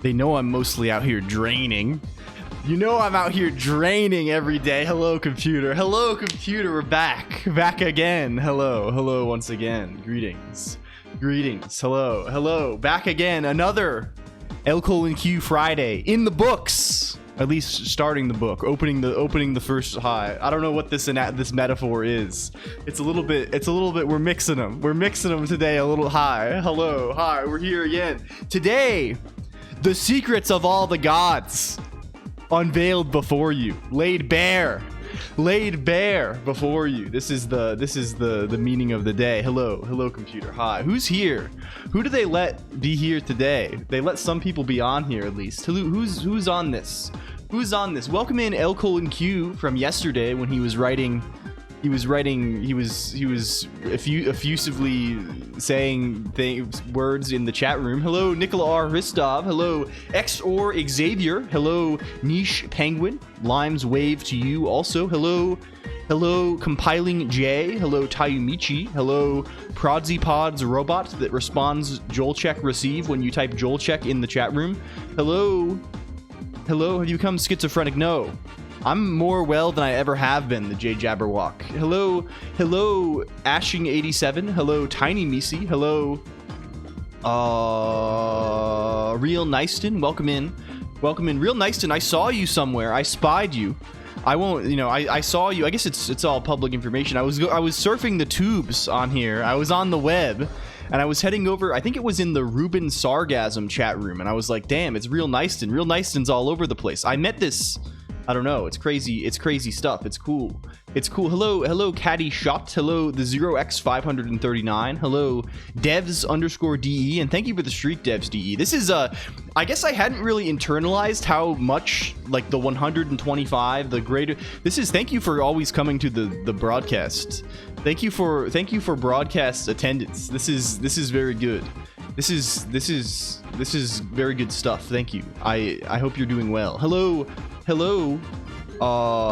They know I'm mostly out here draining. You know I'm out here draining every day. Hello, computer. Hello, computer. We're back. Back again. Hello. Hello once again. Greetings. Greetings. Hello. Hello. Back again. Another LCOLONQ Friday in the books. At least starting the book, opening the first high. I don't know what this metaphor is. It's a little bit. We're mixing them. We're mixing them today. A little high. Hello, hi. We're here again today. The secrets of all the gods unveiled before you, laid bare before you. This is the meaning of the day. Hello, computer. Hi. Who's here? Who do they let be here today? They let some people be on here at least. Who's on this? Who's on this? Welcome in LCOLONQ from yesterday when he was effusively saying words in the chat room. Hello, Nicola R. Ristov. Hello, XOR Xavier. Hello, Niche Penguin. Lime's wave to you also. Hello, Compiling J. Hello, Tayumichi. Hello, Prodsy robot that responds Joel check receive when you type Joel check in the chat room. Hello, have you become schizophrenic? No. I'm more well than I ever have been, the J Jabberwock. Hello, Ashing87. Hello, Tiny Misi. Hello, Real Nyston. Welcome in, Real Nyston. I saw you somewhere. I spied you. I won't, I saw you. I guess it's all public information. I was surfing the tubes on here. I was on the web. And I was heading over, I think it was in the Ruben Sargasm chat room. And I was like, damn, it's Real Nyston. Real Nyston's all over the place. I met this, I don't know. It's crazy. It's crazy stuff. It's cool. It's cool. Hello, Caddy Shot. Hello, the 0x539. Hello, devs_de. And thank you for the streak, devs_de. This is, I guess I hadn't really internalized how much, like, the 125, the greater... Thank you for always coming to the broadcast. Thank you for broadcast attendance. This is very good. This is very good stuff. Thank you. I hope you're doing well. Hello,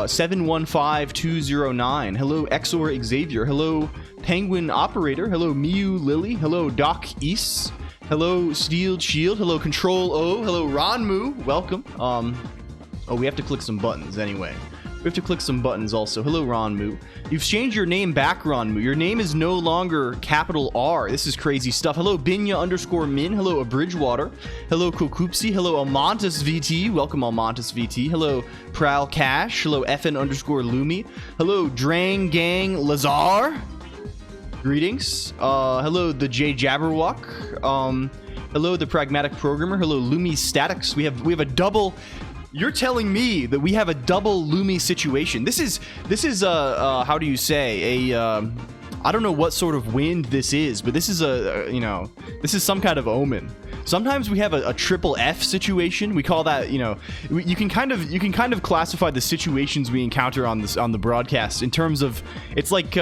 715209. Hello, XOR Xavier. Hello, Penguin Operator. Hello, Miu Lily. Hello, Doc East. Hello, Steeled Shield. Hello, Control O. Hello, Ronmu. Welcome. Oh, we have to click some buttons anyway. We have to click some buttons also. Hello, Ronmu. You've changed your name back, Ronmu. Your name is no longer capital R. This is crazy stuff. Hello, Binya_min. Hello, Bridgewater. Hello, Kokupsi. Hello, Almontis VT. Welcome, Almontis VT. Hello, Prowl Cash. Hello, FN_Lumi. Hello, Drang Gang Lazar. Greetings. Hello, the J Jabberwock. Hello, the Pragmatic Programmer. Hello, Lumi Statics. We have a double... You're telling me that we have a double Lumi situation. This is how do you say, I don't know what sort of wind this is, but this is this is some kind of omen. Sometimes we have a triple F situation. We call that, you can kind of classify the situations we encounter on the broadcast in terms of it's like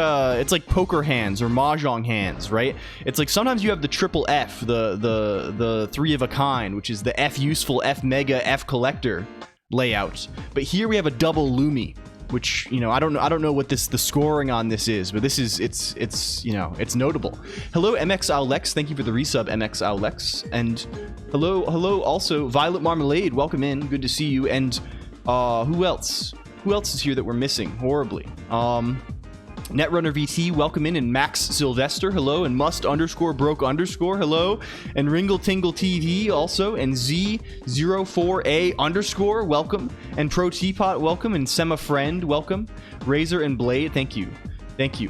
poker hands or mahjong hands, right? It's like sometimes you have the triple F, the three of a kind, which is the F useful, F mega, F collector layout. But here we have a double Lumi, which, I don't know what the scoring on this is, but it's notable. Hello, MX Alex. Thank you for the resub, MX Alex. And hello also Violet Marmalade. Welcome in. Good to see you. And who else is here that we're missing horribly? Netrunner VT, welcome in, and Max Sylvester, hello, and Must_Broke_, hello, and Ringle Tingle TV also, and Z04A_, welcome, and Pro Teapot, welcome, and Sema Friend, welcome, Razor and Blade, thank you.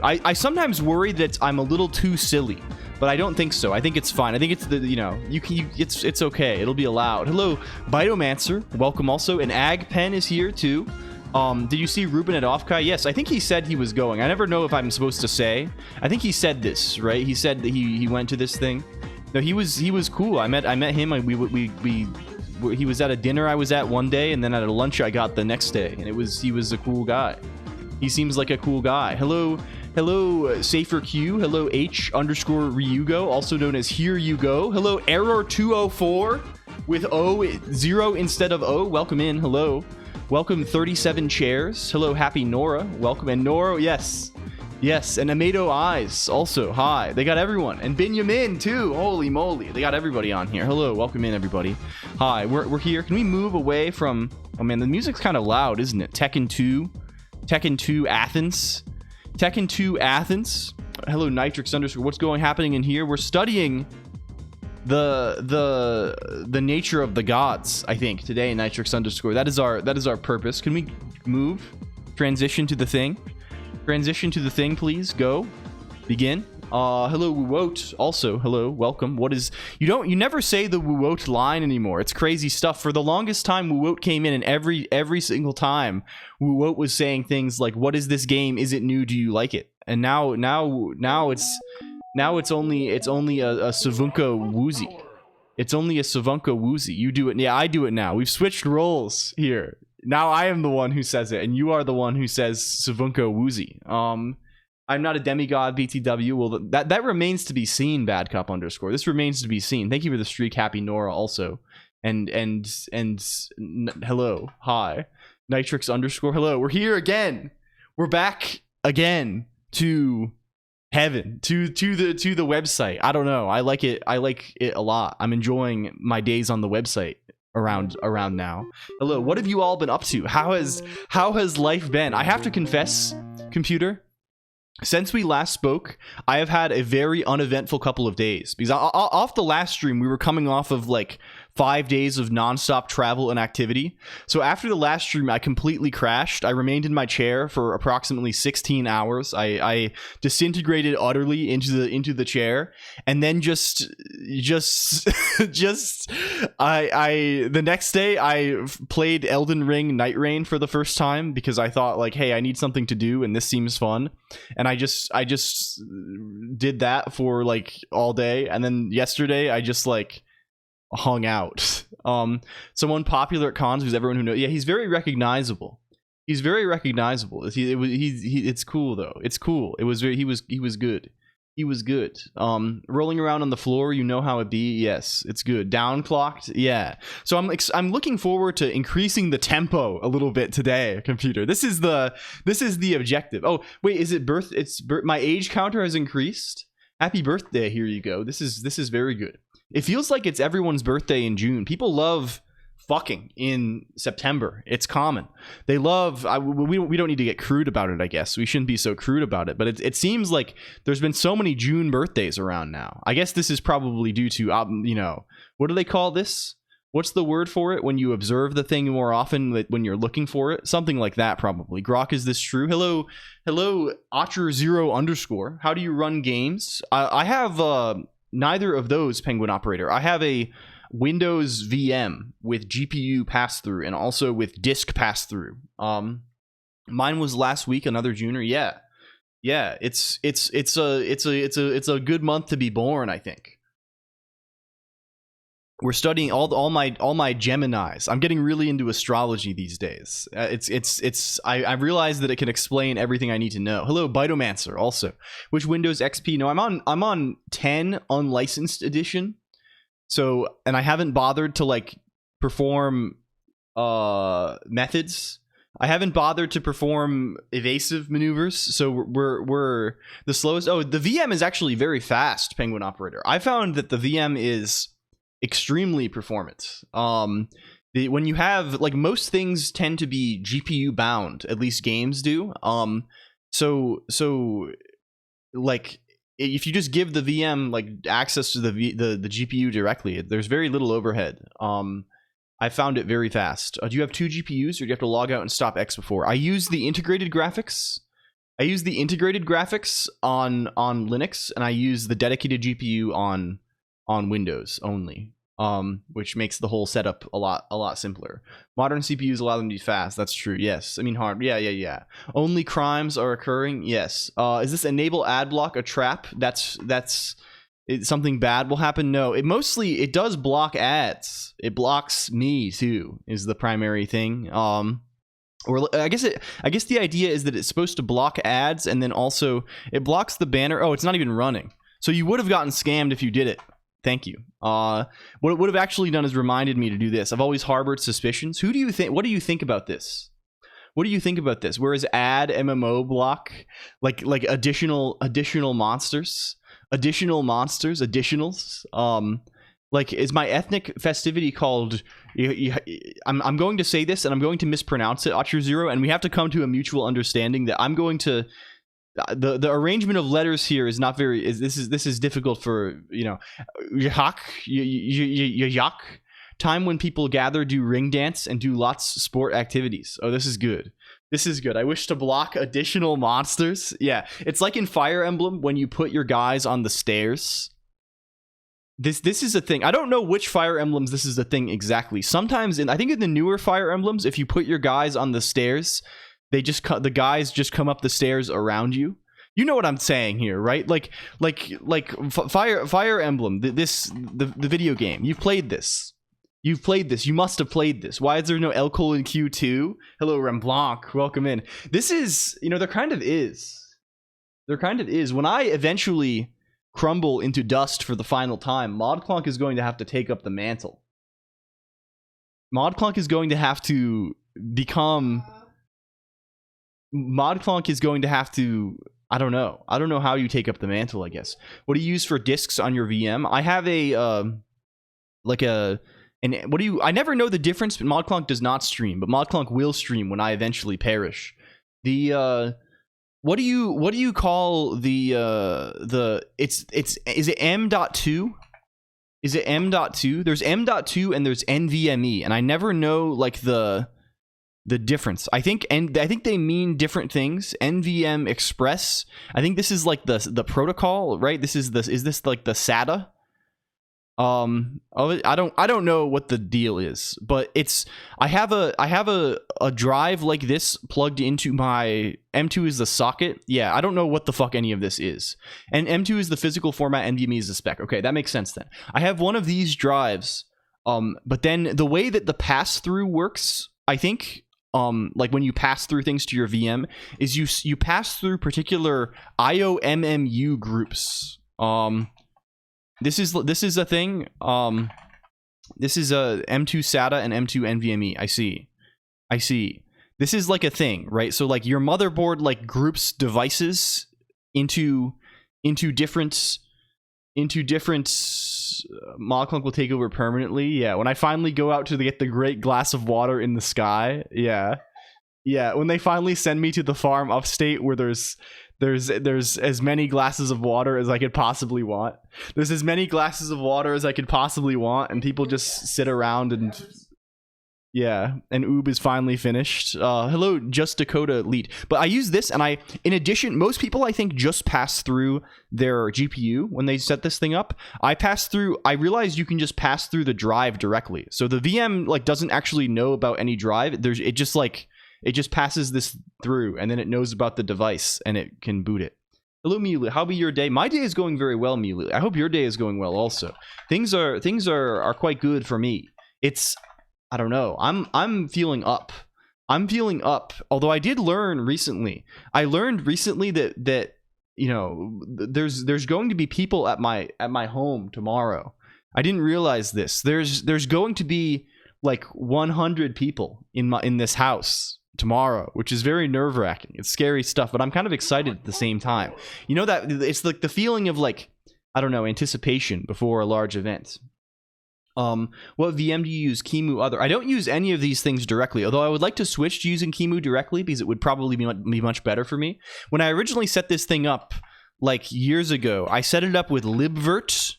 I sometimes worry that I'm a little too silly, but I don't think so. I think it's fine. I think it's it's okay. It'll be allowed. Hello, Biomancer, welcome also, and Ag Pen is here too. Did you see Ruben at Offkai? Yes, I think he said he was going. I never know if I'm supposed to say. I think he said this, right? He said that he went to this thing. No, he was cool. I met him. He was at a dinner I was at one day, and then at a lunch I got the next day, and he was a cool guy. He seems like a cool guy. Hello, Safer Q. Hello, H_Ryugo, also known as Here You Go. Hello, Error204 with O0 instead of O. Welcome in. Hello. Welcome 37 chairs. Hello, Happy Nora. Welcome. And Nora, yes. Yes, and Amato Eyes also. Hi. They got everyone. And Benjamin too. Holy moly. They got everybody on here. Hello. Welcome in, everybody. Hi. We're here. Can we move away from... Oh, man. The music's kind of loud, isn't it? Tekken 2. Tekken 2 Athens. Tekken 2 Athens. Hello, Nitrix _ What's happening in here? We're studying the nature of the gods, I think, today, Nitrix _ That is our purpose. Can we move? Transition to the thing? Transition to the thing, please. Go. Begin. Hello, Wuwote. Also, hello, welcome. What is... You never say the Wuwote line anymore. It's crazy stuff. For the longest time, Wuwote came in, and every single time, Wuwote was saying things like, "What is this game? Is it new? Do you like it?" And now it's only a Savunka woozy. It's only a Savunka woozy. You do it. Yeah, I do it now. We've switched roles here. Now I am the one who says it, and you are the one who says Savunka woozy. I'm not a demigod, BTW. Well, that remains to be seen, Bad Cup _ This remains to be seen. Thank you for the streak, Happy Nora, also. And hello. Hi. Nitrix _ hello. We're here again. We're back again to heaven, to the website. I don't know. I like it a lot. I'm enjoying my days on the website around now. Hello, what have you all been up to? How has life been? I have to confess, computer, since we last spoke, I have had a very uneventful couple of days, because off the last stream we were coming off of like 5 days of nonstop travel and activity. So after the last stream, I completely crashed. I remained in my chair for approximately 16 hours. I disintegrated utterly into the chair, and then the next day I played Elden Ring Night Rain for the first time, because I thought, like, hey, I need something to do and this seems fun. And I just did that for like all day, and then yesterday I just like hung out. Someone popular at cons, who's everyone who knows. Yeah, he's very recognizable. It's cool though. It's cool. He was good. He was good. Rolling around on the floor, you know how it be. Yes, it's good. Downclocked, yeah. So I'm looking forward to increasing the tempo a little bit today, computer. This is the objective. Oh wait, is it birth? My age counter has increased. Happy birthday! Here you go. This is very good. It feels like it's everyone's birthday in June. People love fucking in September. It's common. They love... we don't need to get crude about it, I guess. We shouldn't be so crude about it. But it seems like there's been so many June birthdays around now. I guess this is probably due to, what do they call this? What's the word for it when you observe the thing more often when you're looking for it? Something like that, probably. Grok, is this true? Hello, Otter0 _ How do you run games? I have... neither of those, Penguin Operator. I have a Windows VM with GPU pass-through and also with disk pass-through. Mine was last week, another Juner. Yeah, it's a good month to be born, I think. We're studying all my Geminis. I'm getting really into astrology these days. I realize that it can explain everything I need to know. Hello, Bitomancer. Also, which Windows XP? No, I'm on 10 unlicensed edition. So, and I haven't bothered to like perform methods. I haven't bothered to perform evasive maneuvers. So we're the slowest. Oh, the VM is actually very fast, Penguin Operator. I found that the VM is extremely performant. When you have, like, most things tend to be GPU bound, at least games do. So like, if you just give the VM like access to the GPU directly, there's very little overhead. I found it very fast. Do you have 2 GPUs, or do you have to log out and stop X before? I use the integrated graphics. On Linux, and I use the dedicated GPU on Windows only, which makes the whole setup a lot simpler. Modern CPUs allow them to be fast. That's true. Yes. I mean, hard. Yeah. Only crimes are occurring. Yes. Is this enable ad block a trap? That's something bad will happen? No. It does block ads. It blocks me too, is the primary thing. Or I guess the idea is that it's supposed to block ads, and then also it blocks the banner. Oh, it's not even running. So you would have gotten scammed if you did it. Thank you. What it would have actually done is reminded me to do this. I've always harbored suspicions. What do you think about this? What do you think about this? Whereas add MMO block, like additional monsters, additionals. Like, is my ethnic festivity called? I'm going to say this, and I'm going to mispronounce it, Archer Zero, and we have to come to a mutual understanding that I'm going to. The arrangement of letters here is not very. This is difficult for Yak. Time when people gather, do ring dance, and do lots of sport activities. Oh, this is good. This is good. I wish to block additional monsters. Yeah, it's like in Fire Emblem when you put your guys on the stairs. This is a thing. I don't know which Fire Emblems this is a thing exactly. Sometimes I think in the newer Fire Emblems, if you put your guys on the stairs, the guys just come up the stairs around you. You know what I'm saying here, right? Like Fire Emblem, the video game. You've played this. You must have played this. Why is there no LCOLONQ 2? Hello, Remblanc. Welcome in. This is, there kind of is. There kind of is. When I eventually crumble into dust for the final time, ModClonq is going to have to take up the mantle. ModClonq is going to have to become... ModClonq is going to have to... I don't know how you take up the mantle, I guess. What do you use for discs on your VM? I have I never know the difference, but ModClonq does not stream, but ModClonq will stream when I eventually perish. What do you call the is it M.2? Is it M.2? There's M.2 and there's NVMe, and I never know like the difference. I think they mean different things. NVM Express. I think this is like the protocol, right? Is this like the SATA? I don't know what the deal is, but I have a drive like this plugged into my M2 is the socket. Yeah, I don't know what the fuck any of this is. And M2 is the physical format, NVMe is the spec. Okay, that makes sense then. I have one of these drives, but then the way that the pass-through works, I think, like when you pass through things to your VM, is you pass through particular IOMMU groups. This is a thing. This is a M2 SATA and M2 NVMe. I see. This is like a thing, right? So like your motherboard like groups devices into different. ModClonq will take over permanently. Yeah, when I finally go out to get the great glass of water in the sky. Yeah. When they finally send me to the farm upstate where there's as many glasses of water as I could possibly want. There's as many glasses of water as I could possibly want, and people just sit around and... Yeah, and Oob is finally finished. Hello, Just Dakota Lead. But I use this, and in addition, most people, I think, just pass through their GPU when they set this thing up. I realized you can just pass through the drive directly. So the VM, like, doesn't actually know about any drive. It just passes this through, and then it knows about the device, and it can boot it. Hello, Miuli. How be your day? My day is going very well, Miuli. I hope your day is going well also. Things are quite good for me. I don't know. I'm feeling up. Although I did learn recently. I learned recently that there's going to be people at my home tomorrow. I didn't realize this. There's going to be like 100 people in this house tomorrow, which is very nerve-wracking. It's scary stuff, but I'm kind of excited at the same time. You know, that it's like the feeling of like, I don't know, anticipation before a large event. What VM do you use? Kimu other? I don't use any of these things directly, although I would like to switch to using Kimu directly because it would probably be much better for me. When I originally set this thing up like years ago, I set it up with libvirt.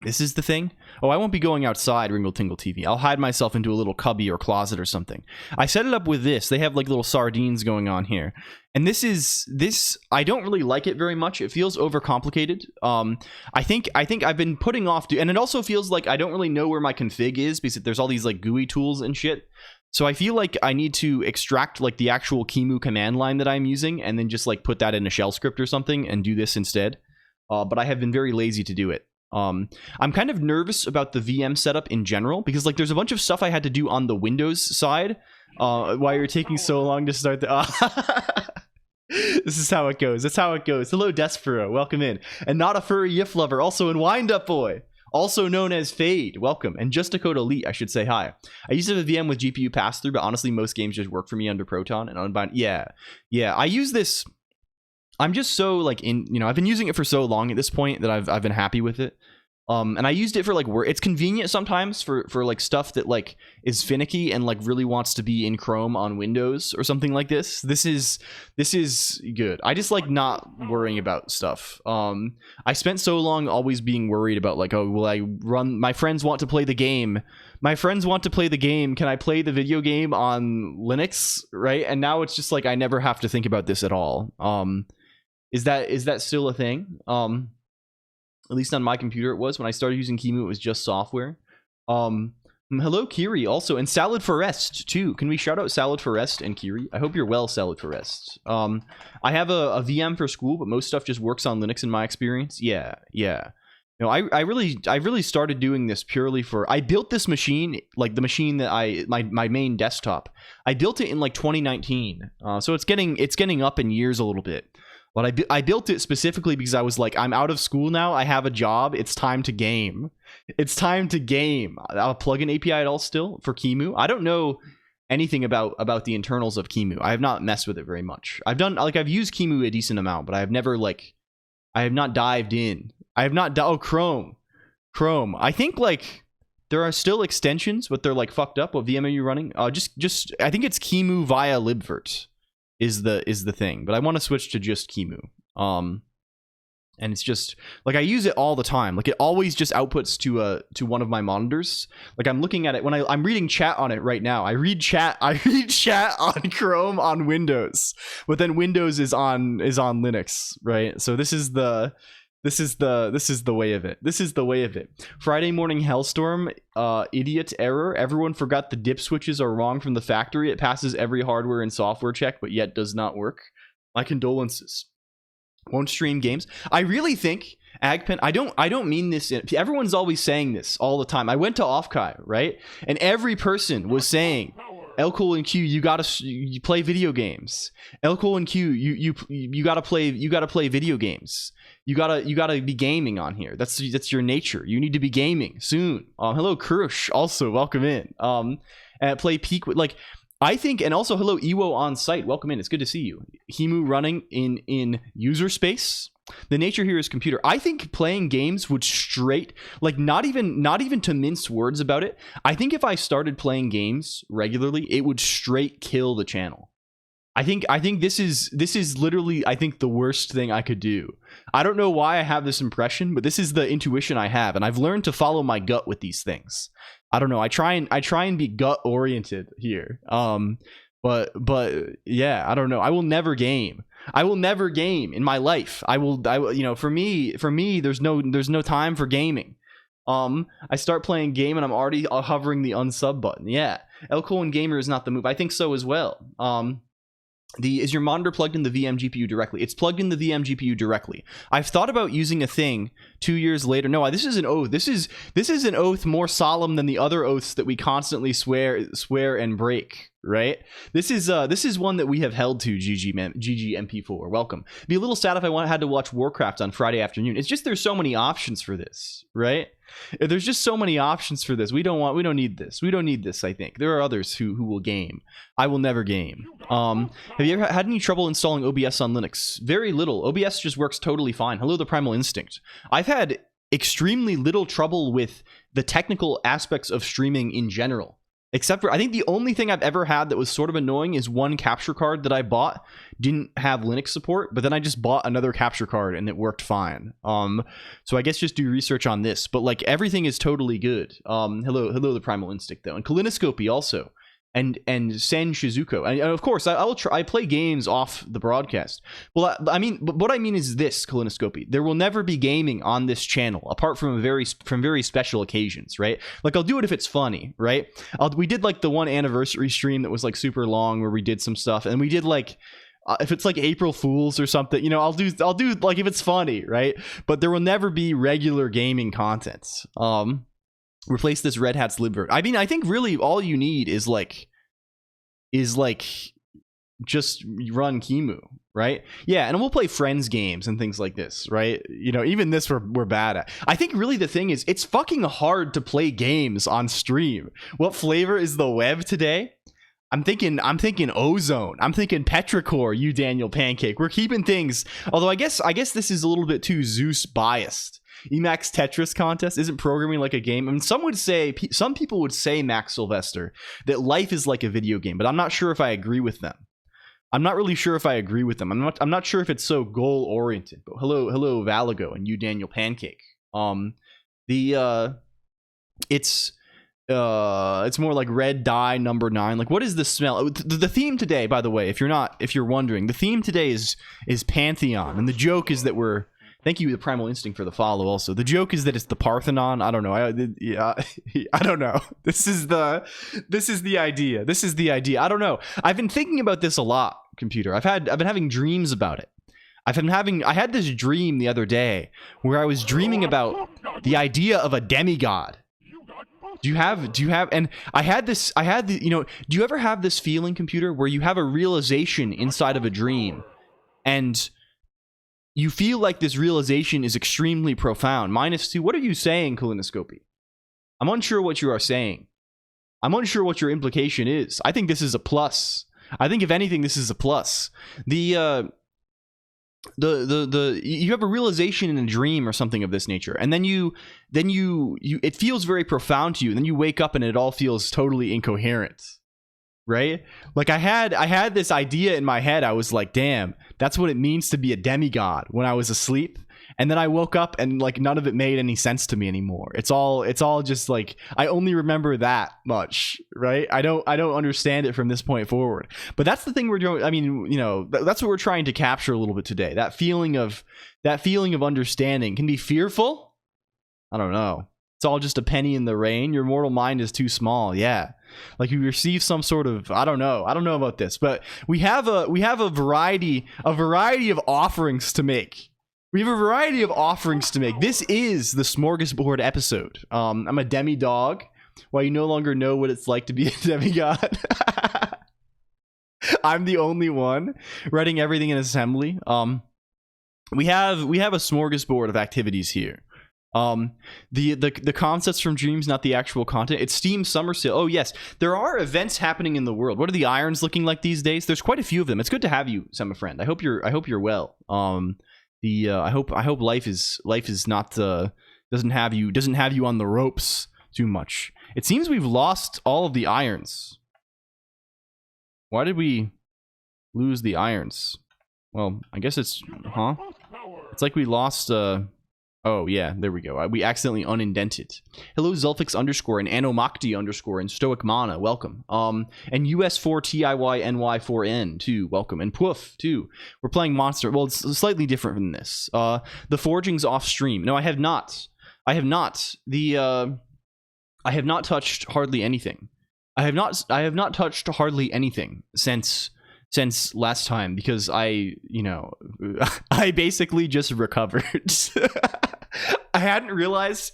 This is the thing. Oh, I won't be going outside, Ringle Tingle TV. I'll hide myself into a little cubby or closet or something. I set it up with this. They have like little sardines going on here. And this I don't really like it very much. It feels overcomplicated. I think I've been putting off and it also feels like I don't really know where my config is because there's all these like GUI tools and shit. So I feel like I need to extract like the actual Kimu command line that I'm using and then just like put that in a shell script or something and do this instead. But I have been very lazy to do it. I'm kind of nervous about the VM setup in general because like there's a bunch of stuff I had to do on the Windows side. Why you're taking so long to start the This is how it goes. That's how it goes. Hello, Despero. Welcome in. And not a furry Yif lover. Also in Wind Up Boy. also known as Fade. Welcome. And Just a Code Elite, I should say hi. I used to have a VM with GPU pass-through, but honestly, most games just work for me under Proton and Unbind. Yeah. I use this. I'm just so like I've been using it for so long at this point that I've been happy with it. And I used it for like work. It's convenient sometimes for like stuff that like is finicky and like really wants to be in Chrome on Windows or something like this. This is good. I just like not worrying about stuff. I spent so long always being worried about like, oh, will I run? My friends want to play the game. Can I play the video game on Linux? Right? And now it's just like I never have to think about this at all. Is that still a thing? At least on my computer it was. When I started using QEMU, it was just software. Hello, Kiri, also. And Salad for Rest, too. Can we shout out Salad for Rest and Kiri? I hope you're well, Salad for Rest. I have a VM for school, but most stuff just works on Linux in my experience. Yeah. No, I really started doing this purely for... I built this machine, like the machine that my main desktop. I built it in like 2019. So it's getting up in years a little bit. But I built it specifically because I was like, I'm out of school now. I have a job. It's time to game. I'll plug an API at all still for QEMU. I don't know anything about the internals of QEMU. I have not messed with it very much. I've used QEMU a decent amount, but I have not dived in. Chrome. I think like there are still extensions, but they're like fucked up. What VM are you running? Just I think it's QEMU via libvirt. Is the thing, but I want to switch to just QEMU. And it's just like I use it all the time. Like it always just outputs to one of my monitors. Like I'm looking at it when I'm reading chat on it right now. I read chat on Chrome on Windows, but then Windows is on Linux, right? So this is the way of it. Friday morning hellstorm, idiot error. Everyone forgot the dip switches are wrong from the factory. It passes every hardware and software check, but yet does not work. My condolences. Won't stream games. I really think Agpen. I don't mean this. Everyone's always saying this all the time. I went to Offkai, right, and every person was saying, LCOLONQ, you play video games. LCOLONQ, you gotta play video games. You gotta be gaming on here. That's your nature. You need to be gaming soon. Hello, Krush. Also, welcome in. And play Peak with like. I think, and also hello, Ewo on site. Welcome in. It's good to see you. Hemu running in user space. The nature here is computer. I think playing games would straight, like not even to mince words about it. I think if I started playing games regularly, it would straight kill the channel. I think this is literally, I think, the worst thing I could do. I don't know why I have this impression, but this is the intuition I have, and I've learned to follow my gut with these things. I don't know. I try and be gut oriented here. But yeah, I don't know. I will never game in my life. I will, for me, there's no time for gaming. I start playing game and I'm already hovering the unsub button. Yeah. LCOLONQ gamer is not the move. I think so as well. Is your monitor plugged in the VM GPU directly? It's plugged in the VM GPU directly. I've thought about using a thing 2 years later. No, this is an oath. This is an oath more solemn than the other oaths that we constantly swear and break. Right? This is one that we have held to. GG MP4. Welcome. Be a little sad if I had to watch Warcraft on Friday afternoon. It's just there's so many options for this, right? There's just so many options for this. We don't need this. We don't need this. I think there are others who will game. I will never game. Have you ever had any trouble installing OBS on Linux? Very little. OBS just works totally fine. Hello, the Primal Instinct. I've had extremely little trouble with the technical aspects of streaming in general. Except for, I think the only thing I've ever had that was sort of annoying is one capture card that I bought didn't have Linux support, but then I just bought another capture card and it worked fine. So I guess just do research on this, but like everything is totally good. Hello, the Primal Instinct though, and Kalinoscopy also, and Sen Shizuko, and of course I play games off the broadcast. Well, but what I mean is this, Kalinoscopy. There will never be gaming on this channel apart from very special occasions, right? Like I'll do it if it's funny, right? We did like the one anniversary stream that was like super long where we did some stuff, and we did like if it's like April Fools or something, I'll do like if it's funny, right? But there will never be regular gaming content. Replace this Red Hat's libvirt. I mean, I think really all you need is like just run QEMU, right? Yeah, and we'll play friends games and things like this, right? You know, even this we're bad at. I think really the thing is it's fucking hard to play games on stream. What flavor is the web today? I'm thinking Ozone. I'm thinking Petrichor, you Daniel Pancake. We're keeping things, although I guess this is a little bit too Zeus biased. Emacs Tetris contest isn't programming like a game. I mean, some people would say, Max Sylvester, that life is like a video game, but I'm not sure if I agree with them. I'm not really sure if I agree with them. I'm not sure if it's so goal oriented. But hello Valago and you Daniel Pancake. It's more like red dye number 9. Like, what is the smell? The theme today, by the way, if you're wondering, the theme today is Pantheon, and the joke is that we're. Thank you, the Primal Instinct, for the follow. Also, the joke is that it's the Parthenon. I don't know. I don't know. This is the idea. This is the idea. I don't know. I've been thinking about this a lot, computer. I've been having dreams about it. I had this dream the other day where I was dreaming about the idea of a demigod. Do you have, and do you ever have this feeling, computer, where you have a realization inside of a dream and you feel like this realization is extremely profound? -2. What are you saying, Colonoscopy? I'm unsure what you are saying. I'm unsure what your implication is. I think this is a plus. I think if anything, this is a plus. You have a realization in a dream or something of this nature, and then you it feels very profound to you, and then you wake up and it all feels totally incoherent. Right? Like I had this idea in my head. I was like, damn, that's what it means to be a demigod when I was asleep. And then I woke up and like none of it made any sense to me anymore. It's all just like, I only remember that much, right? I don't understand it from this point forward. But that's the thing we're doing. I mean, you know, that's what we're trying to capture a little bit today. That feeling of understanding can be fearful. I don't know. It's all just a penny in the rain. Your mortal mind is too small. Yeah. Like you receive some sort of, I don't know about this, but we have a variety of offerings to make. We have a variety of offerings to make. This is the smorgasbord episode. I'm a demi-dog. Why you no longer know what it's like to be a demigod. I'm the only one writing everything in assembly. We have a smorgasbord of activities here. The concepts from dreams, not the actual content. It's Steam Summer Sale. Oh yes, there are events happening in the world. What are the irons looking like these days? There's quite a few of them. It's good to have you, semi-friend. I hope you're well. I hope life is not doesn't have you on the ropes too much. It seems we've lost all of the irons. Why did we lose the irons? Well, I guess it's It's like we lost oh yeah, there we go. We accidentally unindented. Hello Zulfix _ and Anomakti _ and Stoic Mana, welcome. And US4TIYNY4N too, welcome. And Poof too. We're playing Monster. Well, it's slightly different than this. The Forging's off stream. No, I have not. I have not touched hardly anything. I have not touched hardly anything since last time because I basically just recovered. I hadn't realized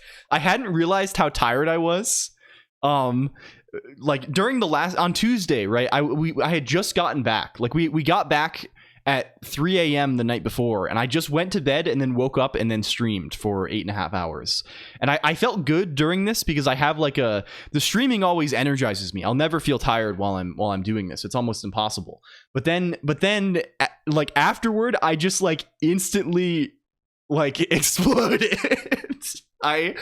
how tired I was. Like during on Tuesday, right? I had just gotten back. Like we got back at 3 a.m. the night before, and I just went to bed and then woke up and then streamed for 8.5 hours. And I felt good during this because I have like the streaming always energizes me. I'll never feel tired while I'm doing this. It's almost impossible. But then like afterward, I just like instantly like exploded. I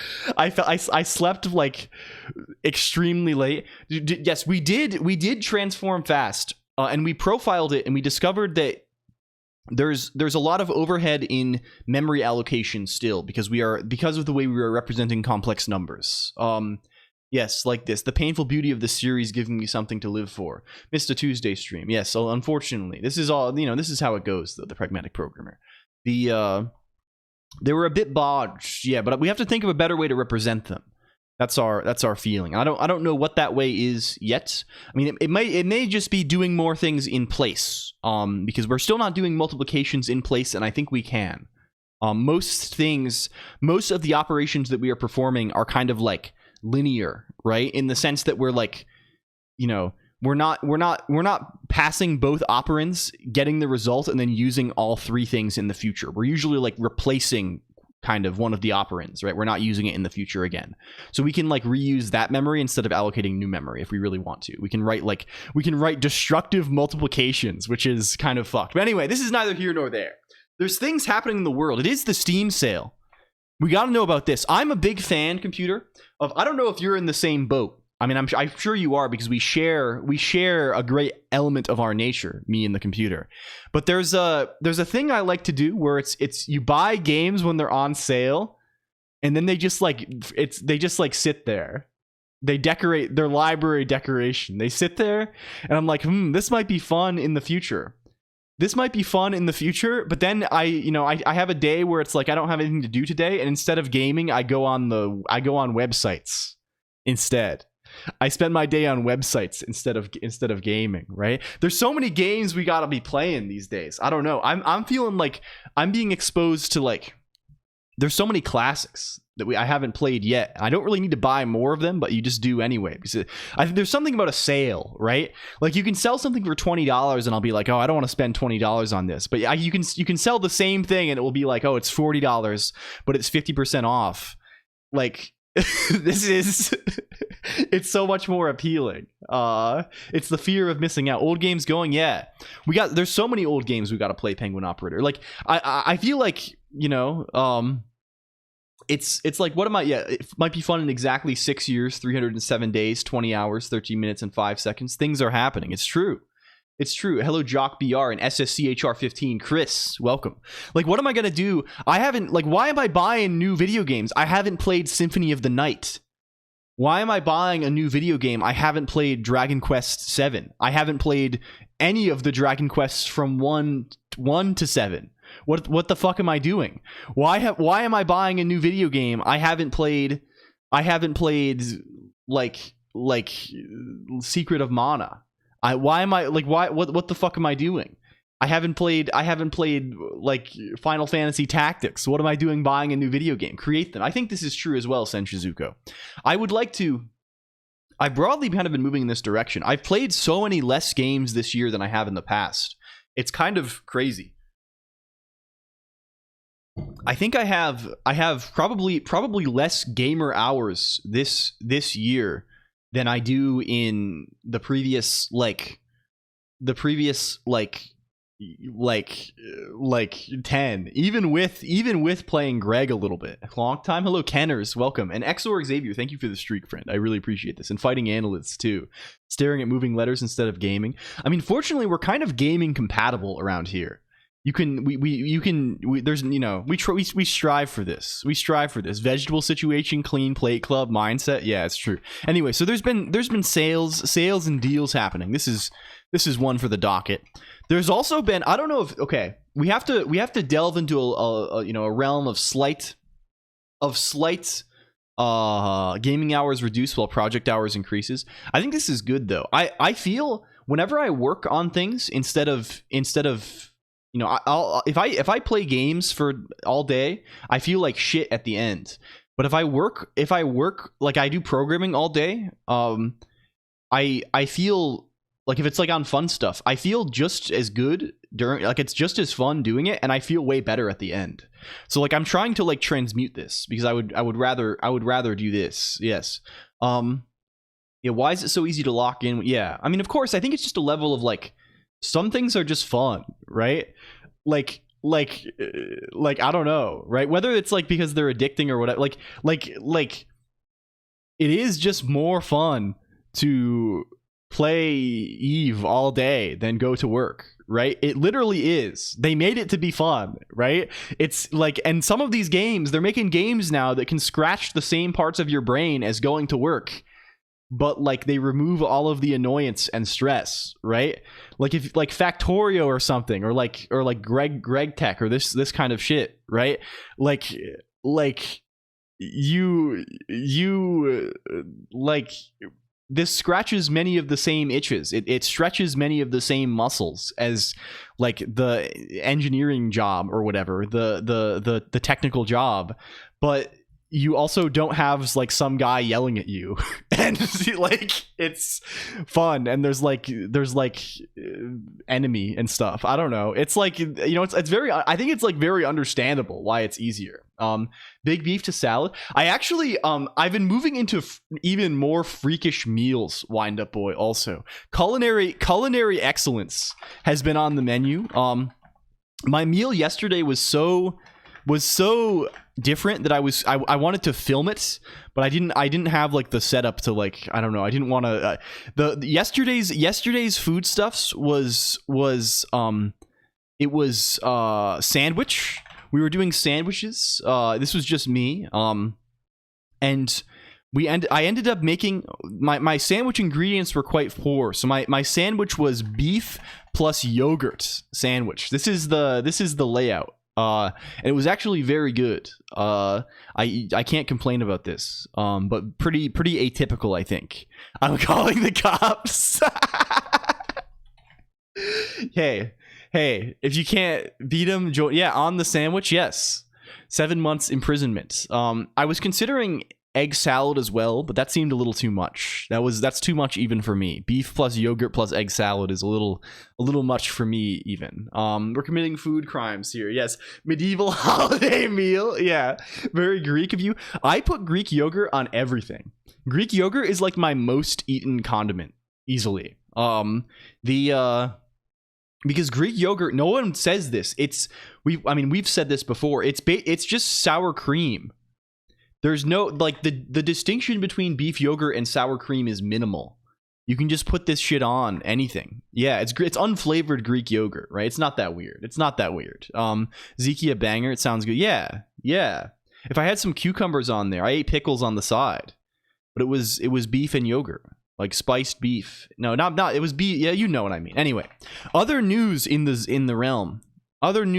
slept like extremely late. Yes, we did transform fast, and we profiled it, and we discovered that there's a lot of overhead in memory allocation still because of the way we are representing complex numbers. Yes, like this. The painful beauty of the series giving me something to live for. Missed a Tuesday stream. Yes, so unfortunately, this is all, this is how it goes, though, the pragmatic programmer. They were a bit bodged, yeah, but we have to think of a better way to represent them. That's our feeling. I don't know what that way is yet. I mean, it may just be doing more things in place, because we're still not doing multiplications in place, and I think we can. Most of the operations that we are performing are kind of like linear, right? In the sense that we're like, we're not passing both operands, getting the result, and then using all three things in the future. We're usually like replacing kind of one of the operands, right? We're not using it in the future again. So we can like reuse that memory instead of allocating new memory if we really want to. We can write destructive multiplications, which is kind of fucked. But anyway, this is neither here nor there. There's things happening in the world. It is the Steam sale. We got to know about this. I'm a big fan, computer, of, I don't know if you're in the same boat. I mean, I'm sure you are, because we share a great element of our nature, me and the computer. But there's a thing I like to do where it's you buy games when they're on sale, and then they just sit there. They decorate their library decoration. They sit there, and I'm like, this might be fun in the future. This might be fun in the future, but then I have a day where it's like I don't have anything to do today, and instead of gaming, I go on websites instead. I spend my day on websites instead of gaming, right? There's so many games we gotta be playing these days. I don't know. I'm feeling like I'm being exposed to, like, there's so many classics that I haven't played yet. I don't really need to buy more of them, but you just do anyway, because I think there's something about a sale, right? Like, you can sell something for $20 and I'll be like, oh, I don't want to spend $20 on this. But you can sell the same thing and it will be like, oh, it's $40, but it's 50% off. Like, it's so much more appealing. It's the fear of missing out. Old games going, yeah. There's so many old games we got to play, Penguin Operator. Like, I feel like, it's like, what am I? Yeah, it might be fun in exactly 6 years, 307 days, 20 hours, 13 minutes, and 5 seconds. Things are happening. It's true. It's true. Hello, Jock BR and SSCHR15. Chris, welcome. Like, what am I gonna do? I haven't, like, why am I buying new video games? I haven't played Symphony of the Night. Why am I buying a new video game? I haven't played Dragon Quest 7. I haven't played any of the Dragon Quests from 1 to 7. What the fuck am I doing? Why am I buying a new video game? I haven't played like Secret of Mana. What the fuck am I doing? I haven't played like Final Fantasy Tactics. What am I doing buying a new video game? Create them. I think this is true as well, Senshizuko. I've broadly kind of been moving in this direction. I've played so many less games this year than I have in the past. It's kind of crazy. I think I have probably less gamer hours this year than I do in the previous 10, even with playing Greg a little bit. Long time. Hello, Kenners, welcome. And XOR Xavier, thank you for the streak, friend. I really appreciate this. And Fighting Analysts too, staring at moving letters instead of gaming. I mean, fortunately, we're kind of gaming compatible around here. We strive for this. We strive for this. Vegetable situation, clean plate club mindset. Yeah, it's true. Anyway, so there's been sales and deals happening. This is one for the docket. There's also been, I don't know if, okay, we have to delve into a realm of slight gaming hours reduced while project hours increases. I think this is good though. I feel whenever I work on things instead of if I play games for all day, I feel like shit at the end. But if I work like I do programming all day, I feel like if it's like on fun stuff, I feel just as good during, like it's just as fun doing it, and I feel way better at the end. So like I'm trying to like transmute this because I would rather do this. Yes. Yeah, why is it so easy to lock in? Yeah. I mean, of course, I think it's just a level of like some things are just fun, right? Like I don't know, right? Whether it's like because they're addicting or whatever, like it is just more fun to play Eve all day than go to work, right? It literally is. They made it to be fun, right? It's like, and some of these games, they're making games now that can scratch the same parts of your brain as going to work, but like they remove all of the annoyance and stress, right? Like if like Factorio or something, or like Greg Tech or this kind of shit, right? Like you like this scratches many of the same itches. It stretches many of the same muscles as like the engineering job or whatever, the technical job, but you also don't have like some guy yelling at you, and like it's fun, and there's like enemy and stuff. I don't know. It's like, you know, it's very, I think it's like very understandable why it's easier. Big beef to salad. I actually I've been moving into even more freakish meals, Wind Up Boy. Also, culinary excellence has been on the menu. My meal yesterday was so different that I wanted to film it, but I didn't have like the setup to, like, I don't know, I didn't want to the yesterday's foodstuffs was it was sandwich. We were doing sandwiches. This was just me, and I ended up making my sandwich ingredients were quite poor. So my sandwich was beef plus yogurt sandwich. This is the layout. And it was actually very good. I can't complain about this. But pretty atypical, I think. I'm calling the cops. Hey, if you can't beat him, on the sandwich, yes. 7 months imprisonment. I was considering egg salad as well, but that seemed a little too much. That's too much even for me. Beef plus yogurt plus egg salad is a little much for me even. We're committing food crimes here. Yes, medieval holiday meal. Yeah, very Greek of you. I put Greek yogurt on everything. Greek yogurt is like my most eaten condiment easily. Because Greek yogurt, no one says this. We've said this before. It's just sour cream. There's no, like, the distinction between beef yogurt and sour cream is minimal. You can just put this shit on anything. Yeah, it's unflavored Greek yogurt, right? It's not that weird. Zeki a banger. It sounds good. Yeah. If I had some cucumbers on there, I ate pickles on the side, but it was beef and yogurt, like spiced beef. No, not. It was beef. Yeah, you know what I mean. Anyway, other news in the realm. I don't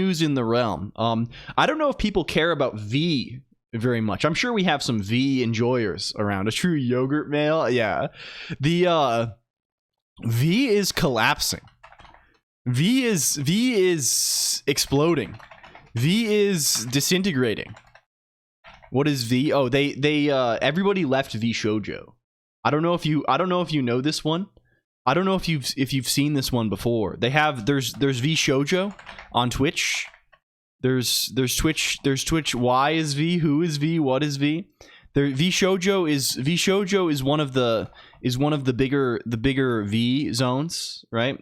know if people care about V very much. I'm sure we have some V enjoyers around. A true yogurt male. Yeah. The V is collapsing. V is exploding. V is disintegrating. What is V? Oh, they everybody left V Shoujo. I don't know if you know this one. I don't know if you've seen this one before. There's V Shoujo on Twitch. There's Twitch. Why is V? Who is V? What is V? V Shoujo is one of the bigger V zones, right?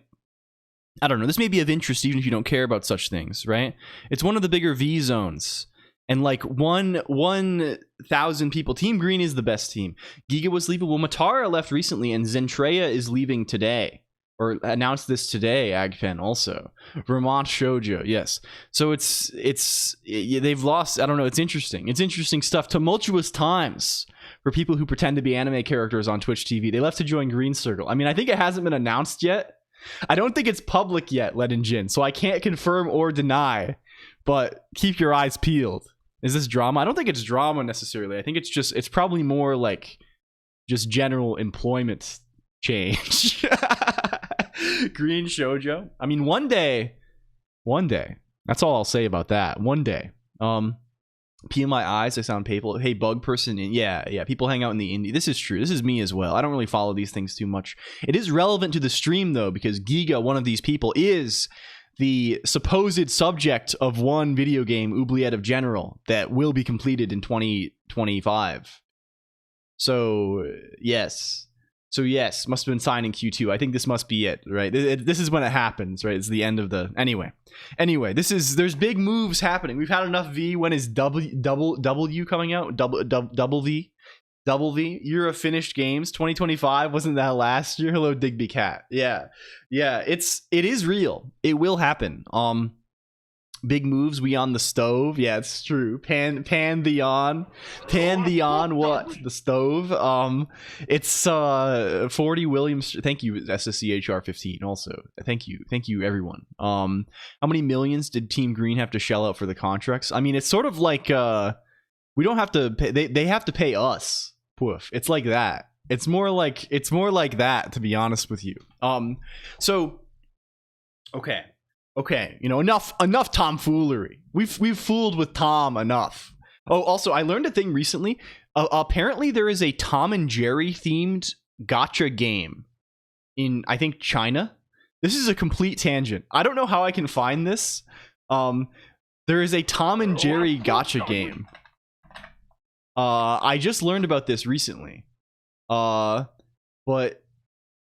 I don't know. This may be of interest even if you don't care about such things, right? It's one of the bigger V zones, and like 1,000 people. Team Green is the best team. Giga was leaving. Well, Matara left recently, and Zentreya is leaving today. Or announced this today, Agpen also. Vermont Shoujo, yes. So they've lost, I don't know, it's interesting. It's interesting stuff. Tumultuous times for people who pretend to be anime characters on Twitch TV. They left to join Green Circle. I mean, I think it hasn't been announced yet. I don't think it's public yet, Ledin Jin, so I can't confirm or deny, but keep your eyes peeled. Is this drama? I don't think it's drama necessarily. I think it's probably more like just general employment change. Green Shoujo. I mean, one day. That's all I'll say about that. One day. Pee in my eyes. I sound painful. Hey, bug person. Yeah. People hang out in the indie. This is true. This is me as well. I don't really follow these things too much. It is relevant to the stream though, because Giga, one of these people, is the supposed subject of one video game, Oubliette of General, that will be completed in 2025. So yes, must have been signed in Q2. I think this must be it, right? This is when it happens, right? It's the end of the... Anyway, there's big moves happening. We've had enough V. When is W coming out? Double V? Year of finished games, 2025. Wasn't that last year? Hello, Digby Cat. Yeah. It is real. It will happen. Big moves. We on the stove. Yeah, it's true. Pantheon. What? The stove. It's 40 Williams. Thank you, SSCHR15. Also, thank you, everyone. How many millions did Team Green have to shell out for the contracts? I mean, it's sort of like we don't have to pay. They have to pay us. Poof. It's like that. It's more like that, to be honest with you. So, okay, you know, enough tomfoolery. We've fooled with Tom enough. Oh, also, I learned a thing recently. Apparently, there is a Tom and Jerry themed gacha game in, I think, China. This is a complete tangent. I don't know how I can find this. There is a Tom and Jerry gacha game. I just learned about this recently. But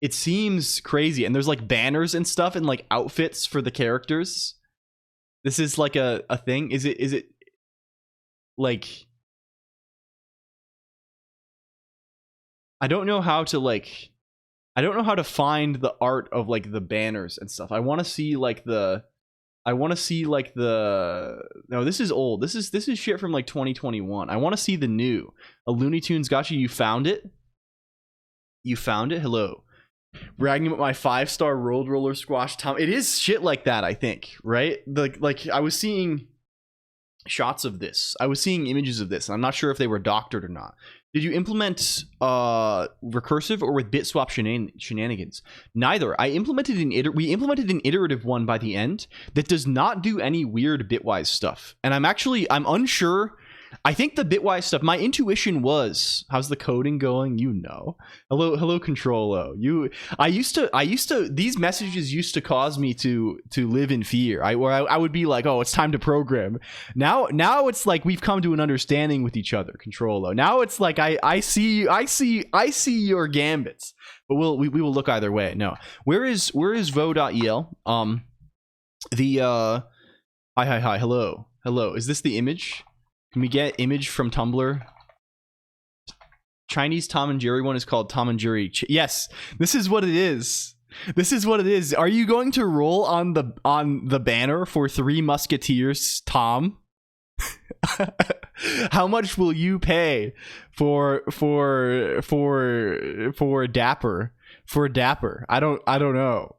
it seems crazy, and there's like banners and stuff and like outfits for the characters. This is like a thing. Is it like, I don't know how to find the art of like the banners and stuff. I want to see like the no, this is old. This is shit from like 2021. I want to see the new. A Looney Tunes gacha. You found it? You found it? Hello. Bragging about my 5-star rolled roller squash Tom. It is shit like that, I think, right? Like I was seeing shots of this. I was seeing images of this, and I'm not sure if they were doctored or not. Did you implement recursive or with bit swap shenanigans? Neither. We implemented an iterative one by the end that does not do any weird bitwise stuff. And I'm unsure. I think the bitwise stuff, my intuition was, how's the coding going? You know. Hello Control-O. These messages used to cause me to live in fear. I would be like, oh, it's time to program. Now it's like we've come to an understanding with each other, Control-O. Now it's like I see your gambits. But we will look either way. No. Where is VO.el? Hi, hello. Is this the image? Can we get image from Tumblr? Chinese Tom and Jerry one is called Tom and Jerry. Yes, this is what it is. This is what it is. Are you going to roll on the banner for Three Musketeers, Tom? How much will you pay for Dapper? For Dapper? I don't know.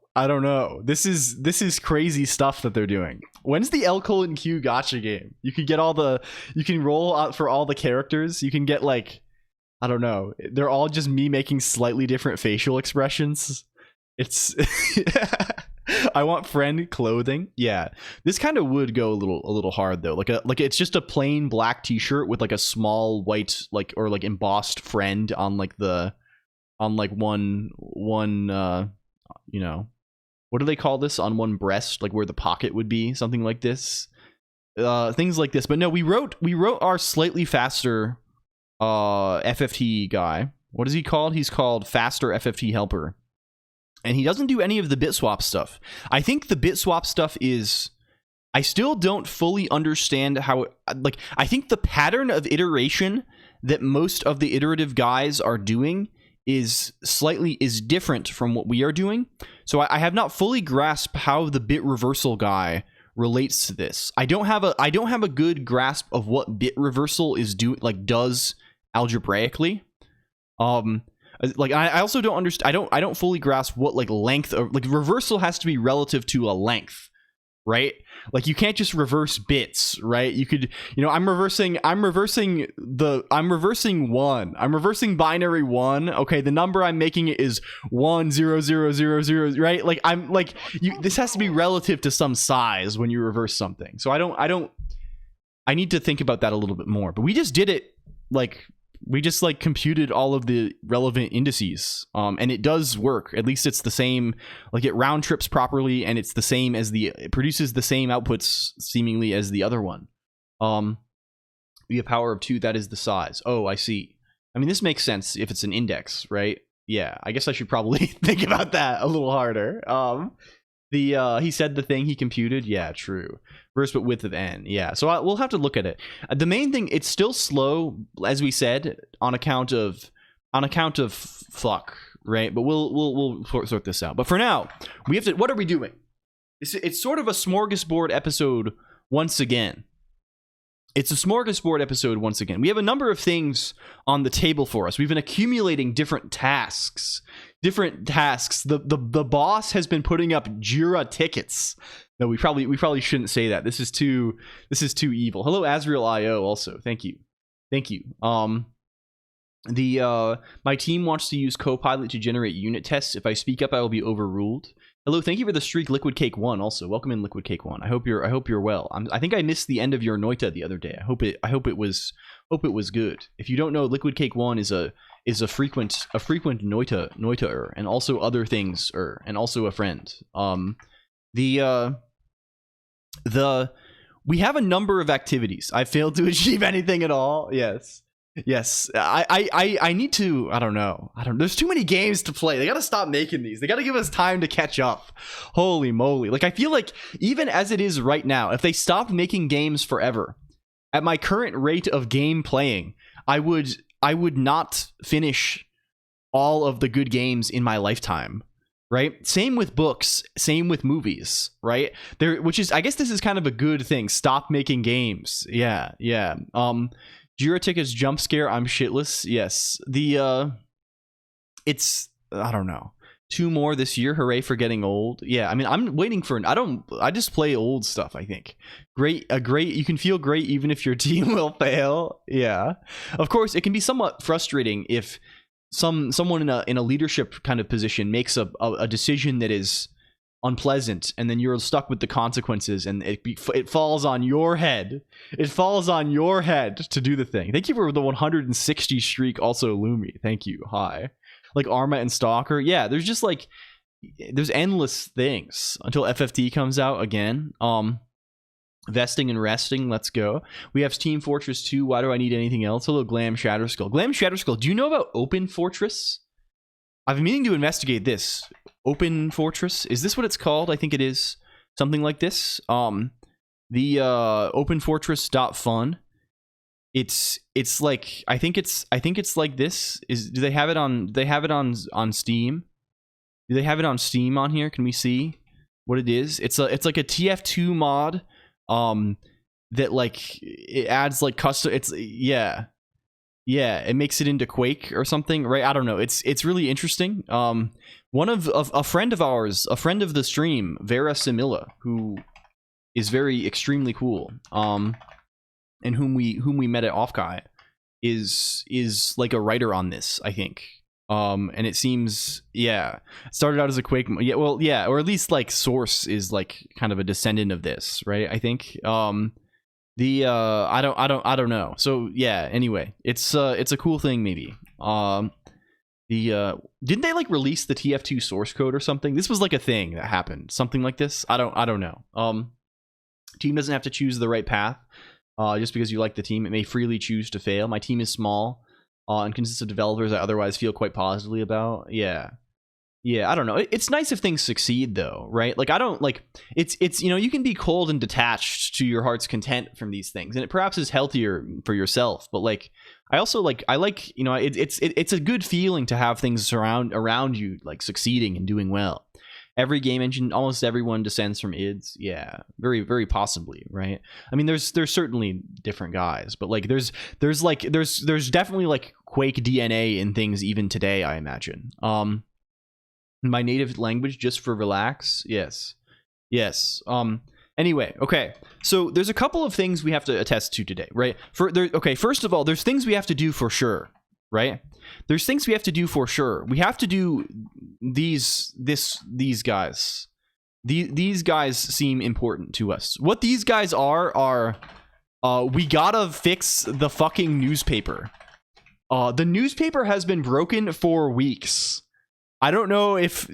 This is crazy stuff that they're doing. When's the LCOLONQ gacha game? You can roll out for all the characters. You can get like, I don't know. They're all just me making slightly different facial expressions. It's I want friend clothing. Yeah. This kind of would go a little hard though. Like it's just a plain black t-shirt with like a small white or embossed friend on one you know, what do they call this, on one breast, like where the pocket would be, something like this, things like this. But no, we wrote our slightly faster FFT guy. What is he called? He's called Faster FFT Helper, and he doesn't do any of the bit swap stuff. I think the bit swap stuff is, I still don't fully understand how I think the pattern of iteration that most of the iterative guys are doing is different from what we are doing. So I have not fully grasped how the bit reversal guy relates to this. I don't have a good grasp of what bit reversal does algebraically. I also don't understand. I don't fully grasp what length of reversal has to be relative to a length, right? Like you can't just reverse bits, right? You could, I'm reversing one. I'm reversing binary 1. Okay, the number I'm making is 1 0 0 0 0, right? This has to be relative to some size when you reverse something. So I need to think about that a little bit more. But we just did it we just computed all of the relevant indices, and it does work. At least it's the same, it round trips properly, and it's the same as it produces the same outputs seemingly as the other one. We have power of 2, that is the size. Oh, I see. I mean, this makes sense if it's an index, right? Yeah, I guess I should probably think about that a little harder. He said the thing he computed. Yeah, true. Verse but width of n. Yeah, so we'll have to look at it. The main thing, it's still slow, as we said, on account of fuck, right? But we'll sort this out. But for now, we have to. What are we doing? It's sort of a smorgasbord episode once again. It's a smorgasbord episode once again. We have a number of things on the table for us. We've been accumulating different tasks. The boss has been putting up Jira tickets. No, we probably shouldn't say that. This is too evil. Hello, Azrael.io also. Thank you. My team wants to use Copilot to generate unit tests. If I speak up, I will be overruled. Hello, thank you for the streak, Liquid Cake 1. Also, welcome in, Liquid Cake 1. I hope you're well. I think I missed the end of your Noita the other day. I hope it was good. If you don't know, Liquid Cake 1 is a frequent Noita-er, and also other things and also a friend. We have a number of activities. I failed to achieve anything at all. Yes, I need to. I don't know. There's too many games to play. They gotta stop making these. They gotta give us time to catch up. Holy moly! Like, I feel like even as it is right now, if they stopped making games forever, at my current rate of game playing, I would not finish all of the good games in my lifetime. Right? Same with books. Same with movies. Right? Which is, I guess, this is kind of a good thing. Stop making games. Yeah. Jira Ticket's jump scare, I'm shitless. Yes. It's, I don't know. 2 more this year. Hooray for getting old. Yeah, I mean, I'm waiting for I just play old stuff, I think. You can feel great even if your team will fail. Yeah. Of course, it can be somewhat frustrating if someone in a leadership kind of position makes a decision that is unpleasant, and then you're stuck with the consequences, and it falls on your head. It falls on your head to do the thing. Thank you for the 160 streak, also Lumi. Thank you. Hi. Like Arma and Stalker. Yeah, there's just like, there's endless things until FFT comes out again. Vesting and resting, let's go. We have Team Fortress 2. Why do I need anything else? Hello, Glam Shatterskull. Glam Shatterskull, do you know about Open Fortress? I've been meaning to investigate this. Open Fortress, is this what it's called? I think it is something like this. The openfortress.fun. It's like, I think it's like this. Do they have it on Steam? Do they have it on Steam on here? Can we see what it is? It's like a TF2 mod that like it adds like custom, it makes it into Quake or something, right? I don't know. It's really interesting. One of a friend of ours, a friend of the stream, Vera Similla, who is extremely cool, and whom we met at Offkai, is like a writer on this, I think. And it seems, it started out as a Quake, or at least like Source is like kind of a descendant of this, right? I think. I don't know. So yeah, anyway, it's a cool thing maybe. Didn't they like release the TF2 source code or something? This was like a thing that happened, something like this. I don't know. Team doesn't have to choose the right path. Just because you like the team, it may freely choose to fail. My team is small, and consists of developers I otherwise feel quite positively about. Yeah, I don't know. It's nice if things succeed though, right? Like, I don't like it's you can be cold and detached to your heart's content from these things, and it perhaps is healthier for yourself. But like, I also like it's a good feeling to have things around you like succeeding and doing well. Every game engine, almost everyone descends from ids. Yeah, very, very possibly, right? I mean, there's certainly different guys, but like there's definitely like Quake DNA in things even today, I imagine. My native language just for relax. Yes. Anyway, okay. So there's a couple of things we have to attest to today, right? First of all, there's things we have to do for sure, right? There's things we have to do for sure. We have to do these guys. These guys seem important to us. What these guys are we gotta fix the fucking newspaper. The newspaper has been broken for weeks. I don't know if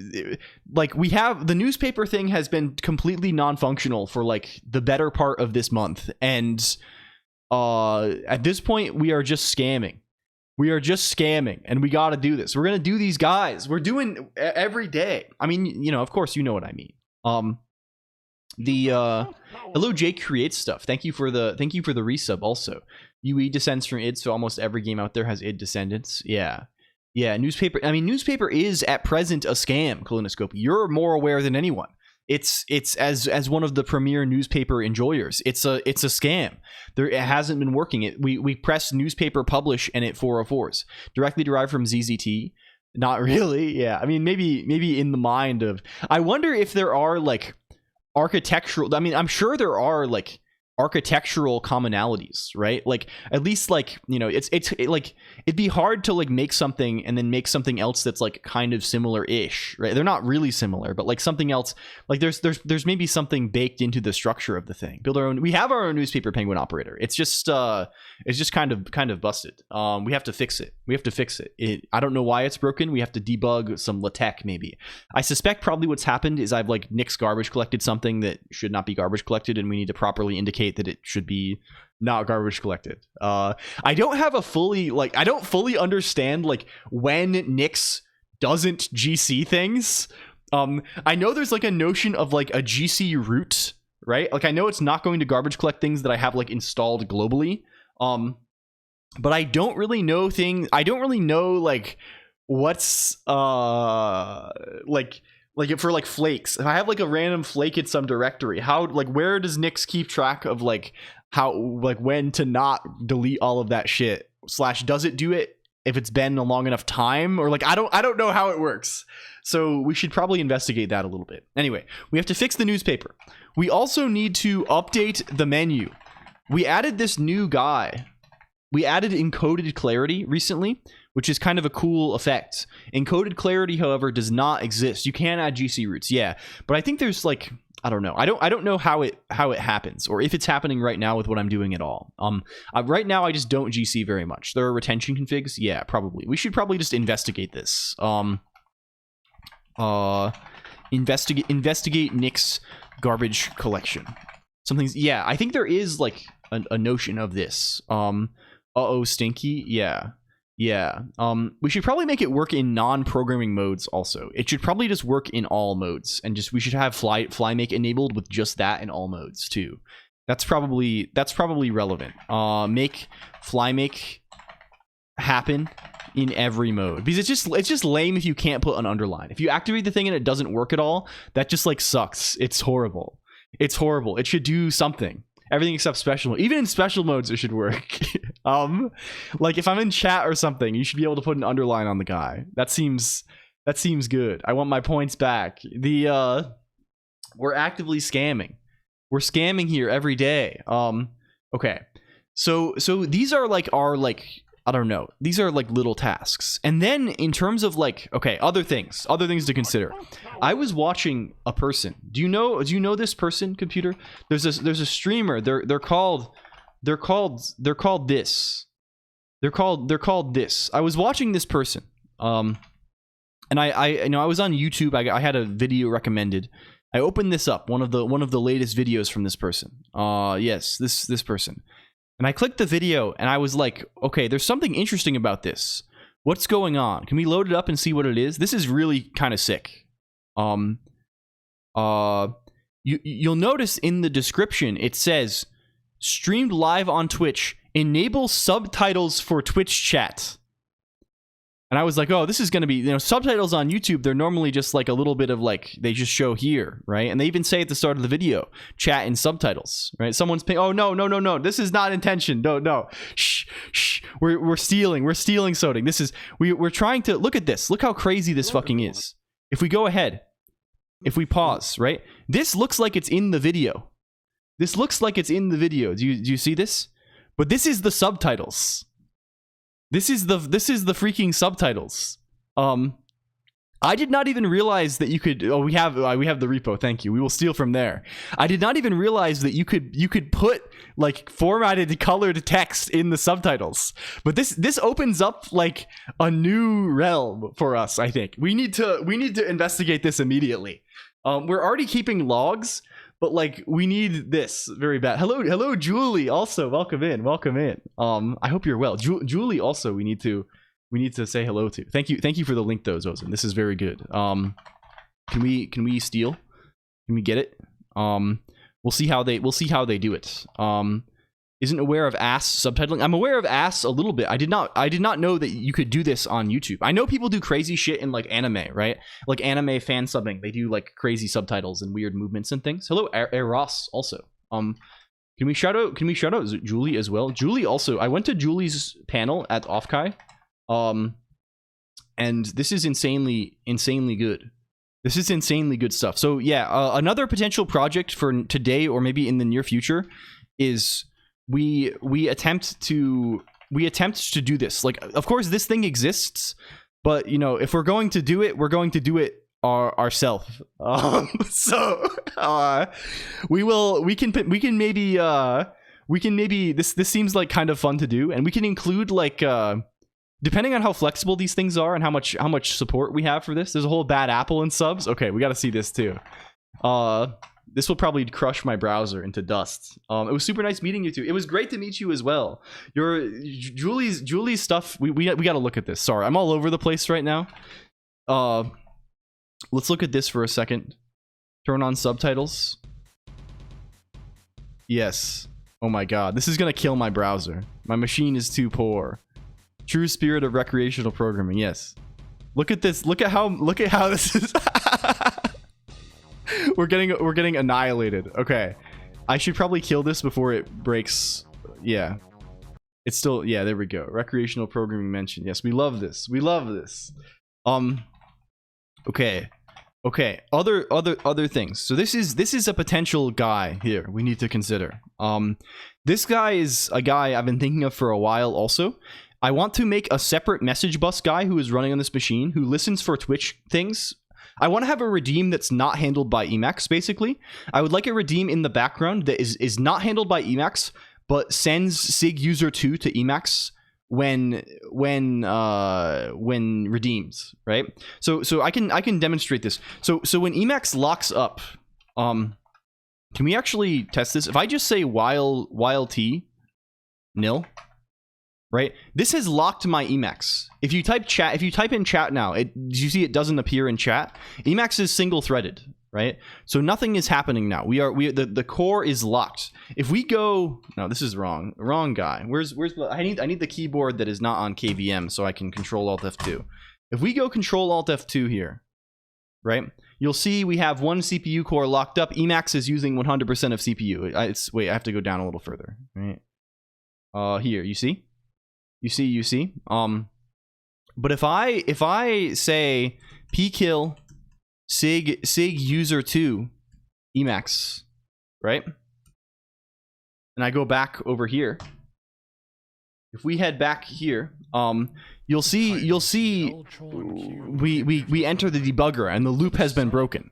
like the newspaper thing has been completely non-functional for like the better part of this month, and at this point we are just scamming. And we got to do this. We're going to do these guys. We're doing every day. I mean, of course, you know what I mean. Hello, Jake creates stuff. Thank you for the resub also. UE descends from id, so almost every game out there has id descendants. Yeah, newspaper. I mean, newspaper is at present a scam, Colonoscopy. You're more aware than anyone. It's as one of the premier newspaper enjoyers. It's a scam. It hasn't been working. We press newspaper publish and it 404s. Directly derived from ZZT. Not really. Yeah. I mean, maybe in the mind of, I wonder if there are like architectural, I mean, I'm sure there are like architectural commonalities, right? Like at least like, you know, like it'd be hard to like make something and then make something else that's like kind of similar-ish, right? They're not really similar, but like something else, like there's maybe something baked into the structure of the thing. Build our own. We have our own newspaper penguin operator. It's just kind of busted. We have to fix it. I don't know why it's broken. We have to debug some LaTeX maybe. I suspect probably what's happened is I've like Nick's garbage collected something that should not be garbage collected, and we need to properly indicate that it should be not garbage collected. I don't fully understand like when Nix doesn't GC things. I know there's like a notion of like a GC root, right? Like I know it's not going to garbage collect things that I have like installed globally. But I don't really know like what's like for like flakes. If I have like a random flake in some directory, how like where does Nix keep track of like how like when to not delete all of that shit? / does it do it if it's been a long enough time? Or like I don't know how it works. So we should probably investigate that a little bit. Anyway, we have to fix the newspaper. We also need to update the menu. We added this new guy. We added encoded clarity recently, which is kind of a cool effect. Encoded clarity, however, does not exist. You can add GC roots, yeah, but I think there's like, I don't know. I don't know how it happens, or if it's happening right now with what I'm doing at all. Right now I just don't GC very much. There are retention configs, yeah, probably. We should probably just investigate this. Investigate Nick's garbage collection. Something's, yeah. I think there is like a notion of this. Stinky, yeah. We should probably make it work in non-programming modes also. It should probably just work in all modes, and just we should have fly make enabled with just that in all modes too. That's probably relevant. Make fly make happen in every mode, because it's just lame if you can't put an underline. If you activate the thing and it doesn't work at all, that just like sucks. It's horrible. It should do something. Everything except special mode. Even in special modes, it should work. Like if I'm in chat or something, you should be able to put an underline on the guy. That seems good. I want my points back. We're actively scamming. We're scamming here every day. Okay. So these are like our like, I don't know. These are like little tasks. And then in terms of like, okay, other things to consider. I was watching a person. Do you know this person, computer? There's a streamer. They're called this. They're called this. I was watching this person. And I was on YouTube. I had a video recommended. I opened this up, one of the latest videos from this person. Yes, this person. And I clicked the video and I was like, okay, there's something interesting about this. What's going on? Can we load it up and see what it is? This is really kind of sick. You'll notice in the description it says streamed live on Twitch, enable subtitles for Twitch chat. And I was like, oh, this is going to be, you know, subtitles on YouTube, they're normally just like a little bit of like, they just show here, right? And they even say at the start of the video, chat in subtitles, right? Someone's paying, oh, no, this is not intention. No. Shh. We're stealing Soding. This is, we're trying to, look at this. Look how crazy this fucking is. If we go ahead, if we pause, right? This looks like it's in the video. Do you see this? But this is the subtitles. This is the freaking subtitles. I did not even realize that you could. Oh, we have the repo. Thank you. We will steal from there. I did not even realize that you could put like formatted colored text in the subtitles. But this opens up like a new realm for us. I think we need to investigate this immediately. We're already keeping logs, but like we need this very bad. Hello, Julie. Also, welcome in. I hope you're well, Julie. Also, we need to say hello to. Thank you for the link, though, Zozen. This is very good. Can we steal? Can we get it? We'll see how they do it. Isn't aware of ass subtitling. I'm aware of ass a little bit. I did not know that you could do this on YouTube. I know people do crazy shit in like anime, right? Like anime fan subbing. They do like crazy subtitles and weird movements and things. Hello, Eros also. Can we shout out Julie as well? Julie also. I went to Julie's panel at Offkai. And this is insanely good. This is insanely good stuff. So yeah, another potential project for today or maybe in the near future is we attempt to do this. Like, of course this thing exists, but you know, if we're going to do it, we're going to do it ourselves. We can maybe this seems like kind of fun to do, and we can include like depending on how flexible these things are and how much support we have for this. There's a whole bad apple in subs. Okay, we got to see this too. This will probably crush my browser into dust. It was super nice meeting you two. It was great to meet you as well. Your Julie's stuff. We got to look at this. Sorry, I'm all over the place right now. Let's look at this for a second. Turn on subtitles. Yes. Oh my god, this is gonna kill my browser. My machine is too poor. True spirit of recreational programming. Yes. Look at this. Look at how this is. We're getting annihilated. Okay, I should probably kill this before it breaks. Yeah, it's still, yeah, there we go. Recreational programming mentioned. Yes, we love this. We love this. Okay. Other things. So this is a potential guy here we need to consider. This guy is a guy I've been thinking of for a while. Also, I want to make a separate message bus guy who is running on this machine, who listens for Twitch things. I want to have a redeem that's not handled by Emacs, basically. I would like a redeem in the background that is not handled by Emacs, but sends sig user 2 to Emacs when redeemed, right? So I can demonstrate this. So when Emacs locks up, can we actually test this? If I just say while t nil, right? This has locked my Emacs. If you type in chat now, you see it doesn't appear in chat. Emacs is single threaded, right? So nothing is happening now. The core is locked. If we go, no, this is wrong guy. Where's I need the keyboard that is not on KVM so I can Control Alt F2. If we go Control Alt F2 here, right? You'll see we have one CPU core locked up. Emacs is using 100% of CPU. Wait, I have to go down a little further, right? Here, you see? You see. But if I say pkill sig user 2 Emacs, right? And I go back over here. If we head back here, you'll see we enter the debugger and the loop has been broken.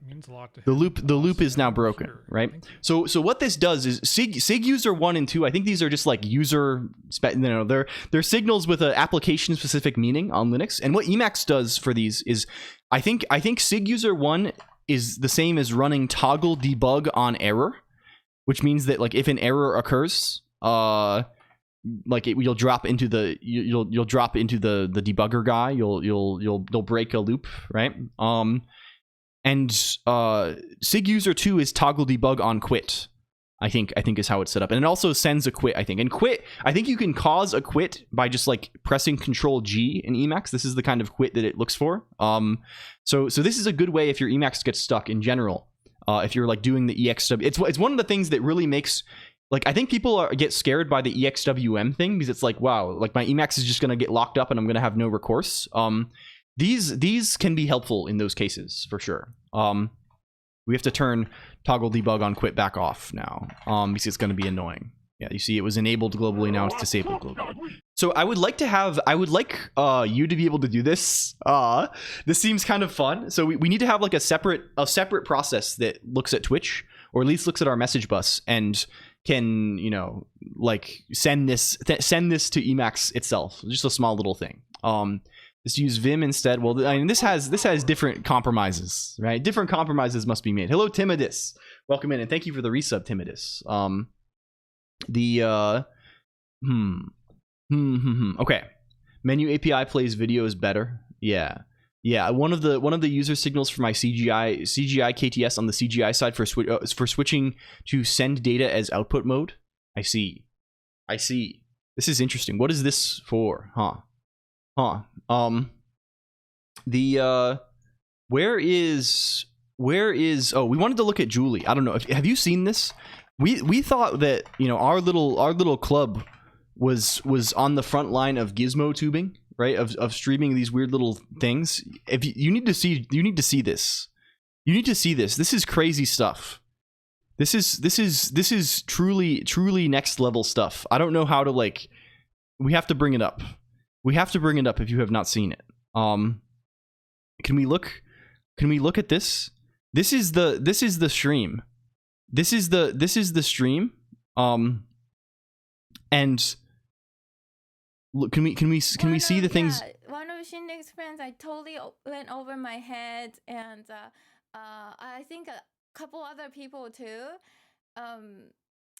The loop is now broken, right? So what this does is sig user 1 and 2, I think these are just like user, they're signals with an application specific meaning on Linux. And what Emacs does for these is, I think sig user 1 is the same as running toggle debug on error, which means that like if an error occurs, like you'll drop into the debugger guy, you'll break a loop, right? And sig user 2 is toggle debug on quit. I think is how it's set up, and it also sends a quit. I think, and quit, I think you can cause a quit by just like pressing Control G in Emacs. This is the kind of quit that it looks for. So this is a good way if your Emacs gets stuck in general. If you're like doing the EXW, it's one of the things that really makes, like, I think people get scared by the EXWM thing because it's like, wow, like my Emacs is just gonna get locked up and I'm gonna have no recourse. These can be helpful in those cases for sure. We have to turn toggle debug on quit back off now, because it's going to be annoying. Yeah, you see it was enabled globally, now it's disabled globally. So I would like you to be able to do this. This seems kind of fun. So we need to have like a separate process that looks at Twitch, or at least looks at our message bus and can, you know, like send this to Emacs itself. Just a small little thing. Just use Vim instead. Well, I mean, this has different compromises, right? Different compromises must be made. Hello, Timidus. Welcome in, and thank you for the resub, Timidus. Okay. Menu API plays videos better. Yeah. One of the user signals for my CGI KTS on the CGI side for switching to send data as output mode. I see. This is interesting. What is this for? Where is oh, we wanted to look at Julie. I don't know, have you seen this? We thought that, you know, our little club was on the front line of gizmo tubing, right? Of streaming these weird little things. You need to see this. This is crazy stuff. This is truly next level stuff. I don't know how to, like, we have to bring it up. We have to bring it up if you have not seen it. Can we look at this? This is the stream. This is the stream. And look, can we see the things? One of Shindig's friends, I totally went over my head, and I think a couple other people too.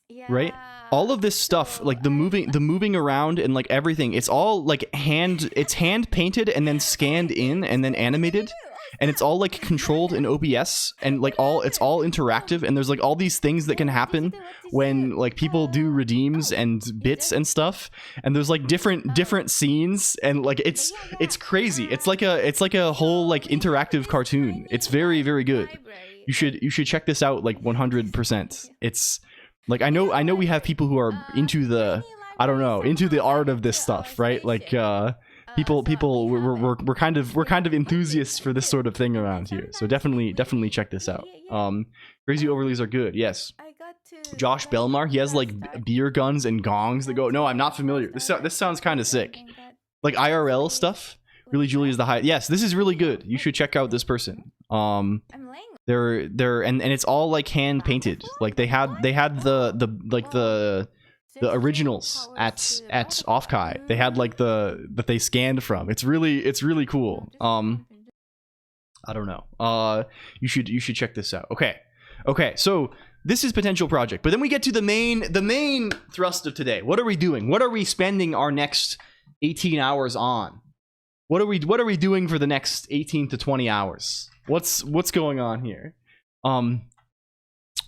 Yeah. Right? All of this stuff, like the moving around and like everything, it's all like hand painted and then scanned in and then animated. And it's all like controlled in OBS, and like it's all interactive, and there's like all these things that can happen when like people do redeems and bits and stuff, and there's like different scenes, and like it's crazy. It's like a whole like interactive cartoon. It's very, very good. You should check this out, like 100%. It's like I know we have people who are into the into the art of this stuff, right? Like people we're kind of enthusiasts for this sort of thing around here, so definitely check this out. Crazy overlays are good. Yes. Josh Belmar, he has like beer guns and gongs that go. No, I'm not familiar. This sounds kind of sick. Like IRL stuff. Really, Julie is the high. Yes, this is really good. You should check out this person. They're and it's all like hand painted. Like they had the originals at Offkai. They had like that they scanned from. It's really cool. I don't know. You should check this out. Okay. So this is potential project, but then we get to the main thrust of today. What are we doing? What are we spending our next 18 hours on? What are we doing for the next 18 to 20 hours? What's going on here?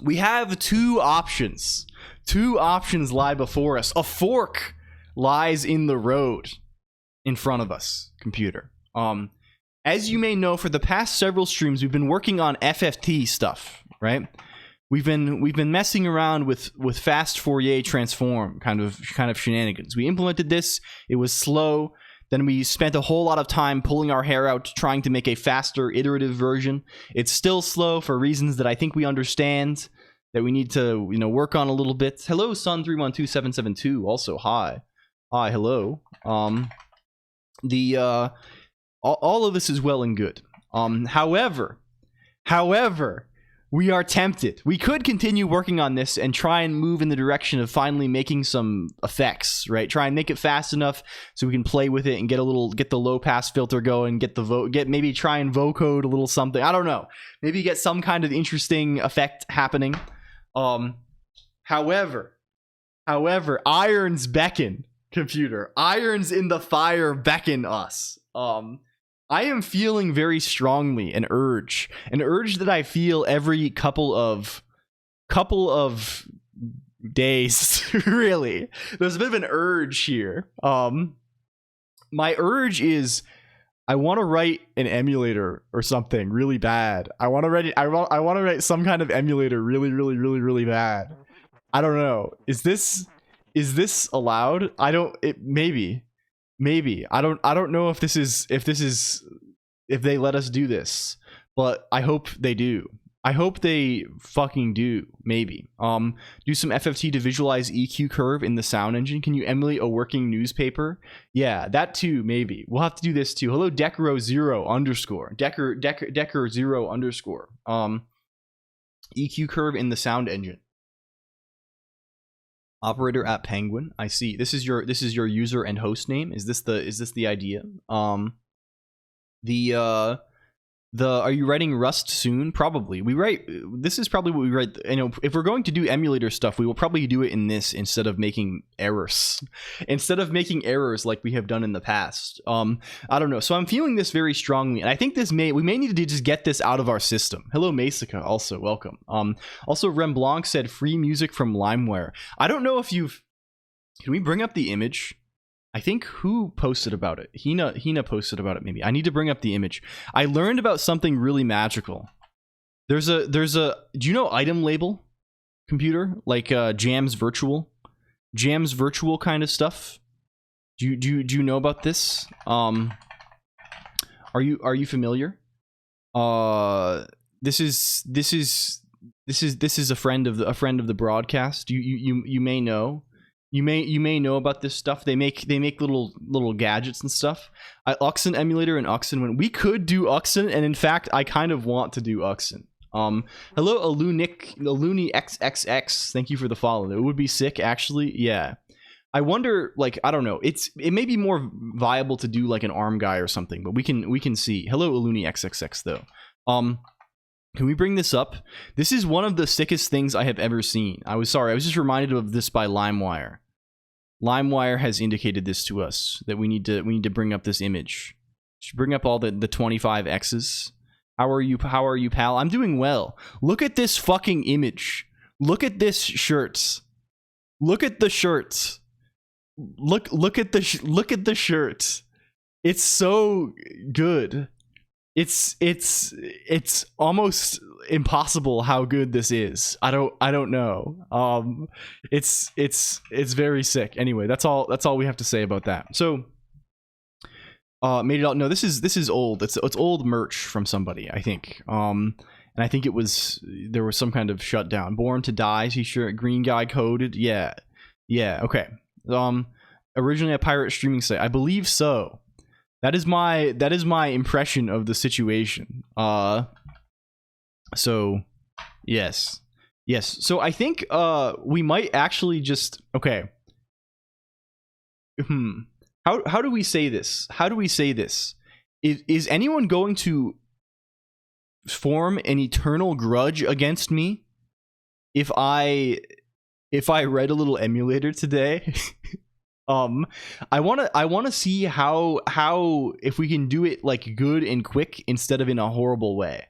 We have two options. Two options lie before us. A fork lies in the road in front of us, computer. As you may know, for the past several streams, we've been working on FFT stuff, right? We've been messing around with fast Fourier transform kind of shenanigans. We implemented this. It was slow. Then we spent a whole lot of time pulling our hair out trying to make a faster iterative version. It's still slow for reasons that I think we understand, that we need to, work on a little bit. Hello, Sun312772. Also, hi, hello. All of this is well and good. However, we are tempted. We could continue working on this and try and move in the direction of finally making some effects, right? Try and make it fast enough so we can play with it and get the low pass filter going, maybe try and vocode a little something. I don't know. Maybe get some kind of interesting effect happening. However, irons beckon, computer. Irons in the fire beckon us. I am feeling very strongly an urge that I feel every couple of days. Really, there's a bit of an urge here. My urge is I want to write an emulator or something really bad. I want to write some kind of emulator really bad. I don't know. Is this allowed? Maybe. I don't know if they let us do this, but I hope they do. I hope they fucking do. Maybe. Do some FFT to visualize EQ curve in the sound engine. Can you emulate a working newspaper? Yeah, that too. Maybe we'll have to do this too. Hello, Decro0_. Decker0_. EQ curve in the sound engine. Operator at Penguin. I see. This is your user and host name. Is this the idea? Are you writing Rust soon? Probably. This is probably what we write. If we're going to do emulator stuff, we will probably do it in this instead of making errors. Instead of making errors like we have done in the past. I don't know. So I'm feeling this very strongly, and I think we may need to just get this out of our system. Hello, Masica. Also, welcome. Also, Remblanc said free music from LimeWire. I don't know if can we bring up the image? I think who posted about it? Hina posted about it, maybe. I need to bring up the image. I learned about something really magical. There's a do you know item label, computer? Like Jams Virtual kind of stuff? Do you know about this? Are you familiar? This is this is a friend of the broadcast. You may know. You may know about this stuff. They make little gadgets and stuff. Uxin emulator and Uxin, when we could do Uxin, and in fact I kind of want to do Uxin. Hello Aluni XXX, thank you for the follow. It would be sick actually. Yeah, I wonder, like, I don't know, it may be more viable to do like an ARM guy or something, but we can see. Hello Aluni XXX though. Can we bring this up? This is one of the sickest things I have ever seen. I was just reminded of this by LimeWire. LimeWire has indicated this to us, that we need to bring up this image. Should bring up all the 25 X's. How are you, pal? I'm doing well. Look at this fucking image. Look at this shirts. Look at the shirts. Look at the shirts. It's so good. It's almost impossible how good this is. I don't know. It's very sick. Anyway, that's all we have to say about that. So made it out. No, this is old. It's old merch from somebody, I think. And I think there was some kind of shutdown. Born to Die t-shirt, green guy coded. Yeah, okay. Originally a pirate streaming site, I believe so. That is my impression of the situation. So yes. So I think we might actually just, okay. How do we say this? Is anyone going to form an eternal grudge against me if I read a little emulator today? I want to see how if we can do it like good and quick instead of in a horrible way.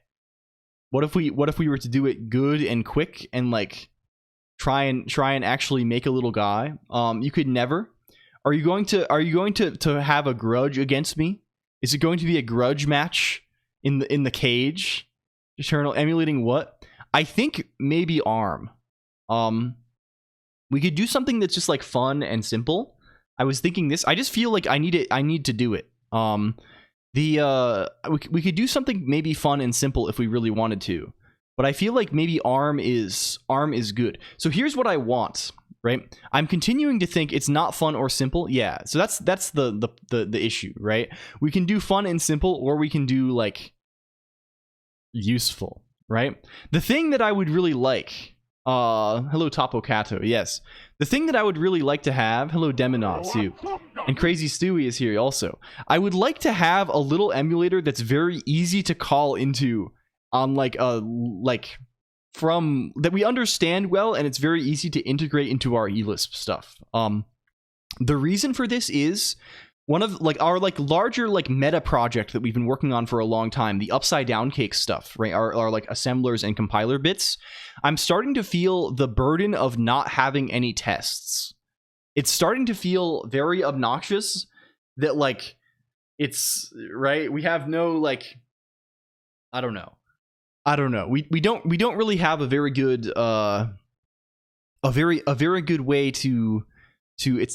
What if we were to do it good and quick and like try and actually make a little guy? You could never. Are you going to have a grudge against me? Is it going to be a grudge match in the cage? Eternal emulating what? I think maybe ARM. We could do something that's just like fun and simple. I was thinking this. I just feel like I need to do it. We could do something maybe fun and simple if we really wanted to. But I feel like maybe ARM is good. So here's what I want, right? I'm continuing to think it's not fun or simple. Yeah. So that's the issue, right? We can do fun and simple, or we can do like useful, right? The thing that I would really like, hello Topo Kato, yes. The thing that I would really like to have, hello Demonov too, and Crazy Stewie is here also. I would like to have a little emulator that's very easy to call into on from that we understand well, and it's very easy to integrate into our eLisp stuff. The reason for this is one of like our like larger like meta project that we've been working on for a long time, the upside down cake stuff, right? Our like assemblers and compiler bits. I'm starting to feel the burden of not having any tests. It's starting to feel very obnoxious that like it's right. We have no like, I don't know. We don't really have a very good a very good way to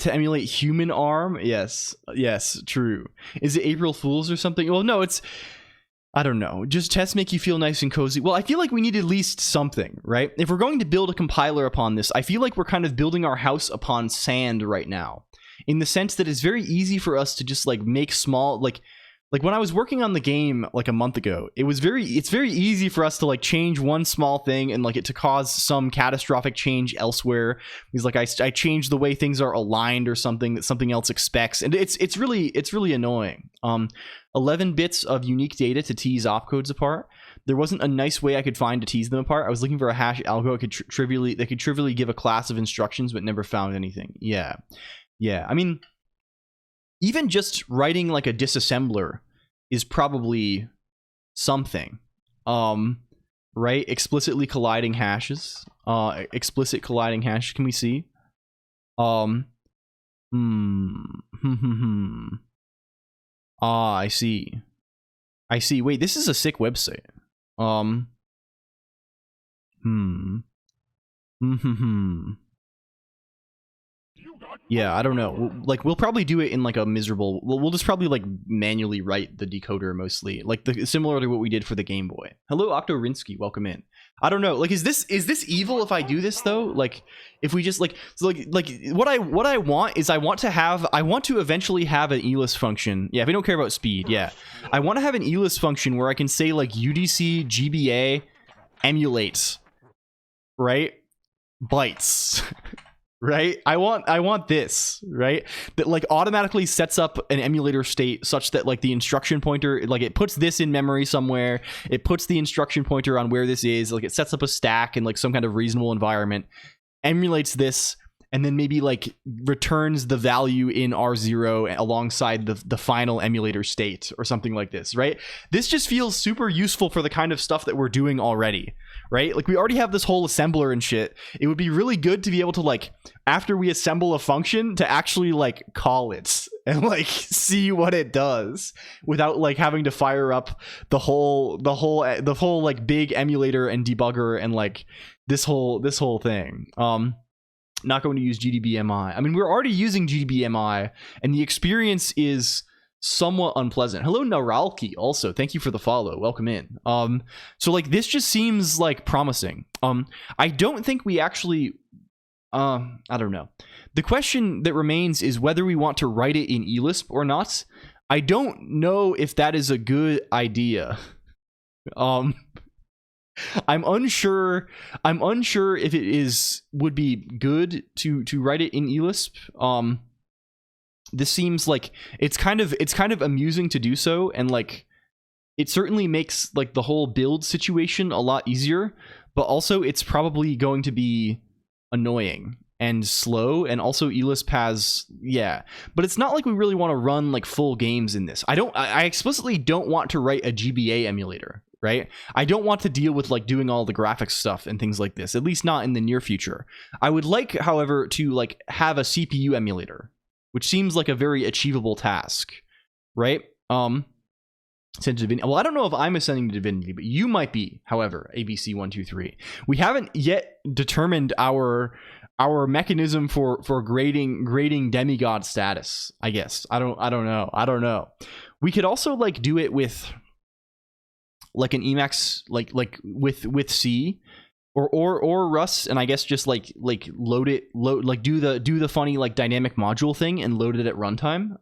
emulate human ARM. Yes, true. Is it April Fools or something? Well, no, it's, I don't know. Just tests make you feel nice and cozy. Well, I feel like we need at least something, right? If we're going to build a compiler upon this, I feel like we're kind of building our house upon sand right now, in the sense that it's very easy for us to just like make small, like when I was working on the game like a month ago, it's very easy for us to like change one small thing and like it to cause some catastrophic change elsewhere. Because like I changed the way things are aligned or something that something else expects, and it's really annoying. 11 bits of unique data to tease opcodes apart. There wasn't a nice way I could find to tease them apart. I was looking for a hash algo that could trivially give a class of instructions, but never found anything. Yeah. I mean, even just writing like a disassembler is probably something, right? Explicitly colliding hashes, explicit colliding hash. Can we see? I see. Wait, this is a sick website. Yeah, I don't know. We'll probably do it in like a miserable. We'll just probably like manually write the decoder mostly, like similar to what we did for the Game Boy. Hello, Octorinsky, welcome in. I don't know. Like, is this evil if I do this though? Like, if we just like what I want is I want to eventually have an ELIS function. Yeah, if we don't care about speed, yeah, I want to have an ELIS function where I can say like UDC GBA emulates, right, bytes. Right, I want this, right, that like automatically sets up an emulator state such that like the instruction pointer, like it puts this in memory somewhere, it puts the instruction pointer on where this is, like it sets up a stack in like some kind of reasonable environment, emulates this, and then maybe like returns the value in R0 alongside the final emulator state or something like this, right? This just feels super useful for the kind of stuff that we're doing already, right? Like we already have this whole assembler and shit. It would be really good to be able to like, after we assemble a function, to actually like call it and like see what it does without like having to fire up the whole like big emulator and debugger and like this whole thing. Not going to use GDBMI. I mean, we're already using GDBMI, and the experience is somewhat unpleasant. Hello, Naralki, also. Thank you for the follow. Welcome in. So, like, this just seems, like, promising. I don't think we actually... I don't know. The question that remains is whether we want to write it in eLisp or not. I don't know if that is a good idea. I'm unsure if it would be good to write it in eLisp. This seems like it's kind of amusing to do so, and like it certainly makes like the whole build situation a lot easier, but also it's probably going to be annoying and slow, and also eLisp has, yeah, but it's not like we really want to run like full games in this. I explicitly don't want to write a GBA emulator, right? I don't want to deal with like doing all the graphics stuff and things like this, at least not in the near future. I would like, however, to like have a CPU emulator, which seems like a very achievable task, right? Send to Divinity. Well, I don't know if I'm ascending to Divinity, but you might be, however, ABC123. We haven't yet determined our mechanism for grading demigod status, I guess. I don't know. We could also like do it with like an Emacs, like with C or Rust, and I guess just like load do the funny like dynamic module thing and load it at runtime.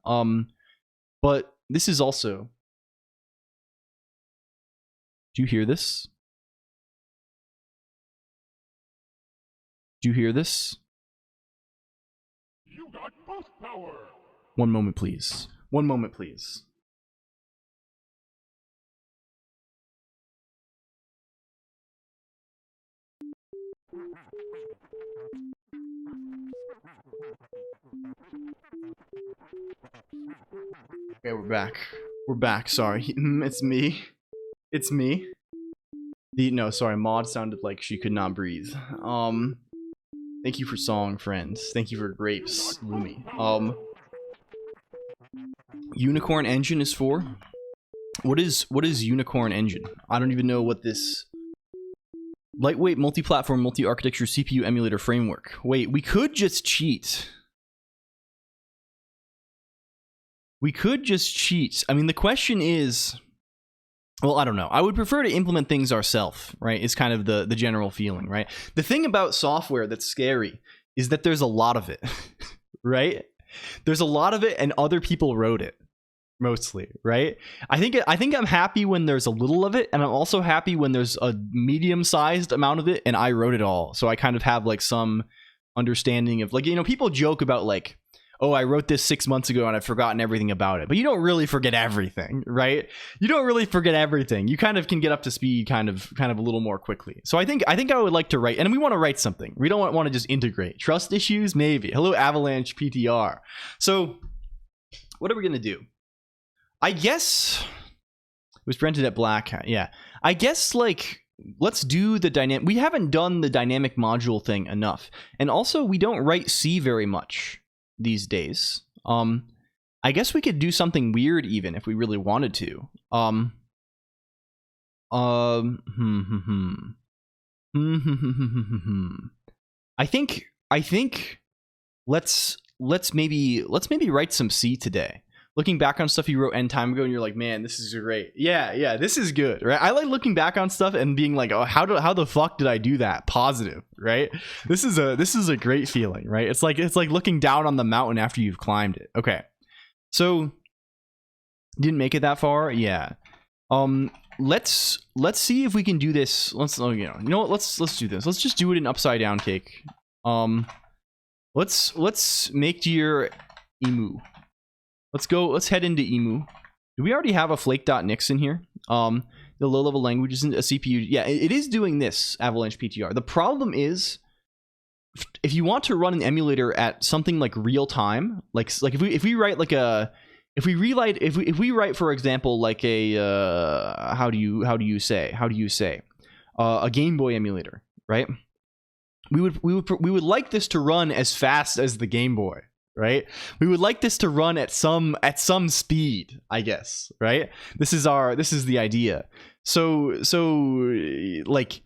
But this is also, do you hear this? Do you hear this? You got boost power. One moment, please. One moment, please. Okay, we're back. We're back. Sorry, it's me. It's me. No, sorry. Maud sounded like she could not breathe. Thank you for song, friends. Thank you for grapes, Lumi. Unicorn Engine is for. What is Unicorn Engine? I don't even know what this. Lightweight, multi-platform, multi-architecture CPU emulator framework. Wait, we could just cheat. We could just cheat. I mean, the question is, well, I don't know. I would prefer to implement things ourselves, right? Is kind of the general feeling, right? The thing about software that's scary is that there's a lot of it, right? There's a lot of it, and other people wrote it. Mostly, right? I think I'm happy when there's a little of it, and I'm also happy when there's a medium-sized amount of it and I wrote it all. So I kind of have like some understanding of, like, you know, people joke about like, oh, I wrote this 6 months ago and I've forgotten everything about it. But you don't really forget everything, right? You don't really forget everything. You kind of can get up to speed kind of a little more quickly. So I think I would like to write, and we want to write something. We don't want to just integrate. Trust issues, maybe. Hello, Avalanche PTR. So what are we gonna do? I guess it was rented at Black Hat. Yeah, I guess like let's do the dynamic. We haven't done the dynamic module thing enough, and also we don't write C very much these days. I guess we could do something weird even if we really wanted to. I think let's maybe write some C today. looking back on stuff you wrote end time ago and you're like, man, this is great. Yeah, this is good, right? I like looking back on stuff and being like, oh, how the fuck did I do that? Positive, right? This is a great feeling, right? It's like looking down on the mountain after you've climbed it. Okay, so didn't make it that far. Yeah. Let's see if we can do this. Let's you know what? Let's do this. Let's just do it in upside down cake. Let's make dear emu. Let's head into emu. Do we already have a flake.nix in here? The low level language isn't a CPU. Yeah, it is doing this, Avalanche PTR. The problem is, if you want to run an emulator at something like real time, like if we write like a if we write, for example, like a how do you say a Game Boy emulator, right? We would like this to run as fast as the Game Boy, right? We would like this to run at some speed, I guess, right? This is the idea. So like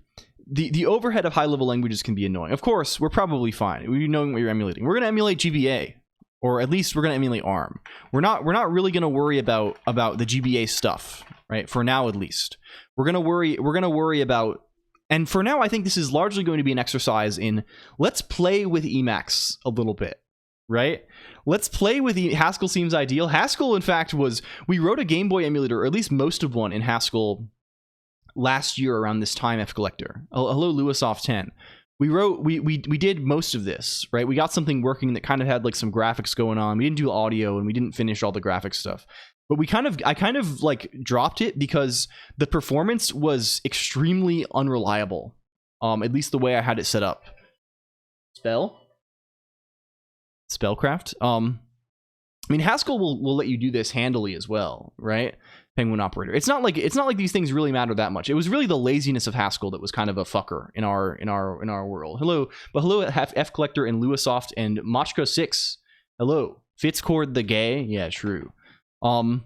the overhead of high level languages can be annoying. Of course, we're probably fine. We know what you're emulating. We're gonna emulate GBA. Or at least we're going to emulate ARM. We're not really going to worry about the GBA stuff, right? For now, at least. We're going to worry about, and for now, I think this is largely going to be an exercise in let's play with Emacs a little bit, right? Let's play with Haskell seems ideal. Haskell, in fact, we wrote a Game Boy emulator, or at least most of one in Haskell last year around this time, F-Collector. Hello, Lewisoft 10. We did most of this, right? We got something working that kind of had like some graphics going on. We didn't do audio and we didn't finish all the graphics stuff. But I kind of like dropped it because the performance was extremely unreliable. At least the way I had it set up. Spellcraft. I mean, Haskell will let you do this handily as well, right? Penguin operator. It's not like these things really matter that much. It was really the laziness of Haskell that was kind of a fucker in our world. Hello F Collector and Lewisoft and Machka 6. Hello Fitzcord the gay. Yeah, true. Can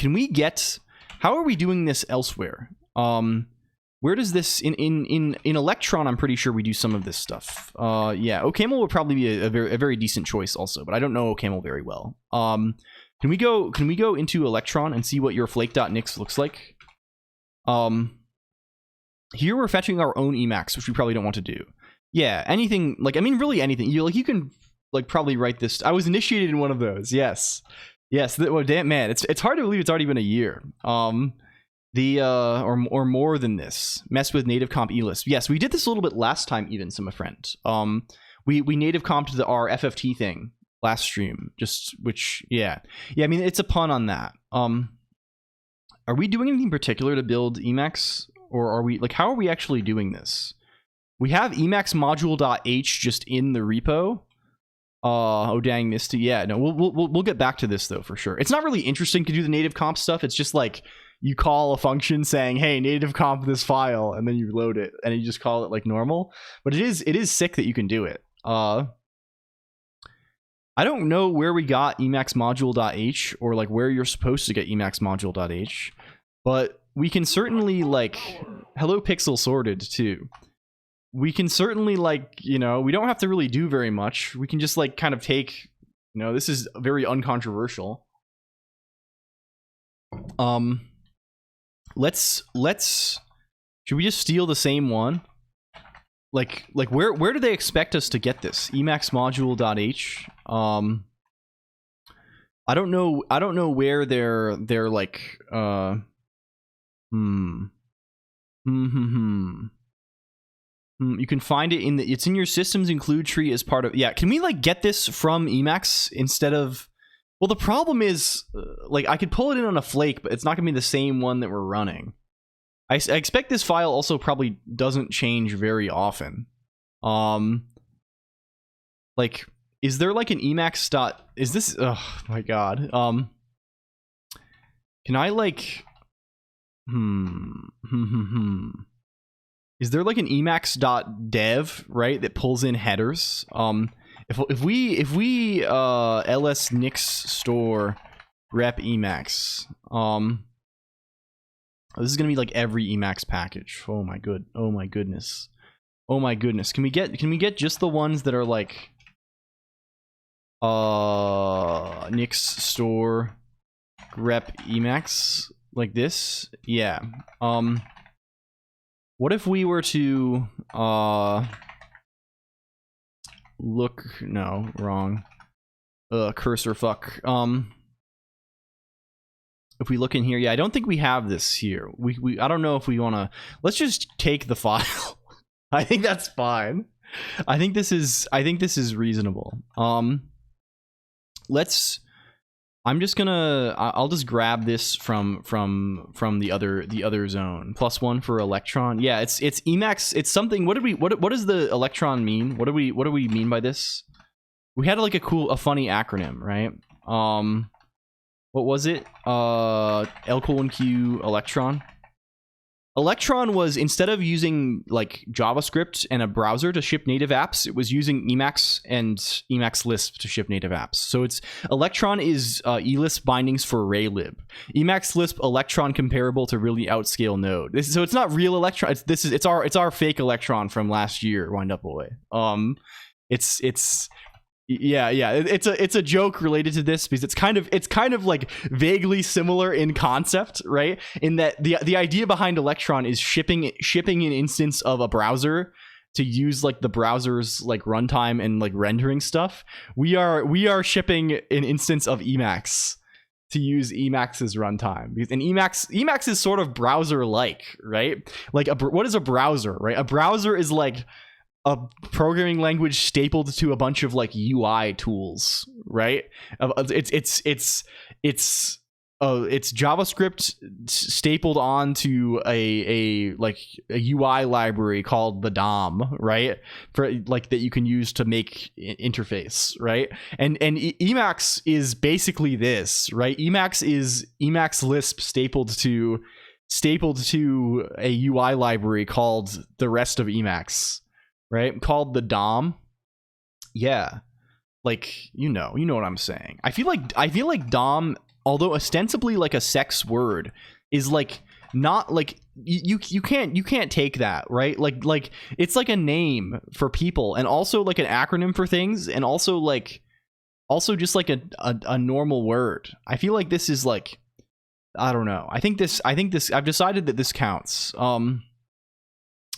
we get? How are we doing this elsewhere? Where does this in Electron? I'm pretty sure we do some of this stuff. Yeah, OCaml would probably be a very decent choice also, but I don't know OCaml very well. Can we go into Electron and see what your flake.nix looks like? Here we're fetching our own Emacs, which we probably don't want to do. Yeah, anything like, I mean, really anything. You can like probably write this. I was initiated in one of those. Yes. Well, damn man, it's hard to believe it's already been a year. Or more than this. Mess with native comp elist. Yes, we did this a little bit last time. Even some friend. We native comped our FFT thing last stream, yeah. I mean, it's a pun on that. Are we doing anything particular to build Emacs, or are we like, how are we actually doing this? We have Emacs module.h just in the repo. Oh dang, Misty. Yeah, no, we'll get back to this though for sure. It's not really interesting to do the native comp stuff. It's just like you call a function saying, hey, native comp this file, and then you load it and you just call it like normal. But it is sick that you can do it. I don't know where we got Emacs module.h or like where you're supposed to get Emacs module.h, but we can certainly like, hello pixel sorted too. We can certainly like, we don't have to really do very much. We can just like kind of take, this is very uncontroversial. Should we just steal the same one? Like where do they expect us to get this? Emacs module.h. I don't know where they're like you can find it it's in your systems include tree as part of, yeah. Can we like get this from Emacs instead of, well, the problem is like I could pull it in on a flake, but it's not gonna be the same one that we're running. I expect this file also probably doesn't change very often. Like, is there like an Emacs dot? Is this? Oh my god. Can I like? Is there like an Emacs.dev, right, that pulls in headers? If we ls nix store rep Emacs, this is gonna be like every Emacs package. Oh my goodness. Can we get just the ones that are like Nick's store grep Emacs like this. Yeah. What if we were to look, no, wrong. Cursor fuck. If we look in here, yeah, I don't think we have this here. I don't know if we want to. Let's just take the file. I think that's fine. I think this is reasonable. I'm just gonna. I'll just grab this from the other zone. +1 for Electron. Yeah, it's Emacs. It's something. What does the Electron mean? What do we mean by this? We had like a funny acronym, right? What was it? LCOLONQ Electron. Electron was, instead of using like JavaScript and a browser to ship native apps, it was using Emacs and Emacs Lisp to ship native apps. So it's Electron is eLisp bindings for ArrayLib. Emacs Lisp Electron comparable to really outscale Node. So it's not real Electron. It's our fake Electron from last year. Wind up away. Yeah, it's a joke related to this because it's kind of like vaguely similar in concept, right? In that the idea behind Electron is shipping an instance of a browser to use like the browser's like runtime and like rendering stuff. We are shipping an instance of Emacs to use Emacs's runtime, and Emacs is sort of browser like, right? Like what is a browser, right? A browser is like a programming language stapled to a bunch of like UI tools, right? It's JavaScript stapled onto a UI library called the DOM, right? For like that you can use to make interface, right? And Emacs is basically this, right? Emacs is Emacs Lisp stapled to a UI library called the rest of Emacs. Right, called the DOM. Yeah, like you know what I'm saying. I feel like DOM, although ostensibly like a sex word, is like not like you can't take that, right? Like it's like a name for people, and also like an acronym for things, and also just like a normal word. I feel like this is like, I don't know. I think this. I've decided that this counts.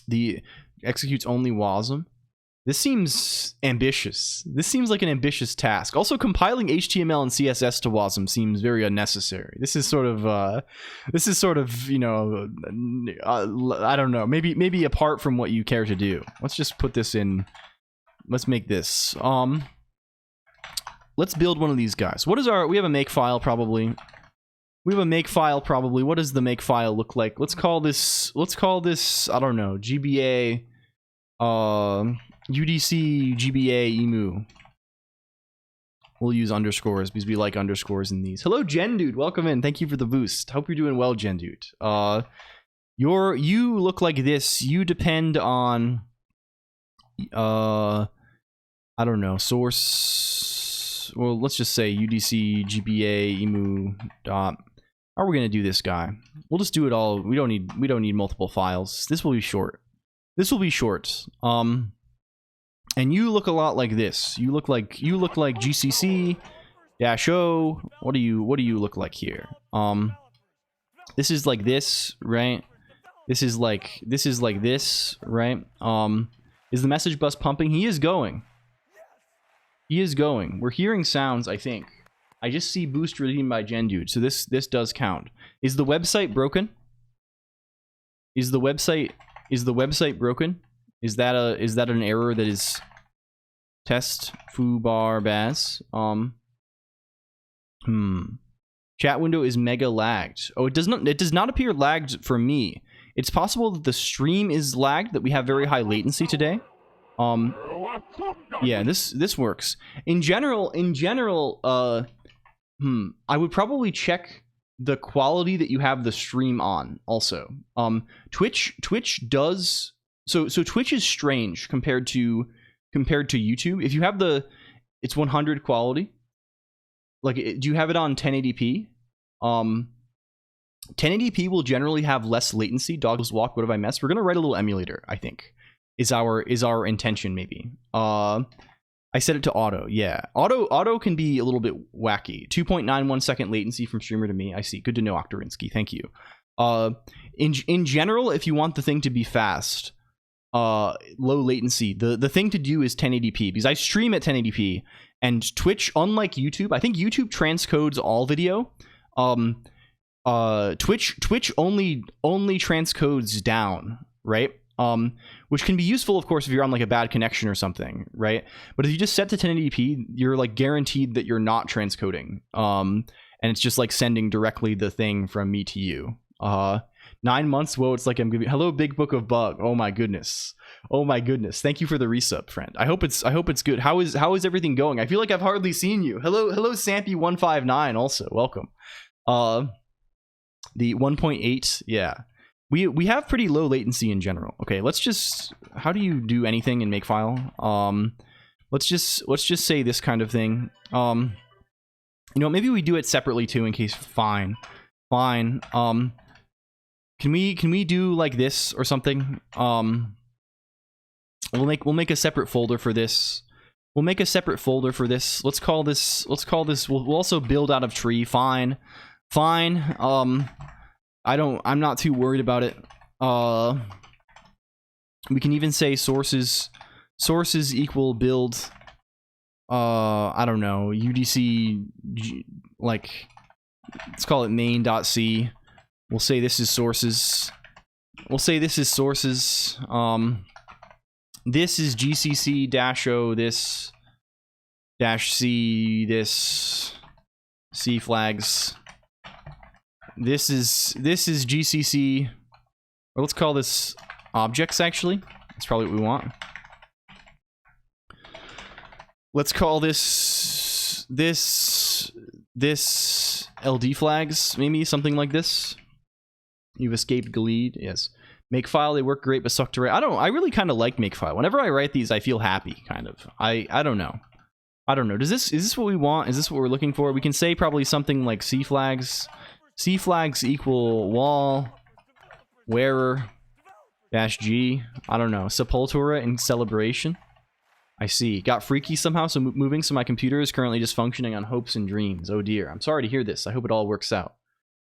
The executes only WASM. This seems ambitious. This seems like an ambitious task. Also, compiling HTML and CSS to WASM seems very unnecessary. This is sort of you know, I don't know. Maybe apart from what you care to do. Let's just put this in. Let's make this. Let's build one of these guys. What is our? We have a make file probably. We have a make file probably. What does the make file look like? Let's call this. I don't know. GBA. UDC GBA emu. We'll use underscores because we like underscores in these. Hello, Gen Dude. Welcome in. Thank you for the boost. Hope you're doing well, Gen Dude. You look like this. You depend on I don't know, source. Well, let's just say UDC GBA emu dot. How are we gonna do this guy? We'll just do it all. We don't need multiple files. This will be short. And you look a lot like this. You look like GCC -O. What do you look like here? This is like this, right? This is like this, right? Is the message bus pumping? He is going. We're hearing sounds, I think. I just see boost redeemed by Gen Dude, so this does count. Is the website broken? Is the website broken? Is that an error that is test foobar baz? Chat window is mega lagged. Oh, it does not appear lagged for me. It's possible that the stream is lagged, that we have very high latency today. Yeah, this works. In general, I would probably check the quality that you have the stream on also. Twitch does. So Twitch is strange compared to YouTube. If you have it's 100 quality. Like, do you have it on 1080p? 1080p will generally have less latency. Dogs walk. What have I messed? We're gonna write a little emulator, I think. Is our intention maybe. I set it to auto. Yeah, auto can be a little bit wacky. 2.91 second latency from streamer to me. I see. Good to know, Octorinsky. Thank you. In general, if you want the thing to be fast, low latency, the thing to do is 1080p, because I stream at 1080p, and Twitch, unlike YouTube, I think YouTube transcodes all video. Twitch only transcodes down, right? Which can be useful, of course, if you're on like a bad connection or something, right? But if you just set to 1080p, you're like guaranteed that you're not transcoding, and it's just like sending directly the thing from me to you. 9 months. Whoa, it's like I'm giving. Hello, Big Book of Bug. Oh my goodness. Oh my goodness. Thank you for the resub, friend. I hope it's good. How is everything going? I feel like I've hardly seen you. Hello, Sampy159. Also, welcome. The 1.8. Yeah. We have pretty low latency in general. Okay, let's just, how do you do anything in Makefile? Let's just say this kind of thing. You know, maybe we do it separately too in case. Fine. Can we do like this or something? We'll make a separate folder for this. Let's call this we'll also build out of tree. Fine. I'm not too worried about it. We can even say sources equal build, I don't know, UDC, like, let's call it main.c. We'll say this is sources. This is GCC-O, this -c, this C flags. This is GCC, or let's call this objects, actually. That's probably what we want. Let's call this LD flags, maybe something like this. You've escaped Galeed, yes. Makefile, they work great, but suck to write. I really kind of like Makefile. Whenever I write these, I feel happy, kind of. I don't know. Is this what we want? Is this what we're looking for? We can say probably something like C flags equal wall wearer -G. I don't know. Sepultura in celebration. I see. Got freaky somehow, so moving, so my computer is currently just functioning on hopes and dreams. Oh dear. I'm sorry to hear this. I hope it all works out.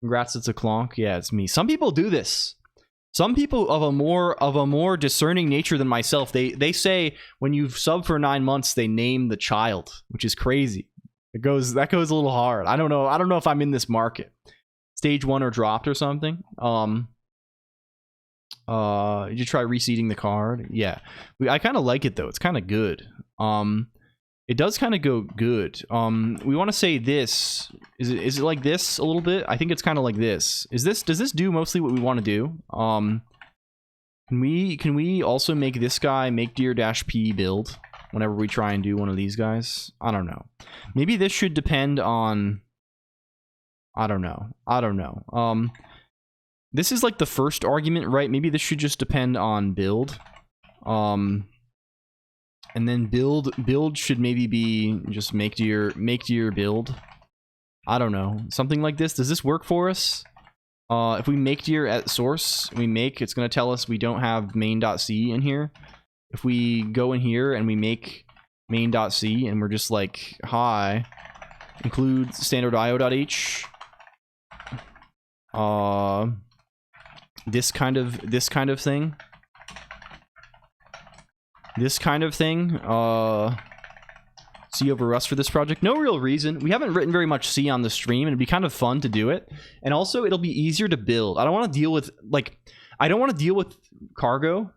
Congrats, it's a Colonq. Yeah, it's me. Some people do this. Some people of a more discerning nature than myself, they say when you've subbed for 9 months, they name the child, which is crazy. That goes a little hard. I don't know if I'm in this market. Stage 1 or dropped or something. Did you try reseeding the card? Yeah. I kind of like it though. It's kind of good. It does kind of go good. We want to say this. Is it like this a little bit? I think it's kind of like this. Does this do mostly what we want to do? Can we also make this guy make deer-p build whenever we try and do one of these guys? I don't know. Maybe this should depend on, I don't know. This is like the first argument, right? Maybe this should just depend on build. And then build should maybe be just make deer build. I don't know. Something like this. Does this work for us? If we make deer at source, it's going to tell us we don't have main.c in here. If we go in here and we make main.c and we're just like, hi, include standard io.h. This kind of thing. C over Rust for this project. No real reason. We haven't written very much C on the stream, and it'd be kind of fun to do it. And also, it'll be easier to build. I don't want to deal with, cargo.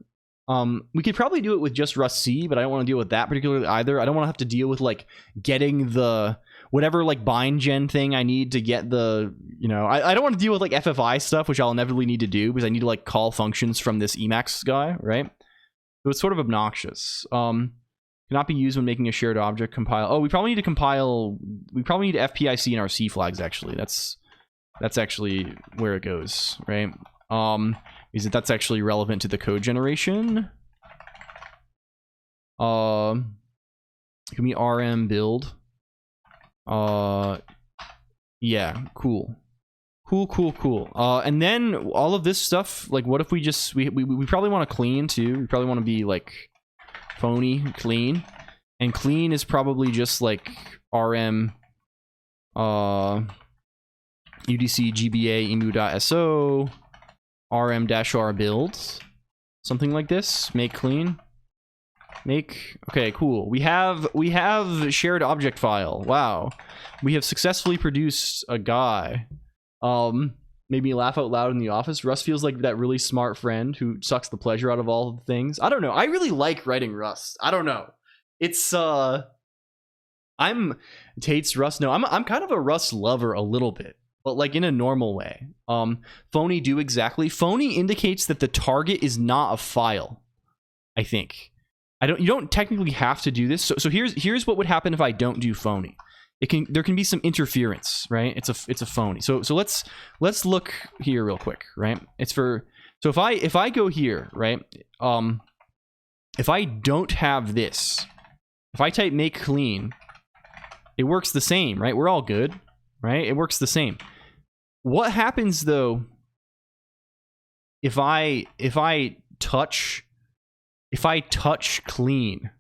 We could probably do it with just Rust C, but I don't want to deal with that particularly either. I don't want to have to deal with, like, getting the whatever, like, bind gen thing I need to get the, you know, I don't want to deal with, like, FFI stuff, which I'll inevitably need to do, because I need to, like, call functions from this Emacs guy, right? So it's sort of obnoxious. Cannot be used when making a shared object compile. Oh, we probably need to compile. We probably need FPIC in our C flags. Actually, that's actually where it goes, right? That's actually relevant to the code generation. Can we RM build? Yeah, cool. And then all of this stuff, like, what if we just we probably want to clean too. We probably want to be like phony clean. And clean is probably just like rm UDC GBA emu.so rm-r builds, something like this. Make clean. Make, okay, cool. We have shared object file. Wow. We have successfully produced a guy. Made me laugh out loud in the office. Russ feels like that really smart friend who sucks the pleasure out of all the things. I don't know. I really like writing Rust. I don't know. It's I'm Tate's Rust. No, I'm kind of a Rust lover a little bit, but like in a normal way. Phony do exactly. Phony indicates that the target is not a file, I think. You don't technically have to do this. So here's what would happen if I don't do phony. There can be some interference, right? It's a phony. So let's look here real quick, right? It's for, so if I go here, right? If I don't have this, if I type make clean, it works the same, right? We're all good, right? It works the same. What happens though if I touch clean?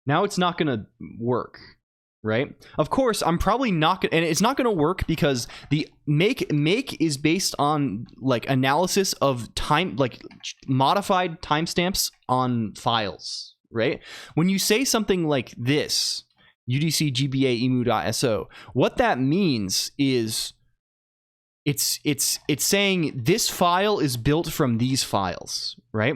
Now it's not gonna work, right? Of course, I'm probably not gonna, and it's not gonna work because the make is based on like analysis of time, like modified timestamps on files, right? When you say something like this, UDC GBA emu.so, what that means is it's saying this file is built from these files, right?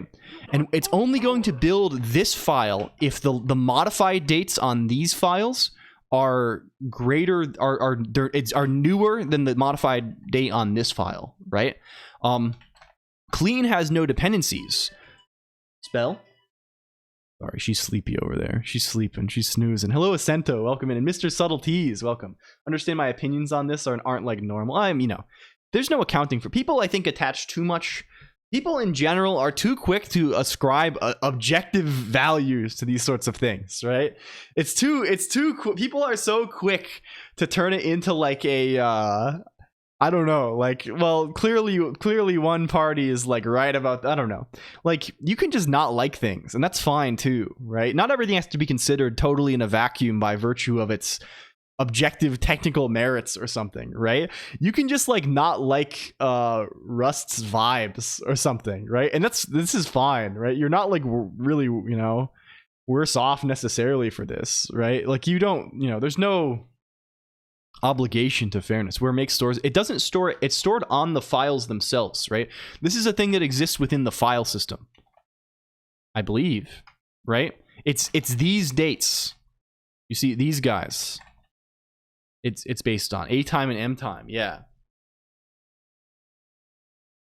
And it's only going to build this file if the modified dates on these files are greater, are newer than the modified date on this file, right? Clean has no dependencies. Spell? Sorry, she's sleepy over there. She's sleeping. She's snoozing. Hello, Asento. Welcome in. And Mr. Subtleties, welcome. Understand my opinions on this aren't like normal. You know, there's no accounting for people. I think attach too much. People in general are too quick to ascribe objective values to these sorts of things, right? It's too. People are so quick to turn it into like a. I don't know, like, well, clearly one party is like right about, I don't know, like you can just not like things and that's fine too, right? Not everything has to be considered totally in a vacuum by virtue of its objective technical merits or something, right? You can just like not like Rust's vibes or something, right? And this is fine, right? You're not like really, you know, worse off necessarily for this, right? Like you don't, you know, there's no obligation to fairness. Where make stores, it doesn't store it, it's stored on the files themselves, right? This is a thing that exists within the file system, I believe, right? It's these dates, you see these guys, it's based on A time and M time. Yeah,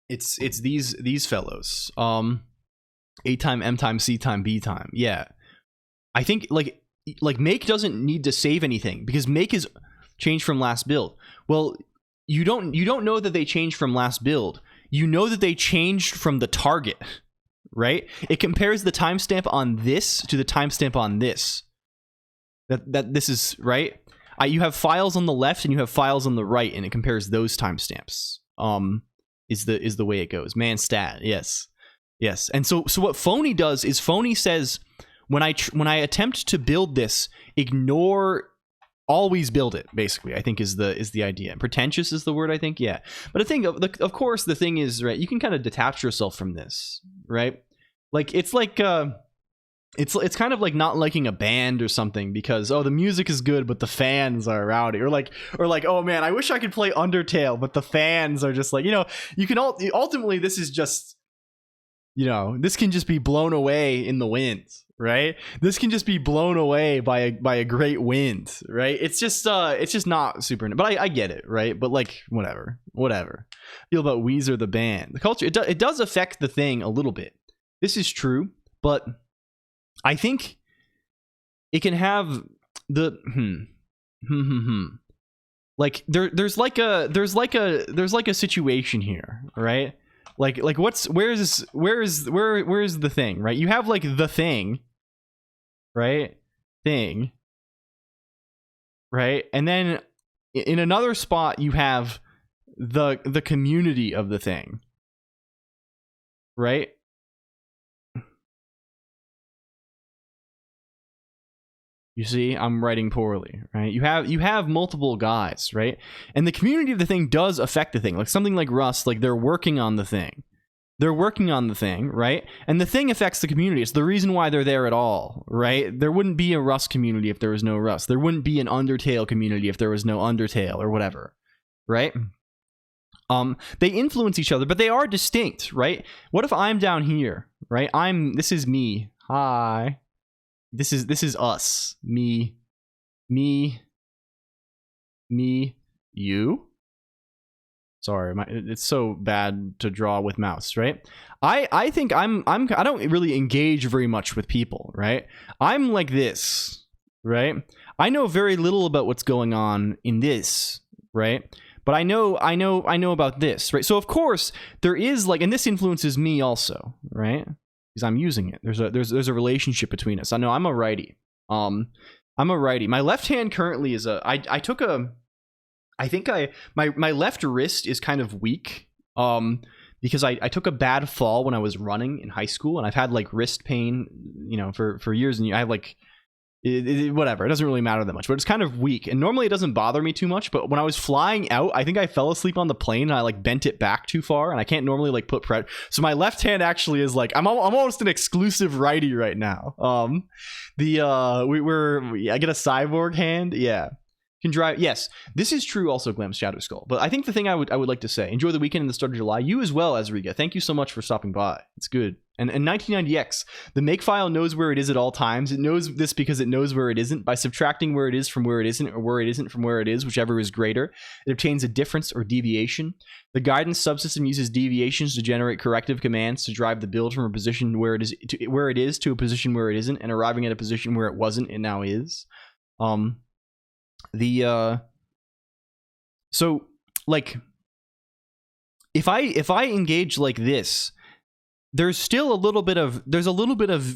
it's these fellows, A time, M time, C time, B time. Yeah, I think like make doesn't need to save anything because make is changed from last build. Well, you don't know that they changed from last build. You know that they changed from the target, right? It compares the timestamp on this to the timestamp on this. That this is right. You have files on the left and you have files on the right, and it compares those timestamps. Is the way it goes. Man stat, yes. And so what Phony does is Phony says when I attempt to build this, ignore. Always build it, basically, I think is the idea. Pretentious is the word, I think. Yeah, but I think of course the thing is, right, you can kind of detach yourself from this, right? Like it's like it's kind of like not liking a band or something because the music is good but the fans are rowdy, or like oh man, I wish I could play Undertale but the fans are just like, you know, you can ultimately this is just, you know, this can just be blown away in the wind, right? This can just be blown away by a great wind, right? It's just not super, but I get it, right? But like whatever feel about Weezer the band, the culture, it does affect the thing a little bit. This is true, but I think it can have the like there's like a situation here, right? Like where's the thing, right? You have like the thing, right? Right? And then in another spot you have the community of the thing, right? You see, I'm writing poorly, right? You have multiple guys, right? And the community of the thing does affect the thing. Like something like Rust, like they're working on the thing. They're working on the thing, right? And the thing affects the community. It's the reason why they're there at all, right? There wouldn't be a Rust community if there was no Rust. There wouldn't be an Undertale community if there was no Undertale or whatever, right? They influence each other, but they are distinct, right? What if I'm down here, right? This is me. Hi. This is us. Me, you. Sorry, it's so bad to draw with mouse, right? I think I don't really engage very much with people, right? I'm like this, right? I know very little about what's going on in this, right? But I know about this, right? So of course there is like, and this influences me also, right? Because I'm using it. There's a relationship between us. I know I'm a righty. I'm a righty. My left hand currently is my left wrist is kind of weak. Because I took a bad fall when I was running in high school, and I've had like wrist pain, you know, for years, and I have like whatever. It doesn't really matter that much, but it's kind of weak. And normally it doesn't bother me too much, but when I was flying out, I think I fell asleep on the plane and I like bent it back too far, and I can't normally like put pressure. So my left hand actually is like I'm almost an exclusive righty right now. I get a cyborg hand, yeah. Can drive. Yes, this is true also, Glam's Shadow Skull. But I think the thing I would like to say, enjoy the weekend and the start of July. You as well, Azriga. Thank you so much for stopping by. It's good. And 1990X, the makefile knows where it is at all times. It knows this because it knows where it isn't. By subtracting where it is from where it isn't, or where it isn't from where it is, whichever is greater, it obtains a difference or deviation. The guidance subsystem uses deviations to generate corrective commands to drive the build from a position where it is to a position where it isn't, and arriving at a position where it wasn't and now is. So like if I engage like this, there's still a little bit of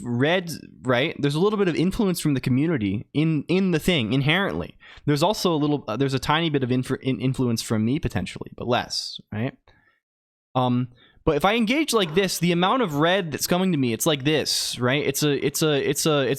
red, right? There's a little bit of influence from the community in the thing inherently. There's also there's a tiny bit of influence from me potentially, but less, right? But if I engage like this, the amount of red that's coming to me, it's like this, right? It's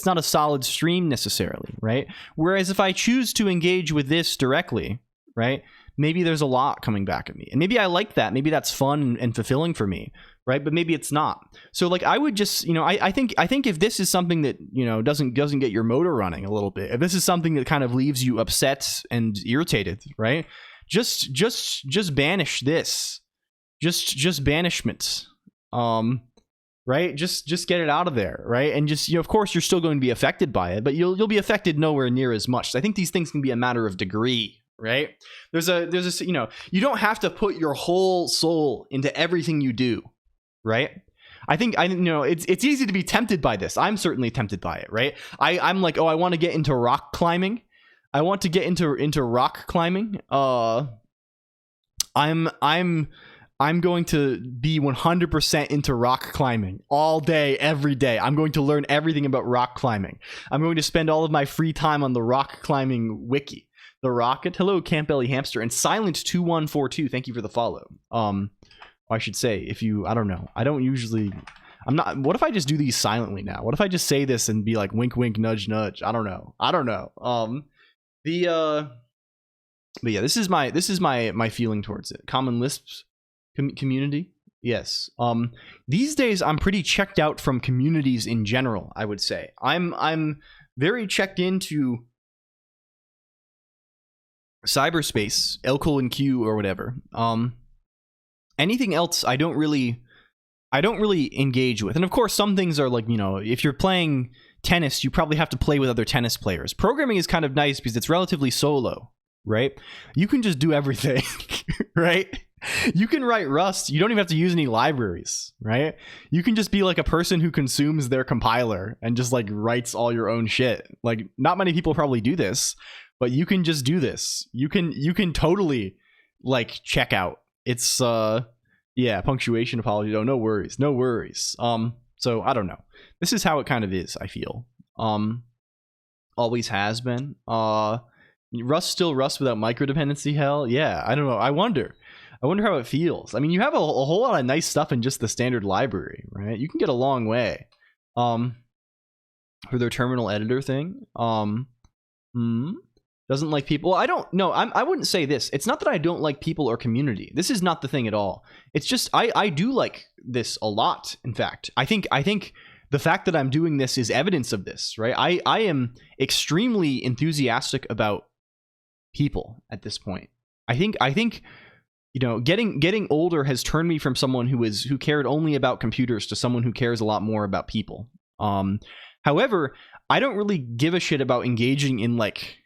not a solid stream necessarily, right? Whereas if I choose to engage with this directly, right? Maybe there's a lot coming back at me, and maybe I like that. Maybe that's fun and fulfilling for me, right? But maybe it's not. So like I would just, you know, I think if this is something that, you know, doesn't get your motor running a little bit, if this is something that kind of leaves you upset and irritated, right? Just banish this. Just banishment, right? Just get it out of there, right? And just, you know, of course you're still going to be affected by it, but you'll be affected nowhere near as much. So I think these things can be a matter of degree, right? There's a you know, you don't have to put your whole soul into everything you do, right? I you know, it's easy to be tempted by this. I'm certainly tempted by it, right? I'm like, oh, I want to get into rock climbing. I want to get into rock climbing. I'm going to be 100% into rock climbing all day, every day. I'm going to learn everything about rock climbing. I'm going to spend all of my free time on the rock climbing wiki. The Rocket, hello, Camp Belly Hamster, and Silent2142, thank you for the follow. I should say, if you, I don't know, what if I just do these silently now? What if I just say this and be like, wink, wink, nudge, nudge? I don't know. But yeah, this is my feeling towards it. Common Lisps community, yes. These days I'm pretty checked out from communities in general. I would say I'm very checked into cyberspace, LCOLONQ or whatever. Anything else I don't really engage with. And of course some things are like, you know, if you're playing tennis, you probably have to play with other tennis players. Programming is kind of nice because it's relatively solo, right? You can just do everything, right? You can write Rust. You don't even have to use any libraries, right? You can just be like a person who consumes their compiler and just like writes all your own shit. Like not many people probably do this, but you can just do this. You can totally like check out. It's yeah, punctuation apology. Oh, no worries. No worries. So I don't know. This is how it kind of is, I feel. Always has been. Rust still Rust without microdependency, hell? Yeah, I don't know. I wonder how it feels. I mean, you have a whole lot of nice stuff in just the standard library, right? You can get a long way. for their terminal editor thing. Doesn't like people. Well, I don't know. I wouldn't say this. It's not that I don't like people or community. This is not the thing at all. It's just I do like this a lot. In fact, I think the fact that I'm doing this is evidence of this, right? I am extremely enthusiastic about people at this point. I think you know, getting older has turned me from someone who cared only about computers to someone who cares a lot more about people. However, I don't really give a shit about engaging in like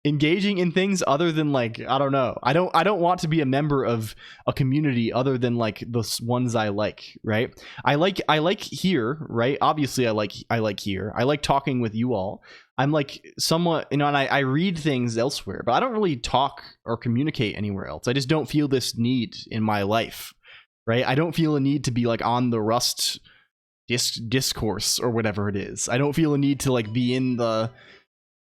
engaging in things other than like, I don't know. I don't want to be a member of a community other than like the ones I like, right? I like here, right? Obviously I like here. I like talking with you all. I'm like somewhat, you know, and I read things elsewhere, but I don't really talk or communicate anywhere else. I just don't feel this need in my life, right? I don't feel a need to be like on the Rust discourse or whatever it is. I don't feel a need to like be in the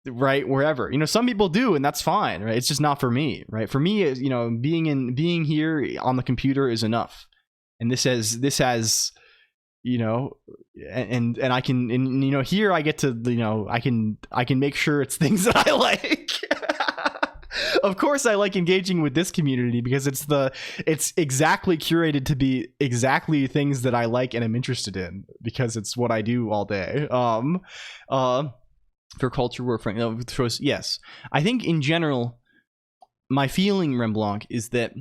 right wherever, you know. Some people do, and that's fine, right? It's just not for me, right? For me, you know, being here on the computer is enough. And this has you know, and I can, and you know, here I get to, you know, I can make sure it's things that I like. Of course I like engaging with this community because it's exactly curated to be exactly things that I like and am interested in, because it's what I do all day. For culture war, yes. I think in general, my feeling, Remblanc, is that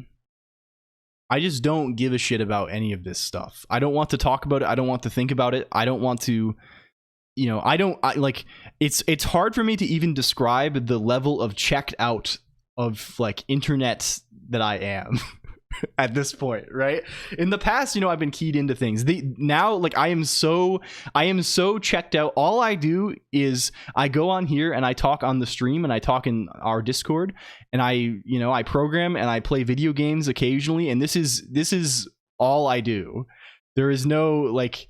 I just don't give a shit about any of this stuff. I don't want to talk about it. I don't want to think about it. I don't want to, you know, it's hard for me to even describe the level of checked out of like internet that I am at this point, right? In the past, you know, I've been keyed into things. Now, like, I am so checked out. All I do is I go on here and I talk on the stream and I talk in our Discord and I program and I play video games occasionally, and this is all I do. There is no like,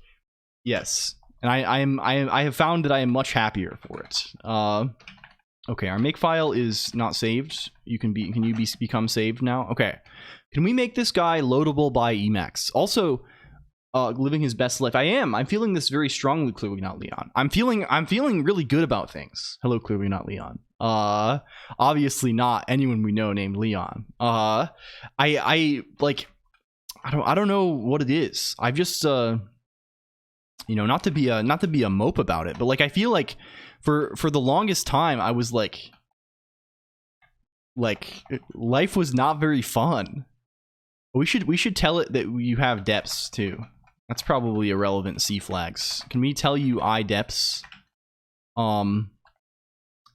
yes, and I have found that I am much happier for it. Okay, our makefile is not saved. Can you become saved now? Okay. Can we make this guy loadable by Emacs? Also, living his best life. I'm feeling this very strongly, clearly not Leon. I'm feeling really good about things. Hello, clearly not Leon. Obviously not anyone we know named Leon. I don't know what it is. I've just you know, not to be a mope about it, but like I feel like for the longest time I was like life was not very fun. We should tell it that you have depths too. That's probably irrelevant. C flags. Can we tell you depths? And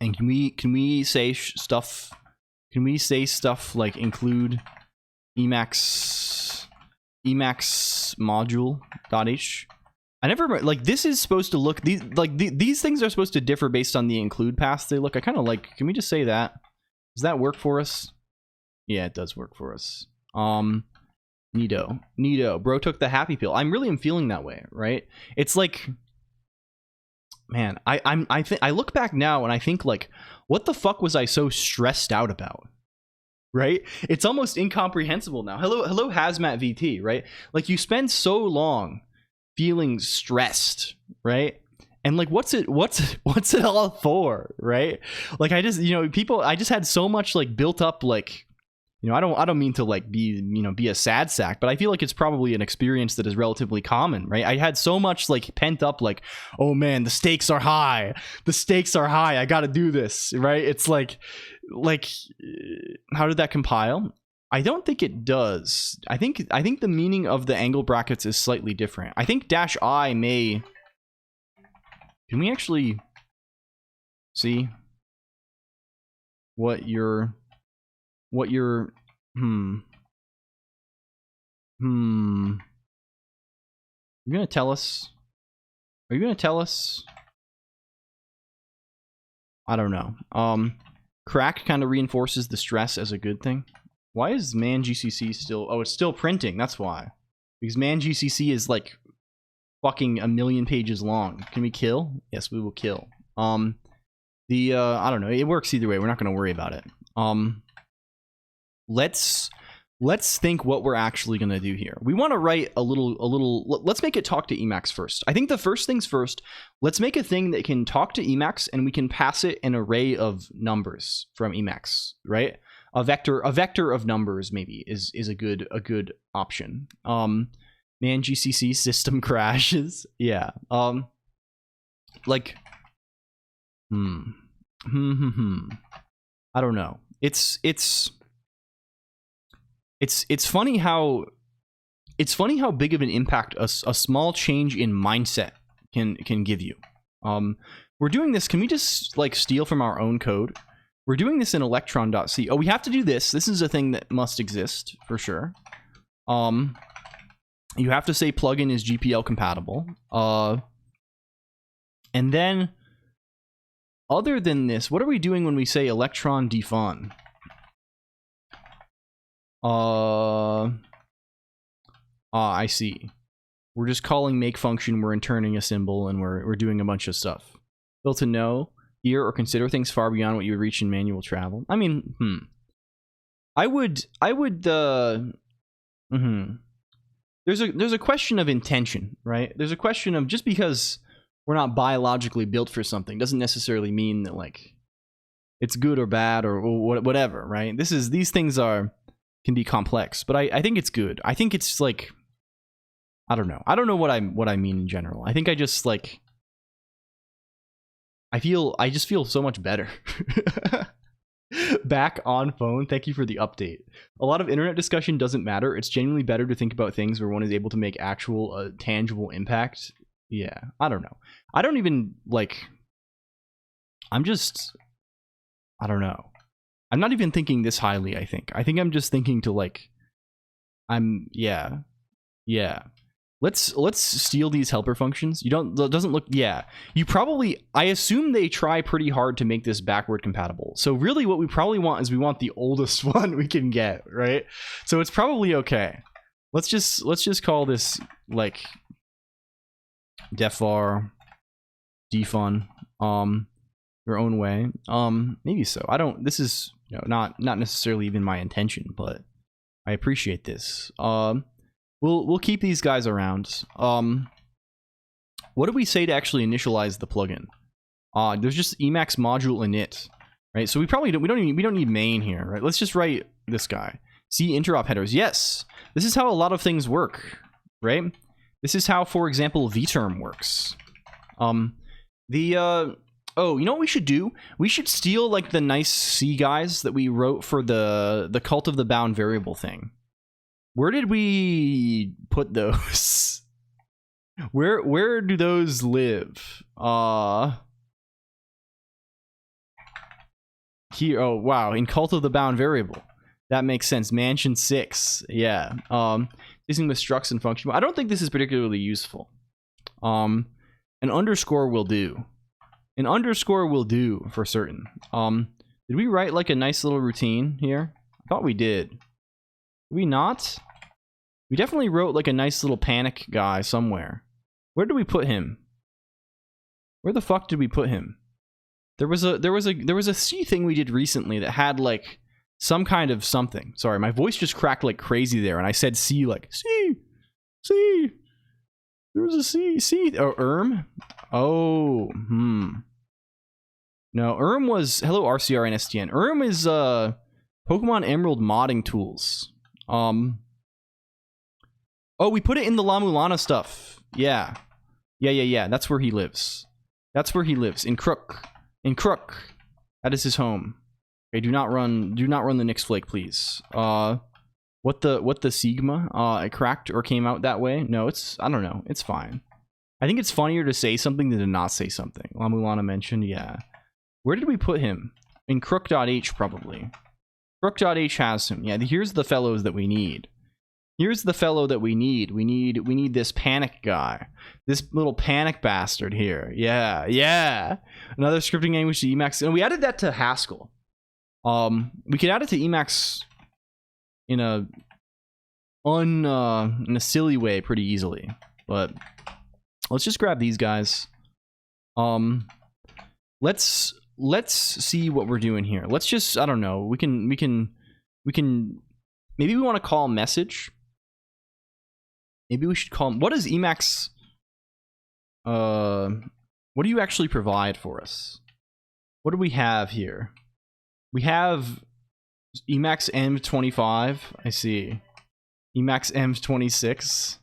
can we say stuff? Can we say stuff like include Emacs module.h? I never like, this is supposed to look, these things are supposed to differ based on the include paths they look. I kind of like, can we just say that? Does that work for us? Yeah, it does work for us. Neato. Bro took the happy pill. I really am feeling that way, right? It's like, man, I look back now and I think like, what the fuck was I so stressed out about? Right? It's almost incomprehensible now. Hello Hazmat VT, right? Like, you spend so long feeling stressed, right? And like, what's it all for, right? Like, I just, you know, I just had so much like built up, like, you know, I don't mean to like be a sad sack, but I feel like it's probably an experience that is relatively common, right? I had so much like pent up, like, oh man, the stakes are high. I got to do this, right? It's like, how did that compile? I don't think it does. I think the meaning of the angle brackets is slightly different. I think -I may. Can we actually see what your You're gonna tell us? Are you gonna tell us? I don't know. Crack kind of reinforces the stress as a good thing. Why is man GCC still? Oh, it's still printing. That's why. Because man GCC is like fucking 1,000,000 pages long. Can we kill? Yes, we will kill. I don't know. It works either way. We're not gonna worry about it. Let's let's think what we're actually going to do here. We want to write a little, let's make it talk to Emacs first. I think the first things first, let's make a thing that can talk to Emacs and we can pass it an array of numbers from Emacs, right? A vector of numbers maybe is a good option. Man, GCC system crashes. Yeah. Like, I don't know. It's funny how big of an impact a small change in mindset can give you. We're doing this. Can we just like steal from our own code? We're doing this in electron.c. Oh, we have to do this. This is a thing that must exist for sure. You have to say plugin is GPL compatible. And then other than this, what are we doing when we say electron defun? I see. We're just calling make function, we're interning a symbol, and we're doing a bunch of stuff. Built to know, hear, or consider things far beyond what you would reach in manual travel. I mean, There's a question of intention, right? There's a question of just because we're not biologically built for something doesn't necessarily mean that like it's good or bad or whatever, right? These things can be complex, but I think it's good. I think it's like, I don't know what I mean in general. I think I just like I just feel so much better. Back on phone. Thank you for the update. A lot of internet discussion doesn't matter. It's genuinely better to think about things where one is able to make actual tangible impact. Yeah, I don't know. I don't even like. I don't know. I'm not even thinking this highly. I think I'm just thinking to like. Yeah. Let's steal these helper functions. Doesn't look, yeah. I assume they try pretty hard to make this backward compatible. So really what we probably want is we want the oldest one we can get, right? So it's probably okay. Let's just call this like defvar defun your own way. Maybe so. This is not necessarily even my intention, but I appreciate this. We'll keep these guys around. What do we say to actually initialize the plugin? There's just Emacs module init, right? So we don't need main here, right? Let's just write this guy. See interop headers. Yes, this is how a lot of things work, right? This is how, for example, vterm works. Oh, you know what we should do? We should steal like the nice C guys that we wrote for the cult of the bound variable thing. Where did we put those? Where do those live? Here. Oh wow, in cult of the bound variable. That makes sense. Mansion 6. Yeah. Using with structs and function. I don't think this is particularly useful. An underscore will do. An underscore will do for certain. Did we write like a nice little routine here? I thought we did. Did we not? We definitely wrote like a nice little panic guy somewhere. Where did we put him? Where the fuck did we put him? There was a C thing we did recently that had like some kind of something. Sorry, my voice just cracked like crazy there, and I said C like C. There was a C. Oh, Oh, No, was hello RCR and STN. Is Pokemon Emerald modding tools. Oh, we put it in the La Mulana stuff. Yeah. That's where he lives. In Colonq. That is his home. Okay, do not run the Nyx Flake, please. What the Sigma? It cracked or came out that way? No, I don't know. It's fine. I think it's funnier to say something than to not say something. La Mulana mentioned, yeah. Where did we put him? In Crook.h, probably. Crook.h has him. Yeah, here's the fellows that we need. We need this panic guy. This little panic bastard here. Yeah. Another scripting language to Emacs. And we added that to Haskell. We could add it to Emacs in a silly way pretty easily. But let's just grab these guys. Let's see what we're doing here. Let's just, I don't know. We can maybe we want to call message. Maybe we should call, what does Emacs, what do you actually provide for us? What do we have here? We have Emacs M25, I see. Emacs M26.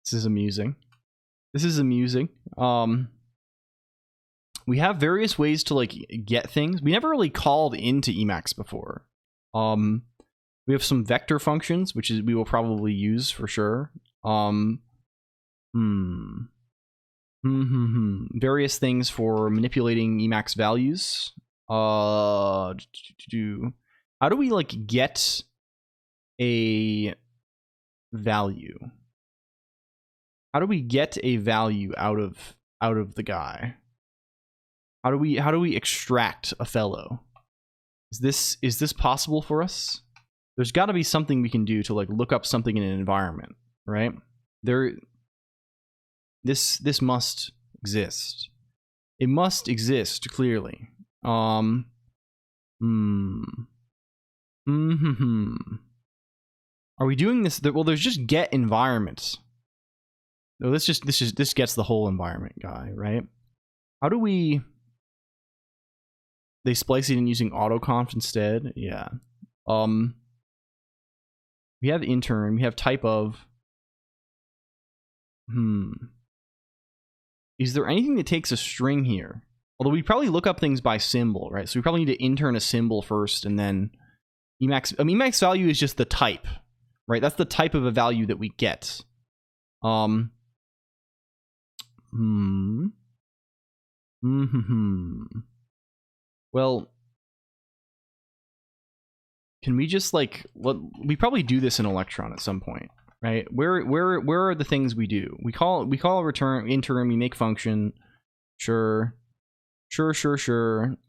This is amusing. This is amusing. We have various ways to like get things. We never really called into Emacs before. We have some vector functions, which is we will probably use for sure. Various things for manipulating Emacs values. How do we like get a value? How do we get a value out of the guy? How do we extract a fellow? Is this possible for us? There's got to be something we can do to like look up something in an environment, right? This must exist. It must exist clearly. Are we doing this? Well, there's just get environment. No, this gets the whole environment guy, right? How do we? They splice it in using autoconf instead. Yeah. We have intern. We have type of. Is there anything that takes a string here? Although we probably look up things by symbol, right? So we probably need to intern a symbol first, and then Emacs. Emacs value is just the type, right? That's the type of a value that we get. Well, can we just like we probably do this in Electron at some point, right? Where are the things we do? We call a return intern. We make function. Sure.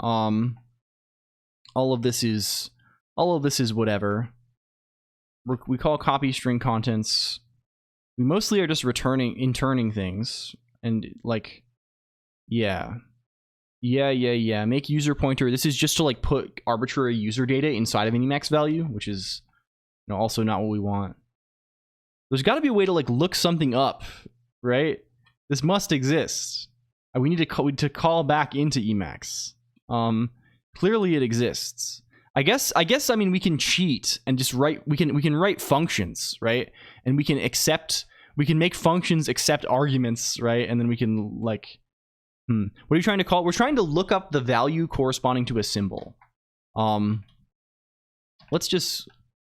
All of this is whatever. We call copy string contents. We mostly are just interning things and like, yeah. Make user pointer. This is just to like put arbitrary user data inside of an Emacs value, which is, you know, also not what we want. There's got to be a way to like look something up, right? This must exist. We need to call back into Emacs. Clearly it exists. I guess I mean we can cheat and just write we can write functions, right? And we can make functions accept arguments, right? And then we can like what are you trying to call? We're trying to look up the value corresponding to a symbol. Let's just,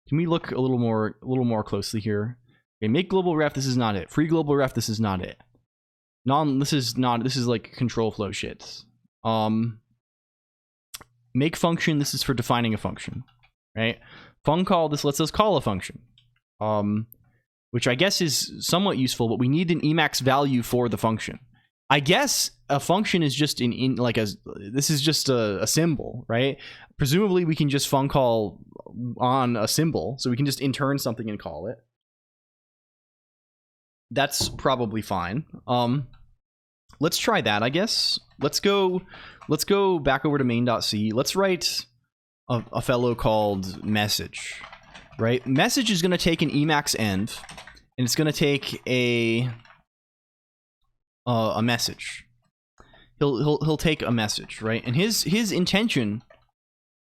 can we look a little more closely here? Okay, make global ref, this is not it. Free global ref, this is not it. This is like control flow shit. Make function, this is for defining a function, right? Func call, this lets us call a function. Which I guess is somewhat useful, but we need an Emacs value for the function. I guess a function is just this is just a symbol, right? Presumably we can just func call on a symbol, so we can just intern something and call it. That's probably fine. Let's try that, I guess. Let's go back over to main.c. Let's write a fellow called message, right? Message is going to take an Emacs env, and it's going to take a message. He'll take a message, right? And his intention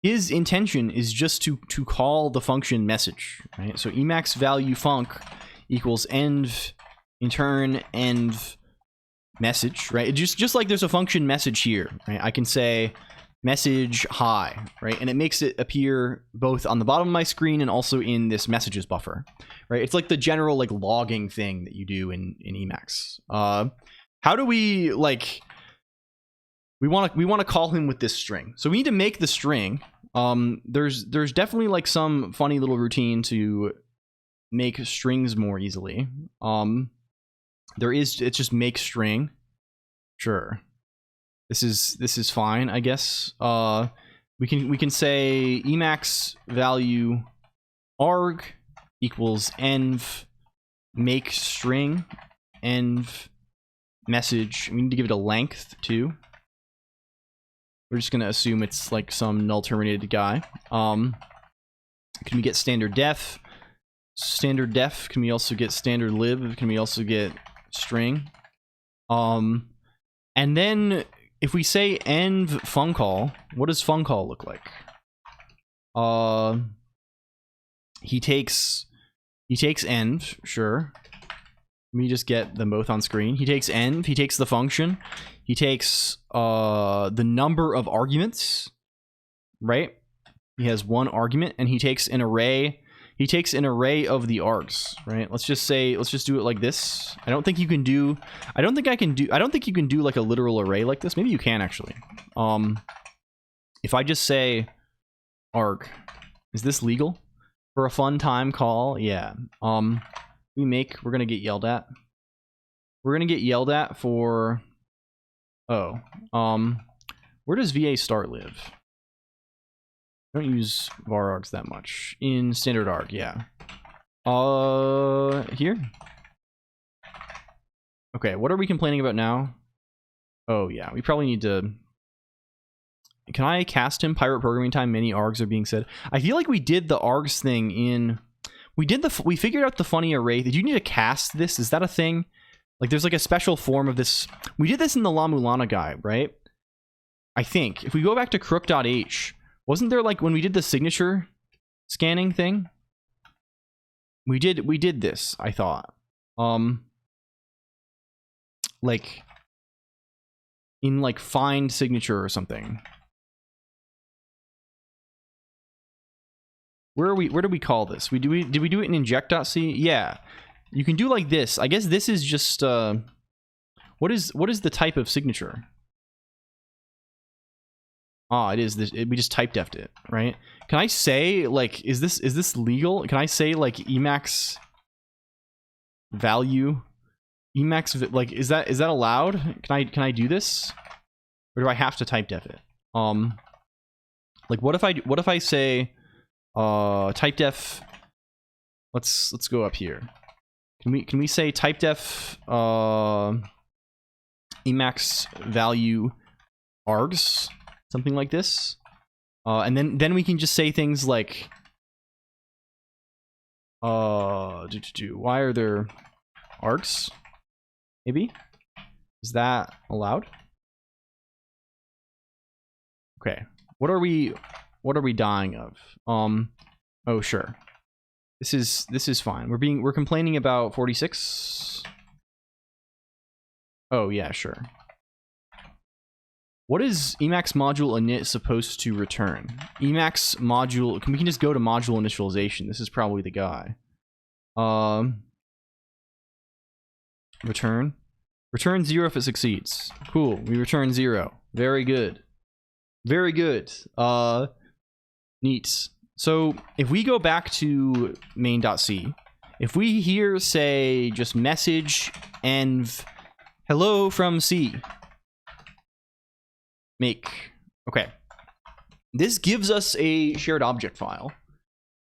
is just to call the function message, right? So Emacs value func equals env intern env message, right? Just like there's a function message here, right? I can say message hi, right? And it makes it appear both on the bottom of my screen and also in this messages buffer, right? It's like the general like logging thing that you do in Emacs. How do we like? We want to call him with this string, so we need to make the string. There's definitely like some funny little routine to make strings more easily. It's just make string. Sure, this is fine, I guess. We can say Emacs value arg equals env make string env message. We need to give it a length too. We're just gonna assume it's like some null terminated guy. Can we get standard def? Standard def. Can we also get standard lib? Can we also get string? And then if we say env funcall, what does funcall look like? He takes env, sure. Let me just get them both on screen. He takes env, he takes the function, he takes the number of arguments, right? He has one argument, and he takes an array. He takes an array of the args, right? Let's just do it like this. I don't think you can do like a literal array like this. Maybe you can actually. If I just say arg, is this legal for a fun time call? Yeah. We're gonna get yelled at. We're gonna get yelled at for, where does VA start live? I don't use var args that much. In standard arg, yeah. Here? Okay, what are we complaining about now? Oh yeah, we probably need to... Can I cast him? Pirate programming time, many args are being said. I feel like we did the args thing in... We figured out the funny array. Did you need to cast this? Is that a thing? Like, there's like a special form of this. We did this in the La Mulana guide, right? I think. If we go back to crook.h, wasn't there like when we did the signature scanning thing? We did this, I thought. Like in like find signature or something. Where do we call this? Did we do it in inject.c? Yeah. You can do like this. I guess this is just what is the type of signature? Ah, it is this. We just type defed it, right? Can I say like is this legal? Can I say like Emacs value? Emacs like is that allowed? Can I do this? Or do I have to type def it? Like what if I say type def, let's go up here. Can we say type def Emacs value args, something like this, and then we can just say things like why are there args? Maybe, is that allowed? Okay, what are we dying of? Oh sure. This is fine. We're complaining about 46. Oh yeah, sure. What is Emacs module init supposed to return? Emacs module, we can just go to module initialization. This is probably the guy. Return 0 if it succeeds. Cool, we return 0. Very good. Very good. Neat. So if we go back to main.c, if we here say just message env hello from C, make, okay, this gives us a shared object file,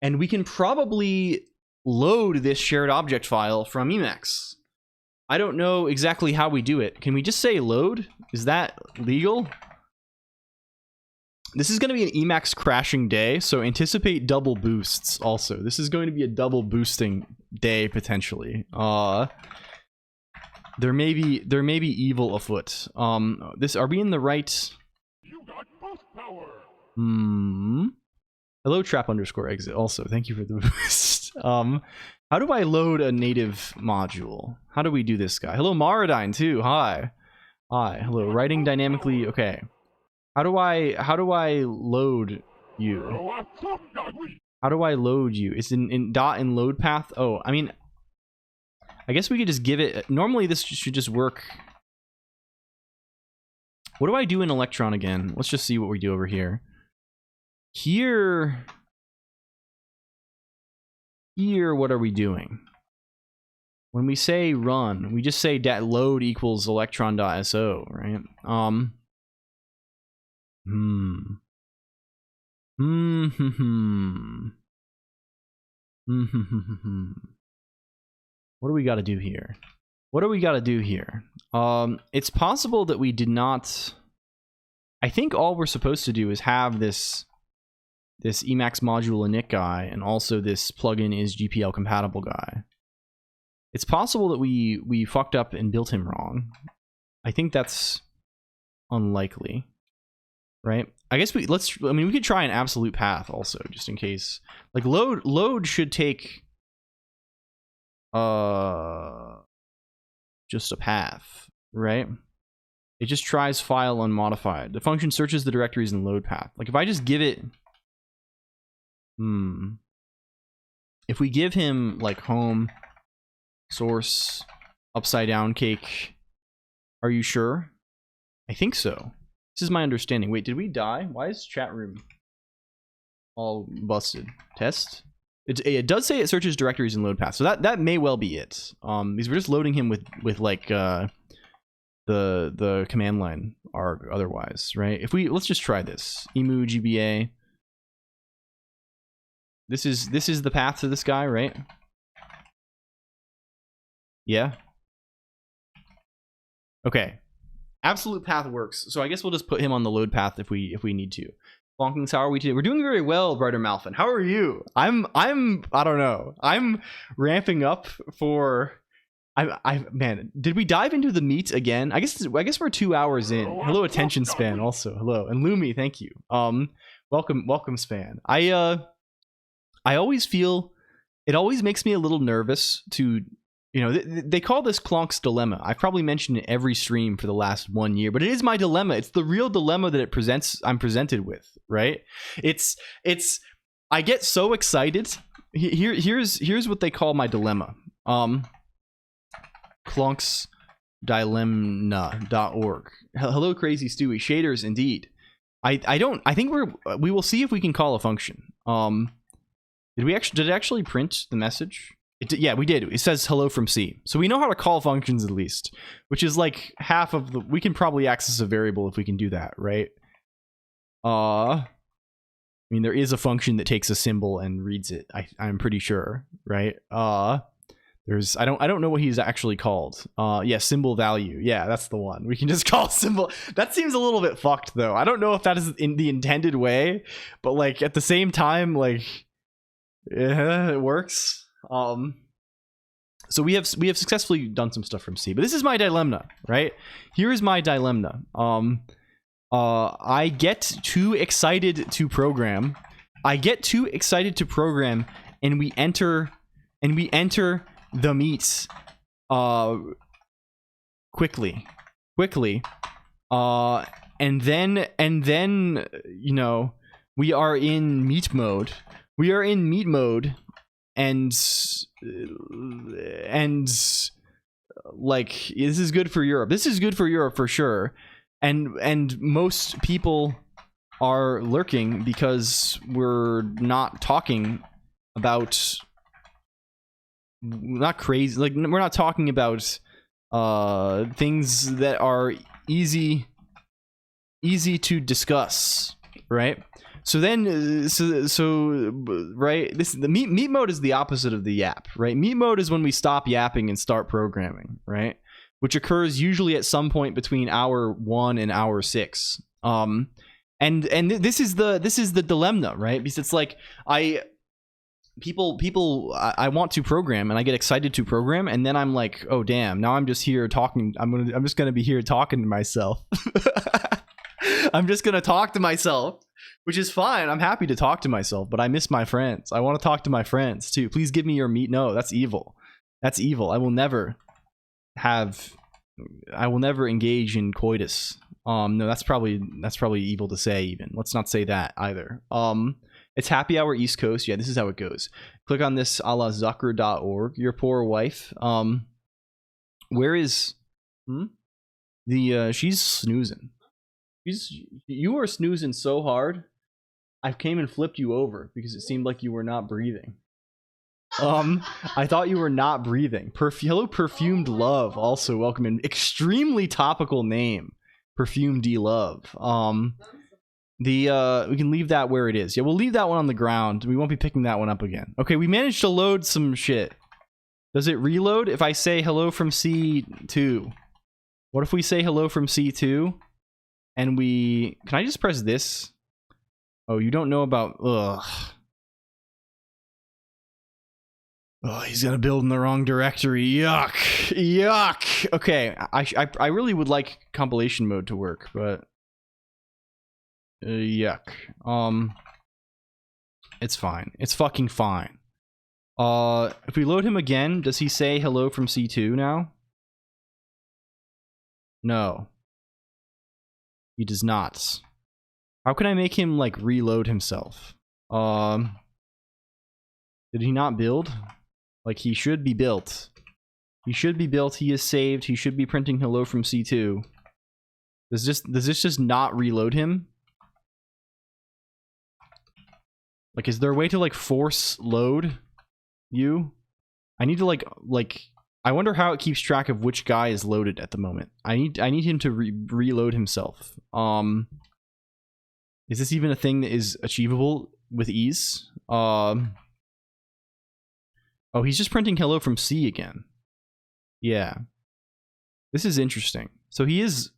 and we can probably load this shared object file from Emacs. I don't know exactly how we do it. Can we just say load? Is that legal? This is going to be an Emacs crashing day, so anticipate double boosts also. This is going to be a double boosting day, potentially. There may be evil afoot. Are we in the right... You got boost power. Hello, trap_exit. Also, thank you for the boost. How do I load a native module? How do we do this guy? Hello, Maradine, too. Hi. Hi. Hello. Writing dynamically. Okay. How do I load you? How do I load you? It's in dot and load path. Oh, I mean, I guess we could just give it. Normally, this should just work. What do I do in Electron again? Let's just see what we do over here. Here, what are we doing? When we say run, we just say that load equals electron.so, right? What do we got to do here? What do we got to do here? It's possible that we did not... I think all we're supposed to do is have this this Emacs module init guy, and also this plugin is GPL compatible guy. It's possible that we fucked up and built him wrong. I think that's unlikely, right? I guess we could try an absolute path also, just in case. Like load should take just a path, right? It just tries file unmodified. The function searches the directories in load path. Like if I just give it if we give him like home source upside down cake, are you sure? I think so. This is my understanding. Wait, did we die? Why is chat room all busted? Test? It does say it searches directories in load path, so that may well be it. Because we're just loading him with like the command line arg otherwise, right? Let's just try this. Emu GBA. This is the path to this guy, right? Yeah. Okay. Absolute path works. So I guess we'll just put him on the load path if we need to. Bonkings, how are we today? We're doing very well, Brighter Malfin. How are you? I don't know. I'm ramping up for man, did we dive into the meat again? I guess we're 2 hours in. Hello, attention span also. Hello. And Lumi, thank you. Welcome span. I always feel it always makes me a little nervous to, you know, they call this Colonq's dilemma. I've probably mentioned it every stream for the last 1 year, but it is my dilemma. It's the real dilemma that I'm presented with, right? It's I get so excited. Here's what they call my dilemma. Colonq's dilemma.org. Hello, crazy Stewie. Shaders, indeed. I think we will see if we can call a function. Did it actually print the message? Yeah, we did. It says hello from C. So we know how to call functions at least, which is like half of the... We can probably access a variable if we can do that, right? I mean, there is a function that takes a symbol and reads it. I'm pretty sure, right? There's... I don't know what he's actually called. Yeah, symbol value. Yeah, that's the one. We can just call symbol... That seems a little bit fucked, though. I don't know if that is in the intended way, but like at the same time, like... Yeah, it works. So we have successfully done some stuff from C, but this is my dilemma, right? Here is my dilemma. I get too excited to program. And we enter the meat quickly. And then you know, we are in meat mode. And like, this is good for Europe. This is good for Europe for sure. And most people are lurking because we're not talking about, not crazy, like we're not talking about things that are easy to discuss, right? So then, so right, the meat mode is the opposite of the yap, right? Meat mode is when we stop yapping and start programming, right? Which occurs usually at some point between hour 1 and hour 6. And this is the dilemma, right? Because it's like I want to program and I get excited to program, and then I'm like, oh damn, now I'm just here talking. I'm just gonna be here talking to myself. I'm just gonna talk to myself. Which is fine. I'm happy to talk to myself, but I miss my friends. I want to talk to my friends too. Please give me your meat. No, that's evil. That's evil. I will never engage in coitus. No, that's probably evil to say even. Let's not say that either. It's happy hour East Coast. Yeah, this is how it goes. Click on this a la zucker.org. Your poor wife. Where is she's snoozing. You are snoozing so hard. I came and flipped you over because it seemed like you were not breathing. I thought you were not breathing. Hello, Perfumed Love. Also, welcome in. Extremely topical name, Perfumed D Love. We can leave that where it is. Yeah, we'll leave that one on the ground. We won't be picking that one up again. Okay, we managed to load some shit. Does it reload if I say hello from C2? What if we say hello from C2? And can I just press this? Oh, you don't know about... Ugh. Oh, he's gonna build in the wrong directory. Yuck. Yuck. Okay, I really would like compilation mode to work, but... yuck. It's fine. It's fucking fine. If we load him again, does he say hello from C2 now? No. He does not. How can I make him, like, reload himself? Did he not build? Like, he should be built. He should be built. He is saved. He should be printing hello from C2. Does this just not reload him? Like, is there a way to, like, force load you? I need to, like, I wonder how it keeps track of which guy is loaded at the moment. I need him to reload himself. Is this even a thing that is achievable with ease? Oh, he's just printing hello from C again. Yeah. This is interesting. So he is...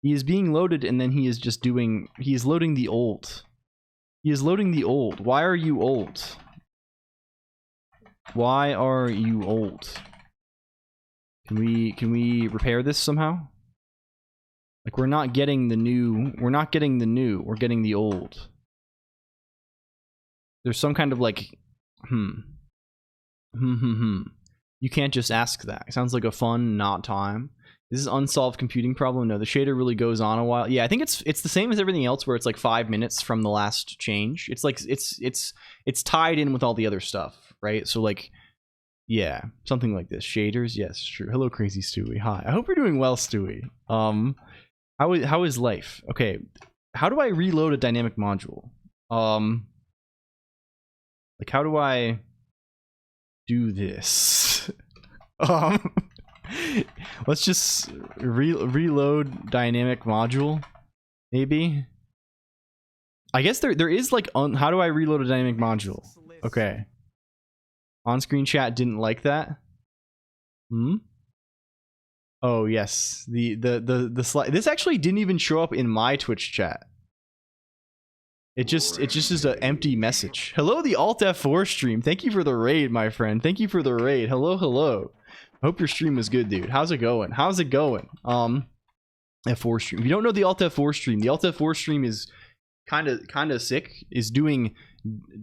He is being loaded, and then he is just doing... He is loading the old. He is loading the old. Why are you old? Why are you old? Can we repair this somehow? Like, we're not getting the new... We're not getting the new. We're getting the old. There's some kind of, like... You can't just ask that. It sounds like a fun not time. This is unsolved computing problem. No, the shader really goes on a while. Yeah, I think it's the same as everything else, where it's like 5 minutes from the last change. It's like it's tied in with all the other stuff, right? So like, yeah, something like this. Shaders, yes, true. Hello, Crazy Stewie. Hi. I hope you're doing well, Stewie. How is life? Okay, how do I reload a dynamic module? Like, how do I do this? Let's just reload dynamic module, maybe. I guess there is like how do I reload a dynamic module? Okay. On-screen chat didn't like that. Oh yes, the slide. This actually didn't even show up in my Twitch chat. It just is an empty message. Hello, the Alt F4 stream. Thank you for the raid, my friend. Thank you for the raid. Hello, hello. Hope your stream is good, dude. How's it going? How's it going? F4 stream. If you don't know the Alt F4 stream, the Alt F4 stream is kind of sick. Is doing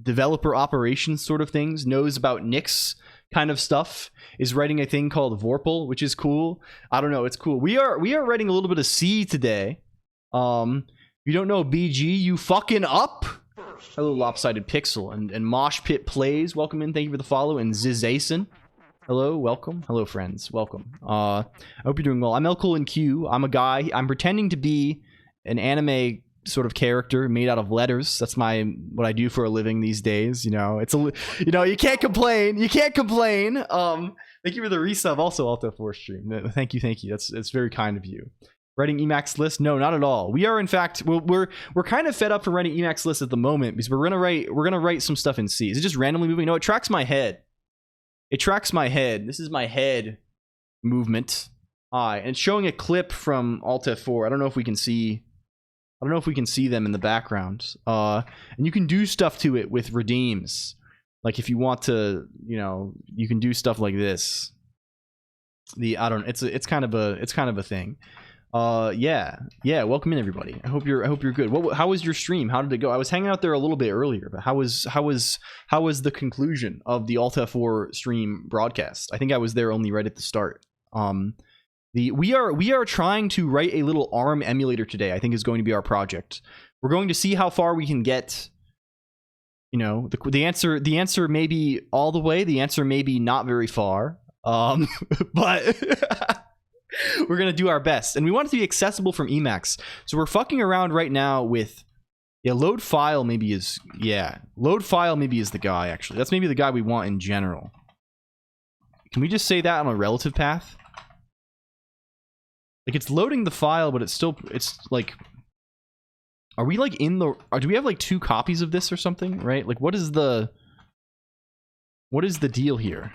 developer operations sort of things. Knows about Nix kind of stuff. Is writing a thing called Vorpal, which is cool. I don't know. It's cool. We are writing a little bit of C today. If you don't know BG, you fucking up. Hello, Lopsided Pixel and Mosh Pit Plays. Welcome in. Thank you for the follow. And Zizason. Hello, welcome. Hello, friends. Welcome. I hope you're doing well. I'm LCOLONQ. I'm a guy. I'm pretending to be an anime sort of character made out of letters. That's what I do for a living these days. You know, you can't complain. You can't complain. Thank you for the resub. Also, Alto 4 stream. Thank you. That's very kind of you. Writing Emacs list? No, not at all. We are, in fact, we're kind of fed up for writing Emacs list at the moment because we're gonna write some stuff in C. Is it just randomly moving? No, it tracks my head. It tracks my head. This is my head movement. And it's showing a clip from Alt F4. I don't know if we can see them in the background. And you can do stuff to it with redeems. Like if you want to, you can do stuff like this. It's kind of a thing. Yeah, welcome in everybody. I hope you're good. How was your stream? How did it go? I was hanging out there a little bit earlier, but how was the conclusion of the Alt F4 stream broadcast? I think I was there only right at the start. We are trying to write a little ARM emulator today. I think is going to be our project. We're going to see how far we can get. The answer may be all the way. The answer may be not very far. But we're going to do our best. And we want it to be accessible from Emacs. So we're fucking around right now with... load file maybe is... Yeah, load file maybe is the guy, actually. That's maybe the guy we want in general. Can we just say that on a relative path? Like, it's loading the file, but it's like... Are we, like, in the... do we have, like, 2 copies of this or something, right? Like, what is the deal here?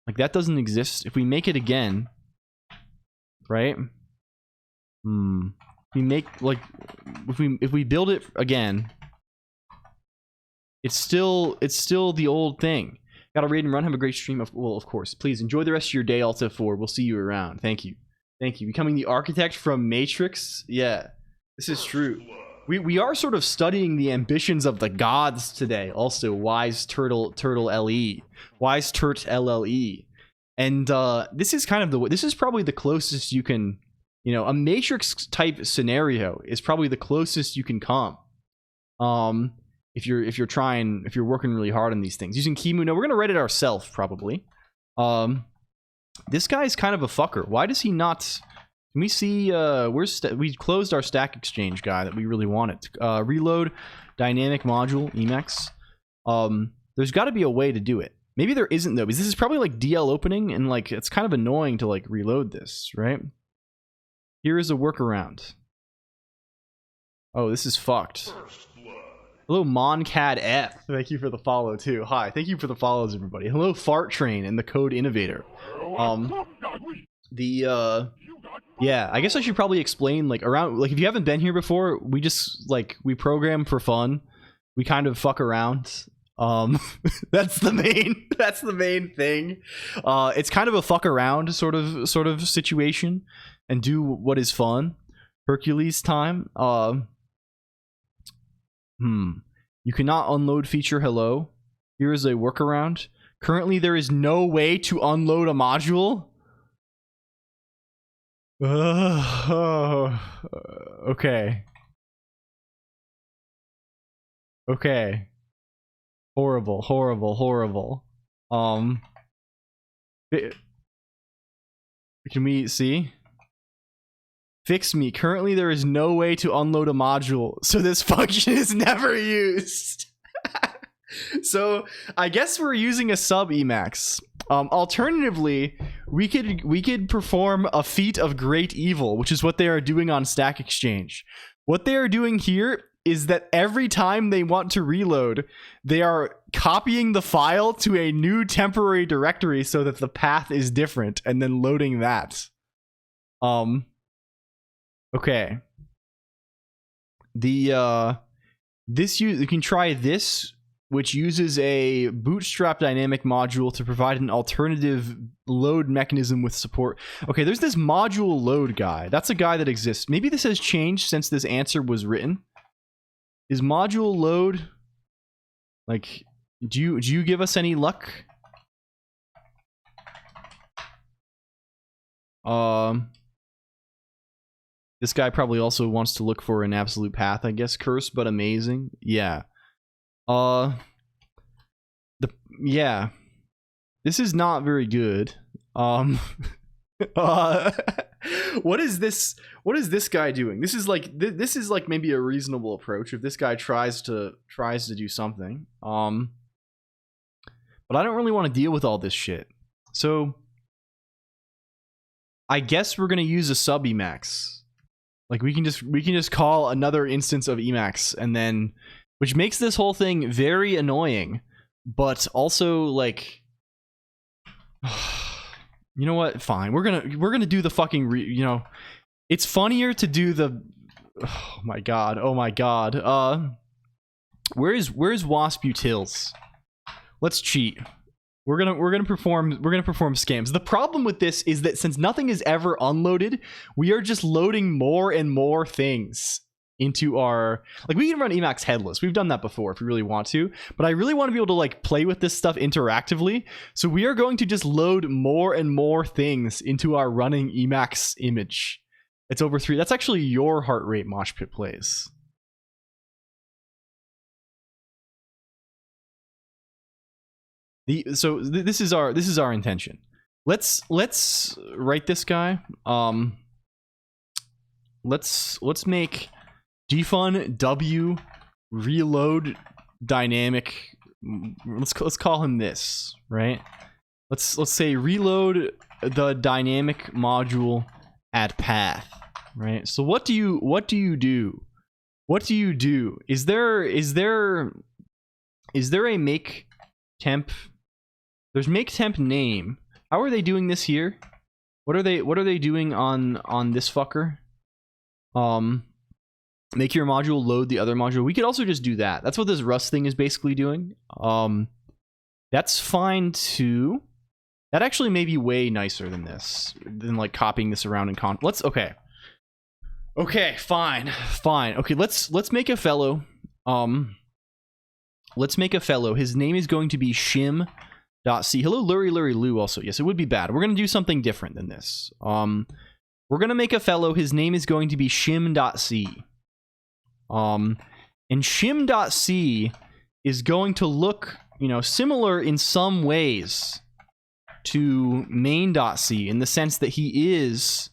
Like, that doesn't exist. If we make it again, right? We make like if we build it again, it's still the old thing. Got to raid and run. Have a great stream. Well, of course. Please enjoy the rest of your day, Alta 4. We'll see you around. Thank you. Thank you. Becoming the architect from Matrix. Yeah, this is true. We are sort of studying the ambitions of the gods today. Also, Wise Turtle LE, Wise Turt LLE, and this is kind of this is probably the closest you can, you know, a Matrix type scenario is probably the closest you can come. If you're working really hard on these things using Kimu. No, we're gonna write it ourselves probably. This guy's kind of a fucker. Why does he not? Can we see? We closed our stack exchange guy that we really wanted. Reload dynamic module Emacs. There's got to be a way to do it. Maybe there isn't though, because this is probably like DL opening, and like it's kind of annoying to like reload this, right? Here is a workaround. Oh, this is fucked. Hello, Moncad F. Thank you for the follow too. Hi, thank you for the follows, everybody. Hello, Fart Train and the Code Innovator. Yeah, I guess I should probably explain like around like if you haven't been here before, we just like we program for fun. We kind of fuck around. That's the main thing. It's kind of a fuck around sort of situation and do what is fun. Hercules time. You cannot unload feature. Hello. Here is a workaround. Currently, there is no way to unload a module. Okay. Okay. Horrible. Can we see? Fix me. Currently, there is no way to unload a module, so this function is never used. So I guess we're using a sub Emacs. Alternatively, we could perform a feat of great evil, which is what they are doing on Stack Exchange. What they are doing here is that every time they want to reload, they are copying the file to a new temporary directory so that the path is different, and then loading that. Okay. You can try this, which uses a bootstrap dynamic module to provide an alternative load mechanism with support. Okay, there's this module load guy. That's a guy that exists. Maybe this has changed since this answer was written. Is module load like do you give us any luck? This guy probably also wants to look for an absolute path, I guess. Curse but amazing. Yeah. Yeah. This is not very good. What is this guy doing? This is like maybe a reasonable approach if this guy tries to do something. But I don't really want to deal with all this shit. So I guess we're gonna use a sub Emacs. Like we can just call another instance of Emacs, and then, which makes this whole thing very annoying, but also like, you know what? Fine, we're gonna do the fucking you know, it's funnier to do the. Oh my god! Where's Wasp Utils? Let's cheat. We're gonna perform scams. The problem with this is that since nothing is ever unloaded, we are just loading more and more things into our, like, we can run Emacs headless. We've done that before if we really want to, but I really want to be able to like play with this stuff interactively. So we are going to just load more and more things into our running Emacs image. It's over 3. That's actually your heart rate mosh pit plays. This is our intention. Let's write this guy. Let's make defun w reload dynamic. Let's call him this, right? Let's say reload the dynamic module at path, right? So what do you do? Is there a make temp? There's make temp name. How are they doing this here? What are they doing on this fucker? Make your module load the other module. We could also just do that. That's what this Rust thing is basically doing. That's fine too. That actually may be way nicer than this, than like copying this around in okay. Okay, fine. Okay, let's make a fellow. Let's make a fellow. His name is going to be shim.c. Hello, Lury Lou also. Yes, it would be bad. We're gonna do something different than this. We're gonna make a fellow. His name is going to be shim.c. And shim.c is going to look, you know, similar in some ways to main.c in the sense that he is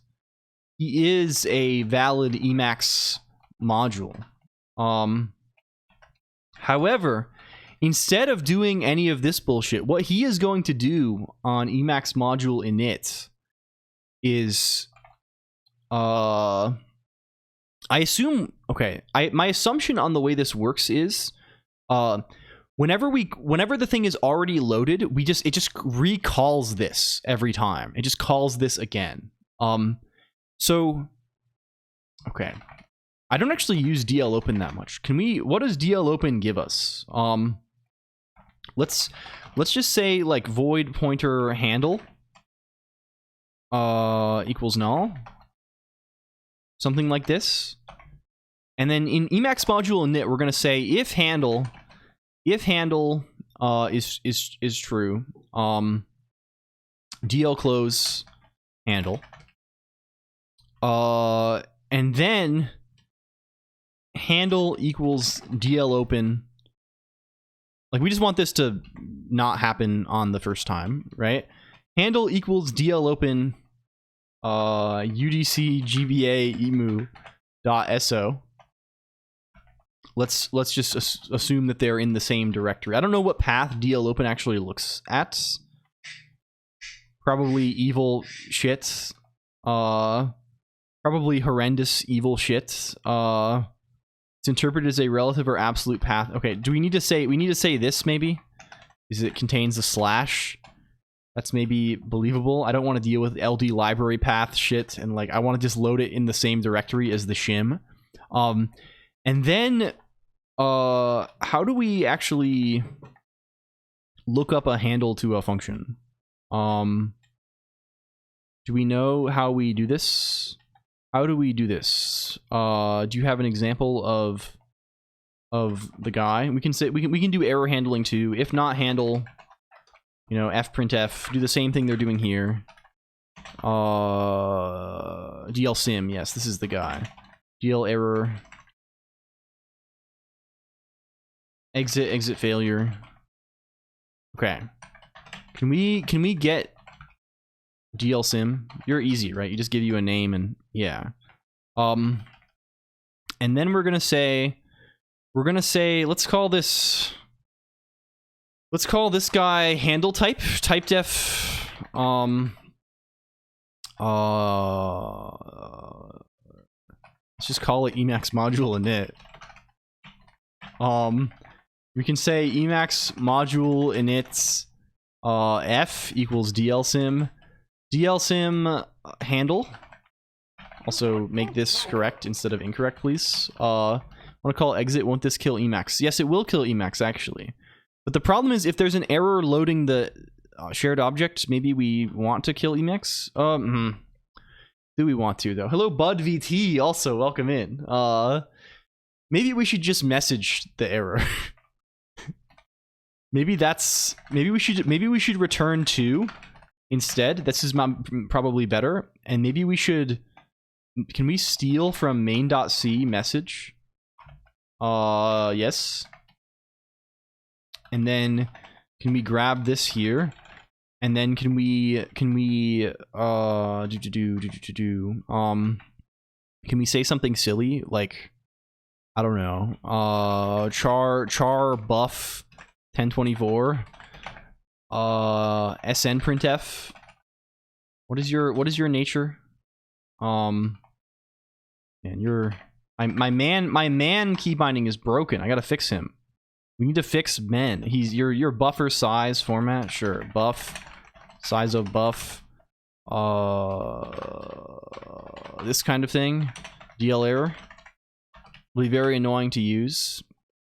a valid Emacs module. However, instead of doing any of this bullshit, what he is going to do on Emacs module init is I assume, okay, my assumption on the way this works is whenever the thing is already loaded, it just recalls this every time. It just calls this again. So okay. I don't actually use DLOpen that much. What does DLOpen give us? Let's just say like void pointer handle equals null. Something like this. And then in Emacs module init, we're gonna say if handle is true, DL close handle. And then handle equals DL open. Like, we just want this to not happen on the first time, right? Handle equals DL open UDC GBA emu .so. Let's just assume that they're in the same directory. I don't know what path DL open actually looks at. Probably evil shit. Probably horrendous evil shit. It's interpreted as a relative or absolute path. Okay, do we need to say this maybe? Is it contains a slash? That's maybe believable. I don't want to deal with LD library path shit, and like I want to just load it in the same directory as the shim. And then how do we actually look up a handle to a function? Do we know how we do this? How do we do this? Do you have an example of the guy? We can say we can do error handling too. If not handle, you know, fprintf, do the same thing they're doing here. DL sim, yes, this is the guy. DL error. Exit failure. Okay. Can we get DL sim? You're easy, right? You just give you a name and yeah. And then we're gonna say let's call this guy handle type def let's just call it Emacs module init. We can say Emacs module init f equals dlsim handle. Also make this correct instead of incorrect, please. I want to call exit. Won't this kill Emacs? Yes, it will kill Emacs actually. But the problem is if there's an error loading the shared object, maybe we want to kill Emacs. Do we want to though? Hello, Bud VT. Also, welcome in. Maybe we should just message the error. maybe we should return 2 instead. This is probably better. And maybe we should. Can we steal from main.c message? Yes. And then can we grab this here? And then can we can we say something silly like, I don't know, char buff 1024 sn printf. What is your nature? And my man key binding is broken. I gotta fix him. We need to fix men. He's your buffer size format, sure. Buff size of buff. This kind of thing. DL error. Will be very annoying to use.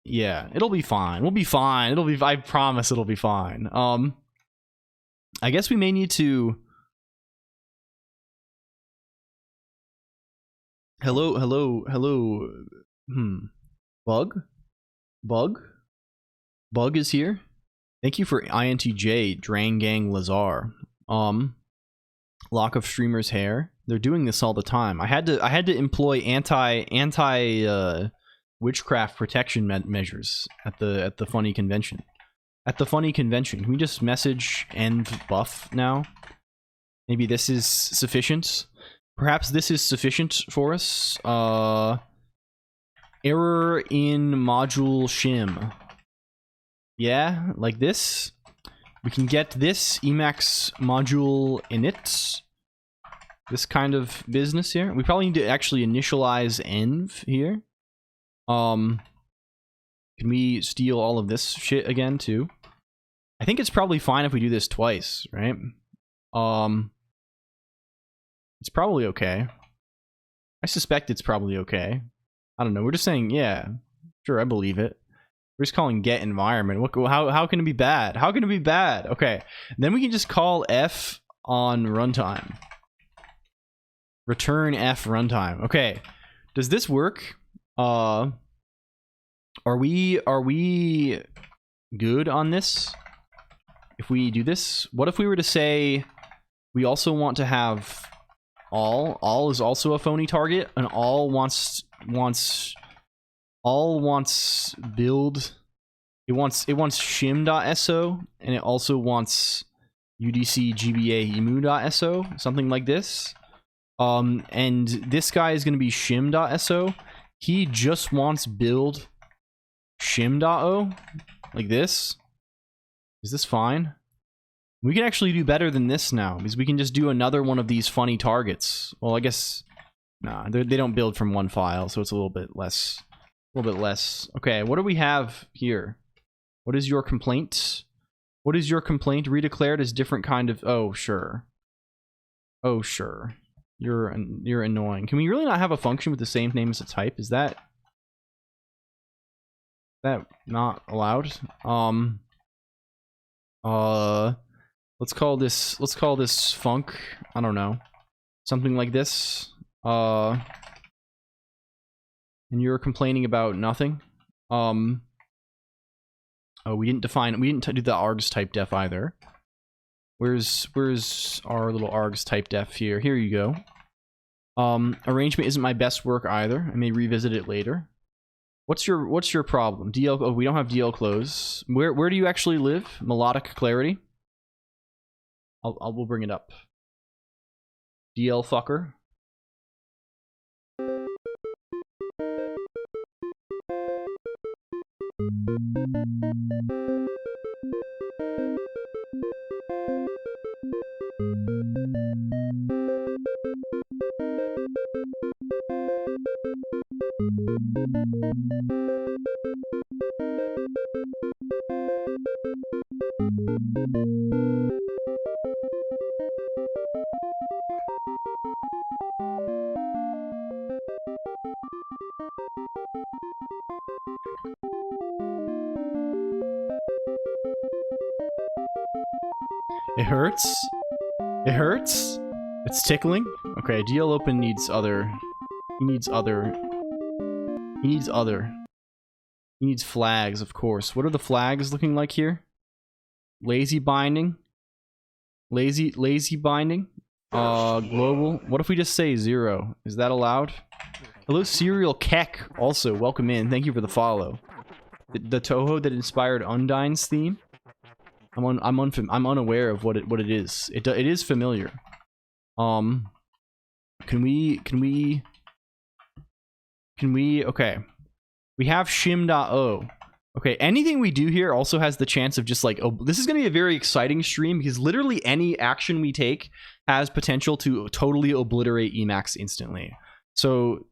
Yeah, it'll be fine. We'll be fine. It'll be. I promise it'll be fine. I guess we may need to. Hello. Bug is here. Thank you for INTJ Drangang Lazar. Lock of streamer's hair. They're doing this all the time. I had to employ anti witchcraft protection measures at the funny convention. Can we just message end buff now? Maybe this is sufficient. Perhaps this is sufficient for us. Error in module shim. Yeah, like this. We can get this Emacs module init. This kind of business here. We probably need to actually initialize env here. Can we steal all of this shit again too? I think it's probably fine if we do this twice, right? It's probably okay. I suspect it's probably okay. I don't know. We're just saying, yeah, sure, I believe it. We're just calling get environment. How can it be bad? How can it be bad? Okay, then we can just call f on runtime. Return f runtime. Okay, does this work? Are we good on this? If we do this, what if we were to say we also want to have all? All is also a phony target, and all wants build. It wants shim.so, and it also wants udc gba emu.so, something like this. And this guy is going to be shim.so. He just wants build shim.o, like this. Is this fine? We can actually do better than this now, because we can just do another one of these funny targets. Well, I guess, nah, they don't build from one file, so it's a little bit less. Okay, what do we have here? What is your complaint? What is your complaint? Redeclared as different kind of... Oh, sure. Oh, sure. You're annoying. Can we really not have a function with the same name as a type? Is that not allowed? Let's call this func. I don't know. Something like this. And you're complaining about nothing. Oh, we didn't do the args type def either. Where's our little args type def here? Here you go. Arrangement isn't my best work either. I may revisit it later. What's your problem? DL, oh, we don't have DL close. Where do you actually live? Melodic clarity? We'll bring it up. DL fucker. It hurts? It hurts? It's tickling? Okay, DL open needs other. He needs other. He needs other. He needs flags, of course. What are the flags looking like here? Lazy binding? Lazy binding? Global. What if we just say 0? Is that allowed? Hello, Serial Keck. Also, welcome in. Thank you for the follow. The Toho that inspired Undyne's theme? I'm unaware of what it is. It is familiar. Can we okay. We have shim.o. Okay, anything we do here also has the chance of just like, oh, this is going to be a very exciting stream because literally any action we take has potential to totally obliterate Emacs instantly. So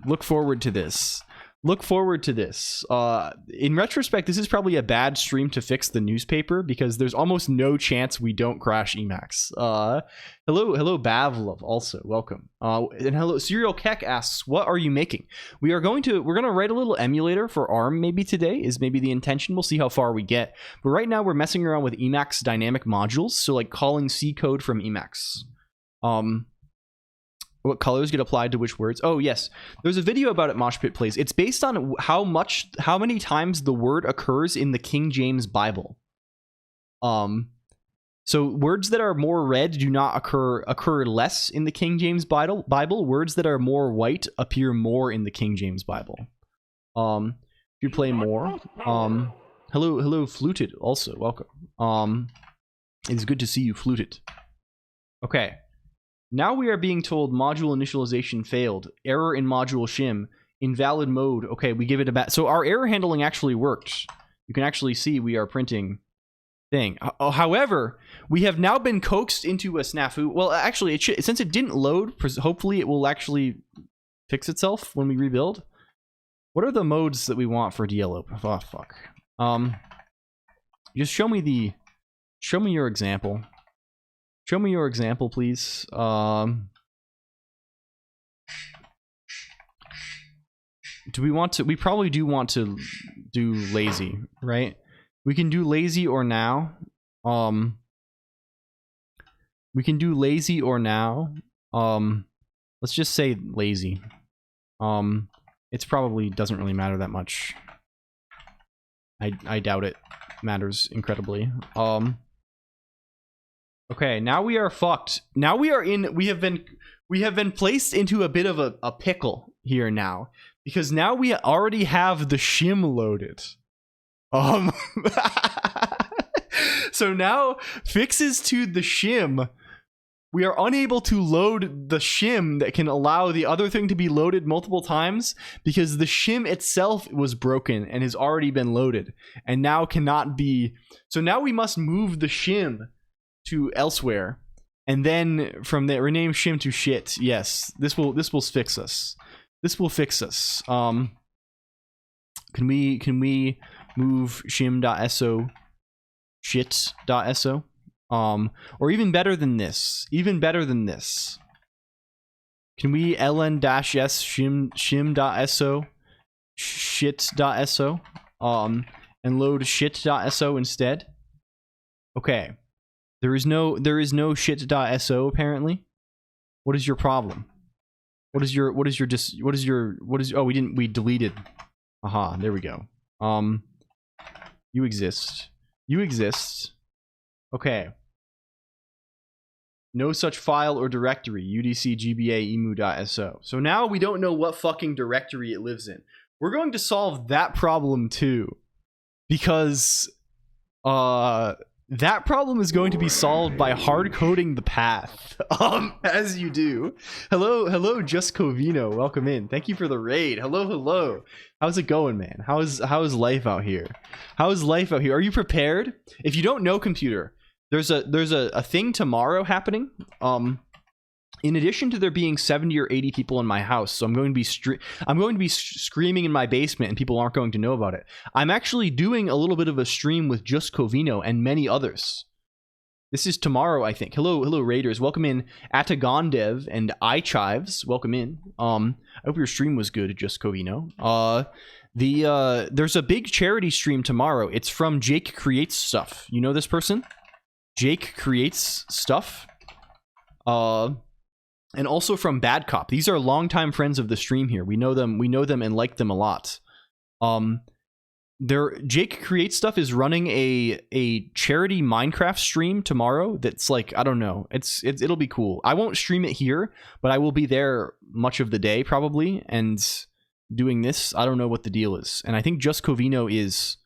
look forward to this. Look forward to this. In retrospect, this is probably a bad stream to fix the newspaper because there's almost no chance we don't crash Emacs. Hello, Bavlov. Also, welcome. And hello, Serial Keck asks, "What are you making?" We're gonna write a little emulator for ARM maybe today. Is maybe the intention. We'll see how far we get. But right now we're messing around with Emacs dynamic modules. So like calling C code from Emacs. What colors get applied to which words? Oh yes, there's a video about it. Moshpit plays. It's based on how many times the word occurs in the King James Bible. So words that are more red do not occur less in the King James Bible. Words that are more white appear more in the King James Bible. If you play more, hello, Fluted. Also welcome. It's good to see you, Fluted. Okay. Now we are being told module initialization failed. Error in module shim. Invalid mode. Okay, we give it a bat. So our error handling actually worked. You can actually see we are printing thing. However, we have now been coaxed into a snafu. Well, actually, since it didn't load, hopefully it will actually fix itself when we rebuild. What are the modes that we want for DLO? Oh, fuck. Just show me your example. Show me your example, please. Do we want to? We probably do want to do lazy, right? We can do lazy or now. We can do lazy or now. Let's just say lazy. It's probably doesn't really matter that much. I doubt it matters incredibly. Okay, now we are fucked. Now we are in. We have been placed into a bit of a pickle here now, because now we already have the shim loaded. So now fixes to the shim. We are unable to load the shim that can allow the other thing to be loaded multiple times because the shim itself was broken and has already been loaded and now cannot be. So now we must move the shim to elsewhere, and then from there rename shim to shit. Yes, this will fix us. This will fix us. Can we move shim.so shit.so? Or even better than this. Even better than this. Can we ln-s shim.so shit.so and load shit.so instead? Okay. There is no shit.so apparently. What is your problem? What is your oh, we deleted. Aha, there we go. You exist. Okay. No such file or directory. UDC GBA emu.so. So now we don't know what fucking directory it lives in. We're going to solve that problem too, because that problem is going to be solved by hard coding the path. As you do. Hello, Just Covino. Welcome in. Thank you for the raid. Hello. How's it going, man? How is life out here? Are you prepared? If you don't know computer, there's a thing tomorrow happening. In addition to there being 70 or 80 people in my house, so I'm going to be screaming in my basement and people aren't going to know about it. I'm actually doing a little bit of a stream with Just Covino and many others. This is tomorrow, I think. Hello, Raiders. Welcome in Atagondev and iChives. Welcome in. I hope your stream was good, Just Covino. There's a big charity stream tomorrow. It's from Jake Creates Stuff. You know this person? Jake Creates Stuff. And also from Bad Cop. These are longtime friends of the stream here. We know them and like them a lot. Jake Creates Stuff is running a charity Minecraft stream tomorrow that's like, I don't know. It'll be cool. I won't stream it here, but I will be there much of the day probably and doing this. I don't know what the deal is. And I think Just Covino is,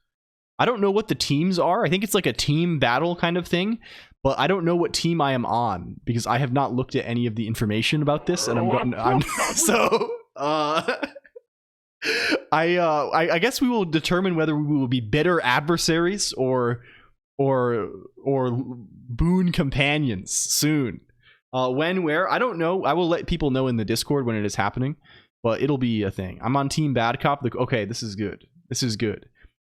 I don't know what the teams are. I think it's like a team battle kind of thing. But I don't know what team I am on because I have not looked at any of the information about this, and I guess we will determine whether we will be bitter adversaries or boon companions soon. When, where, I don't know. I will let people know in the Discord when it is happening. but it'll be a thing. I'm on Team Bad Cop. Okay, this is good. This is good.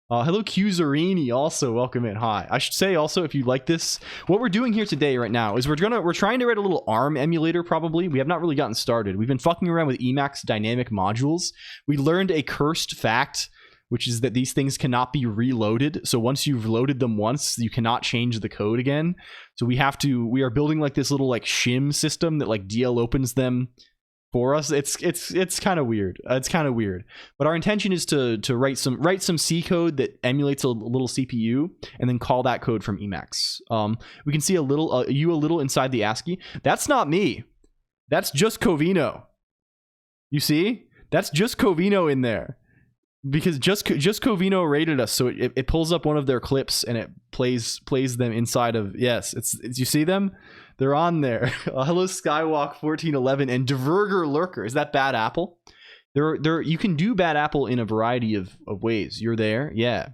Hello, Q Zarini, also welcome in. Hi. I should say also, if you like this, what we're doing here today right now is we're trying to write a little ARM emulator. Probably we have not really gotten started. We've been fucking around with Emacs dynamic modules. We learned a cursed fact, which is that these things cannot be reloaded. So once you've loaded them once, you cannot change the code again. So we are building like this little like shim system that like DL opens them for us. It's kind of weird. It's kind of weird. But our intention is to write some C code that emulates a little CPU and then call that code from Emacs. We can see a little inside the ASCII. That's not me. That's just Covino. You see? That's just Covino in there. Because just Covino rated us, so it pulls up one of their clips and it plays them inside of, yes, it's you see them? They're on there. Hello Skywalk 1411 and Diverger Lurker. Is that Bad Apple? You can do Bad Apple in a variety of ways. You're there, yeah.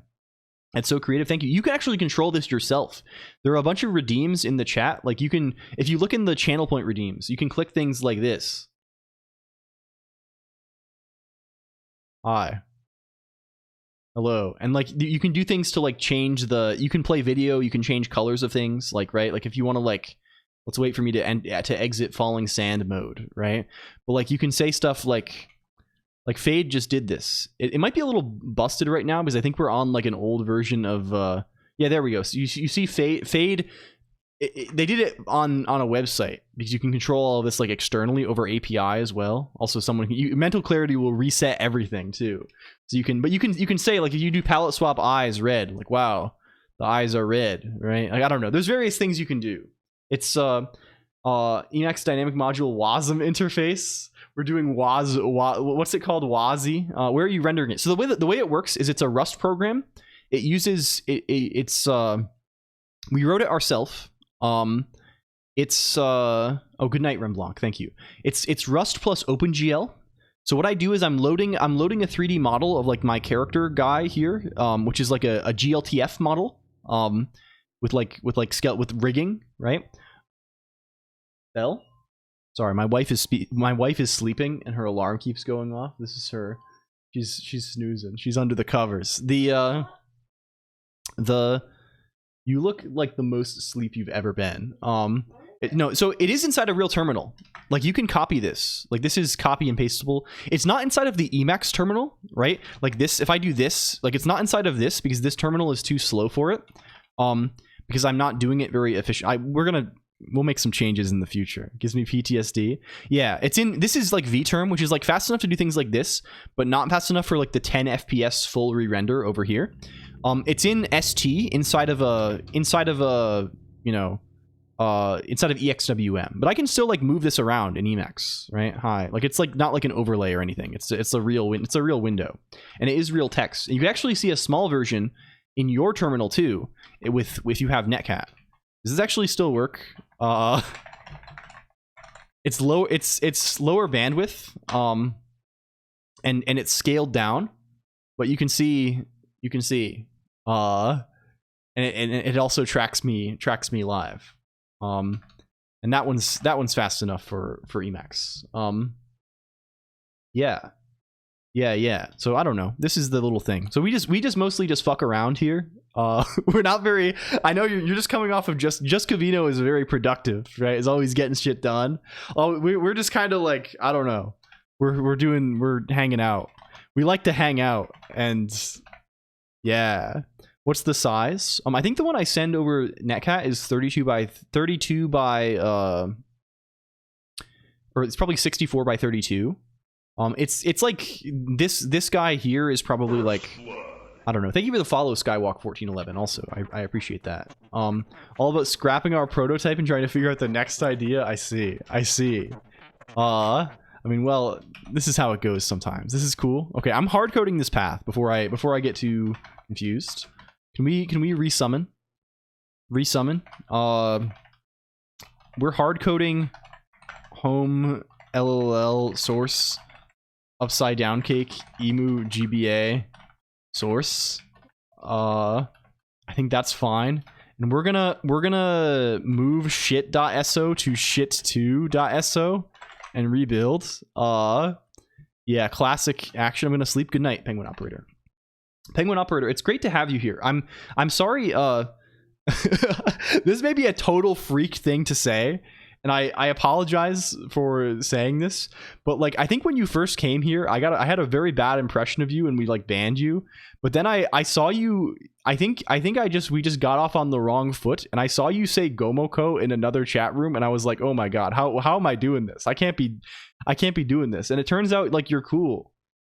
That's so creative. Thank you. You can actually control this yourself. There are a bunch of redeems in the chat. Like you can, if you look in the channel point redeems, you can click things like this. Hi. Hello. And like you can do things to like change you can play video, you can change colors of things, like, right? Like if you want to like, let's wait for me to exit falling sand mode, right? But like you can say stuff like Fade just did this. It might be a little busted right now because I think we're on like an old version of yeah, there we go. So you see Fade they did it on a website because you can control all of this like externally over API as well. Also, mental clarity will reset everything too. So you can say like if you do palette swap eyes red, like wow, the eyes are red, right? Like I don't know. There's various things you can do. It's Emacs dynamic module WASM interface. We're doing what's it called? WASI. Where are you rendering it? So the way it works is it's a Rust program. It uses it's we wrote it ourselves. It's oh, good night, Remblanc. Thank you. It's Rust plus OpenGL. So what I do is I'm loading a 3D model of like my character guy here, which is like a GLTF model, with rigging, right? Bell? Sorry, my wife is sleeping and her alarm keeps going off. This is her. She's snoozing. She's under the covers. You look like the most asleep you've ever been. No, so it is inside a real terminal. Like you can copy this. Like this is copy and pastable. It's not inside of the Emacs terminal, right? Like this, if I do this, like it's not inside of this because this terminal is too slow for it. Because I'm not doing it very efficient. We'll make some changes in the future. It gives me PTSD. Yeah, this is like VTerm, which is like fast enough to do things like this, but not fast enough for like the 10 FPS full re-render over here. It's in ST inside of EXWM, but I can still like move this around in Emacs, right? Hi, like it's like not like an overlay or anything. It's a real window, and it is real text. And you can actually see a small version in your terminal too, if you have Netcat. Does this actually still work? It's low. It's lower bandwidth. And it's scaled down, but you can see. And it also tracks me live. And that one's fast enough for Emacs. Yeah. So I don't know. This is the little thing. So we just mostly just fuck around here. We're not very. I know you're just coming off of just Covino is very productive, right? Is always getting shit done. We're just kind of like, I don't know. We're hanging out. We like to hang out, and yeah. What's the size? I think the one I send over Netcat is 32 by or it's probably 64 by 32. It's like this guy here is probably like, I don't know. Thank you for the follow, Skywalk 1411. Also, I appreciate that. All about scrapping our prototype and trying to figure out the next idea. I see. I mean, well, this is how it goes sometimes. This is cool. Okay, I'm hard coding this path before I get too confused. Can we resummon? We're hard coding home LLL source upside down cake emu GBA source. I think that's fine. And we're gonna move shit.so to shit2.so and rebuild. Yeah, classic action. I'm gonna sleep. Good night, Penguin Operator. Penguin Operator, it's great to have you here. I'm sorry, this may be a total freak thing to say, and I apologize for saying this, but like I think when you first came here, I had a very bad impression of you, and we like banned you. But then I saw you. I think we just got off on the wrong foot, and I saw you say Gomoko in another chat room, and I was like, oh my god, how am I doing this? I can't be doing this. And it turns out like you're cool.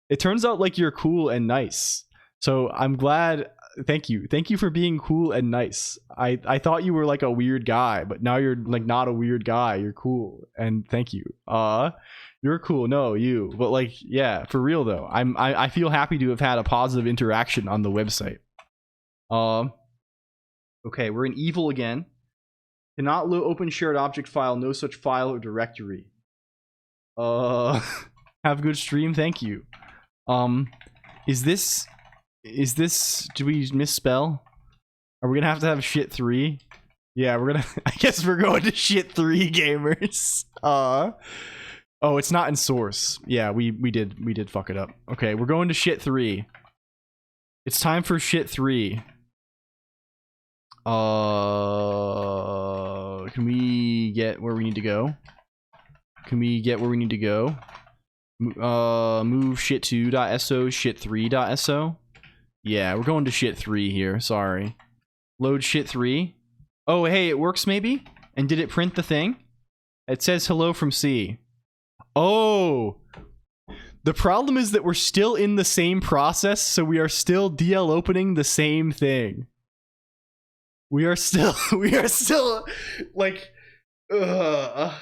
It turns out like you're cool and nice. So I'm glad. Thank you for being cool and nice. I thought you were like a weird guy, but now you're like not a weird guy. You're cool, and thank you. You're cool. No, you. But like, yeah, for real though. I feel happy to have had a positive interaction on the website. Okay, we're in evil again. Cannot open shared object file. No such file or directory. Have a good stream. Thank you. Is this, do we misspell? Are we gonna have to have shit 3? Yeah, we're gonna, I guess we're going to shit 3, gamers. Oh, it's not in source. Yeah, we did fuck it up. Okay, we're going to shit 3. It's time for shit 3. Can we get where we need to go? Can we get where we need to go? Move shit2.so, shit3.so. Yeah, we're going to shit 3 here. Sorry. Load shit 3. Oh, hey, it works maybe? And did it print the thing? It says hello from C. Oh! The problem is that we're still in the same process, so we are still DL opening the same thing. We are still like, I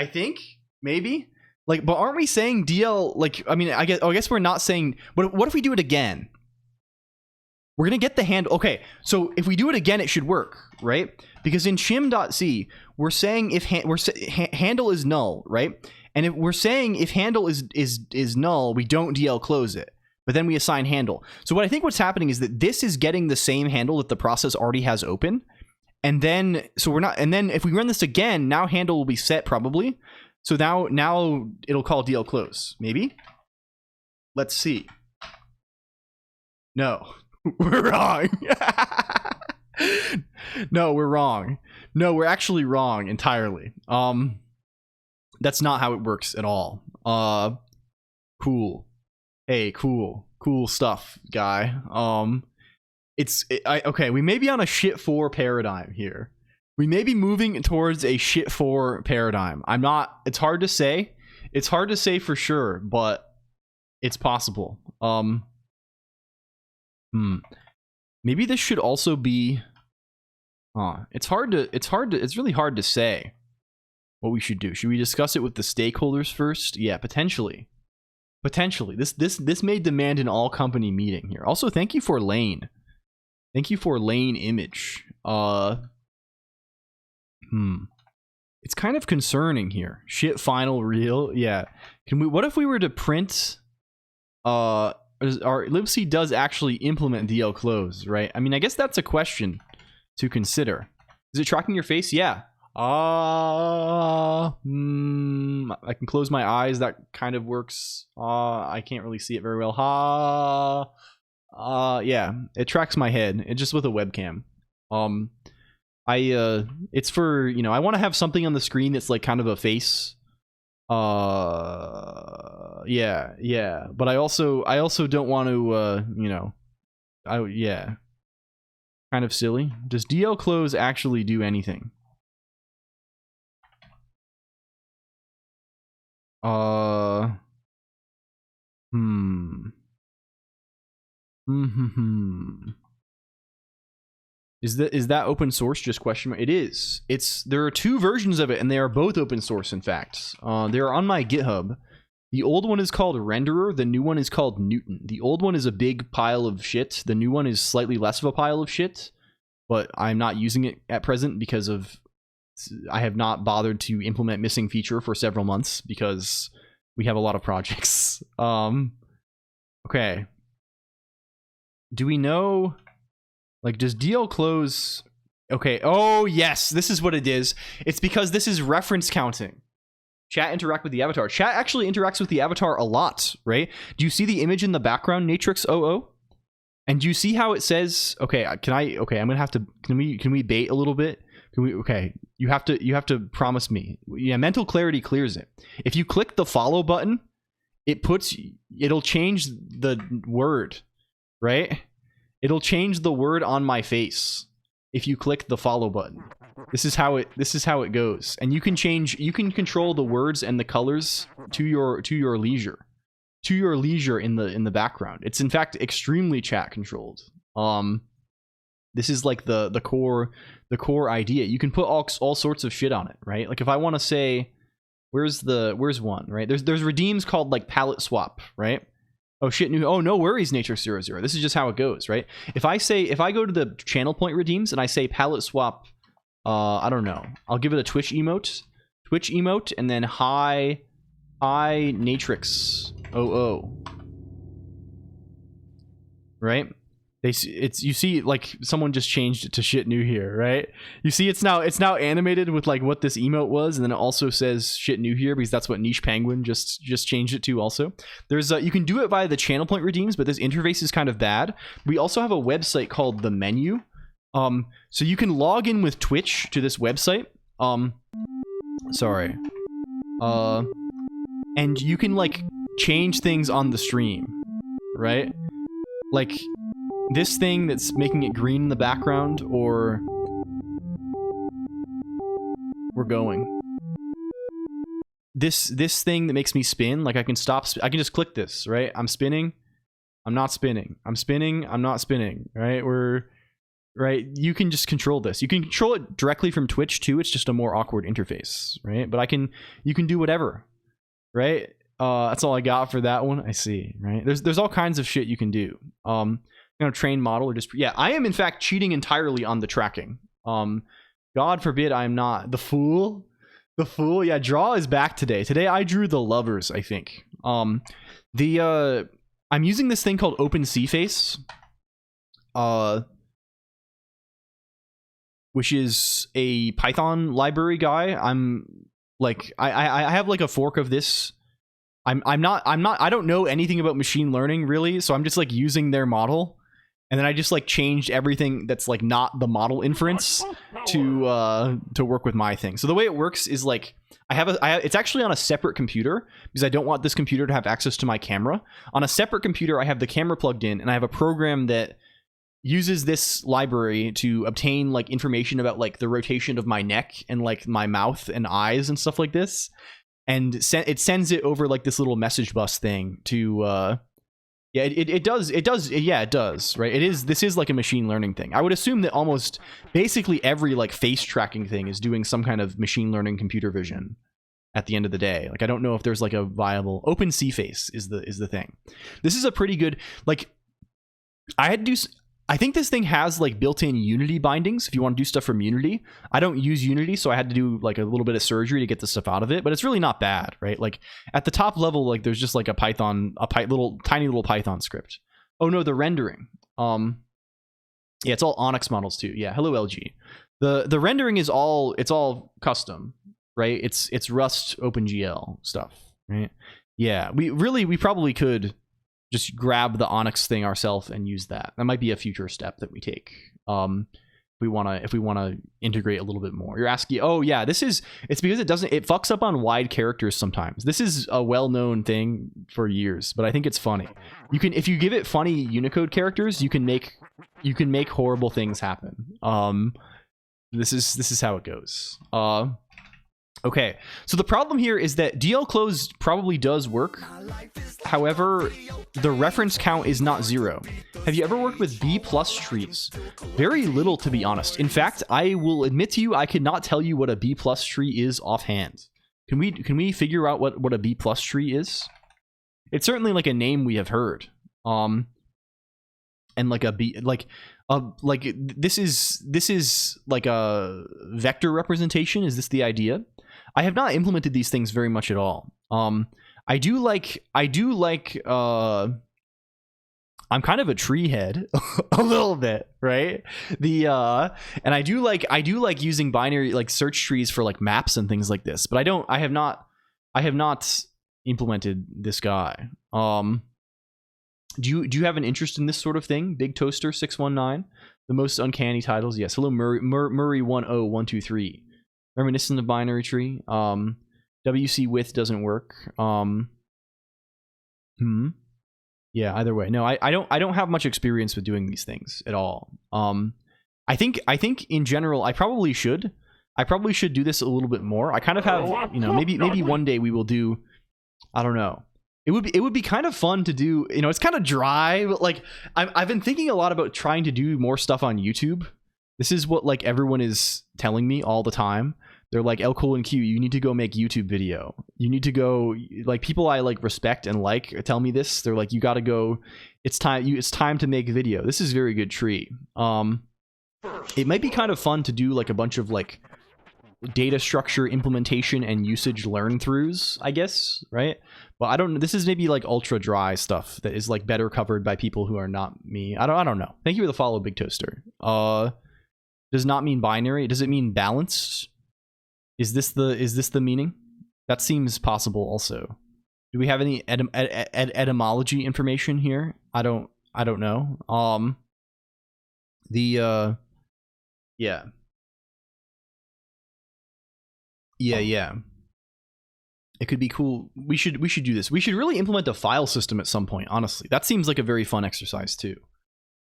think maybe like, but aren't we saying DL? Like, I mean, I guess we're not saying. But what if we do it again? We're gonna get the handle. Okay, so if we do it again, it should work, right? Because in shim.c, we're saying if handle is null, right? And if we're saying if handle is null, we don't DL close it. But then we assign handle. So what I think what's happening is that this is getting the same handle that the process already has open. And then, so we're not, and then if we run this again, now handle will be set probably. So now it'll call DL close, maybe? Let's see. No, we're wrong. No, we're wrong. No, we're actually wrong entirely. That's not how it works at all. Cool. Hey, cool stuff, guy. Okay, we may be on a shit 4 paradigm here. We may be moving towards a shit 4 paradigm. It's hard to say. It's hard to say for sure, but it's possible. Maybe this should also be it's really hard to say what we should do. Should we discuss it with the stakeholders first? Yeah, potentially. This may demand an all company meeting here. Also, thank you for Lane. Thank you for Lane image. It's kind of concerning here. Shit final real. Yeah. What if we were to print our libc does actually implement DL close, right? I mean, I guess that's a question to consider. Is it tracking your face? Yeah. I can close my eyes. That kind of works. I can't really see it very well. Yeah, it tracks my head. It's just with a webcam. It's for, you know, I want to have something on the screen that's like kind of a face. Yeah. But I also don't want to, you know, yeah. Kind of silly. Does DL close actually do anything? Is that open source? Just question mark. It is. There are 2 versions of it, and they are both open source. In fact, they are on my GitHub. The old one is called Renderer. The new one is called Newton. The old one is a big pile of shit. The new one is slightly less of a pile of shit, but I'm not using it at present because I have not bothered to implement missing feature for several months because we have a lot of projects. Okay. Do we know, like, does DL close? Okay. Oh, yes. This is what it is. It's because this is reference counting. Chat interact with the avatar. Chat actually interacts with the avatar a lot, right? Do you see the image in the background, Natrix 00? And do you see how it says, okay, I'm gonna have to, can we bait a little bit? Okay, you have to promise me. Yeah, mental clarity clears it. If you click the follow button, it'll change the word, right? It'll change the word on my face if you click the follow button. This is how it goes. And you can control the words and the colors to your leisure. To your leisure in the background. It's in fact extremely chat controlled. This is like the core idea. You can put all sorts of shit on it, right? Like if I want to say, where's one, right? There's redeems called like palette swap, right? Oh shit, no worries, Natrix00. This is just how it goes, right? If I go to the channel point redeems and I say palette swap, I don't know, I'll give it a Twitch emote, and then hi Natrix00, right? You see like someone just changed it to shit new here, right? You see it's now animated with like what this emote was, and then it also says shit new here because that's what Niche Penguin just changed it to. Also, there's you can do it via the channel point redeems, but this interface is kind of bad. We also have a website called The Menu, so you can log in with Twitch to this website, sorry, and you can like change things on the stream, right? Like this thing that's making it green in the background, or we're going. This thing that makes me spin, like I can just click this, right? I'm spinning, I'm not spinning. I'm spinning, I'm not spinning, right? Right, you can just control this. You can control it directly from Twitch too. It's just a more awkward interface, right? But you can do whatever, right? That's all I got for that one. I see, right? There's all kinds of shit you can do. Train model or just, yeah, I am in fact cheating entirely on the tracking. God forbid I'm not. The fool, yeah, draw is back today. Today I drew the lovers, I think. I'm using this thing called OpenCFace, which is a Python library guy. I'm like, I have like a fork of this. I don't know anything about machine learning really, so I'm just like using their model, and then I just like changed everything that's like not the model inference to work with my thing. So the way it works is like it's actually on a separate computer because I don't want this computer to have access to my camera. On a separate computer, I have the camera plugged in, and I have a program that uses this library to obtain like information about like the rotation of my neck and like my mouth and eyes and stuff like this. And it sends it over like this little message bus thing to it does, right? This is like a machine learning thing. I would assume that almost basically every like face tracking thing is doing some kind of machine learning computer vision at the end of the day. Like I don't know if there's like a viable OpenCFace is the thing. This is a pretty good, like I think this thing has like built-in Unity bindings if you want to do stuff from Unity. I don't use Unity, so I had to do like a little bit of surgery to get the stuff out of it, but it's really not bad, right? Like at the top level, like there's just like a tiny little Python script. Oh no, the rendering. Yeah, it's all Onyx models too. Yeah, hello LG. The rendering is all custom, right? It's Rust OpenGL stuff, right? Yeah, we probably could just grab the Onyx thing ourselves and use that. That might be a future step that we take. If we want to integrate a little bit more. You're asking, oh yeah, it's because it fucks up on wide characters sometimes. This is a well-known thing for years, but I think it's funny. If you give it funny Unicode characters, you can make horrible things happen. This is how it goes. Okay, so the problem here is that DL close probably does work. However, the reference count is not 0. Have you ever worked with B+ trees? Very little, to be honest. In fact, I will admit to you, I could not tell you what a B+ tree is offhand. Can we figure out what a B+ tree is? It's certainly like a name we have heard. And like a B, like this is like a vector representation. Is this the idea? I have not implemented these things very much at all. I do like I'm kind of a tree head a little bit, right? And I do like using binary like search trees for like maps and things like this, but I have not I have not implemented this guy. Do you have an interest in this sort of thing? Big Toaster 619. The most uncanny titles. Yes. Hello, Murray 10123. Reminiscent of binary tree. WC width doesn't work. Yeah, either way. No, I don't have much experience with doing these things at all. I think in general I probably should do this a little bit more. I kind of have, you know, maybe one day we will do, I don't know. It would be kind of fun to do, you know, it's kind of dry, but like I've been thinking a lot about trying to do more stuff on YouTube. This is what like everyone is telling me all the time. They're like, LCOLONQ, you need to go make YouTube video. You need to go, like, people I like respect and like tell me this. They're like, you got to go. It's time to make video. This is very good tree. It might be kind of fun to do like a bunch of like data structure implementation and usage learn throughs, I guess, right? But I don't know. This is maybe like ultra dry stuff that is like better covered by people who are not me. I don't know. Thank you for the follow, Big Toaster. Does not mean binary. Does it mean balanced? Is this the meaning? That seems possible also. Do we have any etymology information here? I don't know. Yeah. It could be cool. We should do this. We should really implement a file system at some point, honestly. That seems like a very fun exercise too.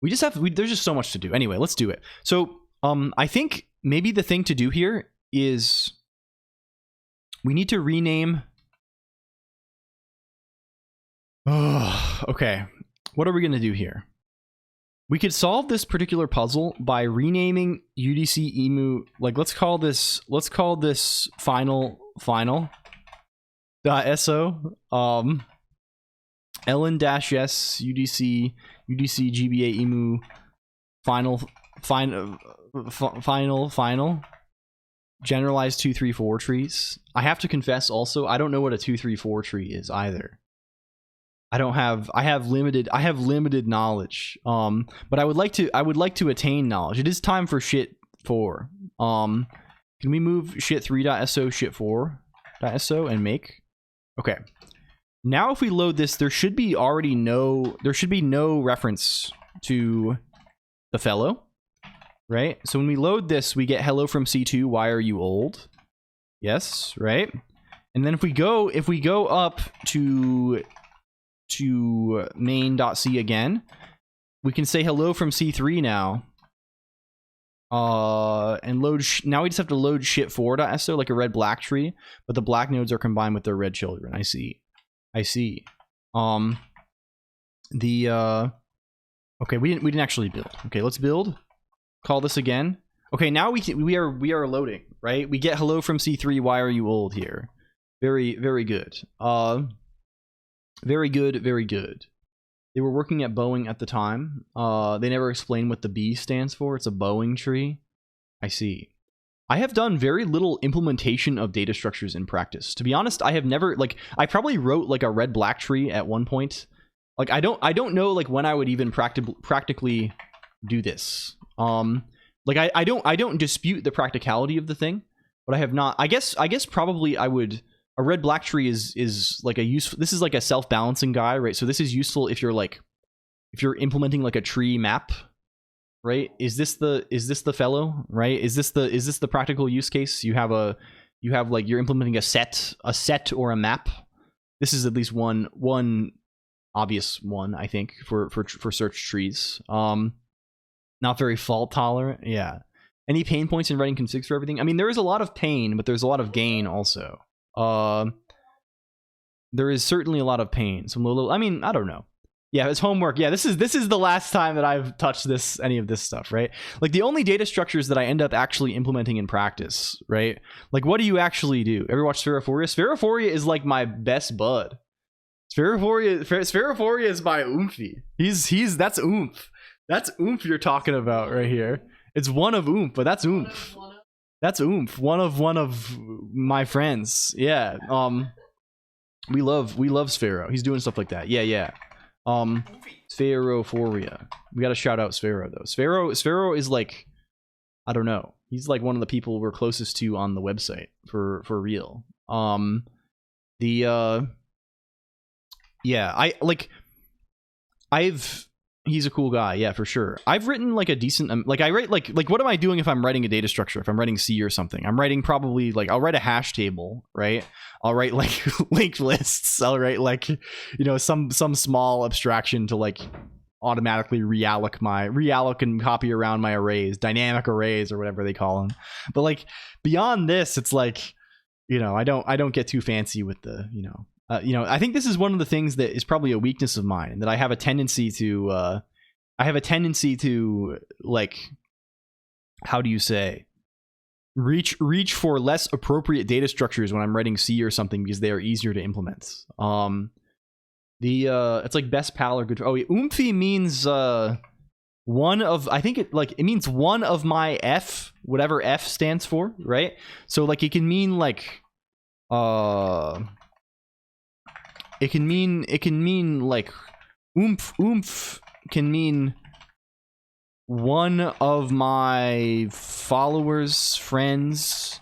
There's just so much to do. Anyway, let's do it. So, I think maybe the thing to do here is we need to rename. Oh, okay. What are we going to do here? We could solve this particular puzzle by renaming UDC emu. Like, let's call this final .so ln-s UDC GBA emu final generalized 234 trees. I have to confess also, I don't know what a 234 tree is either. I have limited knowledge. But I would like to attain knowledge. It is time for shit 4. Can we move shit 3.so shit 4.so and make? Okay. Now if we load this, there should be no reference to the fellow. Right? So when we load this, we get hello from C2, why are you old? Yes, right? And then if we go up to main.c again, we can say hello from C3 now. And load now we just have to load shit 4.so like a red black tree, but the black nodes are combined with their red children. I see. Okay, we didn't actually build. Okay, let's build. Call this again. Okay, now we are loading, right? We get hello from C3, why are you old here? Very good. Very good. They were working at Boeing at the time. They never explained what the B stands for. It's a Boeing tree. I see. I have done very little implementation of data structures in practice. To be honest, I have never, like, I probably wrote like a red black tree at one point. Like, I don't know like when I would even practically do this. Like I don't dispute the practicality of the thing, but I have not. I guess probably I would. A red black tree is like a useful. This is like a self-balancing guy, right? So this is useful if you're implementing like a tree map, right? Is this the fellow, right? Is this the practical use case? You have like you're implementing a set or a map. This is at least one obvious one, I think, for search trees. Not very fault tolerant. Yeah. Any pain points in writing configs for everything? I mean, there is a lot of pain, but there's a lot of gain also. There is certainly a lot of pain. Some little, I mean, I don't know. Yeah, it's homework. Yeah, this is the last time that I've touched any of this stuff, right? Like the only data structures that I end up actually implementing in practice, right? Like, what do you actually do? Ever watch Spheriphoria? Spheriphoria is like my best bud. Spheriphoria is my oomphy. That's oomph. That's oomph you're talking about right here. It's one of oomph, but that's oomph. That's oomph. One of my friends. Yeah. We love Sphero. He's doing stuff like that. Yeah. Spherophoria. We gotta shout out Sphero though. Sphero is like, I don't know. He's like one of the people we're closest to on the website for real. The yeah, he's a cool guy, yeah, for sure. I've written like a decent like I write like what am I doing if I'm writing a data structure? If I'm writing C or something, I'm writing probably like I'll write a hash table, right? I'll write like linked lists. I'll write like, you know, some small abstraction to like automatically reallocate and copy around my arrays, dynamic arrays or whatever they call them. But like beyond this, it's like, you know, I don't get too fancy with the, you know, I think this is one of the things that is probably a weakness of mine, and that I have a tendency to like, how do you say, reach for less appropriate data structures when I'm writing C or something because they are easier to implement. It's like best pal or good. Oh, oomphy means one of, I think it means one of my F, whatever F stands for, right? So like it can mean like it can mean like oomph can mean one of my followers, friends,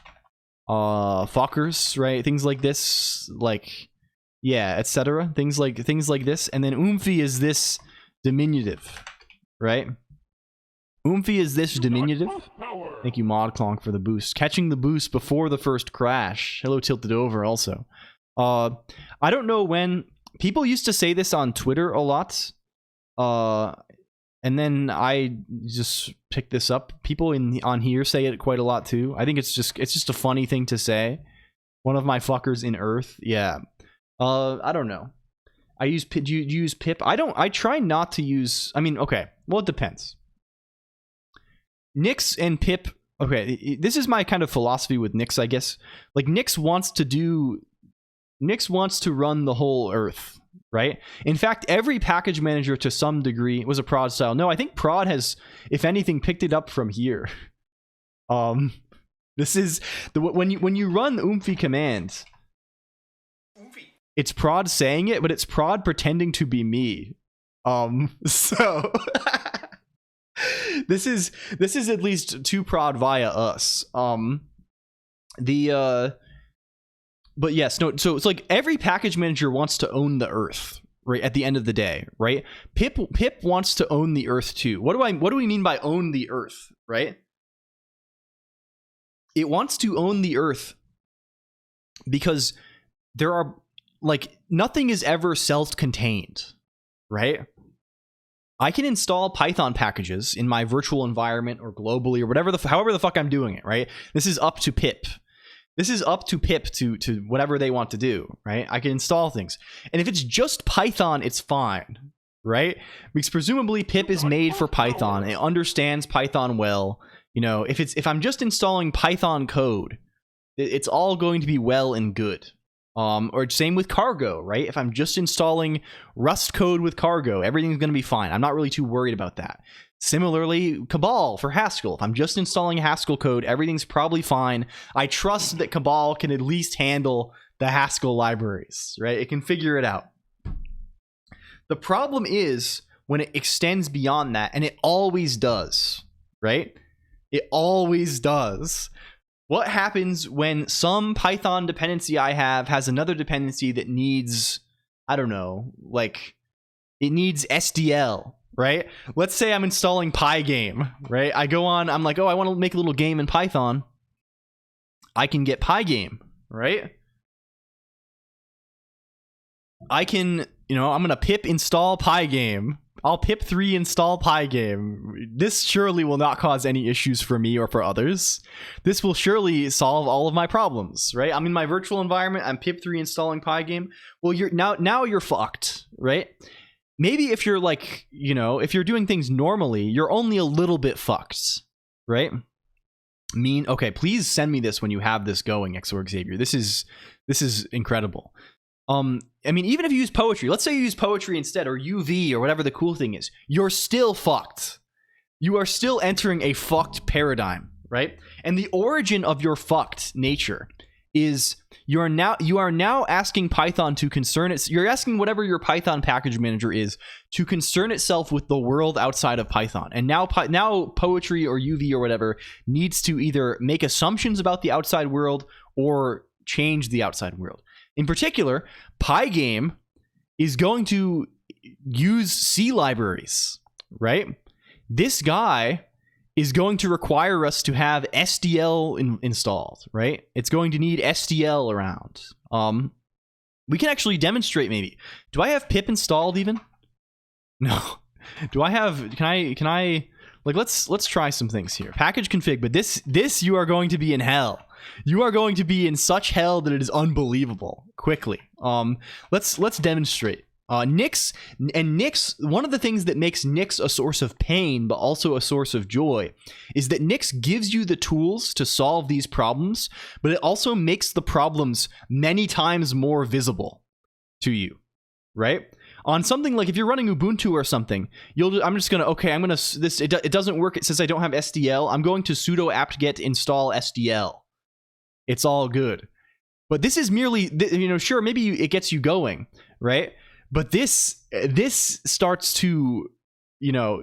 fuckers, right? Things like this, like, yeah, etc. Things like this. And then oomphy is this diminutive, right? Oomphy is this diminutive. Thank you, XXI, for the boost. Catching the boost before the first crash. Hello, Tilted Over, also. I don't know when people used to say this on Twitter a lot, and then I just picked this up. People on here say it quite a lot too. I think it's just a funny thing to say. One of my fuckers in Earth, yeah. I don't know. Do you use pip? I try not to use. I mean, okay. Well, it depends. Nix and pip. Okay, this is my kind of philosophy with Nix, I guess. Like Nix wants to run the whole Earth, right? In fact, every package manager to some degree was a prod style. No, I think prod has, if anything, picked it up from here. This is when you run the oomphy command. It's prod saying it, but it's prod pretending to be me. So this is at least two prod via us. But yes, no. So it's like every package manager wants to own the Earth, right? At the end of the day, right? Pip wants to own the Earth too. What do we mean by own the Earth, right? It wants to own the Earth because there are, like, nothing is ever self-contained, right? I can install Python packages in my virtual environment or globally or whatever however the fuck I'm doing it, right? This is up to pip. This is up to pip to whatever they want to do, right? I can install things. And if it's just Python, it's fine, right? Because presumably pip is made for Python. It understands Python well. You know, if I'm just installing Python code, it's all going to be well and good. Or same with Cargo, right? If I'm just installing Rust code with Cargo, everything's going to be fine. I'm not really too worried about that. Similarly, Cabal for Haskell. If I'm just installing Haskell code, everything's probably fine. I trust that Cabal can at least handle the Haskell libraries, right? It can figure it out. The problem is when it extends beyond that, and it always does, right? It always does. What happens when some Python dependency I have has another dependency that needs, I don't know, like it needs SDL, right? Let's say I'm installing Pygame, right? I go on, I'm like, oh, I want to make a little game in Python. I can get Pygame, right? I can, I'm going to pip install Pygame. I'll pip3 install Pygame. This surely will not cause any issues for me or for others. This will surely solve all of my problems, right? I'm in my virtual environment. I'm pip3 installing Pygame. Well, now you're fucked, right? Maybe if you're like, if you're doing things normally, you're only a little bit fucked, right? Okay, please send me this when you have this going, XOR Xavier. This is incredible. Even if you use poetry, let's say you use poetry instead, or UV, or whatever the cool thing is, you're still fucked. You are still entering a fucked paradigm, right? And the origin of your fucked nature is you are now asking Python to concern it. You're asking whatever your Python package manager is to concern itself with the world outside of Python. And now poetry or UV or whatever needs to either make assumptions about the outside world or change the outside world. In particular, Pygame is going to use C libraries, right? This guy is going to require us to have SDL installed, right? It's going to need SDL around. We can actually demonstrate maybe. Do I have pip installed even? No. Do I have, can I, like, let's try some things here. Package config, but this you are going to be in hell. You are going to be in such hell that it is unbelievable quickly. Let's demonstrate. Nix, one of the things that makes Nix a source of pain, but also a source of joy, is that Nix gives you the tools to solve these problems, but it also makes the problems many times more visible to you, right? On something like if you're running Ubuntu or something, it doesn't work. It says I don't have SDL. I'm going to sudo apt-get install SDL. It's all good. But this is merely, sure, maybe it gets you going, right? But this starts to,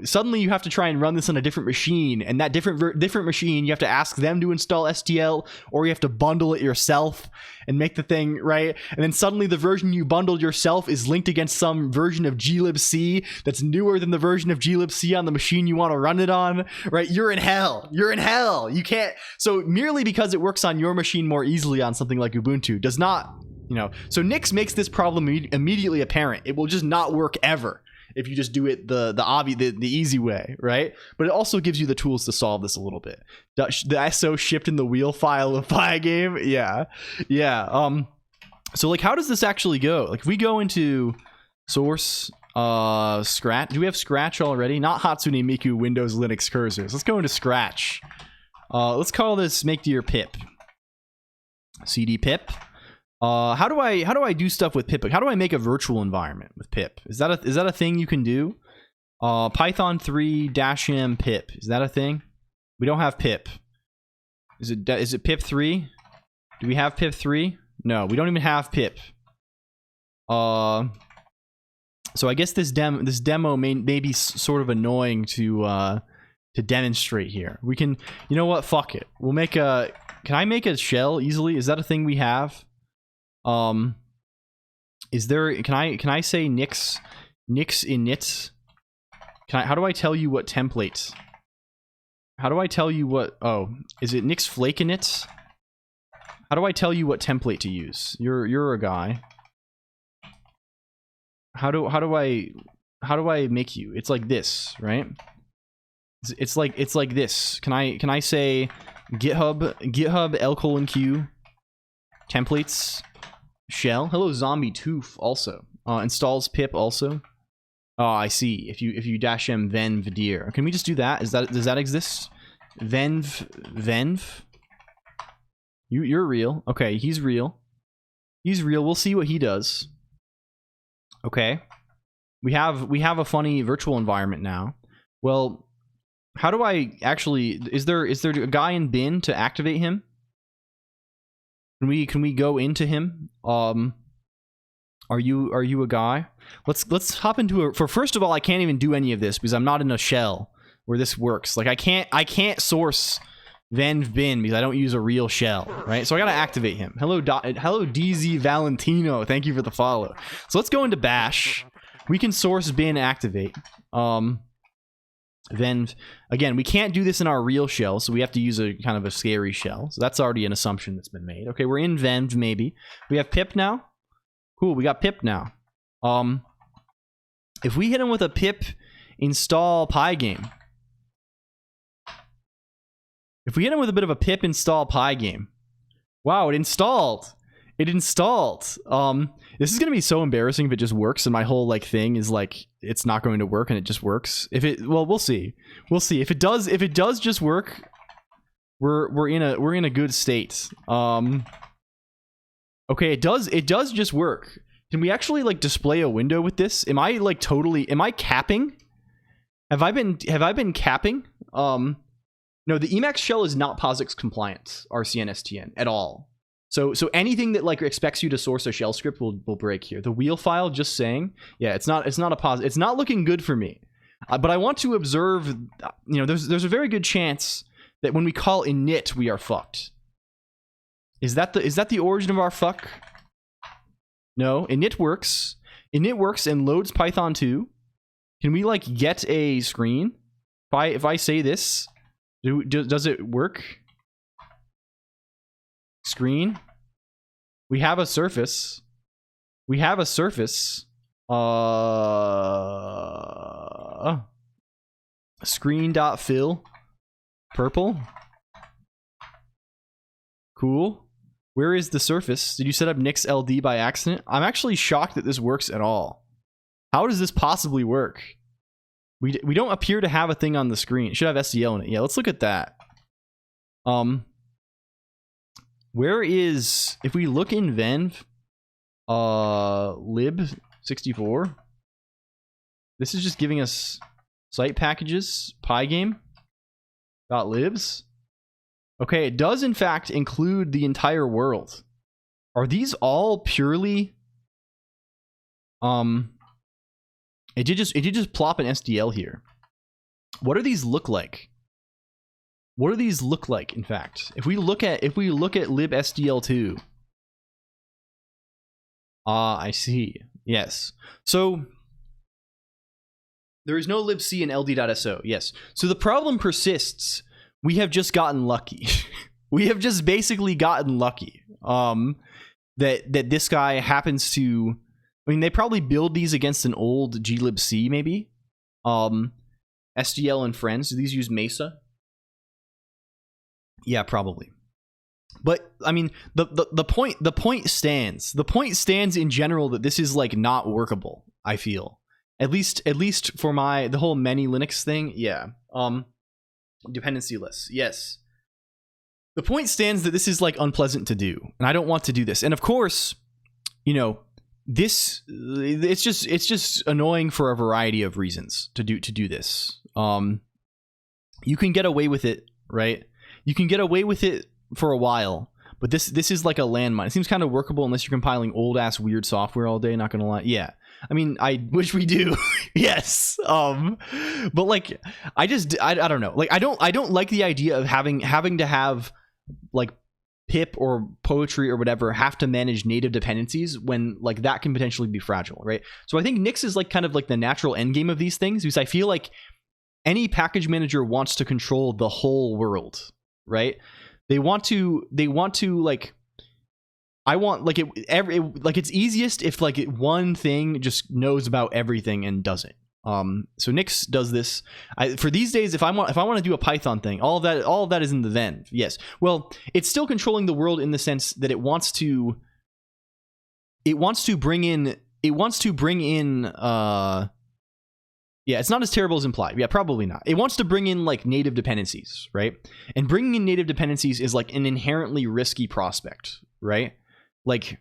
suddenly you have to try and run this on a different machine, and that different machine, you have to ask them to install SDL, or you have to bundle it yourself and make the thing, right? And then suddenly the version you bundled yourself is linked against some version of glibc that's newer than the version of glibc on the machine you want to run it on, right? You're in hell. You can't. So merely because it works on your machine more easily on something like Ubuntu does not, so Nix makes this problem immediately apparent. It will just not work ever if you just do it the easy way, right? But it also gives you the tools to solve this a little bit. The SO shipped in the wheel file of Pygame, yeah. So like, how does this actually go? Like, if we go into source, Scratch. Do we have Scratch already? Not Hatsune Miku Windows Linux cursors. Let's go into Scratch. Let's call this make dir pip. cd pip. How do I do stuff with pip? How do I make a virtual environment with pip? Is that a thing you can do? Python 3-m pip. Is that a thing? We don't have pip. Is it pip 3? Do we have pip 3? No, we don't even have pip. So I guess this demo may be sort of annoying to demonstrate here. We can, you know what? Fuck it. We'll make a. Can I make a shell easily? Is that a thing we have? Is there, can I say nix init? How do I tell you what template? How do I tell you what, is it nix flake init? How do I tell you what template to use? You're a guy. How do I make you? It's like this, right? It's like this. Can I say GitHub LCOLONQ templates shell? Hello zombie tooth also. Installs pip also. Oh, I see. If you dash m venv dir. Can we just do that? Does that exist? Venv. You're real. Okay, he's real. We'll see what he does. Okay. We have a funny virtual environment now. Well, how do I actually, is there a guy in bin to activate him? Can we go into him? Are you a guy? Let's hop into first of all, I can't even do any of this because I'm not in a shell where this works. Like I can't source venv bin because I don't use a real shell, right? So I gotta activate him. Hello DZ Valentino, thank you for the follow. So let's go into bash. We can source bin activate. Then again, we can't do this in our real shell, so we have to use a kind of a scary shell. So that's already an assumption that's been made. Okay, we're in venv maybe. We have pip now. Cool, we got pip now. If we hit him with a pip install Pygame. If we hit him with a bit of a pip install Pygame. Wow, it installed. This is gonna be so embarrassing if it just works and my whole like thing is like it's not going to work and it just works. We'll see. If it does just work, we're in a good state. Okay, it does just work. Can we actually like display a window with this? Am I capping? Have I been capping? No, the Emacs shell is not POSIX compliant, RCN-STN at all. So anything that like expects you to source a shell script will break here. The wheel file, just saying, yeah, it's not a POSIX. It's not looking good for me. But I want to observe. There's a very good chance that when we call init, we are fucked. Is that the origin of our fuck? No, init works. Init works and loads Python 2. Can we like get a screen? If I say this, does it work? Screen. We have a surface. We have a surface. Screen.fill. Purple. Cool. Where is the surface? Did you set up Nix LD by accident? I'm actually shocked that this works at all. How does this possibly work? We don't appear to have a thing on the screen. It should have SDL in it. Yeah, let's look at that. Where is, if we look in venv, lib64, this is just giving us site packages, pygame.libs. Okay, it does in fact include the entire world. Are these all purely it did just plop an SDL here. What do these look like? What do these look like in fact? If we look at libsdl2. I see. Yes. So there is no libc in ld.so. Yes. So the problem persists. We have just gotten lucky. We have just basically gotten lucky. That this guy happens to, I mean, they probably build these against an old glibc maybe. SDL and friends. Do these use Mesa? Yeah, probably. But I mean, the point stands. The point stands in general that this is like not workable. I feel at least for the whole many Linux thing. Yeah. Dependency lists. Yes. The point stands that this is like unpleasant to do, and I don't want to do this. And of course, you know, it's just annoying for a variety of reasons to do this. You can get away with it, right? You can get away with it for a while, but this is like a landmine. It seems kind of workable unless you're compiling old ass weird software all day, not gonna lie. Yeah. I mean, I wish we do. Yes. But like I don't know. Like I don't like the idea of having to have like pip or poetry or whatever have to manage native dependencies when like that can potentially be fragile, right? So I think Nix is like kind of like the natural end game of these things, because I feel like any package manager wants to control the whole world, right? They want to like, I want like like it's easiest if like one thing just knows about everything and does it. So Nix does this. For these days, if I want to do a Python thing, all of that is in the venv. Yes. Well, it's still controlling the world in the sense that it wants to bring in yeah, it's not as terrible as implied. Yeah, probably not. It wants to bring in like native dependencies, right? And bringing in native dependencies is like an inherently risky prospect, right? Like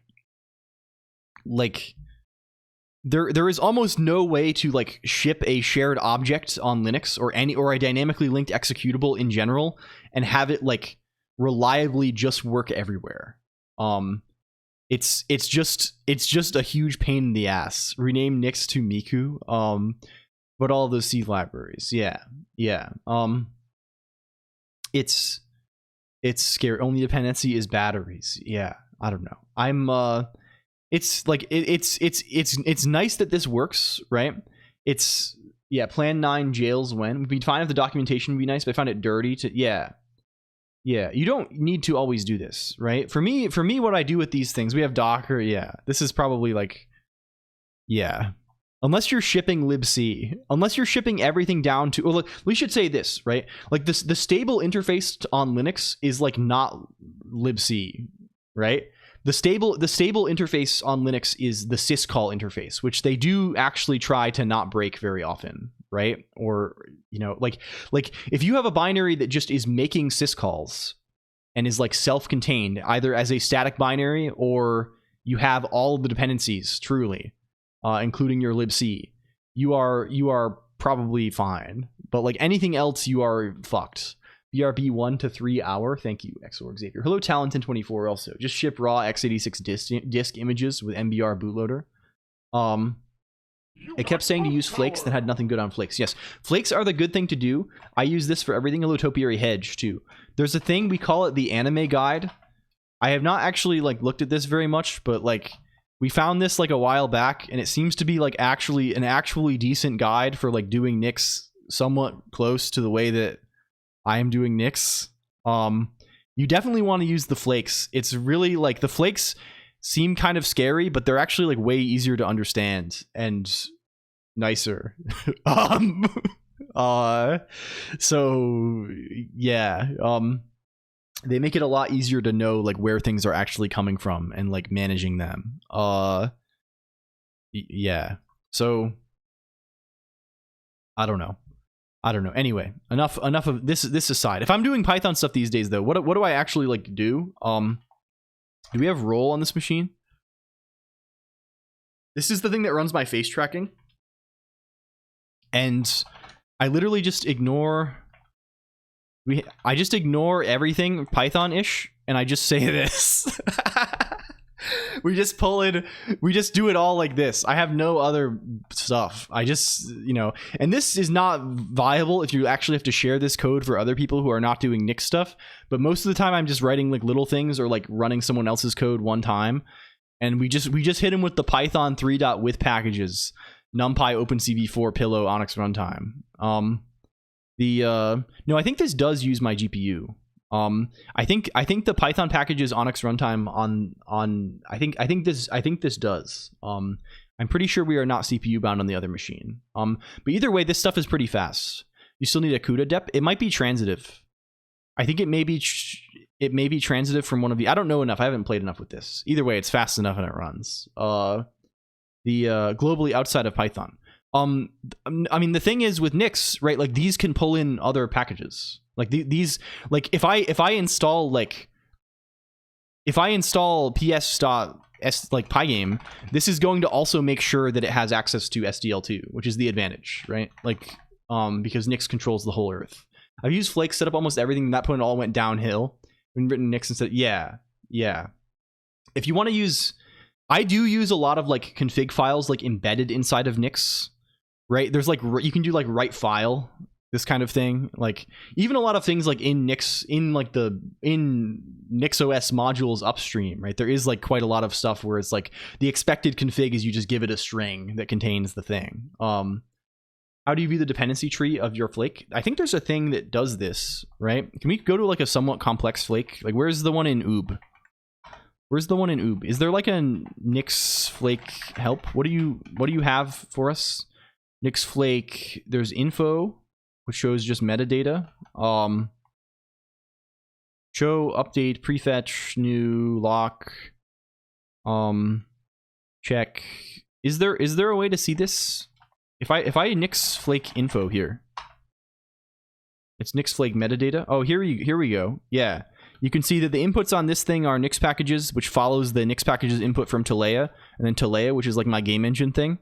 there is almost no way to like ship a shared object on Linux or a dynamically linked executable in general and have it like reliably just work everywhere. It's just a huge pain in the ass. Rename Nix to Miku. But all those C libraries, yeah. It's scary. Only dependency is batteries. Yeah, I don't know. It's like it's nice that this works, right? It's plan 9 jails when. It'd be fine if the documentation would be nice, but I found it dirty to yeah. You don't need to always do this, right? For me, what I do with these things, we have Docker. Yeah, this is probably like unless you're shipping libc, unless you're shipping everything down to, or we should say this, right? Like this, the stable interface on Linux is like not libc, right? The stable interface on Linux is the syscall interface, which they do actually try to not break very often, right? Or, you know, like if you have a binary that just is making syscalls and is like self-contained, either as a static binary or you have all of the dependencies truly, including your libc, you are probably fine. But like anything else, you are fucked. BRB 1 to 3 hour. Thank you, XOR Xavier. Hello, Talenton24 also. Just ship raw x86 disk images with MBR bootloader. It kept saying to use flakes that had nothing good on flakes. Yes, flakes are the good thing to do. I use this for everything. Hello, Topiary Hedge too. There's a thing, we call it the anime guide. I have not actually like looked at this very much, but like we found this like a while back, and it seems to be like actually an actually decent guide for like doing Nix somewhat close to the way that I am doing Nix. You definitely want to use the flakes. It's really like the flakes seem kind of scary, but they're actually like way easier to understand and nicer. So yeah, they make it a lot easier to know like where things are actually coming from and like managing them. Yeah. So I don't know. Anyway, enough of this aside. If I'm doing Python stuff these days though, what do I actually like do? Do we have roll on this machine? This is the thing that runs my face tracking. And I literally just ignore I just ignore everything Python-ish and I just say this. We just pull in, we just do it all like this. I have no other stuff. I just, you know, and this is not viable if you actually have to share this code for other people who are not doing Nix stuff. But most of the time I'm just writing like little things or like running someone else's code one time. And we just hit them with the Python 3.with packages, NumPy, OpenCV4, Pillow, Onyx runtime. No, I think this does use my GPU. I think the Python packages Onyx runtime on I think this does. I'm pretty sure we are not CPU bound on the other machine. But either way, this stuff is pretty fast. You still need a CUDA dep. It might be transitive. I think it may be transitive from one of the. I don't know enough. I haven't played enough with this. Either way, it's fast enough and it runs. Globally outside of Python. I mean, the thing is with Nix, right? Like these can pull in other packages. Like these, like if I install ps.s like pygame, this is going to also make sure that it has access to SDL2, which is the advantage, right? Like because Nix controls the whole Earth. I've used Flake, set up almost everything. At that point, it all went downhill. When written Nix and said, yeah. If you want to use, I do use a lot of like config files like embedded inside of Nix, right? There's like you can do like write file. This kind of thing, like even a lot of things like in Nix, in NixOS modules upstream, right? There is like quite a lot of stuff where it's like the expected config is you just give it a string that contains the thing. How do you view the dependency tree of your flake? I think there's a thing that does this, right? Can we go to like a somewhat complex flake? Like where's the one in oob? Where's the one in oob? Is there like a Nix flake help? What do you have for us? Nix flake, there's info, which shows just metadata. Show, update, prefetch, new, lock, check. Is there a way to see this? If I Nix flake info here, it's Nix flake metadata. Oh, here we go. Yeah, you can see that the inputs on this thing are Nix packages, which follows the Nix packages input from Talea, and then Talea, which is like my game engine thing,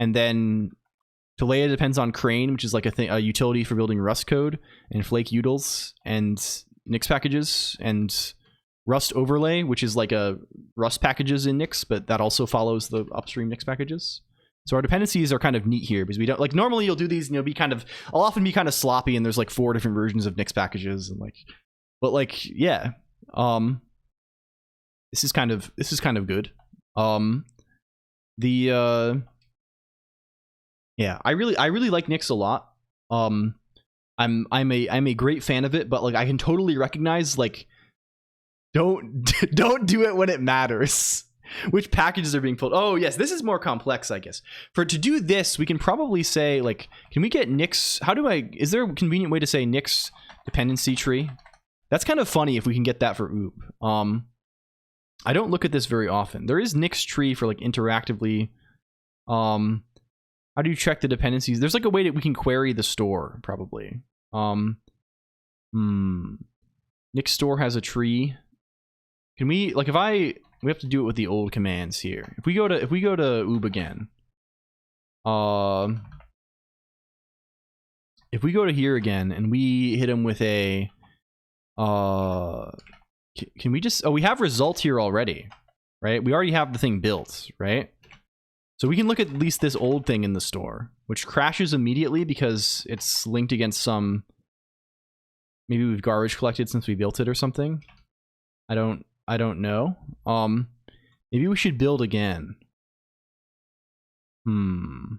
and then Talea depends on Crane, which is like a utility for building Rust code, and Flake utils and Nix packages, and Rust overlay, which is like a Rust packages in Nix, but that also follows the upstream Nix packages. So our dependencies are kind of neat here because we don't like normally you'll do these and I'll often be kind of sloppy and there's like 4 different versions of Nix packages and like, but like yeah, this is kind of good. Yeah, I really like Nix a lot. I'm a great fan of it, but like I can totally recognize like don't do it when it matters. Which packages are being pulled? Oh yes, this is more complex, I guess. To do this, we can probably say like, can we get Nix? Is there a convenient way to say Nix dependency tree? That's kind of funny if we can get that for OOP. I don't look at this very often. There is Nix tree for like interactively. How do you check the dependencies? There's like a way that we can query the store, probably. Nix store has a tree. Can we like we have to do it with the old commands here. If we go to oob again. If we go to here again and we hit him with a can we just we have result here already, right? We already have the thing built, right? So we can look at least this old thing in the store, which crashes immediately because it's linked against some, maybe we've garbage collected since we built it or something. I don't I don't know. Maybe we should build again. We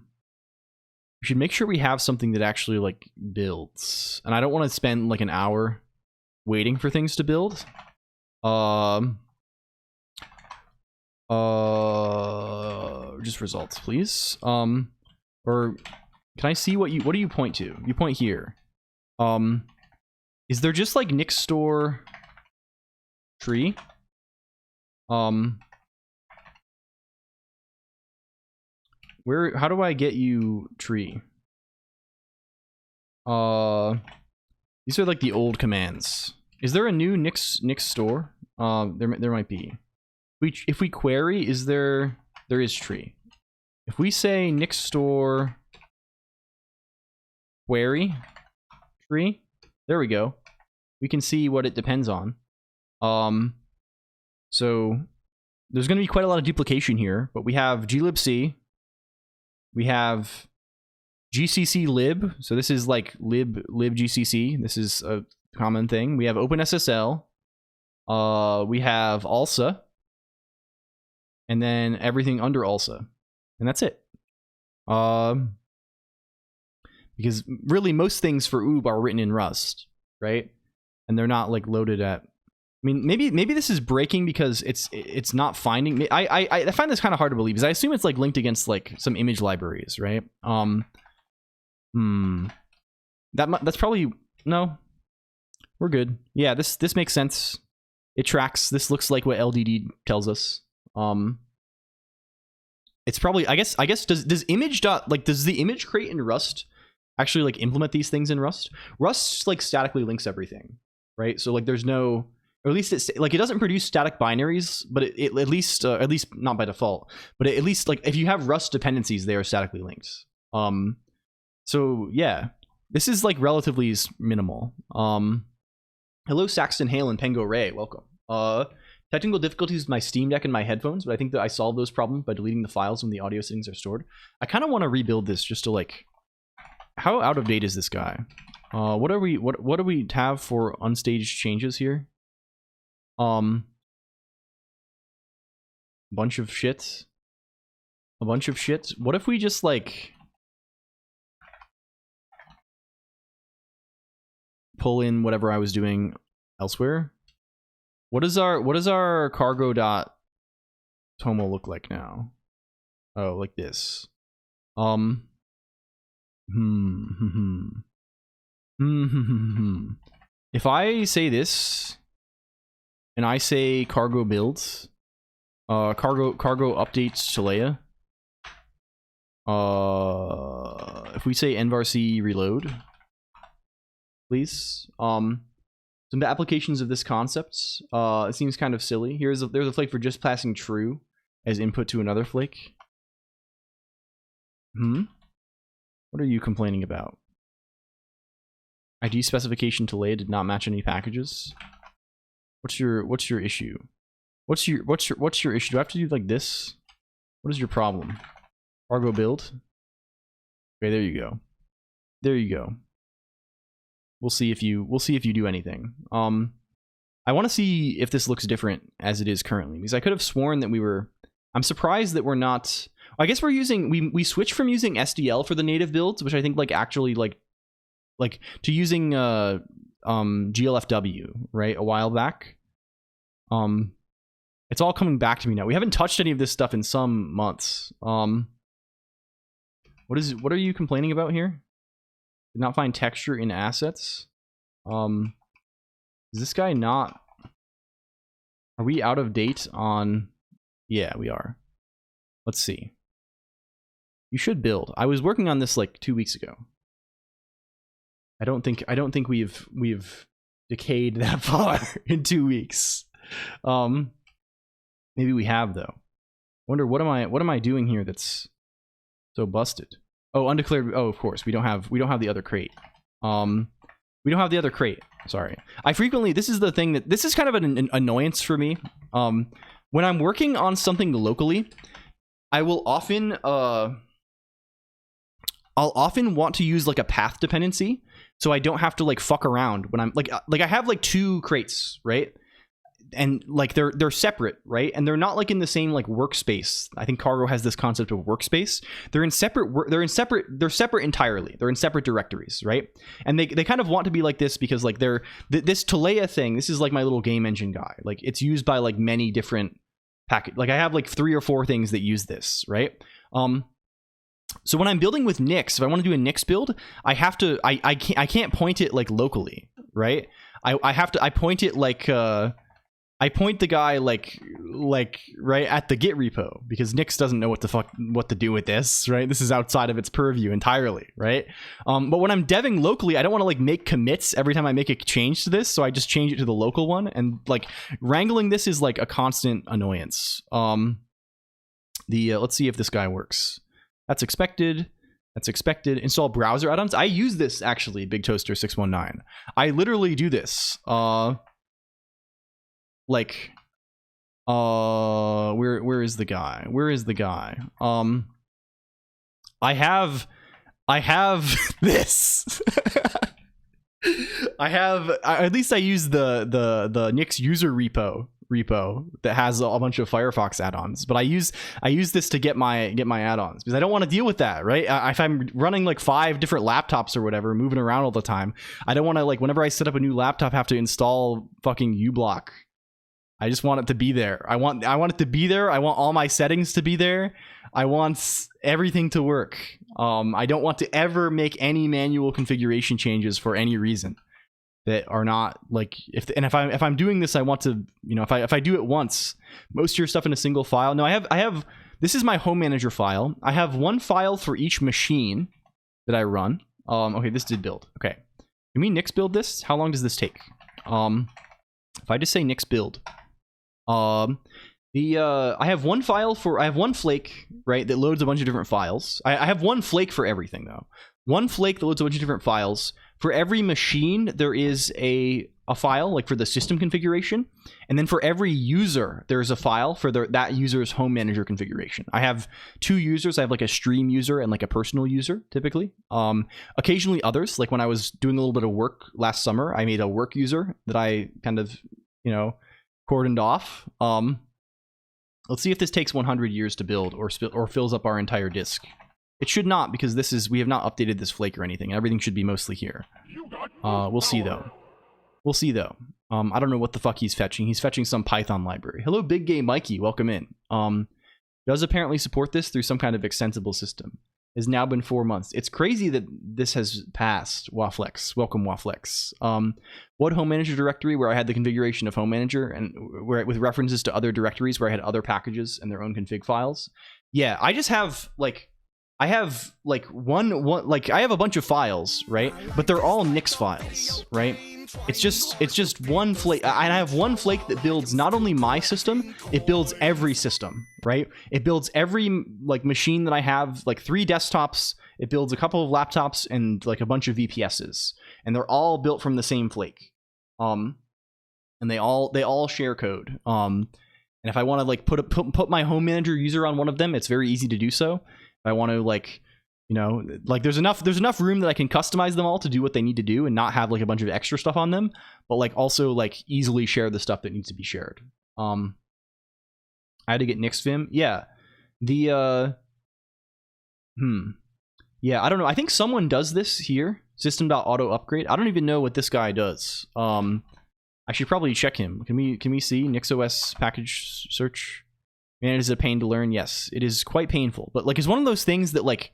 should make sure we have something that actually like builds. And I don't want to spend like an hour waiting for things to build. Just results, please. Or can I see what do you point to? You point here. Is there just like Nick's store tree? How do I get you tree? These are like the old commands. Is there a new Nick's store? There might be. If we query, there is tree. If we say Nick's store query tree, there we go. We can see what it depends on. So there's going to be quite a lot of duplication here, but we have glibc, we have gcc lib, so this is like lib gcc. This is a common thing. We have OpenSSL, we have ALSA, and then everything under ALSA, and that's it. Because really most things for OOB are written in Rust, right? And they're not like loaded at. I mean, maybe this is breaking because it's not finding. I find this kind of hard to believe because I assume it's like linked against like some image libraries, right? That's probably no. We're good. Yeah, this makes sense. It tracks. This looks like what LDD tells us. It's probably I guess does image dot like does the image crate in Rust actually like implement these things in Rust? Rust like statically links everything, right? So like there's no, or at least it's like it doesn't produce static binaries, but it at least not by default, but at least like if you have Rust dependencies, they are statically linked. So yeah, this is like relatively minimal. Hello Saxton Hale and Pengo Ray, welcome. Technical difficulties with my Steam Deck and my headphones, but I think that I solved those problems by deleting the files when the audio settings are stored. I kind of want to rebuild this just to like, how out of date is this guy? What do we have for unstaged changes here? Bunch of shit. A bunch of shit. What if we just like pull in whatever I was doing elsewhere? What does our cargo.tomo look like now? Oh, like this. If I say this and I say cargo builds, cargo updates to Leia. If we say nvarc reload, please. Some applications of this concept. It seems kind of silly. There's a flake for just passing true as input to another flake. What are you complaining about? ID specification to Leia did not match any packages. What's your issue? What's your issue? Do I have to do like this? What is your problem? Cargo build. Okay, there you go. There you go. We'll see if you do anything. I want to see if this looks different as it is currently, because I could have sworn that we were. I'm surprised that we're not. I guess we're using. We switched from using SDL for the native builds, which I think like actually like to using GLFW, right, a while back. It's all coming back to me now. We haven't touched any of this stuff in some months. What are you complaining about here? Did not find texture in assets. Is this guy not? Are we out of date on? Yeah, we are. Let's see. You should build. I was working on this like 2 weeks ago. I don't think we've decayed that far in 2 weeks. Maybe we have though. Wonder what am I doing here that's so busted? Oh, undeclared. Oh, of course we don't have the other crate. We don't have the other crate. Sorry. I frequently. This is the thing that this is kind of an annoyance for me. When I'm working on something locally, I will often I'll often want to use like a path dependency, so I don't have to like fuck around when I'm like I have like 2 crates, right? and like they're separate, right? And they're not like in the same like workspace. I think Cargo has this concept of workspace. They're separate entirely. They're in separate directories, right? And they kind of want to be like this because like this Talea thing, this is like my little game engine guy. Like it's used by like many different package. Like I have like 3 or 4 things that use this, right? So when I'm building with Nix, if I want to do a Nix build, I have to I can't point it like locally, right? I point it like I point the guy like right at the Git repo, because Nix doesn't know what to do with this, right? This is outside of its purview entirely, right? But when I'm deving locally, I don't want to like make commits every time I make a change to this, so I just change it to the local one, and like wrangling this is like a constant annoyance. Let's see if this guy works. That's expected. That's expected. Install browser add-ons. I use this actually, Big Toaster 619. I literally do this. Like where is the guy? Where is the guy? I have this. At least I use the Nix user repo that has a bunch of Firefox add-ons, but I use this to get my add-ons, because I don't want to deal with that, right? If I'm running like 5 different laptops or whatever, moving around all the time, I don't want to, like, whenever I set up a new laptop, have to install fucking uBlock. I just want it to be there. I want it to be there. I want all my settings to be there. I want everything to work. I don't want to ever make any manual configuration changes for any reason that are not like, if I'm doing this, I want to, if I do it once, most of your stuff in a single file. No, I have this is my home manager file. I have one file for each machine that I run. Okay, this did build. Okay, can we Nix build this? How long does this take? If I just say Nix build, I have one flake, right, that loads a bunch of different files. I have one flake for everything though. One flake that loads a bunch of different files. For every machine, there is a file, like for the system configuration. And then for every user, there's a file for that user's home manager configuration. I have 2 users. I have like a stream user and like a personal user, typically. Occasionally others, like when I was doing a little bit of work last summer, I made a work user that I kind of, cordoned off. Let's see if this takes 100 years to build or fills up our entire disk. It should not, because we have not updated this flake or anything. Everything should be mostly here. We'll see though. I don't know what the fuck he's fetching. He's fetching some Python library. Hello, Big Gay Mikey. Welcome in. Does apparently support this through some kind of extensible system. Has now been 4 months. It's crazy that this has passed. Waflex. Welcome, Waflex. What home manager directory where I had the configuration of home manager and where with references to other directories where I had other packages and their own config files? Yeah, I just have like I have a bunch of files, right? But they're all Nix files, right? It's just one flake. And I have one flake that builds not only my system, it builds every system, right? It builds every like machine that I have, like 3 desktops. It builds a couple of laptops and like a bunch of VPSs, and they're all built from the same flake. And they all share code. And if I want to like put my home manager user on one of them, it's very easy to do so. I want to like there's enough room that I can customize them all to do what they need to do and not have like a bunch of extra stuff on them, but like also like easily share the stuff that needs to be shared. I had to get NixVim. Yeah. Yeah, I don't know. I think someone does this here. System.auto upgrade. I don't even know what this guy does. I should probably check him. Can we see NixOS package search? Man, it is a pain to learn. Yes, it is quite painful. But like, it's one of those things that like,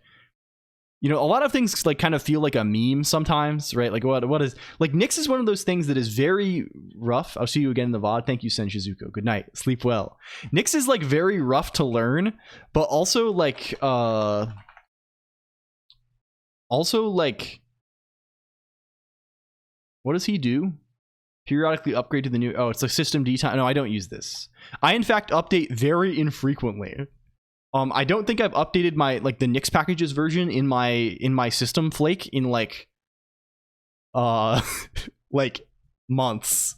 a lot of things like kind of feel like a meme sometimes, right? Like what is like Nix is one of those things that is very rough. I'll see you again in the VOD. Thank you, Sen Shizuko. Good night. Sleep well. Nix is like very rough to learn, but also like what does he do? Periodically upgrade to the new. Oh, it's like system D time. No, I don't use this. I in fact update very infrequently. I don't think I've updated my the Nix packages version in my system flake in like months.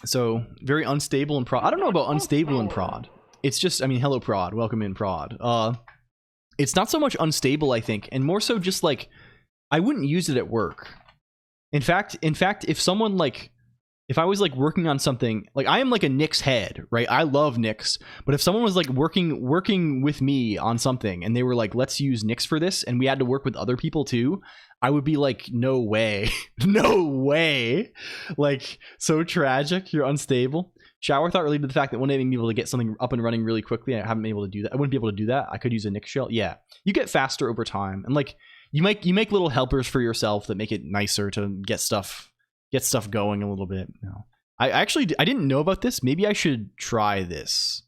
So very unstable in prod. I don't know about unstable in prod. It's just, I mean, hello prod, welcome in prod. It's not so much unstable, I think, and more so just like I wouldn't use it at work. In fact, if someone like, if I was like working on something, like I am like a Nix head, right? I love Nix, but if someone was like working with me on something and they were like, let's use Nix for this, and we had to work with other people too, I would be like, no way, no way. Like, so tragic. You're unstable. Shower thought related to the fact that one day being able to get something up and running really quickly. I haven't been able to do that. I wouldn't be able to do that. I could use a Nix shell. Yeah, you get faster over time, and like you make little helpers for yourself that make it nicer to get stuff going a little bit. No, I didn't know about this. Maybe I should try this.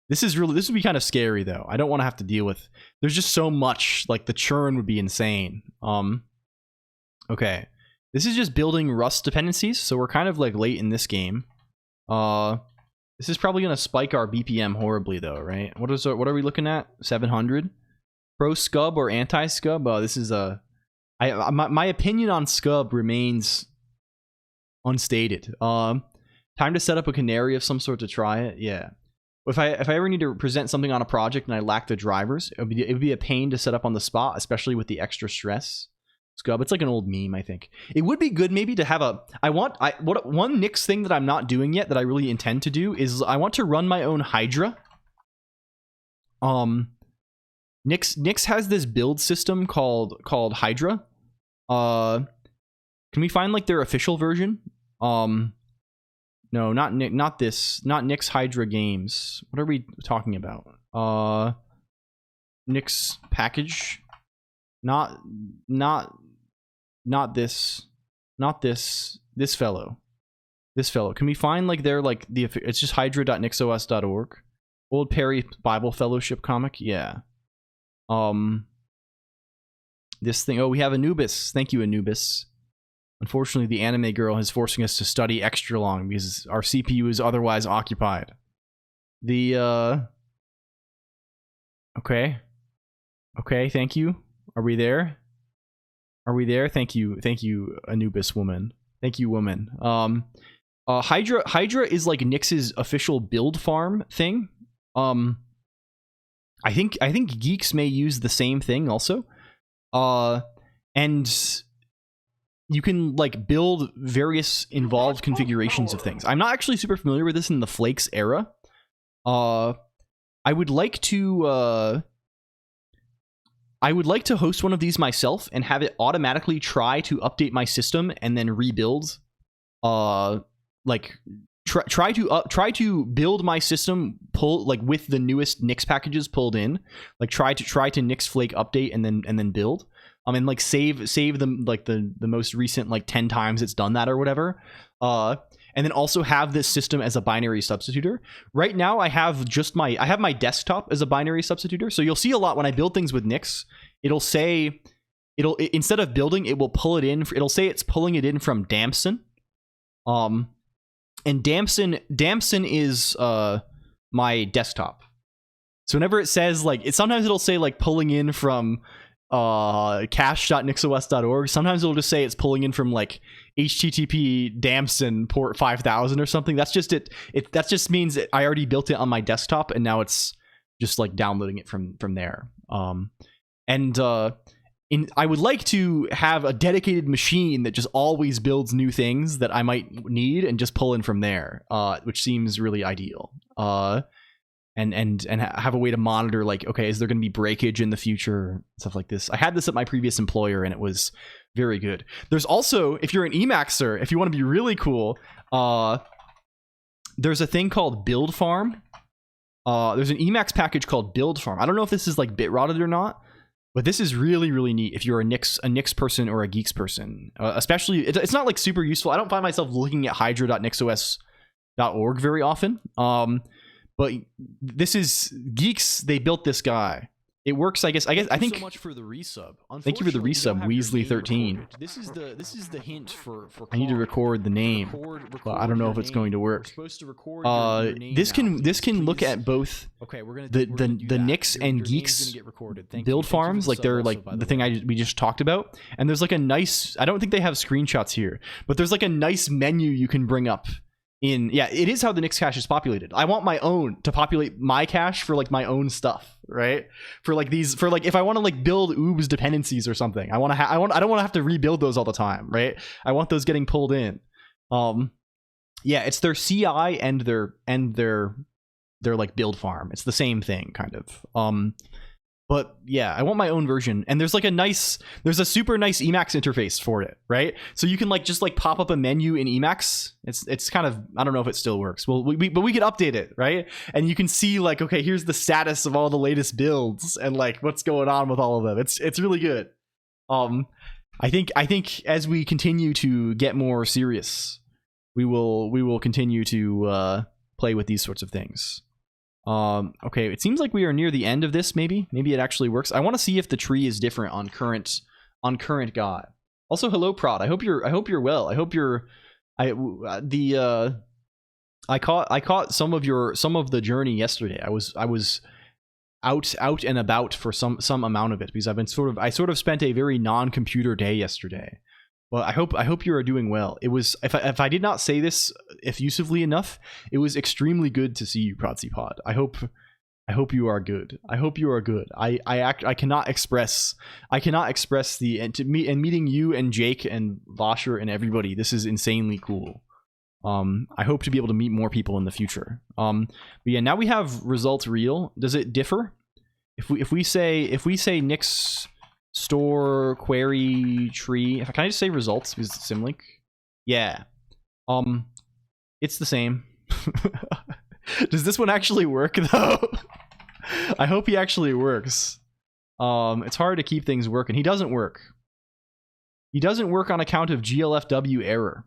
This would be kind of scary though. I don't want to have to deal with. There's just so much. Like the churn would be insane. Okay, this is just building Rust dependencies. So we're kind of like late in this game. This is probably gonna spike our BPM horribly though, right? What are we looking at? 700. Pro Scub or anti Scub? Oh, this is my opinion on Scub remains unstated. Time to set up a canary of some sort to try it. Yeah. If I ever need to present something on a project and I lack the drivers, it would be a pain to set up on the spot, especially with the extra stress. Scub, it's like an old meme, I think. It would be good maybe to have one Nix thing that I'm not doing yet that I really intend to do is I want to run my own Hydra. Nix has this build system called Hydra. Can we find like their official version? No, not Nix Hydra games. What are we talking about? Nix package. Not this fellow. This fellow. Can we find like their like the it's just hydra.nixos.org. Old Perry Bible Fellowship comic. Yeah. This thing. Oh, we have Anubis. Thank you, Anubis. Unfortunately, the anime girl is forcing us to study extra long because our CPU is otherwise occupied. Okay. Okay, thank you. Are we there? Are we there? Thank you, Anubis woman. Thank you, woman. Hydra is like Nix's official build farm thing. I think geeks may use the same thing also. And you can like build various involved configurations of things. I'm not actually super familiar with this in the Flakes era. I would like to host one of these myself and have it automatically try to update my system and then rebuild. Like try to build my system with the newest Nix packages pulled in. Like try to Nix Flake update and then build. And like save them like the most recent like 10 times it's done that or whatever. And then also have this system as a binary substitutor. Right now I have my desktop as a binary substitutor. So you'll see a lot when I build things with Nix, instead of building, it will pull it in. It'll say it's pulling it in from Damson. And Damson is my desktop. So whenever it says like sometimes it'll say like pulling in from cache.nixos.org. Sometimes it'll just say it's pulling in from like HTTP Damson port 5000 or something. That's just it. That just means that I already built it on my desktop and now it's just like downloading it from there. I would like to have a dedicated machine that just always builds new things that I might need and just pull in from there, which seems really ideal. And have a way to monitor, like, okay, is there going to be breakage in the future, stuff like this. I had this at my previous employer and it was very good. There's also, if you're an Emaxer, if you want to be really cool, there's a thing called Build Farm. There's an Emacs package called Build Farm. I don't know if this is like bit rotted or not, but this is really, really neat if you're a Nix person or a Geeks person. Especially, it's not like super useful. I don't find myself looking at hydra.nixos.org very often. But this is Geeks. They built this guy. It works, I guess. I think. So much for the resub. Thank you for the resub, Weasley13. This is the hint for I need to record the name, but I don't know if it's going to work. This can look at both. Okay, the Nix and Geeks build farms, like they're like the thing we just talked about. And there's like a nice. I don't think they have screenshots here, but there's like a nice menu you can bring up yeah, it is how the Nix cache is populated. I want my own to populate my cache for like my own stuff, right? For like if I want to like build oobs dependencies or something, I don't want to have to rebuild those all the time, right? I want those getting pulled in. Yeah, it's their CI and their like build farm. It's the same thing kind of. But yeah, I want my own version, and there's a super nice Emacs interface for it, right? So you can like just like pop up a menu in Emacs. It's kind of, I don't know if it still works. Well, but we could update it, right? And you can see like, okay, here's the status of all the latest builds and like what's going on with all of them. It's really good. I think as we continue to get more serious, we will continue to play with these sorts of things. Okay, it seems like we are near the end of this. Maybe it actually works. I want to see if the tree is different on current God. Also, hello Prod. I hope you're well. I hope you're I caught some of the journey yesterday. I was out and about for some amount of it because I sort of spent a very non-computer day yesterday. Well, I hope you are doing well. It was, if I did not say this effusively enough, it was extremely good to see you, ProdzyPod. I hope you are good. I hope you are good. I cannot express the and meeting you and Jake and Vosher and everybody. This is insanely cool. I hope to be able to meet more people in the future. But yeah, now we have results real. Does it differ? If we say Nix store query tree, can I just say results because it's symlink? Yeah. It's the same. Does this one actually work though? I hope he actually works. It's hard to keep things working. He doesn't work. He doesn't work on account of GLFW error.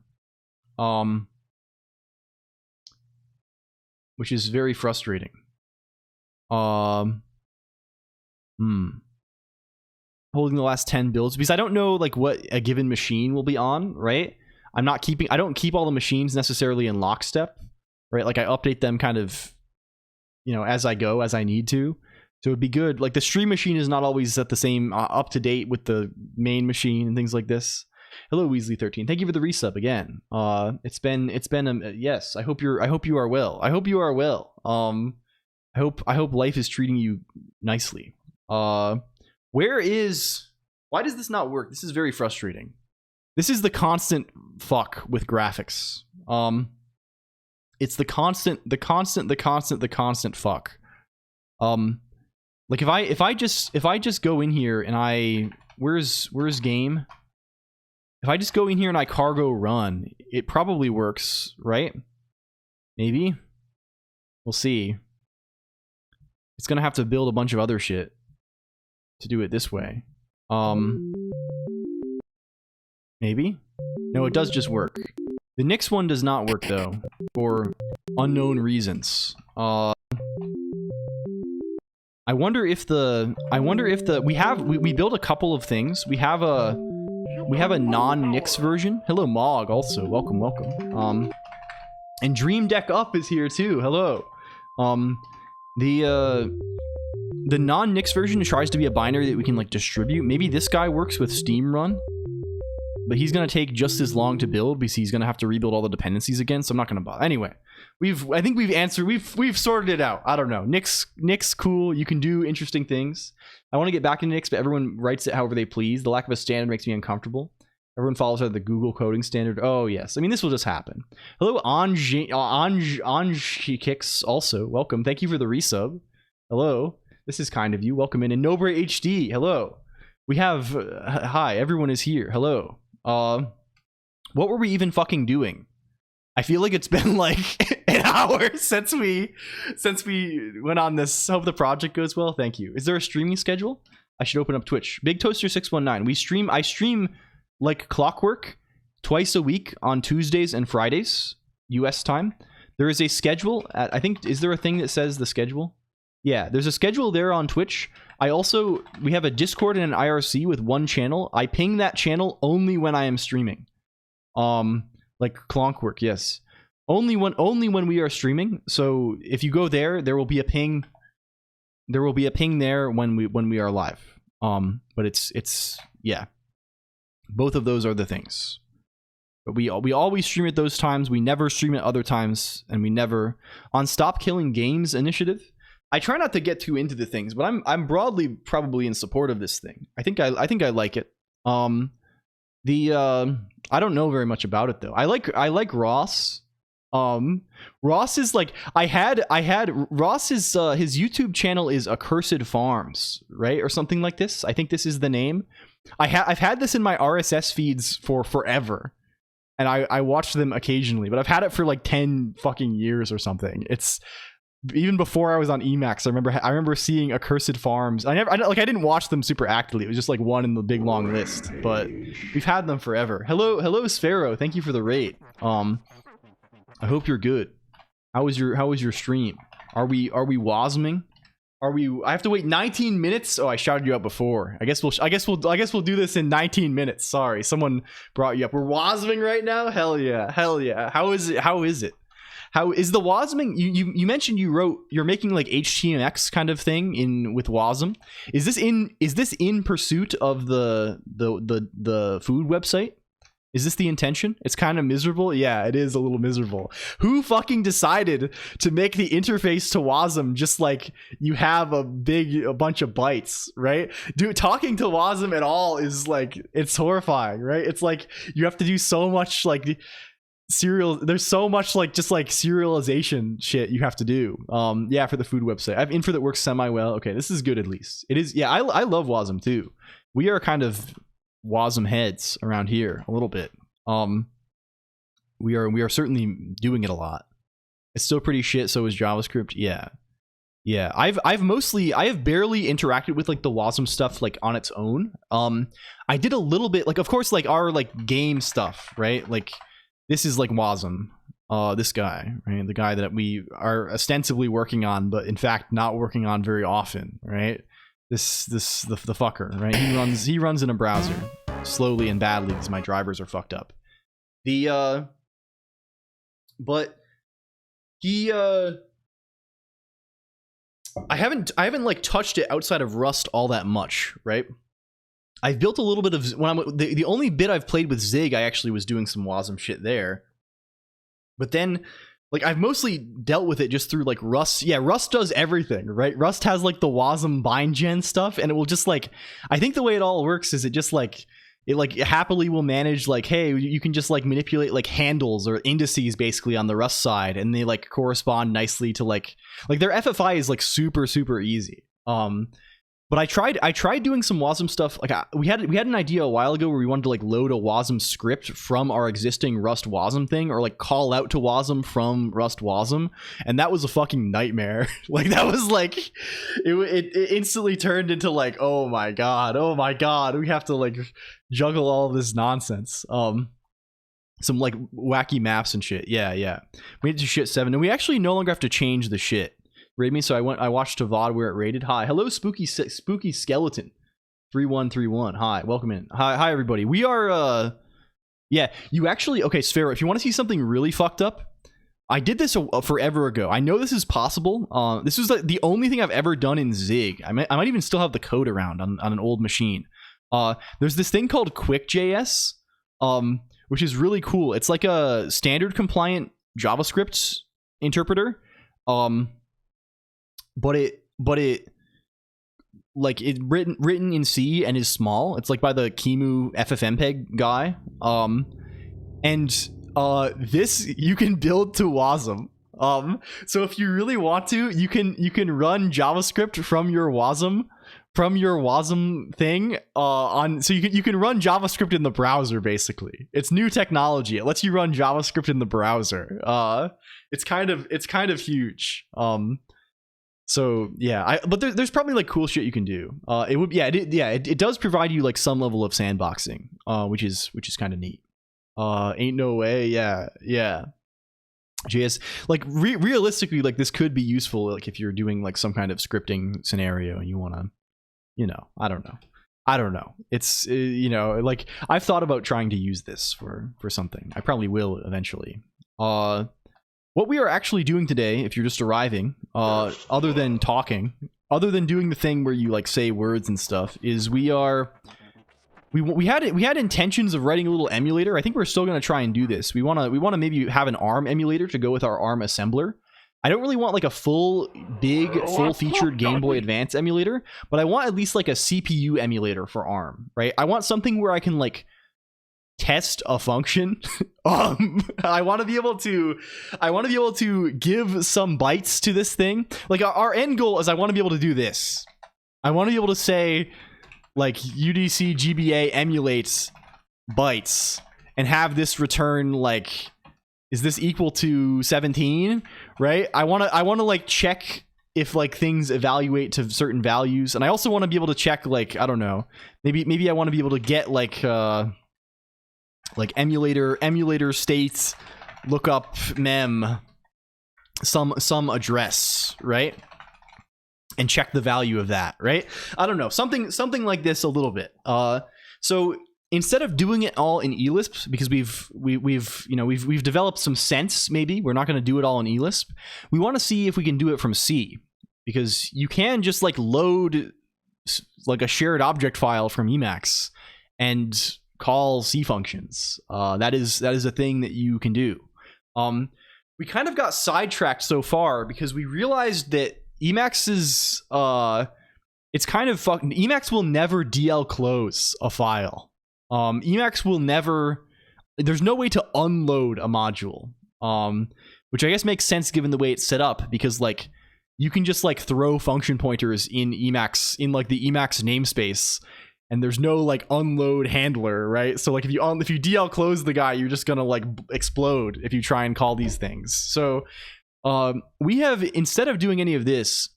Which is very frustrating. Holding the last 10 builds because I don't know like what a given machine will be on, right? I don't keep all the machines necessarily in lockstep, right? Like I update them kind of, as I go, as I need to. So it'd be good. Like the stream machine is not always at the same up to date with the main machine and things like this. Hello Weasley13. Thank you for the resub again. It's been yes. I hope you are well. I hope you are well. I hope life is treating you nicely. Why does this not work? This is very frustrating. This is the constant fuck with graphics. It's the constant fuck. Like if I just go in here and where's game? If I just go in here and I cargo run, it probably works, right? Maybe. We'll see. It's gonna have to build a bunch of other shit to do it this way. Maybe? No, it does just work. The Nix one does not work though, for unknown reasons. I wonder if we built a couple of things. We have a non-Nix version. Hello Mog also. Welcome. And Dream Deck Up is here too. Hello. The non-Nix version tries to be a binary that we can like distribute. Maybe this guy works with Steam Run, but he's gonna take just as long to build because he's gonna have to rebuild all the dependencies again. So I'm not gonna bother. Anyway, I think we've sorted it out. I don't know. Nix cool. You can do interesting things. I want to get back into Nix, but everyone writes it however they please. The lack of a standard makes me uncomfortable. Everyone follows the Google coding standard. Oh yes, I mean this will just happen. Hello Anj Kicks also. Welcome. Thank you for the resub. Hello. This is kind of you. Welcome in. And Nobre HD. Hello. We have hi. Everyone is here. Hello. What were we even fucking doing? I feel like it's been like an hour since we went on this. Hope the project goes well. Thank you. Is there a streaming schedule? I should open up Twitch. Big Toaster 619. I stream like clockwork twice a week on Tuesdays and Fridays, US time. There is a schedule at, I think, is there a thing that says the schedule? Yeah, there's a schedule there on Twitch. We have a Discord and an IRC with one channel. I ping that channel only when I am streaming. Like Clockwork, yes. Only when we are streaming. So if you go there, there will be a ping. There will be a ping there when we are live. But it's yeah. Both of those are the things. But we always stream at those times. We never stream at other times, and we never on Stop Killing Games initiative. I try not to get too into the things, but I'm broadly probably in support of this thing. I think I like it. I don't know very much about it though. I like Ross. Ross is like I had Ross's his YouTube channel is Accursed Farms, right, or something like this. I think this is the name. I've had this in my RSS feeds for forever, and I watch them occasionally, but I've had it for like 10 fucking years or something. It's even before I was on Emacs. I remember seeing Accursed Farms. I didn't watch them super actively. It was just like one in the big long list, but we've had them forever. Hello Sphero, thank you for the raid. I hope you're good. How was your stream? Are we wasming? I have to wait 19 minutes. Oh, I shouted you out before. I guess we'll do this in 19 minutes. Sorry, someone brought you up. We're wasming right now. Hell yeah. How is it? How is the wasming? You mentioned you're making like HTMX kind of thing with wasm. Is this in pursuit of the food website? Is this the intention? It's kind of miserable. Yeah, it is a little miserable. Who fucking decided to make the interface to wasm just like you have a bunch of bytes, right? Dude, talking to wasm at all is like, it's horrifying, right? It's like you have to do so much like there's so much like just like serialization shit you have to do. Yeah, for the food website. I have info that works semi well. Okay, this is good at least. It is. Yeah, I love wasm too. We are kind of wasm heads around here a little bit. We are certainly doing it a lot. It's still pretty shit. So is JavaScript. Yeah. I have barely interacted with like the wasm stuff like on its own. I did a little bit, like of course like our like game stuff, right? Like this is like wasm. This guy, right? The guy that we are ostensibly working on, but in fact not working on very often, right? The fucker, right? He runs in a browser slowly and badly because my drivers are fucked up. But he I haven't like touched it outside of Rust all that much, right? I've built a little bit of the only bit I've played with Zig, I actually was doing some wasm shit there. But then like I've mostly dealt with it just through like Rust. Yeah, Rust does everything, right? Rust has like the wasm bind gen stuff, and it will just like, I think the way it all works is it just like it happily will manage like, hey, you can just like manipulate like handles or indices basically on the Rust side, and they like correspond nicely to like their FFI is like super easy. But I tried doing some wasm stuff. Like we had an idea a while ago where we wanted to like load a wasm script from our existing Rust wasm thing, or like call out to wasm from Rust wasm, and that was a fucking nightmare. Like that was like it instantly turned into like, oh my god, we have to like juggle all of this nonsense. Some like wacky maps and shit. Yeah. We need to shit 7, and we actually no longer have to change the shit. Raid me, so I watched a VOD where it raided. Hi, hello, spooky skeleton 3131. Hi, welcome in. Hi everybody. We are yeah, you actually, okay, Sphero, if you want to see something really fucked up, I did this forever ago. I know this is possible. This was the only thing I've ever done in Zig. I might even still have the code around on an old machine. There's this thing called QuickJS, which is really cool. It's like a standard compliant JavaScript interpreter. But it like it written in C and is small. It's like by the Kimu FFmpeg guy. This you can build to wasm. So if you really want to, you can run JavaScript from your wasm thing on, so you can run JavaScript in the browser. Basically, it's new technology. It lets you run JavaScript in the browser. It's kind of huge. So yeah, but there's probably like cool shit you can do. It does provide you like some level of sandboxing, which is kind of neat. Ain't no way. Yeah. JS, like realistically, like this could be useful like if you're doing like some kind of scripting scenario and you want to, I don't know. It's like I've thought about trying to use this for something. I probably will eventually. What we are actually doing today, if you're just arriving, other than talking, other than doing the thing where you like say words and stuff, is we are we had intentions of writing a little emulator. I think we're still going to try and do this. We want to maybe have an ARM emulator to go with our ARM assembler. I don't really want like a full-featured Game Boy Advance emulator, but I want at least like a CPU emulator for ARM, right? I want something where I can like test a function. I want to be able to give some bytes to this thing. Like our end goal is I want to be able to do this. I want to be able to say like UDC GBA emulates bytes and have this return like, is this equal to 17, right? I want to like check if like things evaluate to certain values, and I also want to be able to check like, I don't know, maybe I want to be able to get like emulator states lookup mem some address, right? And check the value of that, right? I don't know, something like this a little bit. So instead of doing it all in eLisp, because we've developed some sense, maybe we're not going to do it all in eLisp. We want to see if we can do it from C, because you can just like load like a shared object file from Emacs and call C functions. That is a thing that you can do. We kind of got sidetracked so far because we realized that Emacs is it's kind of fucking, Emacs will never DL close a file. Emacs will never, there's no way to unload a module, which I guess makes sense given the way it's set up, because like you can just like throw function pointers in Emacs, in like the Emacs namespace, and there's no like unload handler, right? So like if you DL close the guy, you're just gonna like explode if you try and call these things. So we have, instead of doing any of this,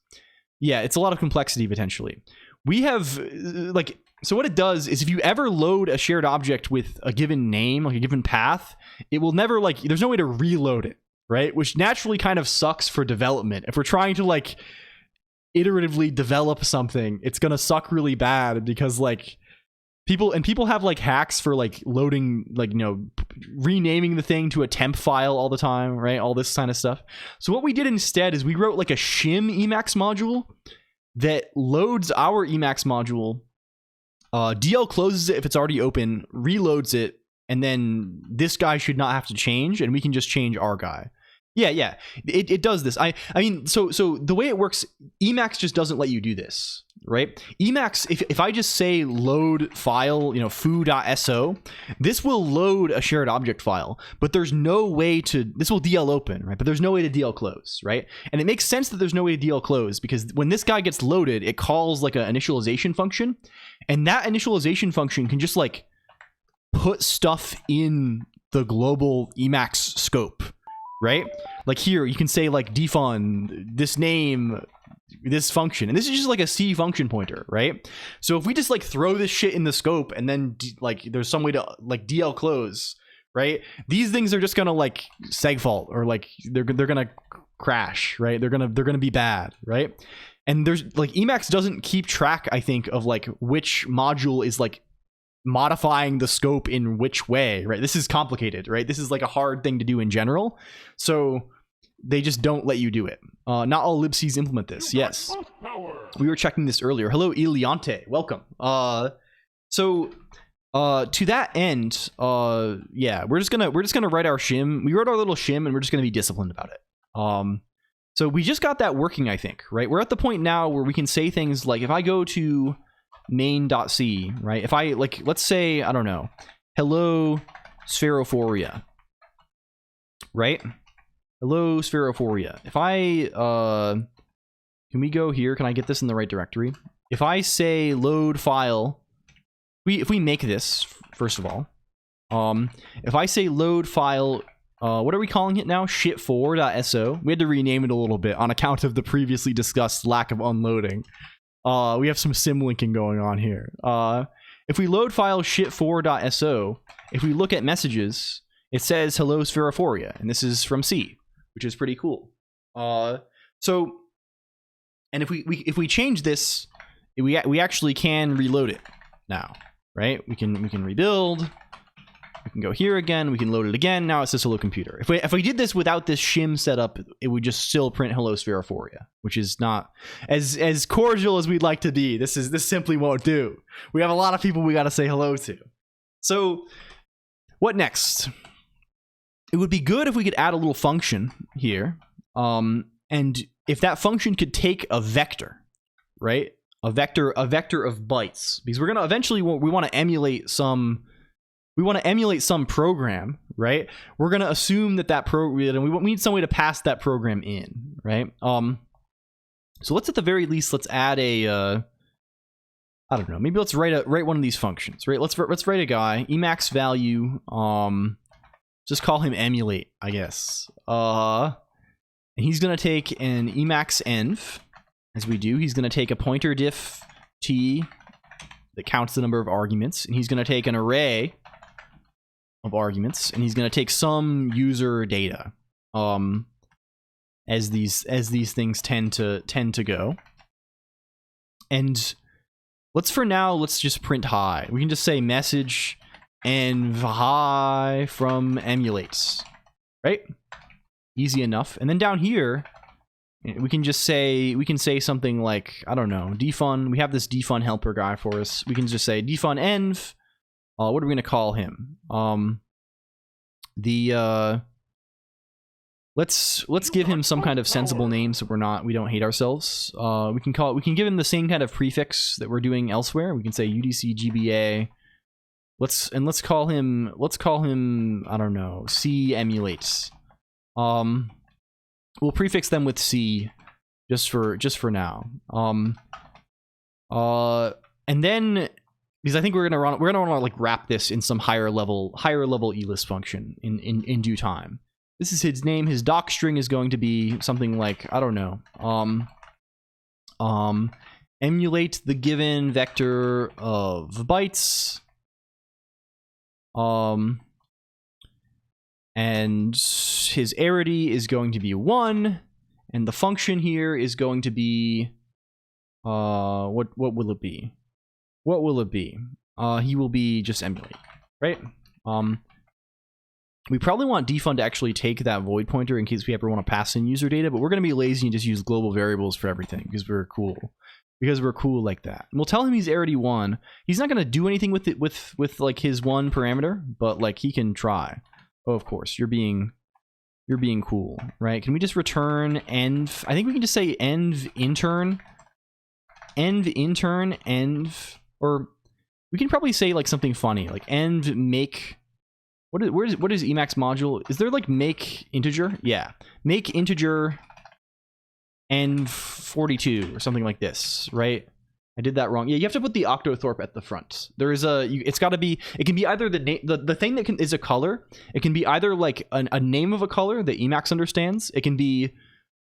yeah, it's a lot of complexity potentially. We have like, so what it does is if you ever load a shared object with a given name, like a given path, it will never like, there's no way to reload it, right? Which naturally kind of sucks for development. If we're trying to like iteratively develop something, it's gonna suck really bad, because like people have like hacks for like loading, like, you know, renaming the thing to a temp file all the time, right? All this kind of stuff. So what we did instead is we wrote like a shim Emacs module that loads our Emacs module, DL closes it if it's already open, reloads it, and then this guy should not have to change, and we can just change our guy. Yeah, it does this. I mean, so the way it works, Emacs just doesn't let you do this, right? Emacs, if I just say load file, you know, foo.so, this will load a shared object file, but there's no way to, this will DL open, right? But there's no way to DL close, right? And it makes sense that there's no way to DL close, because when this guy gets loaded, it calls like an initialization function, and that initialization function can just like put stuff in the global Emacs scope, right? Like here, you can say like defun this name, this function, and this is just like a C function pointer, right? So if we just like throw this shit in the scope, and then like there's some way to like DL close, right? These things are just gonna like segfault, or like they're gonna crash, right? They're gonna be bad, right? And there's like, Emacs doesn't keep track, I think, of like which module is like modifying the scope in which way, right? This is complicated, right? This is like a hard thing to do in general, so they just don't let you do it. Not all libcs implement this. Yes, we were checking this earlier. Hello Eliante, welcome. So to that end, yeah, we're just gonna write our shim. We wrote our little shim, and we're just gonna be disciplined about it. So we just got that working, I think, right? We're at the point now where we can say things like, if I go to main.c, right? If I like, let's say, I don't know, hello spherophoria, right? Hello spherophoria. If I can we go here? Can I get this in the right directory? If I say load file, if we make this, first of all, if I say load file, what are we calling it now? shit4.so. We had to rename it a little bit on account of the previously discussed lack of unloading. We have some sim linking going on here. If we load file shit4.so, if we look at messages, it says hello spherophoria, and this is from C, which is pretty cool. So, and if we change this, we actually can reload it now, right? We can rebuild. We can go here again. We can load it again. Now it says hello computer. If we did this without this shim setup, it would just still print hello Spheriphoria, which is not as cordial as we'd like to be. This simply won't do. We have a lot of people we got to say hello to. So what next? It would be good if we could add a little function here. And if that function could take a vector, right? A vector of bytes, because we're gonna eventually we want to emulate some program, right? We're gonna assume that program, and we need some way to pass that program in, right? So let's at the very least let's add a I don't know, maybe let's write one of these functions, right? Let's write a guy Emacs value, just call him emulate, I guess. And he's gonna take an Emacs env. As we do, he's going to take a pointer diff t that counts the number of arguments, and he's going to take an array of arguments, and he's going to take some user data, as these things tend to go. And let's just print hi. We can just say message and hi from emulates, right? Easy enough. And then down here, we can say something like, I don't know, defun. We have this defun helper guy for us. We can just say defun env. What are we going to call him? Let's give him some kind of sensible name so we don't hate ourselves. We can give him the same kind of prefix that we're doing elsewhere. We can say UDC GBA. Let's call him I don't know, C emulates. We'll prefix them with C just for now. And then, because I think we're gonna want to like wrap this in some higher level elist function in due time. This is his name. His doc string is going to be something like, I don't know, emulate the given vector of bytes, and his arity is going to be 1, and the function here is going to be what will it be? What will it be? He will be just emulate, right? We probably want defun to actually take that void pointer in case we ever want to pass in user data, but we're going to be lazy and just use global variables for everything because we're cool. Because we're cool like that. And we'll tell him he's arity 1. He's not going to do anything with it with like his 1 parameter, but like he can try. Oh, of course, you're being cool, right? Can we just return env? I think we can just say env intern, or we can probably say like something funny, like env make. What is Emacs module? Is there like make integer? Yeah, make integer env42 or something like this, right? I did that wrong. Yeah, you have to put the octothorpe at the front. There is it's got to be, it can be either the thing that is a color. It can be either like a name of a color that Emacs understands. It can be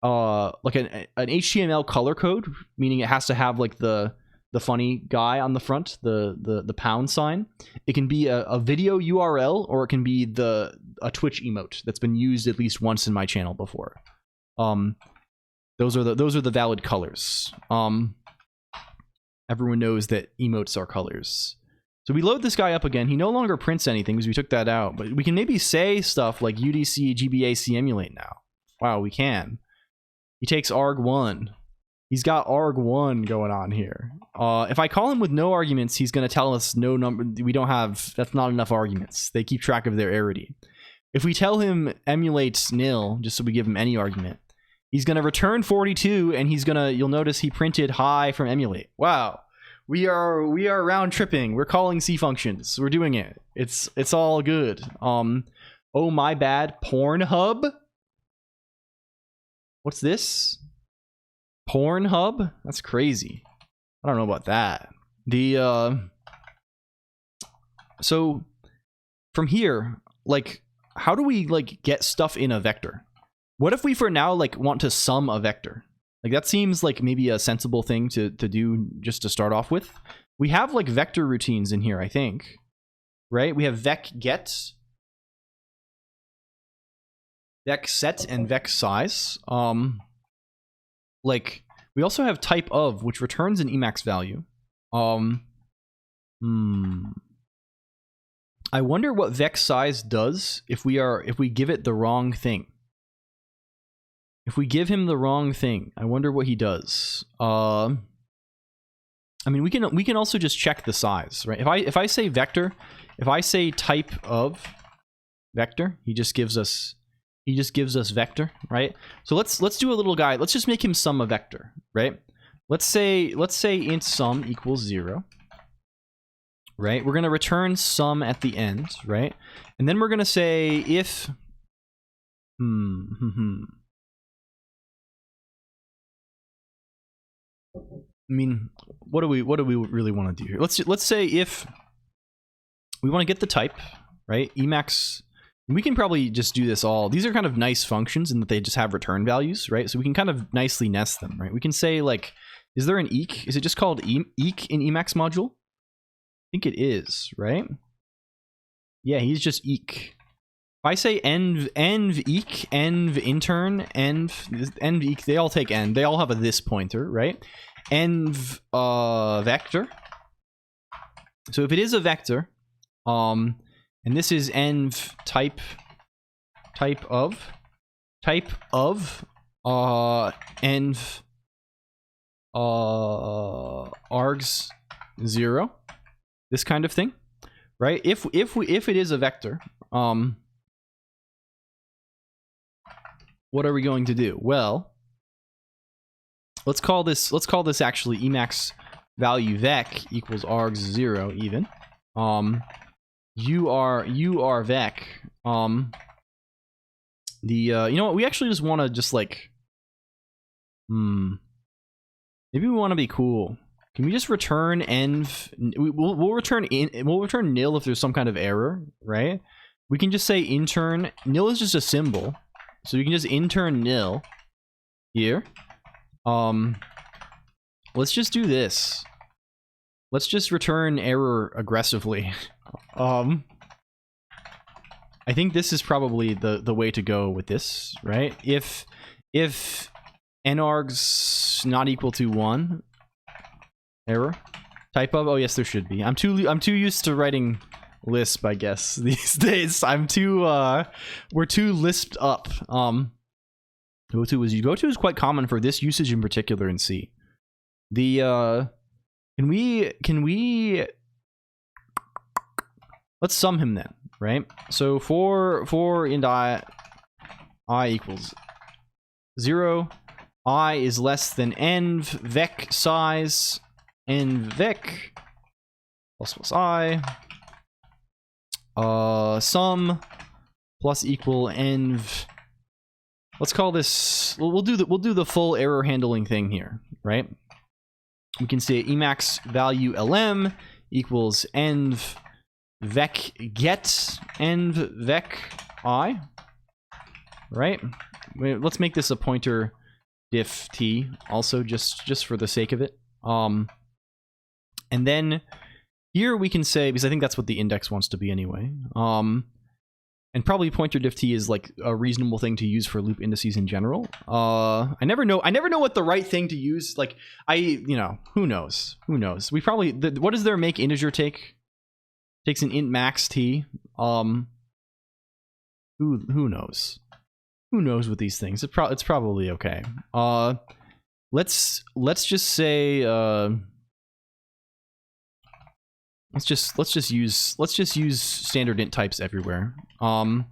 like an HTML color code, meaning it has to have like the funny guy on the front, the pound sign. It can be a video URL, or it can be a Twitch emote that's been used at least once in my channel before. Those are the valid colors. Everyone knows that emotes are colors. So we load this guy up again. He no longer prints anything because we took that out, but we can maybe say stuff like UDC GBA C emulate now. Wow, we can. He takes arg1. He's got arg1 going on here. If I call him with no arguments, he's going to tell us no number. We don't have, that's not enough arguments. They keep track of their arity. If we tell him emulates nil, just so we give him any argument, he's going to return 42, and you'll notice he printed hi from emulate. Wow. We are round tripping. We're calling C functions. We're doing it. It's all good. Oh, my bad. Pornhub? What's this? Pornhub? That's crazy. I don't know about that. So from here, like, how do we like get stuff in a vector? What if we for now like want to sum a vector? Like that seems like maybe a sensible thing to do just to start off with. We have like vector routines in here, I think. Right? We have vec get, vec set, and vec size. Like we also have type of, which returns an Emacs value. I wonder what vec size does if we give it the wrong thing. If we give him the wrong thing, I wonder what he does. I mean, we can also just check the size, right? If I say vector, if I say type of vector, he just gives us vector, right? So let's do a little guy. Let's just make him sum a vector, right? Let's say int sum equals 0. Right? We're going to return sum at the end, right? And then we're going to say if I mean, what do we really want to do here? Let's say if we want to get the type, right? Emacs, we can probably just do this all. These are kind of nice functions in that they just have return values, right? So we can kind of nicely nest them, right? We can say like, is there an eq? Is it just called eq in Emacs module? I think it is, right? Yeah, he's just eq. If I say env eq, env intern, env eq, they all take end. They all have a this pointer, right? Env vector. So if it is a vector, and this is env type of env args 0. This kind of thing, right? If it is a vector, what are we going to do? Well, let's call this actually Emacs value vec equals args 0 even. You are vec. You know what? We actually just want to just like, maybe we want to be cool. Can we just return env? We'll return nil if there's some kind of error, right? We can just say intern. Nil is just a symbol, so we can just intern nil here. Let's just do this. Let's just return error aggressively. I think this is probably the way to go with this, right? If nargs not equal to 1. Error type of, oh yes, there should be. I'm too used to writing Lisp, I guess, these days. We're too lisped up. Goto is quite common for this usage in particular in C. Can we let's sum him then, right? So for int I equals 0, I is less than env vec size env vec plus I sum plus equal env. Let's call this, we'll do the full error handling thing here, right? We can say Emacs value lm equals env vec get env vec I, right? Let's make this a pointer diff t also, just for the sake of it. And then here we can say, because I think that's what the index wants to be anyway, and probably pointer diff t is like a reasonable thing to use for loop indices in general. I never know what the right thing to use. Like who knows? We probably, what does their make integer take? Takes an int max t. Who knows? Who knows with these things? It's probably okay. Let's just say let's just use standard int types everywhere. Okay,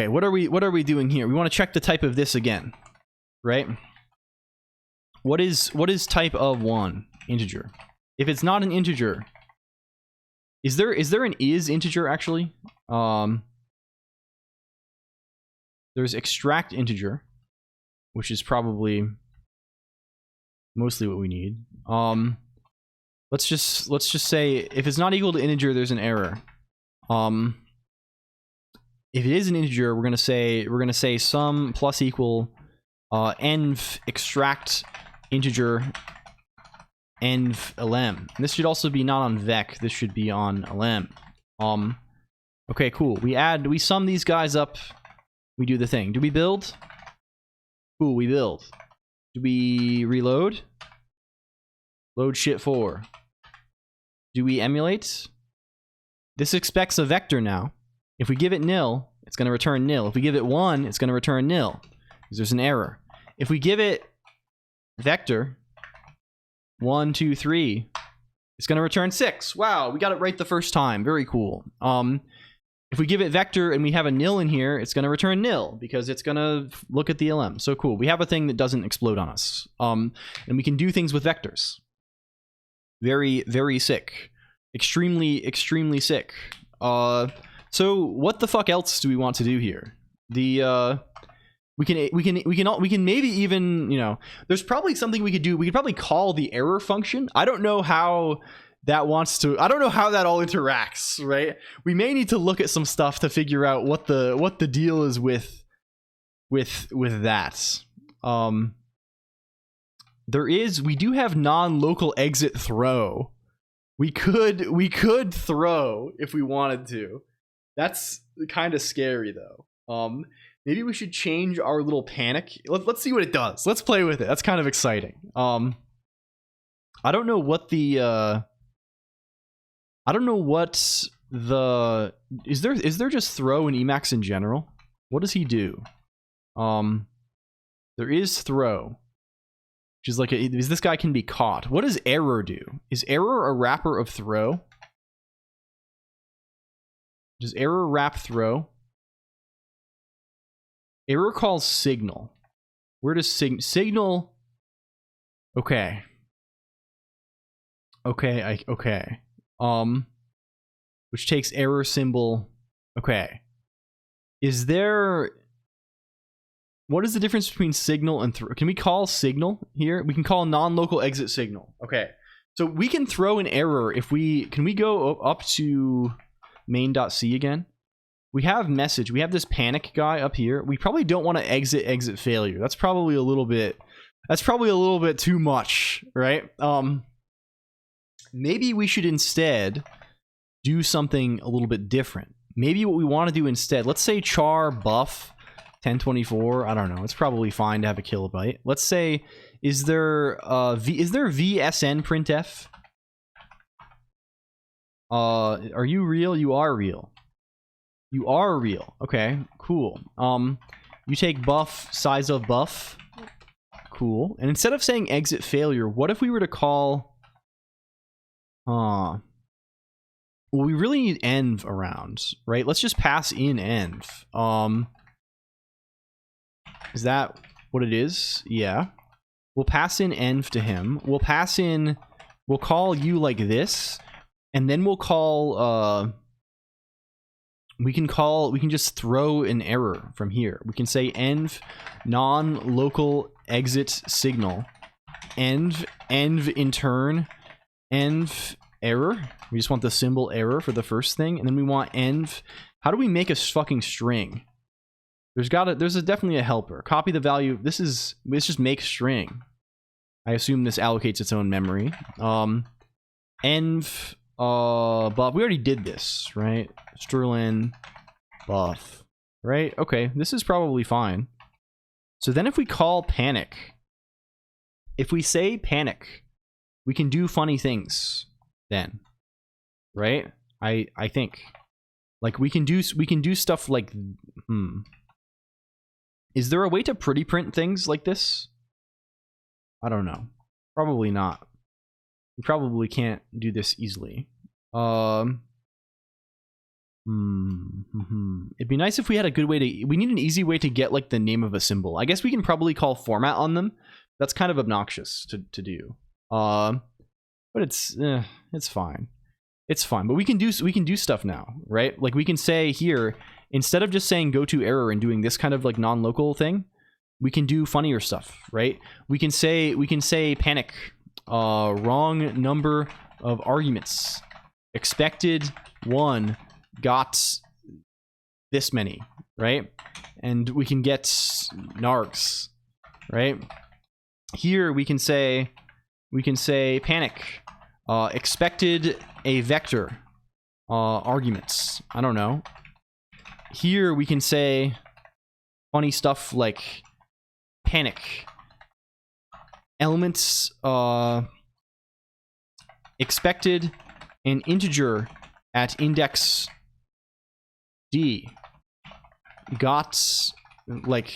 what are we doing here? We want to check the type of this again, right? What is type of 1? Integer. If it's not an integer, is there an is integer actually? There's extract integer, which is probably mostly what we need. Let's just say if it's not equal to integer, there's an error. If it is an integer, we're gonna say sum plus equal env extract integer env lm. And this should also be not on vec. This should be on lm. Okay, cool. We sum these guys up. We do the thing. Do we build? Cool, we build. Do we reload? Load shit 4. Do we emulate? This expects a vector now. If we give it nil, it's going to return nil. If we give it 1, it's going to return nil, because there's an error. If we give it vector 1, 2, 3, it's going to return 6. Wow, we got it right the first time. Very cool. If we give it vector and we have a nil in here, it's going to return nil, because it's going to look at the LM. So cool. We have a thing that doesn't explode on us. And we can do things with vectors. Very, very sick. Extremely, extremely sick. So what the fuck else do we want to do here? We can maybe even, you know, there's probably something we could do. We could probably call the error function. I don't know how that wants to, I don't know how that all interacts, right? We may need to look at some stuff to figure out what the deal is with that. We do have non-local exit throw. We could throw if we wanted to. That's kind of scary though. Maybe we should change our little panic. Let's see what it does. Let's play with it. That's kind of exciting. I don't know what the is there just throw in Emacs in general? What does he do? There is throw, which is like this guy can be caught. What does error do? Is error a wrapper of throw? Does error wrap throw? Error calls signal. Where does signal? Okay. Okay. Which takes error symbol. Okay. Is there? What is the difference between signal and throw? Can we call signal here? We can call non-local exit signal. Okay. So we can throw an error if we can we go up to main.c again? We have message. We have this panic guy up here. We probably don't want to exit failure. That's probably a little bit too much, right? Maybe we should instead do something a little bit different. Maybe what we want to do instead, let's say char buff 1024. I don't know. It's probably fine to have a kilobyte. Let's say, is there VSN printf? Are you real? You are real. You are real. Okay, cool. You take buff, size of buff. Cool. And instead of saying exit failure, what if we were to call... Well, we really need env around, right? Let's just pass in env. Is that what it is? Yeah. We'll pass in env to him. We'll call you like this, and then we'll call... we can just throw an error from here. We can say env non-local exit signal, env in turn, env error. We just want the symbol error for the first thing, and then we want env. How do we make a fucking string? There's definitely a helper. Copy the value. Let's just make string. I assume this allocates its own memory. Env buff. We already did this, right? Strlen buff, right? Okay, this is probably fine. So then if we call panic, if we say panic, we can do funny things then, right? I think, like, we can do stuff like Is there a way to pretty print things like this? I don't know. Probably not. We probably can't do this easily. It'd be nice if we had a good way to... We need an easy way to get, like, the name of a symbol. I guess we can probably call format on them. That's kind of obnoxious to do. But it's fine. It's fine. But we can do stuff now, right? Like, we can say here, instead of just saying go to error and doing this kind of, like, non-local thing, we can do funnier stuff, right? We can say panic, wrong number of arguments, expected 1, got this many, right? And we can get nargs, right? Here we can say panic, expected a vector, arguments. I don't know. Here we can say funny stuff like panic, elements expected an integer at index D got like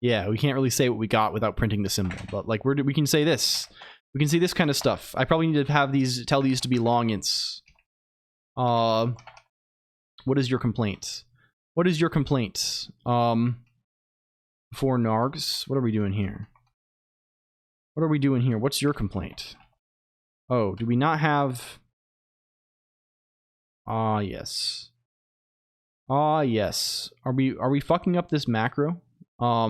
yeah, we can't really say what we got without printing the symbol, but like we can say this. We can say this kind of stuff. I probably need to have these, tell these to be long ints. What is your complaint? What is your complaint? For nargs, what are we doing here? What are we doing here? What's your complaint? Oh, do we not have? Ah, yes. Ah, yes. Are we fucking up this macro? Are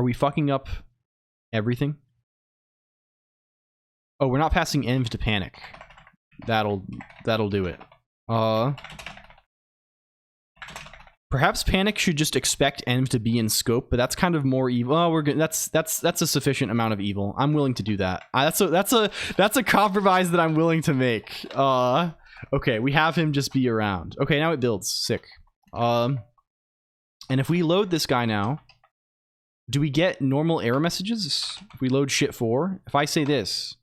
we fucking up everything? Oh, we're not passing env to panic. That'll do it. Perhaps panic should just expect env to be in scope, but that's kind of more evil. Oh, we're good. That's a sufficient amount of evil. I'm willing to do that. That's a compromise that I'm willing to make. Okay, we have him just be around. Okay, now it builds. Sick. And if we load this guy now, do we get normal error messages? If we load shit 4, if I say this.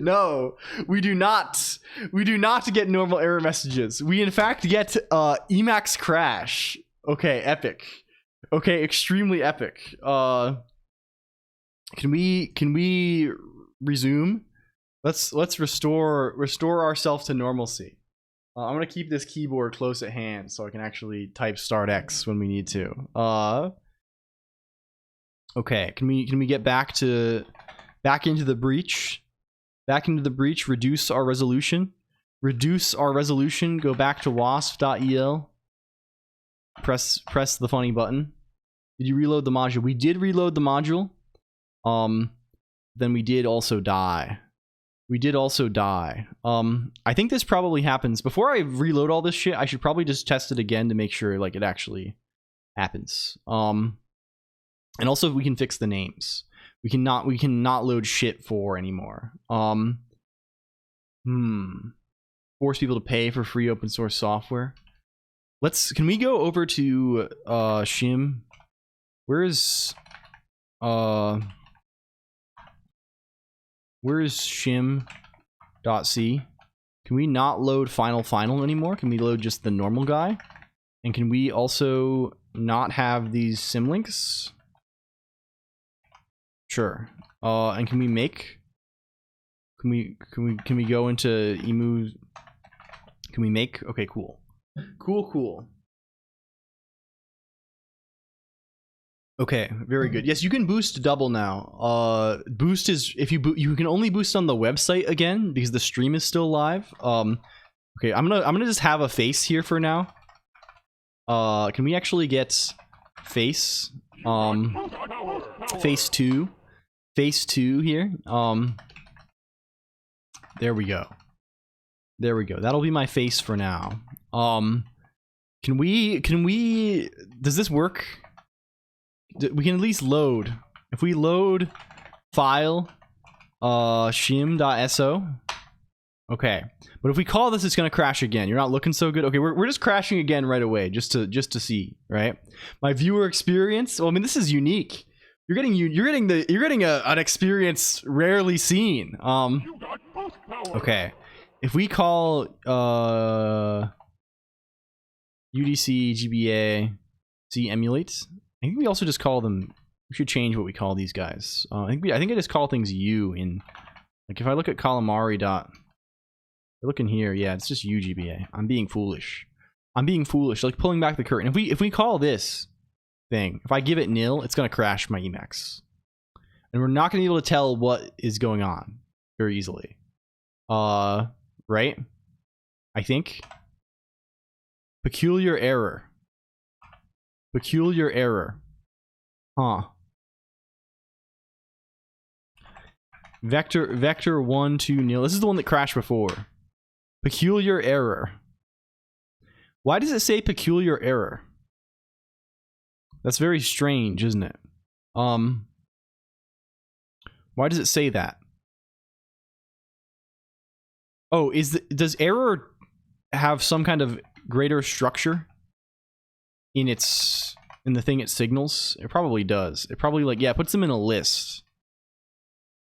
No, we do not. We do not get normal error messages. We in fact get Emacs crash. Okay, epic. Okay, extremely epic. Can we resume? Let's restore ourselves to normalcy. I'm gonna keep this keyboard close at hand so I can actually type start X when we need to. Okay, can we get back into the breach? Back into the breach, reduce our resolution. Reduce our resolution, go back to wasp.el. Press the funny button. Did you reload the module? We did reload the module. Then we did also die. We did also die. I think this probably happens. Before I reload all this shit, I should probably just test it again to make sure like it actually happens. And also we can fix the names. We cannot load shit 4 anymore. Force people to pay for free open source software. Can we go over to shim? Where is shim.c? Can we not load final anymore? Can we load just the normal guy? And can we also not have these symlinks? Sure. And can we make? Can we go into emu? Can we make? Okay, cool. Cool. Okay, very good. Yes, you can boost double now. Boost is if you can only boost on the website again because the stream is still live. Okay, I'm gonna just have a face here for now. Can we actually get face? Face 2. Face 2 here. There we go. There we go. That'll be my face for now. Can we does this work? We can at least load. If we load file shim.so. Okay. But if we call this, it's gonna crash again. You're not looking so good. Okay, we're just crashing again right away, just to see, right? My viewer experience. Well, I mean, this is unique. You're getting an experience rarely seen. Okay. If we call UDC GBA C emulate, I think we also just call them. We should change what we call these guys. I think I just call things U in. Like if I look at calamari dot. Look in here, yeah, it's just UGBA. I'm being foolish. Like pulling back the curtain. If we call this thing, if I give it nil, it's gonna crash my Emacs, and we're not gonna be able to tell what is going on very easily. Right? I think. Peculiar error. Huh. Vector 1 2 nil. This is the one that crashed before. Peculiar error. Why does it say peculiar error? That's very strange, isn't it? Why does it say that? Oh, does error have some kind of greater structure in the thing it signals? It probably does. It probably like, yeah, it puts them in a list.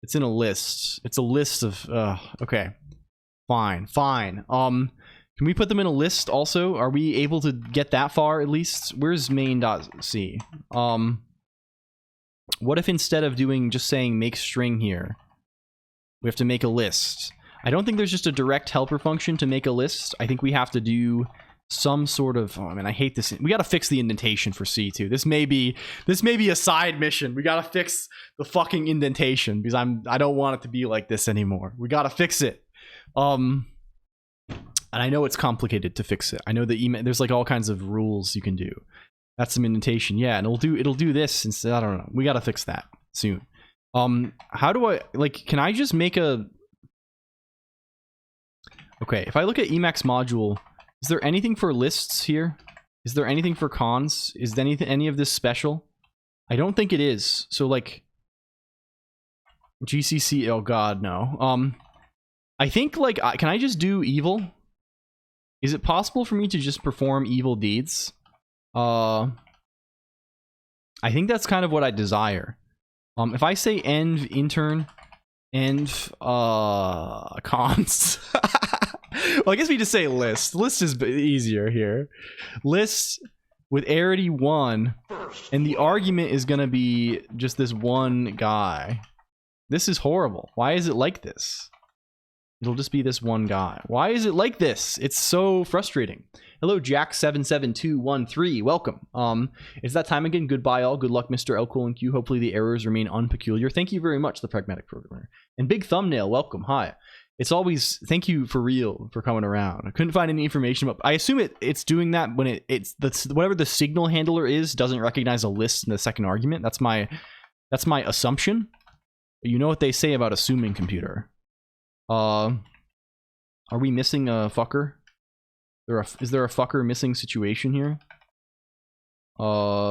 It's in a list. It's a list of okay. Fine. Can we put them in a list also? Are we able to get that far at least? Where's main.c? What if instead of just saying make string here, we have to make a list? I don't think there's just a direct helper function to make a list. I think we have to do some sort of, oh man, I hate this. We got to fix the indentation for C too. This may be a side mission. We got to fix the fucking indentation because I don't want it to be like this anymore. We got to fix it. And I know it's complicated to fix it. I know that there's like all kinds of rules you can do. That's some indentation. Yeah, and it'll do this instead. I don't know. We got to fix that soon. How do I, like, can I just make a, okay, if I look at Emacs module, is there anything for lists here? Is there anything for cons? Is any of this special? I don't think it is. So like GCC, oh god, no. I think like, can I just do evil? Is it possible for me to just perform evil deeds? I think that's kind of what I desire. If I say env intern, env cons. Well, I guess we just say list. List is easier here. List with arity 1, and the argument is going to be just this one guy. This is horrible. Why is it like this? It'll just be this one guy. Why is it like this? It's so frustrating. Hello, Jack77213. Welcome. It's that time again. Goodbye, all. Good luck, Mr. LCOLONQ. Hopefully the errors remain unpeculiar. Thank you very much, the pragmatic programmer. And Big Thumbnail, welcome. Hi. It's always, thank you for real for coming around. I couldn't find any information about, I assume it's doing that when whatever the signal handler is doesn't recognize a list in the second argument. That's my assumption. You know what they say about assuming, computer. Are we missing a fucker? Is there a fucker missing situation here? Oh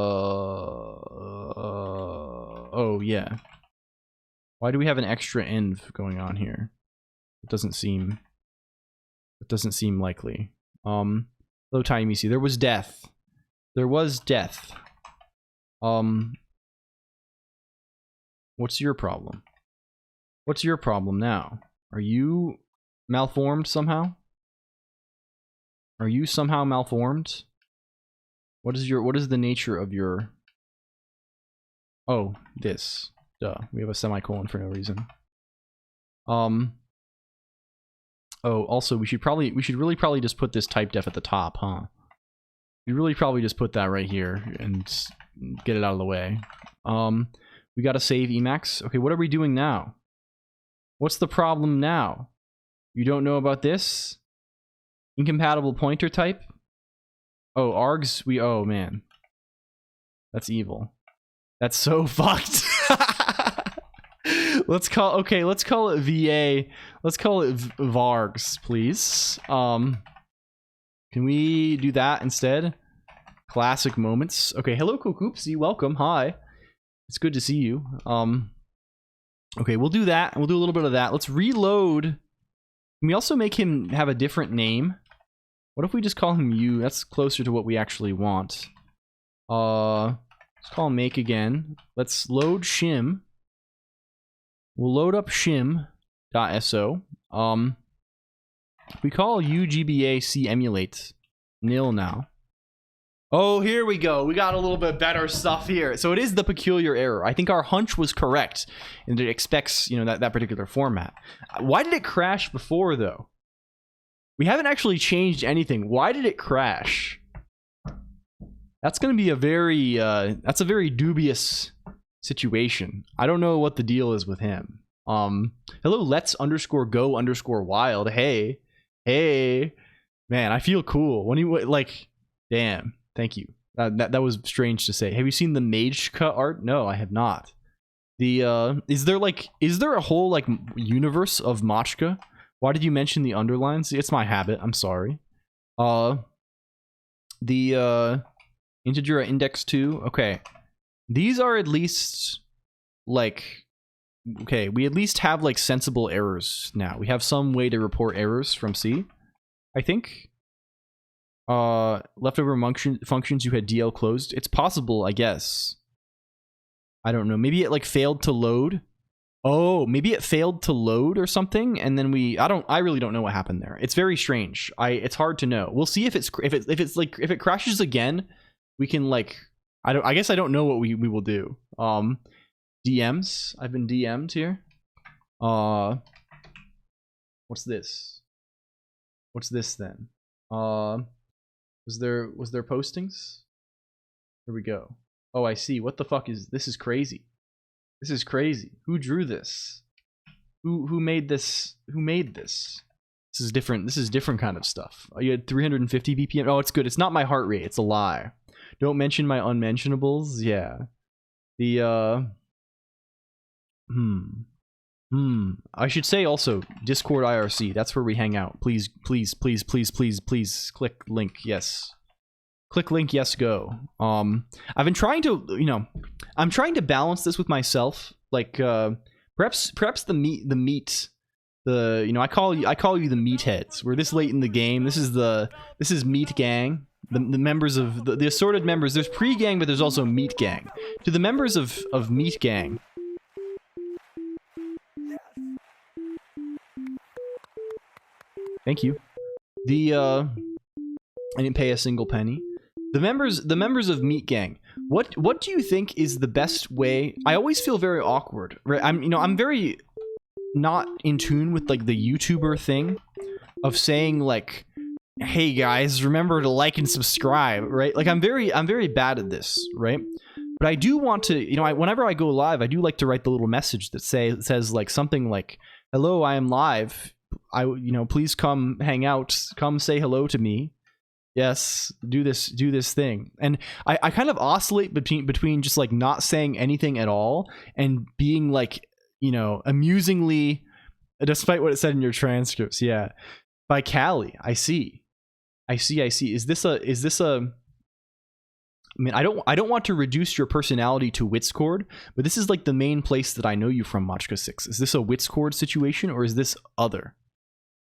yeah. Why do we have an extra env going on here? It doesn't seem likely. Low time EC. There was death. There was death. What's your problem? What's your problem now? Are you malformed somehow? Are you somehow malformed? What is the nature of your... Oh, this. Duh. We have a semicolon for no reason. Oh, also we should really probably just put this type def at the top, huh? We really probably just put that right here and get it out of the way. We gotta save Emacs. Okay, what are we doing now? What's the problem now? You don't know about this? Incompatible pointer type? Oh, args, oh man. That's evil. That's so fucked. Let's call it VA. Let's call it vargs, please. Can we do that instead? Classic moments. Okay, hello Kokoopsy, welcome, hi. It's good to see you. Okay, we'll do that, and we'll do a little bit of that. Let's reload. Can we also make him have a different name? What if we just call him U? That's closer to what we actually want. Let's call make again. Let's load shim. We'll load up shim.so. We call UGBA emulate nil now. Oh, here we go. We got a little bit better stuff here. So it is the peculiar error. I think our hunch was correct, and it expects, you know, that particular format. Why did it crash before, though? We haven't actually changed anything. Why did it crash? That's going to be a very dubious situation. I don't know what the deal is with him. Hello, let's_go_wild. Hey, man, I feel cool. When you like, damn. Thank you. That was strange to say. Have you seen the mage cut art? No, I have not. Is there a whole like universe of Machka? Why did you mention the underlines? It's my habit. I'm sorry. The integer index 2. Okay, these are at least like okay, we at least have like sensible errors now. We have some way to report errors from C, I think. Leftover functions you had DL closed. It's possible, I guess. I don't know. Maybe it like failed to load. Oh, maybe it failed to load or something, and then I really don't know what happened there. It's very strange. It's hard to know. We'll see if if it crashes again, we can like I guess I don't know what we will do. DMs. I've been DM'd here. What's this? What's this then? Was there postings? Here we go. Oh, I see. What the fuck is this? Is crazy. This is crazy. Who drew this? Who made this? Who made this? This is different. This is different kind of stuff. You had 350 BPM. Oh, it's good. It's not my heart rate. It's a lie. Don't mention my unmentionables. Yeah. The I should say also Discord IRC. That's where we hang out. Please click link. Yes. Click link, yes, go. I've been trying to, I'm trying to balance this with myself. Like, perhaps the meat, I call you the meatheads. We're this late in the game. This is Meat Gang. The members of the assorted members. There's pre-gang, but there's also Meat Gang. To the members of Meat Gang. Thank you. I didn't pay a single penny. The members of Meat Gang. What do you think is the best way? I always feel very awkward. Right? I'm very not in tune with like the YouTuber thing of saying like, "Hey guys, remember to like and subscribe." Right? Like I'm very bad at this. Right? But I do want to, whenever I go live, I do like to write the little message that says like something like, "Hello, I am live. Please come hang out. Come say hello to me. Yes, do this thing." And I kind of oscillate between just like not saying anything at all and being like, amusingly, despite what it said in your transcripts. Yeah. By Callie. I see. Is this a I mean, I don't want to reduce your personality to Witscord, but this is like the main place that I know you from, Machka6. Is this a Witscord situation or is this other?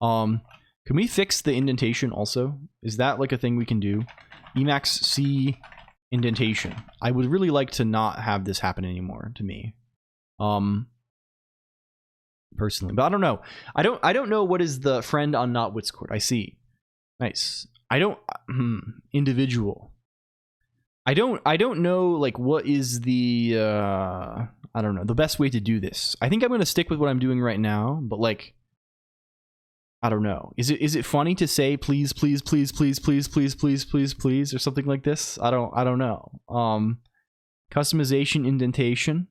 Can we fix the indentation also? Is that like a thing we can do? Emacs C indentation. I would really like to not have this happen anymore to me. Personally, but I don't know. I don't know what is the friend on not Witscord. I see. Nice. I don't individual. I don't know like what is the I don't know, the best way to do this. I think I'm going to stick with what I'm doing right now, but like I don't know. Is it funny to say please or something like this? I don't know. Customization indentation.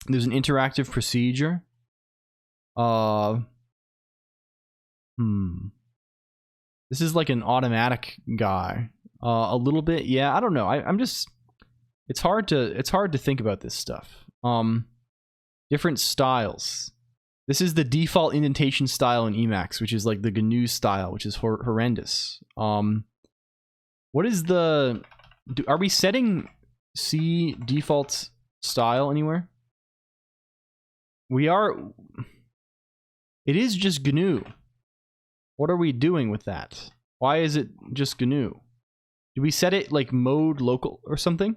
There's an interactive procedure. This is like an automatic guy. A little bit, yeah. I don't know. I'm just. It's hard to think about this stuff. Different styles. This is the default indentation style in Emacs, which is like the GNU style, which is horrendous. What is the? Are we setting C default style anywhere? We are. It is just GNU. What are we doing with that? Why is it just GNU? Do we set it like mode local or something?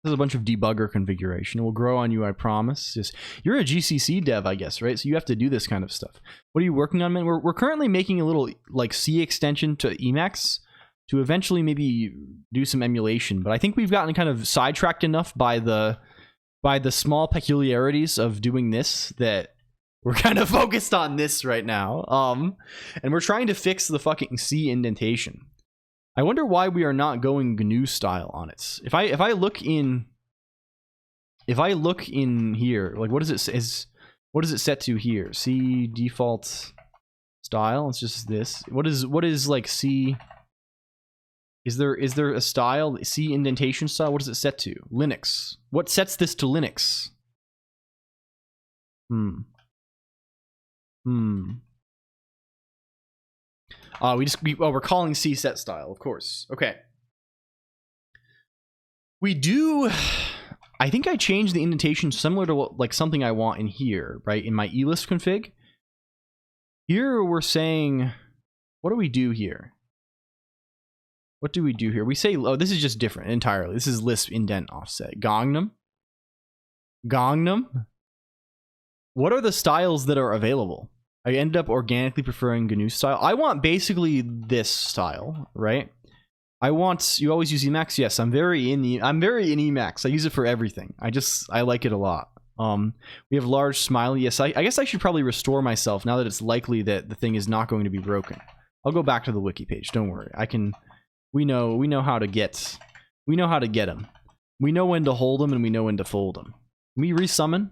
There's a bunch of debugger configuration. It will grow on you, I promise. Just, you're a GCC dev, I guess, right? So you have to do this kind of stuff. What are you working on, man? We're currently making a little like C extension to Emacs to eventually maybe do some emulation. But I think we've gotten kind of sidetracked enough by the small peculiarities of doing this that we're kind of focused on this right now. And we're trying to fix the fucking C indentation. I wonder why we are not going GNU style on it. If I look in here, like what is it set to here? C default style. It's just this. What is like C? Is there a style, C indentation style? What is it set to? Linux. What sets this to Linux? We're calling C set style, of course. Okay. We do. I think I changed the indentation similar to what, like something I want in here, right? In my elist config. Here we're saying, what do we do here? What do we do here? We say, oh, this is just different entirely. This is Lisp indent offset. Gangnam. Gangnam. What are the styles that are available? I end up organically preferring GNU style. I want basically this style, right? I want, you always use Emacs? Yes, I'm very in Emacs. I use it for everything. I like it a lot. We have large smiley. Yes, I guess I should probably restore myself now that it's likely that the thing is not going to be broken. I'll go back to the wiki page. Don't worry. We know how to get them. We know when to hold them and we know when to fold them. Can we resummon?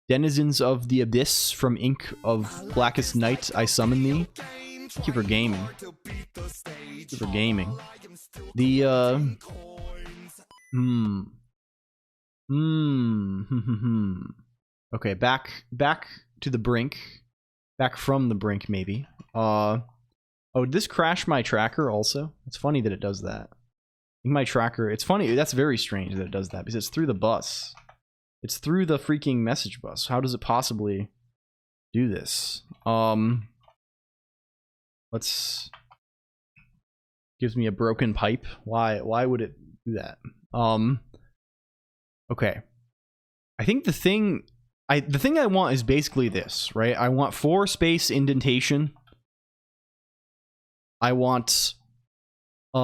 Denizens of the abyss, from ink of blackest night, I summon thee. Thank you for gaming. Thank you for gaming. The Okay, back to the brink. Back from the brink, maybe. Oh, did this crash my tracker also? It's funny that it does that. I think my tracker, it's funny, that's very strange that it does that, because it's through the bus. It's through the freaking message bus. How does it possibly do this? Let's... Gives me a broken pipe. Why would it do that? Okay. I think the thing I want is basically this, right? I want 4-space indentation. I want but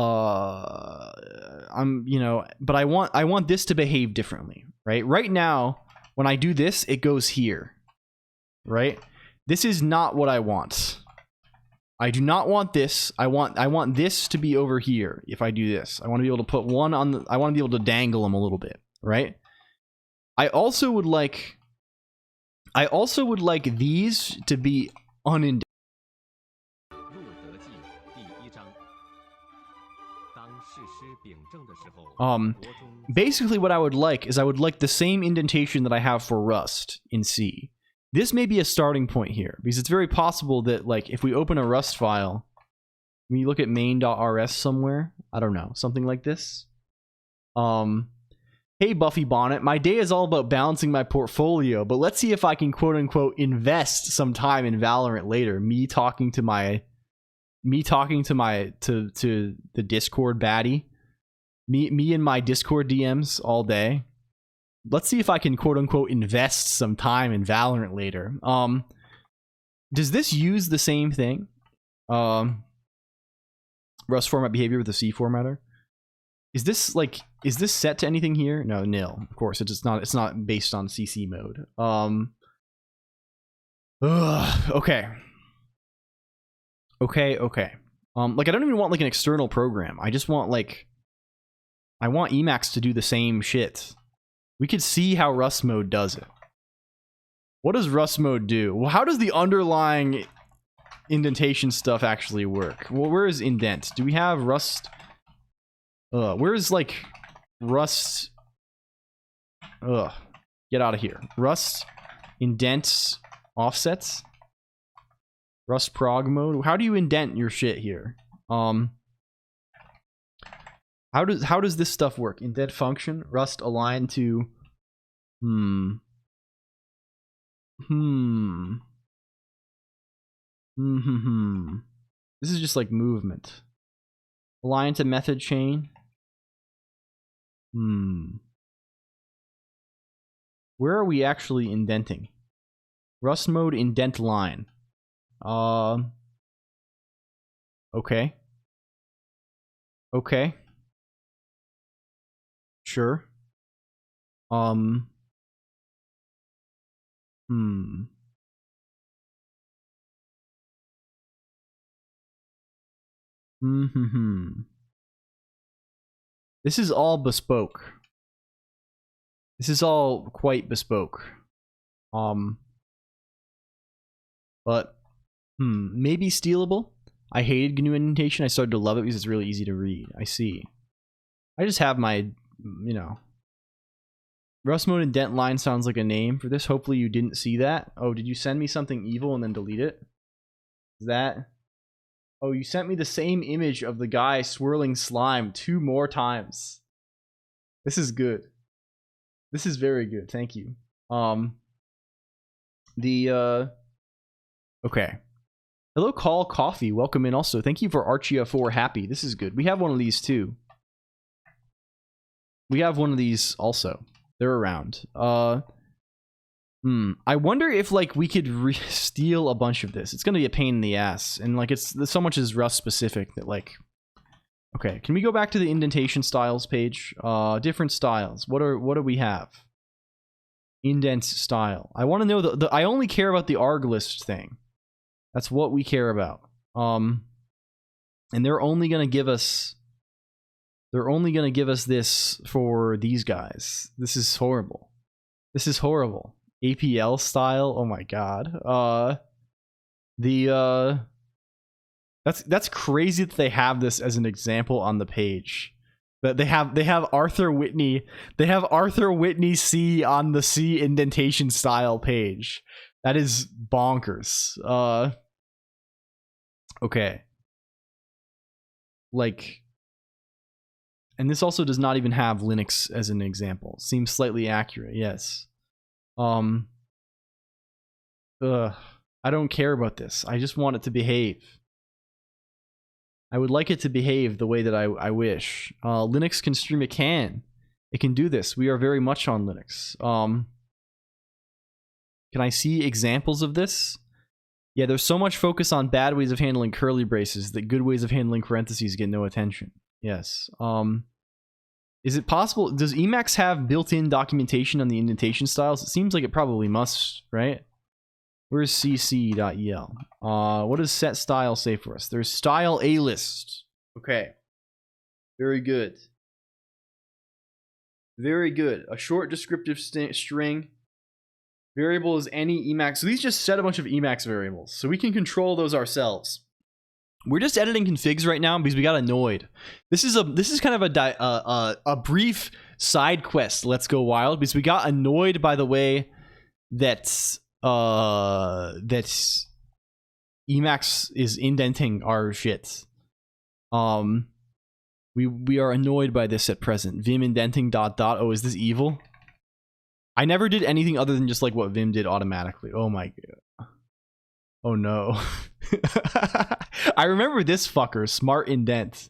I want this to behave differently, right? Right now, when I do this, it goes here. Right? This is not what I want. I do not want this. I want this to be over here if I do this. I want to be able to put one on the, I want to be able to dangle them a little bit, right? I also would like these to be unindented. Basically what I would like is I would like the same indentation that I have for Rust in C. This may be a starting point here, because it's very possible that, like, if we open a Rust file, when you look at main.rs somewhere, I don't know, something like this. Hey Buffy Bonnet, my day is all about balancing my portfolio, but let's see if I can quote unquote invest some time in Valorant later. Me talking to the Discord baddie. Me and my Discord DMs all day. Let's see if I can quote unquote invest some time in Valorant later. Does this use the same thing? Rust format behavior with the C formatter. Is this set to anything here? No, nil. Of course, it's not based on CC mode. Okay. Okay. Like, I don't even want like an external program. I just want I want Emacs to do the same shit. We could see how Rust mode does it. What does Rust mode do? Well, how does the underlying indentation stuff actually work? Well, where is indent? Do we have Rust? Where is like Rust? Get out of here. Rust indents offsets. Rust prog mode. How do you indent your shit here? How does this stuff work? Indent function, Rust align to This is just like movement. Align to method chain. Where are we actually indenting? Rust mode indent line. Okay. Okay. Sure. This is all bespoke. This is all quite bespoke. But maybe stealable. I hated GNU indentation. I started to love it because it's really easy to read. I see. I just have my, Rust mode indent line sounds like a name for this. Hopefully you didn't see that. Oh, did you send me something evil and then delete it? Is that? Oh, you sent me the same image of the guy swirling slime 2 more times. This is good. This is very good. Thank you. Okay. Hello, Call Coffee. Welcome in also. Thank you for Archia4 Happy. This is good. We have one of these too. We have one of these also. They're around. I wonder if like we could steal a bunch of this. It's gonna be a pain in the ass, and like it's so much is Rust specific that like. Okay, can we go back to the indentation styles page? Different styles. What do we have? Indent style. I want to know I only care about the arg list thing. That's what we care about. And they're only gonna give us. They're only gonna give us this for these guys. This is horrible. This is horrible. APL style. Oh my god. That's crazy that they have this as an example on the page. That they have Arthur Whitney. They have Arthur Whitney C on the C indentation style page. That is bonkers. Okay. Like, and this also does not even have Linux as an example. Seems slightly accurate. Yes. I don't care about this. I just want it to behave. I would like it to behave the way that I wish. Linux can stream. It can do this. We are very much on Linux. Can I see examples of this? Yeah, there's so much focus on bad ways of handling curly braces that good ways of handling parentheses get no attention. Yes. Is it possible? Does Emacs have built-in documentation on the indentation styles? It seems like it probably must, right? Where's cc.el? What does set style say for us? There's style a list. Okay. Very good. Very good. A short descriptive string. Variable is any Emacs. So these just set a bunch of Emacs variables. So we can control those ourselves. We're just editing configs right now because we got annoyed. This is kind of a brief side quest. Let's go wild because we got annoyed by the way that Emacs is indenting our shit. We are annoyed by this at present. Vim indenting ... Oh, is this evil? I never did anything other than just like what Vim did automatically. Oh my god. Oh no. I remember this fucker, smart indent.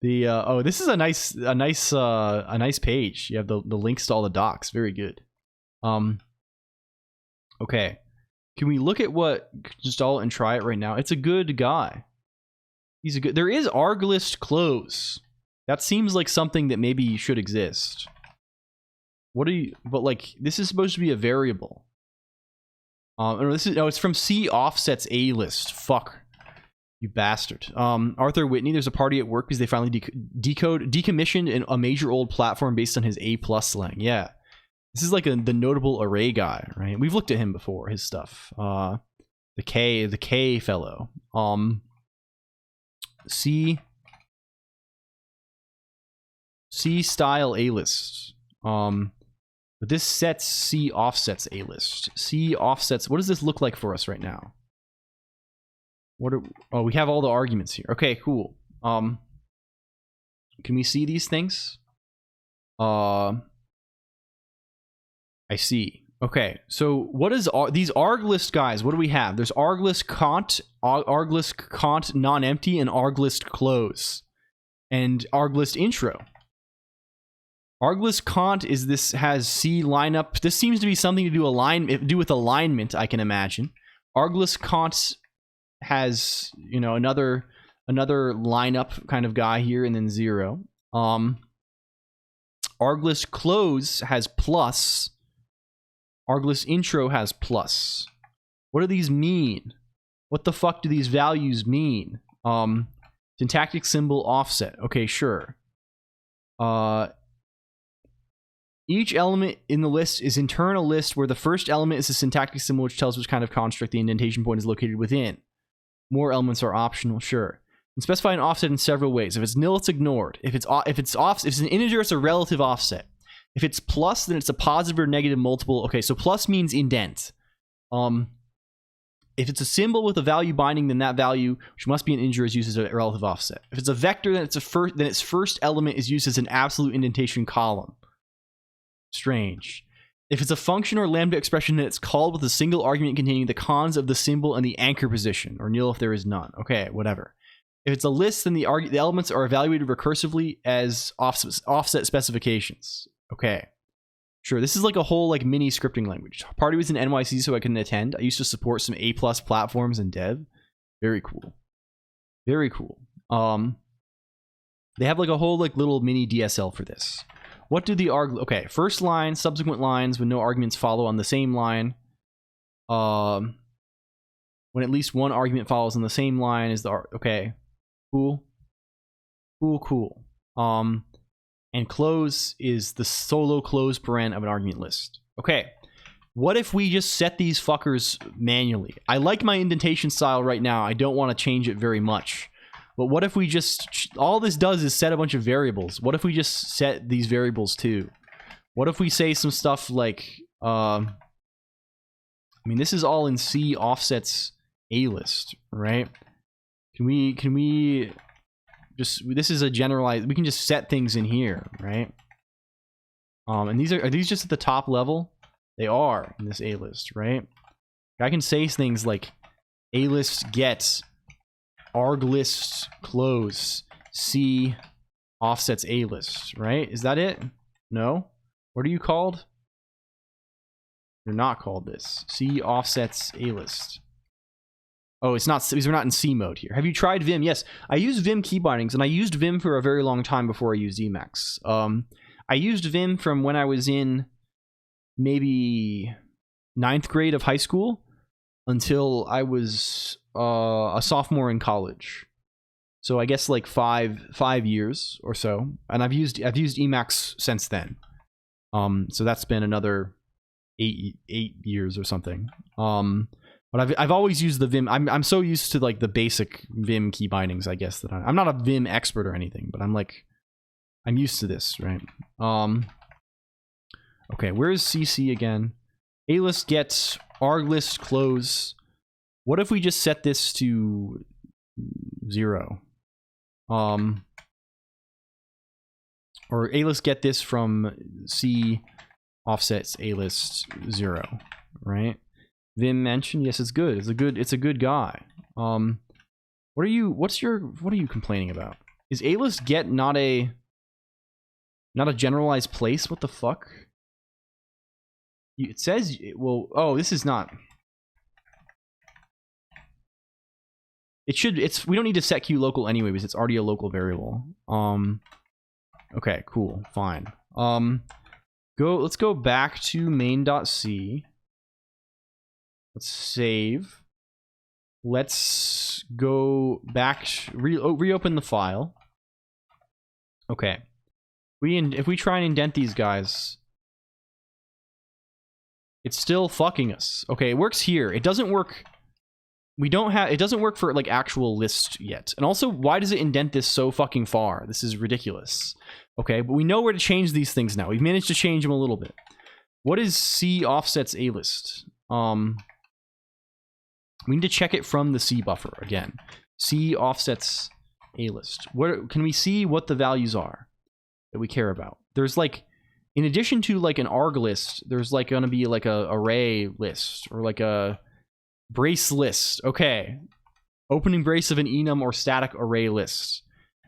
The oh, this is a nice page. You have the links to all the docs. Very good. Okay. Can we look at what install it and try it right now? It's a good guy. He's a good. There is arglist close. That seems like something that maybe should exist. What are you? But like, this is supposed to be a variable. It's from C offsets A list. Fuck, you bastard. Arthur Whitney. There's a party at work because they finally decommissioned a major old platform based on his A+ slang. Yeah, this is like the notable array guy, right? We've looked at him before. His stuff. The K fellow. C style A list. But this sets C offsets A list. C offsets. What does this look like for us right now? Oh, we have all the arguments here. Okay, cool. Can we see these things? I see. Okay, so what is these arglist guys? What do we have? There's arglist cont non-empty, and arglist close, and arglist intro. Arglist cont is this has C lineup. This seems to be something to do with alignment, I can imagine. Arglist cont has, you know, another lineup kind of guy here, and then 0. Arglist close has plus. Arglist intro has plus. What do these mean? What the fuck do these values mean? Syntactic symbol offset. Okay, sure. Each element in the list is internal list where the first element is a syntactic symbol which tells which kind of construct the indentation point is located within. More elements are optional, sure. You can specify an offset in several ways. If it's nil, it's ignored. If it's an integer, it's a relative offset. If it's plus, then it's a positive or negative multiple. Okay, so plus means indent. If it's a symbol with a value binding, then that value, which must be an integer, is used as a relative offset. If it's a vector, then its first element is used as an absolute indentation column. Strange. If it's a function or lambda expression, then it's called with a single argument containing the cons of the symbol and the anchor position, or nil if there is none. Okay, whatever. If it's a list, then the elements are evaluated recursively as offset specifications. Okay. Sure, this is like a whole like mini scripting language. Party was in NYC so I couldn't attend. I used to support some A+ platforms in dev. Very cool. Very cool. They have like a whole like little mini DSL for this. What do the okay, first line, subsequent lines when no arguments follow on the same line. When at least one argument follows on the same line is the okay. Cool. Cool. And close is the solo close paren of an argument list. Okay. What if we just set these fuckers manually? I like my indentation style right now. I don't want to change it very much. But what if we just... all this does is set a bunch of variables. What if we just set these variables too? What if we say some stuff like... I mean, this is all in C offsets A list, right? Can we just... this is a generalized... we can just set things in here, right? And these are these just at the top level? They are in this A list, right? I can say things like A list get... arg list close C offsets A list, right? Is that it? No? What are you called? You're not called this. C offsets A list. Oh, it's not, because we're not in C mode here. Have you tried Vim? Yes, I use Vim key bindings, and I used Vim for a very long time before I used Emacs. I used Vim from when I was in maybe 9th grade of high school until I was a sophomore in college. So I guess like five years or so, and I've used Emacs since then. So that's been another eight years or something. But I've always used the Vim. I'm so used to like the basic Vim key bindings, I guess, that I'm not a Vim expert or anything, but I'm used to this, right? Okay, where is CC again? A list gets arg list close. What if we just set this to 0? Or A list get this from C offsets A list 0, right? Vim mentioned, yes, it's good. It's a good guy. What are you complaining about? Is A list get not a generalized place? What the fuck? It says, well, oh, this is not. We don't need to set Q local anyway because it's already a local variable. Okay, cool, fine. Let's go back to main.c. Let's save. Let's go back, reopen the file. Okay. If we try and indent these guys, it's still fucking us. Okay, it works here. It doesn't work. It doesn't work for like actual list yet. And also, why does it indent this so fucking far? This is ridiculous. Okay, but we know where to change these things now. We've managed to change them a little bit. What is C offsets A list? We need to check it from the C buffer again. C offsets A list. Can we see what the values are that we care about? There's like, in addition to like an arg list, there's like going to be like a array list or like a brace list. Okay. Opening brace of an enum or static array list.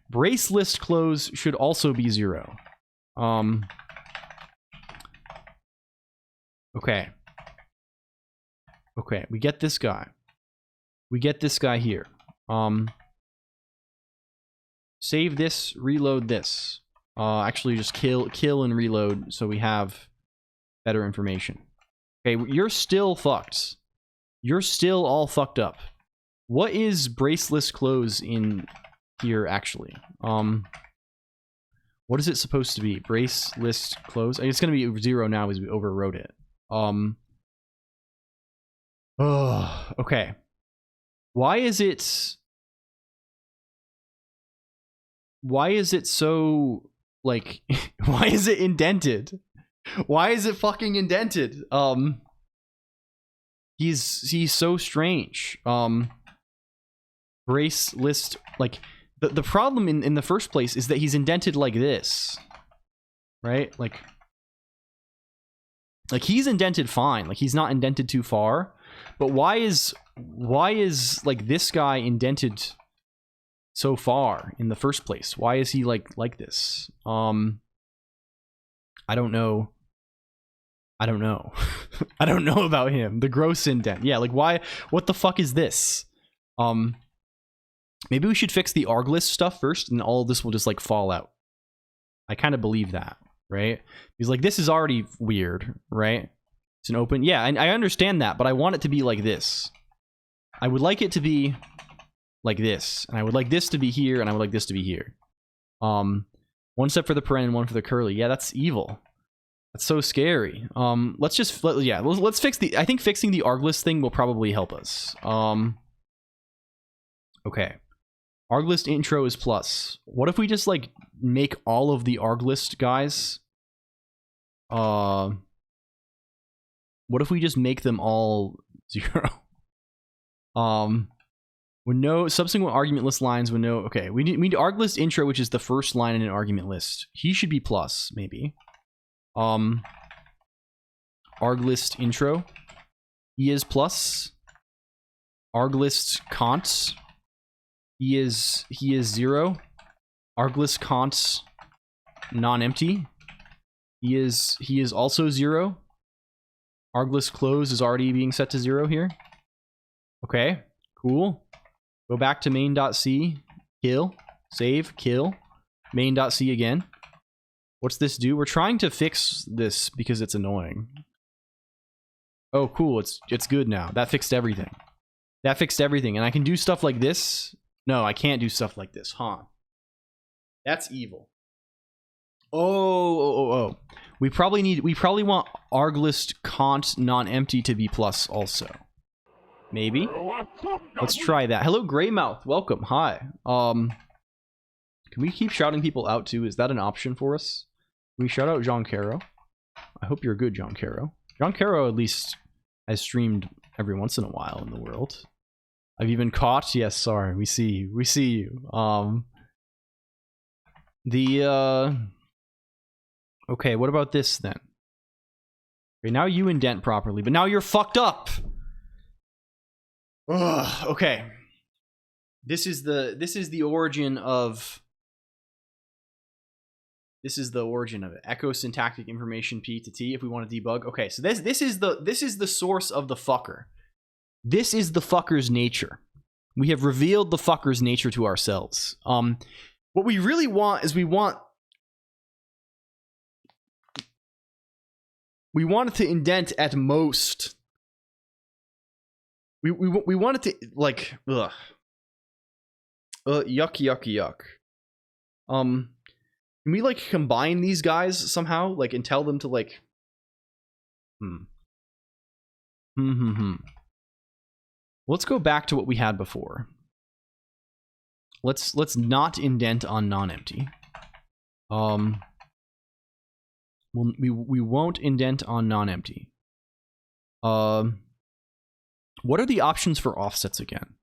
Brace list close should also be 0. Okay. Okay, we get this guy. We get this guy here. Save this, reload this. Actually just kill and reload so we have better information. Okay, you're still fucked. You're still all fucked up. What is brace list close in here actually? What is it supposed to be? Brace list close? It's gonna be 0 now as we overwrote it. Oh, okay. Why is it so like why is it indented? Why is it fucking indented? He's so strange. Brace list, like the problem in the first place is that he's indented like this, right? Like Like, he's indented fine. Like, he's not indented too far. But why is like this guy indented so far in the first place? Why is he like this? I don't know. I don't know. I don't know about him. The gross indent. Yeah, like why? What the fuck is this? Maybe we should fix the arg list stuff first, and all of this will just like fall out. I kind of believe that, right? He's like, this is already weird, right? It's an open. Yeah, and I understand that, but I want it to be like this. I would like it to be like this, and I would like this to be here, and I would like this to be here. One step for the paren and one for the curly. Yeah, that's evil. That's so scary. Let's just let's fix the. I think fixing the arg list thing will probably help us. Okay, arg list intro is plus. What if we just like make all of the arg list guys? What if we just make them all 0? With no subsequent argument list lines, with no. Okay, we need arg list intro, which is the first line in an argument list. He should be plus, maybe. Arg list intro. He is plus. Arg list cont. He is 0. Arg list cont non-empty. He is also 0. Arg list close is already being set to 0 here. Okay, cool. Go back to main.c. Kill. Save. Kill. Main.c again. What's this do? We're trying to fix this because it's annoying. Oh, cool. It's good now. That fixed everything. That fixed everything. And I can do stuff like this. No, I can't do stuff like this, huh? That's evil. Oh. We probably want arg list cont non-empty to be plus also. Maybe. Let's try that. Hello, Greymouth. Welcome. Hi. Can we keep shouting people out too? Is that an option for us? Can we shout out Jean Caro? I hope you're good, Jean Caro. Jean Caro at least has streamed every once in a while in the world. Have you been caught? Yes, sorry. We see you. We see you. Okay, what about this then? Okay, now you indent properly, but now you're fucked up. Ugh, okay. This is the origin of it. Echo syntactic information P to T if we want to debug. Okay, so this is the source of the fucker. This is the fucker's nature. We have revealed the fucker's nature to ourselves. What we really want is we want it to indent at most. We want it to like yuck. Can we like combine these guys somehow, like, and tell them to like Let's go back to what we had before. Let's not indent on non-empty. We won't indent on non-empty. What are the options for offsets again?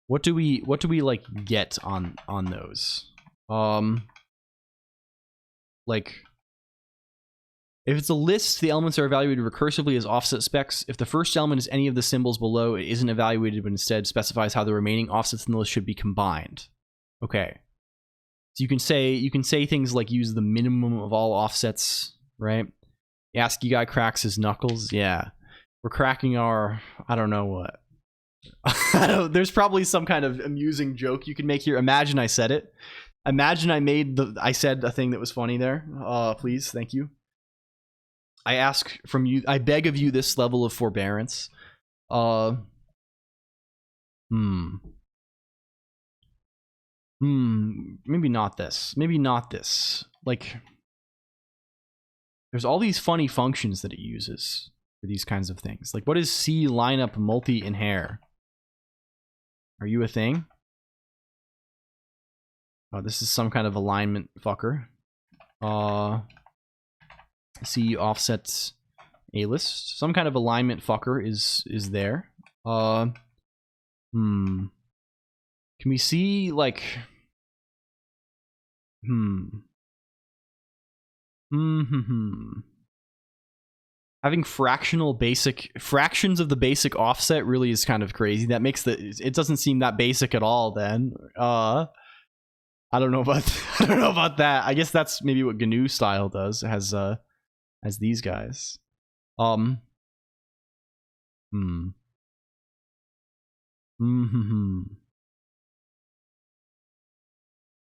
What do we like get on those? Like, if it's a list, the elements are evaluated recursively as offset specs. If the first element is any of the symbols below, it isn't evaluated, but instead specifies how the remaining offsets in the list should be combined. Okay. So you can say things like use the minimum of all offsets, right? The ASCII guy cracks his knuckles. Yeah. We're cracking our, I don't know what. There's probably some kind of amusing joke you can make here. Imagine I said it. Imagine I said a thing that was funny there. Please, thank you. I ask from you, I beg of you this level of forbearance. Maybe not this. Maybe not this. Like, there's all these funny functions that it uses for these kinds of things. Like, what is C lineup multi in hair? Are you a thing? Oh, this is some kind of alignment fucker. C offsets a list. Some kind of alignment fucker is there. Can we see like Having fractions of the basic offset really is kind of crazy. That makes it doesn't seem that basic at all then. I don't know about that. I guess that's maybe what GNU style does, as these guys.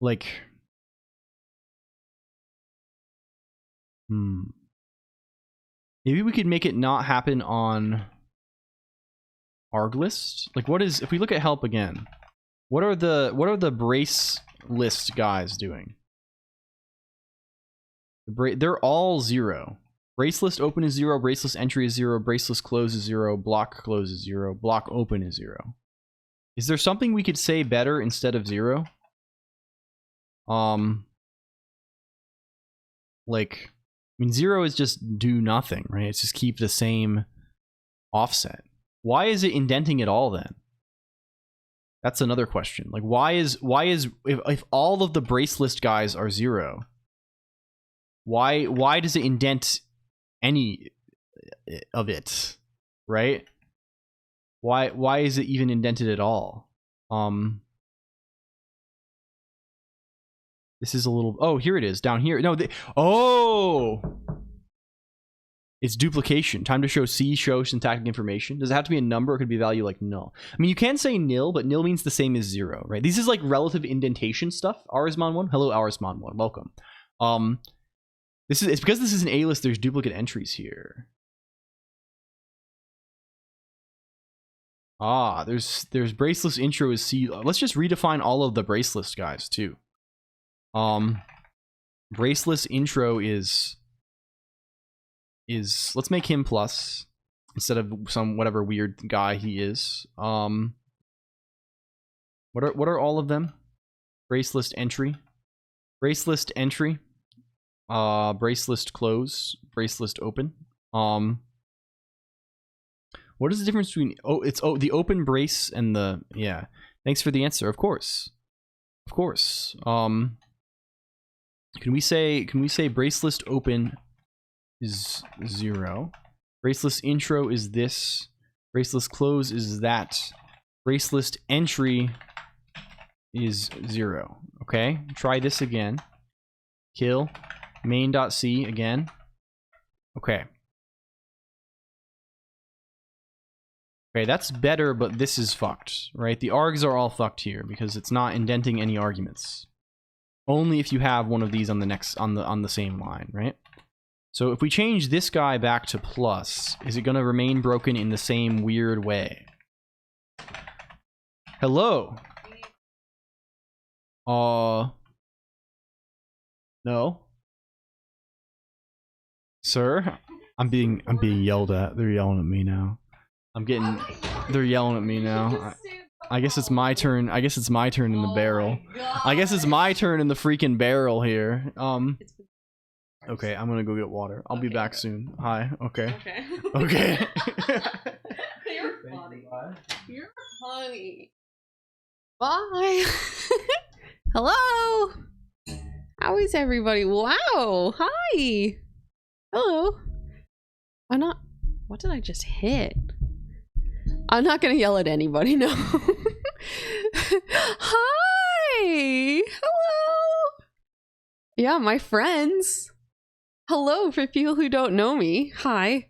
Like maybe we could make it not happen on arg list. Like, what is, if we look at help again, what are the brace list guys doing? They're all 0. Brace list open is 0, brace list entry is 0, brace list close is 0, block close is 0, block open is 0. Is there something we could say better instead of 0? Like, I mean, 0 is just do nothing, right? It's just keep the same offset. Why is it indenting at all then? That's another question. Like, why is if all of the brace list guys are 0, why does it indent any of it, right? Why is it even indented at all? This is a little, oh, here it is down here. No, oh, it's duplication. Time to show C, show syntactic information. Does it have to be a number, or could it be a value like null? I mean, you can say nil, but nil means the same as 0, right? This is like relative indentation stuff. Arismon1, hello Arismon1, welcome. It's because this is an A list, there's duplicate entries here. Ah, there's braceless intro is C. Let's just redefine all of the braceless guys too. Braceless intro is let's make him plus instead of some whatever weird guy he is. What are all of them? Braceless entry, braceless entry, braceless close, braceless open. What is the difference between the open brace and the, yeah. Thanks for the answer. Of course. Can we say braceless open is 0, braceless intro is this, braceless close is that, braceless entry is 0. Okay, try this again. Kill main.c again. Okay, that's better, but this is fucked, right? The args are all fucked here because it's not indenting any arguments. Only if you have one of these on the next on the same line, right? So if we change this guy back to plus, is it going to remain broken in the same weird way? Hello. No. Sir, I'm being yelled at. They're yelling at me now. They're yelling at me now. I guess it's my turn. I guess it's my turn in the barrel. I guess it's my turn in the freaking barrel here. Okay, I'm gonna go get water. I'll be back soon. Hi. Okay. Okay. You're funny. You're funny. Bye. Hello. How is everybody? Wow. Hi. Hello. What did I just hit? I'm not gonna yell at anybody, no. Hi! Hello! Yeah, my friends. Hello for people who don't know me. Hi.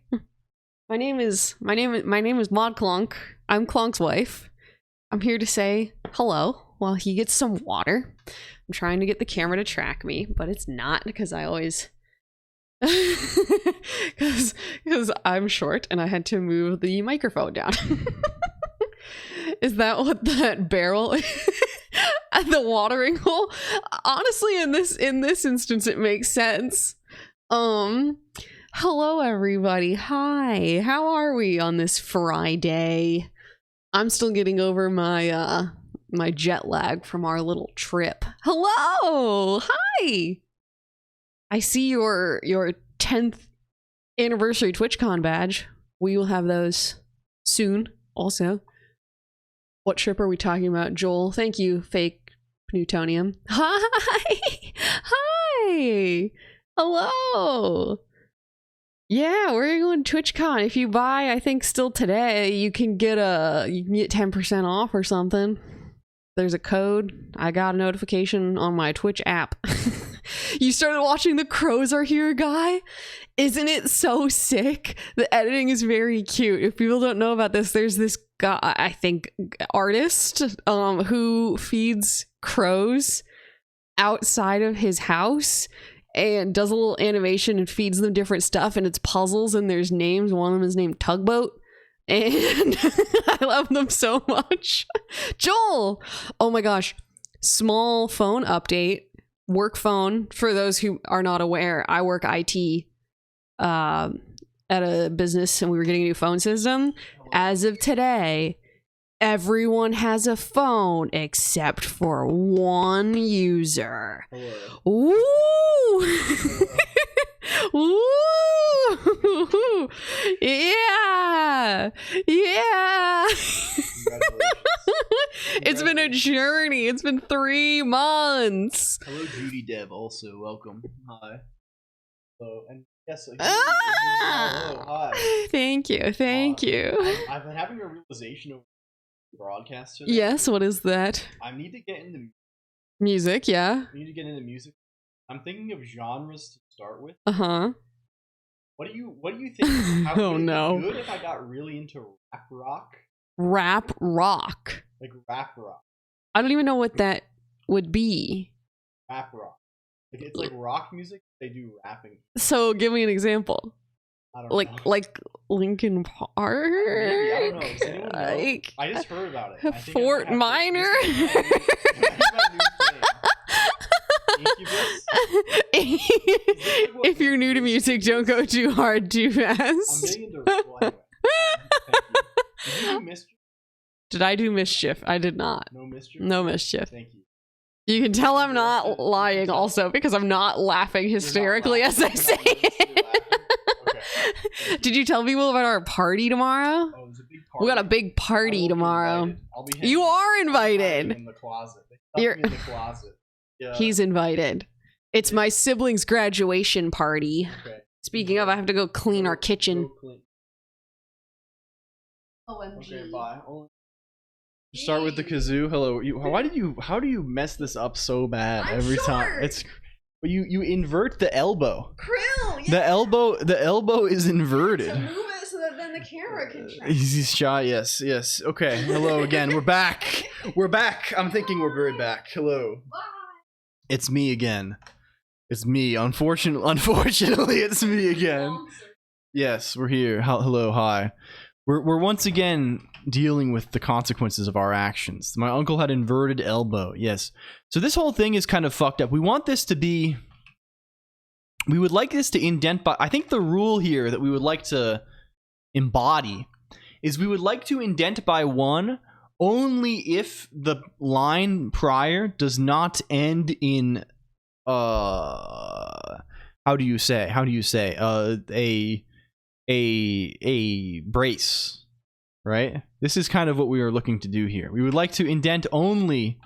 My name is Mod Colonq. I'm Colonq's wife. I'm here to say hello while he gets some water. I'm trying to get the camera to track me, but it's not because I always because I'm short and I had to move the microphone down. Is that what that barrel at the watering hole? Honestly, in this instance, it makes sense. Hello everybody. Hi. How are we on this Friday? I'm still getting over my my jet lag from our little trip. Hello. Hi. I see your 10th anniversary TwitchCon badge. We will have those soon also. What trip are we talking about, Joel? Thank you, fake Plutonium. Hi! Hi! Hello! Yeah, we're going to TwitchCon. If you buy, I think still today, you can get 10% off or something. There's a code. I got a notification on my Twitch app. You started watching The Crows Are Here, guy? Isn't it so sick? The editing is very cute. If people don't know about this, there's this guy, I think, artist who feeds crows outside of his house and does a little animation and feeds them different stuff, and it's puzzles and there's names. One of them is named Tugboat. And I love them so much. Joel! Oh my gosh. Small phone update. Work phone. For those who are not aware, I work IT at a business, and we were getting a new phone system. As of today, everyone has a phone except for one user. Ooh! Ooh! Yeah! Yeah! It's been a journey. It's been 3 months. Hello, Judy Dev. Also, welcome. Hi. Hello, and yes. Ah! Hello, hi. Thank you. Thank you. I've been having a realization over the broadcast today. Yes. What is that? I need to get into Music. Yeah. I need to get into music. I'm thinking of genres to start with. Uh-huh. What do you think? How Oh, would it no. be good if I got really into rap rock? Rap rock. Like rap rock. I don't even know what that would be. Rap rock. Like it's like rock music. They do rapping. So give me an example. I don't know. Like Linkin Park. Maybe, I don't know. Does anyone know? Like I just heard about it. I think Fort I might Minor. have to- this is my new thing. Incubus? If you're new to music, don't go too hard too I'm fast. getting into well, anyway. Thank you. Did you do mischief? Did I do mischief? I did not. No mischief? No mischief. Thank you. You can tell I'm not lying also because I'm not laughing hysterically as I say it. Okay. Did you tell people about our party tomorrow? Oh, there's a big party. We got a big party tomorrow. I'll be You are hanging invited. in the closet. They stuck You're- me in the closet. Yeah. He's invited. It's my sibling's graduation party. Okay. Speaking of, I have to go clean our kitchen. Go clean. OMG. Okay, bye. Start with the kazoo. Hello. How do you mess this up so bad I'm every short. time? You invert the elbow. Krill, The elbow is inverted. So move it so that then the camera can track. He's shy. Yes. Okay. Hello again. We're back. We're back. I'm thinking we're very back. Hello. Bye. It's me again. It's me. Unfortunately, it's me again. Yes, we're here. Hello. Hi. We're once again dealing with the consequences of our actions. My uncle had inverted elbow. Yes. So this whole thing is kind of fucked up. We want this to be... We would like this to indent by... I think the rule here that we would like to embody is we would like to indent by 1 only if the line prior does not end in... how do you say? A brace, right? This is kind of what we are looking to do here. We would like to indent only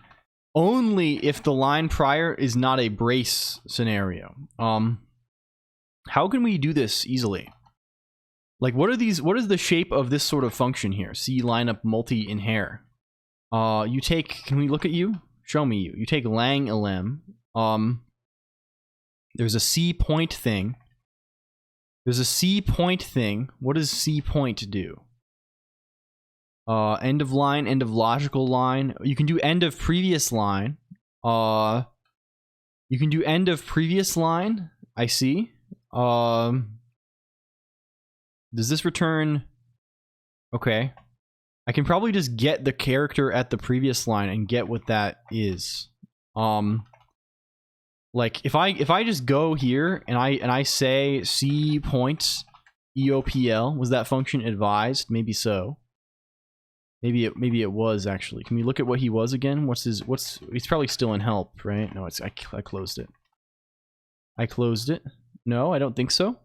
if the line prior is not a brace scenario. How can we do this easily? Like, what is the shape of this sort of function here? C lineup multi in hair. You take, can we look at you? Show me you. You take lang lm. There's a C point thing. There's a C point thing. What does C point do? End of line, end of logical line. You can do end of previous line. You can do end of previous line. I see. Does this return? Okay. I can probably just get the character at the previous line and get what that is. Like if I just go here and I say C points EOPL, was that function advised? Maybe so. Maybe it was actually. Can we look at what he was again? He's probably still in help, right? No, I closed it. I closed it. No, I don't think so.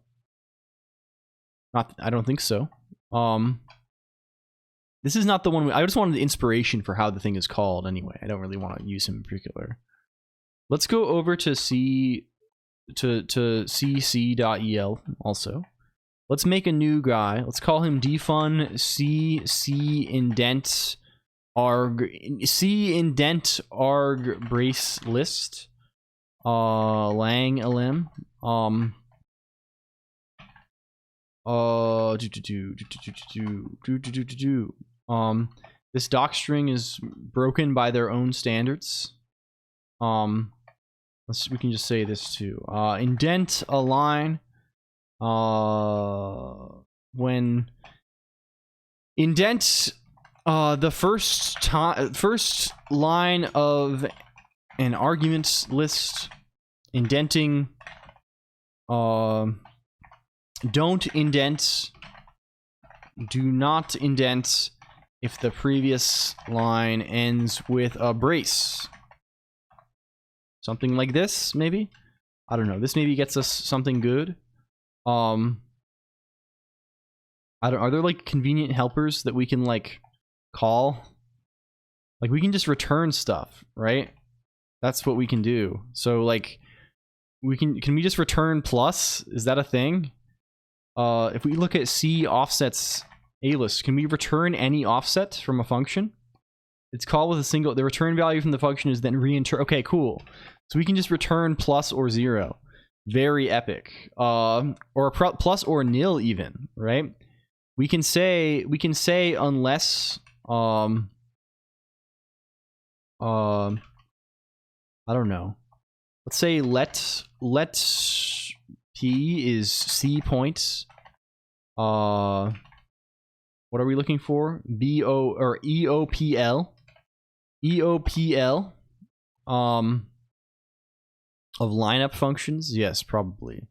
I don't think so. This is not the one. I just wanted the inspiration for how the thing is called anyway. I don't really want to use him in particular. Let's go over to cc.el also. Let's make a new guy. Let's call him defun c indent arg brace list. Lang lim. This doc string is broken by their own standards. We can just say this too. Indent align. When indent the first line of an argument list, indenting. Don't indent. Do not indent if the previous line ends with a brace. Something like this, maybe? I don't know. This maybe gets us something good. Are there like convenient helpers that we can like call? Like we can just return stuff, right? That's what we can do. So like can we just return plus? Is that a thing? If we look at C offsets A-list, can we return any offset from a function? It's called with a single, the return value from the function is then reinter. Okay, cool. So we can just return plus or 0. Very epic. Or plus or nil even, right? We can say unless I don't know. Let's say let P is C points. What are we looking for? BO or EOPL. EOPL. Of lineup functions? Yes, probably.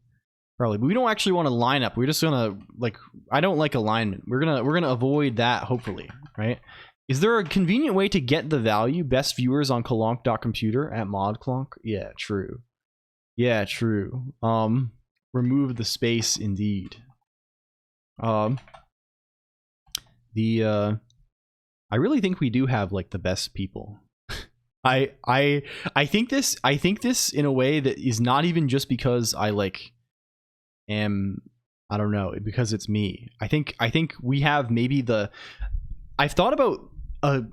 But we don't actually want to line up. We're just gonna like, I don't like alignment. We're gonna avoid that, hopefully, right? Is there a convenient way to get the value? Best viewers on colonq.computer at modclonq? Yeah, true. Yeah, true. Remove the space indeed. I really think we do have like the best people. I think this in a way that is not even just because I like am, I don't know, because it's me. I think we have maybe the, I've thought about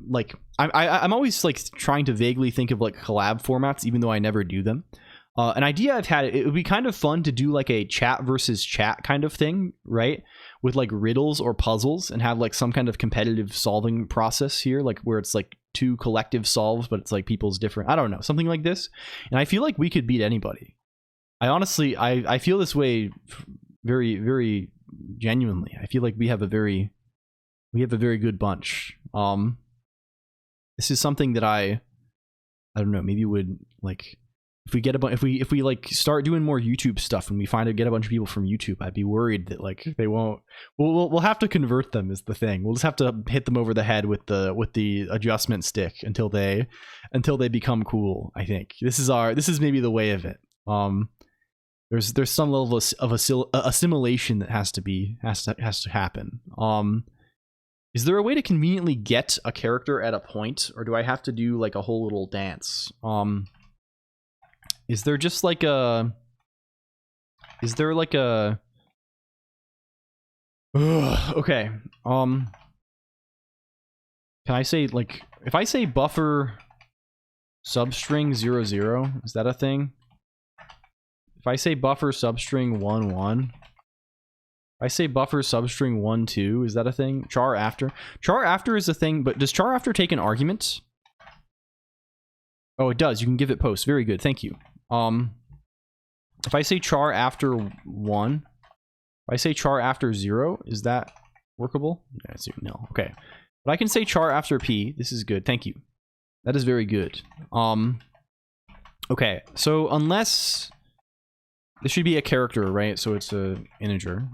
like I'm always like trying to vaguely think of like collab formats, even though I never do them. An idea I've had, it would be kind of fun to do like a chat versus chat kind of thing, right? With like riddles or puzzles, and have like some kind of competitive solving process here, like where it's like 2 collective solves, but it's like people's different, I don't know, something like this. And I feel like we could beat anybody. I honestly, I feel this way very, very genuinely. I feel like we have a very good bunch. This is something that I don't know, maybe would like, if we get if we like start doing more YouTube stuff and we get a bunch of people from YouTube, I'd be worried that like they won't. We'll have to convert them is the thing. We'll just have to hit them over the head with the adjustment stick until they become cool. I think this is maybe the way of it. There's some level of assimilation that has to happen. Is there a way to conveniently get a character at a point, or do I have to do like a whole little dance? Is there just like a... Is there like a... okay. Can I say like... If I say buffer substring 00, is that a thing? If I say buffer substring 11... If I say buffer substring 12, is that a thing? Char after? Char after is a thing, but does char after take an argument? Oh, it does. You can give it post. Very good. Thank you. If I say char after 1, if I say char after 0, is that workable? No. Okay. But I can say char after p. This is good. Thank you. That is very good. Okay. So unless this should be a character, right? So it's a integer.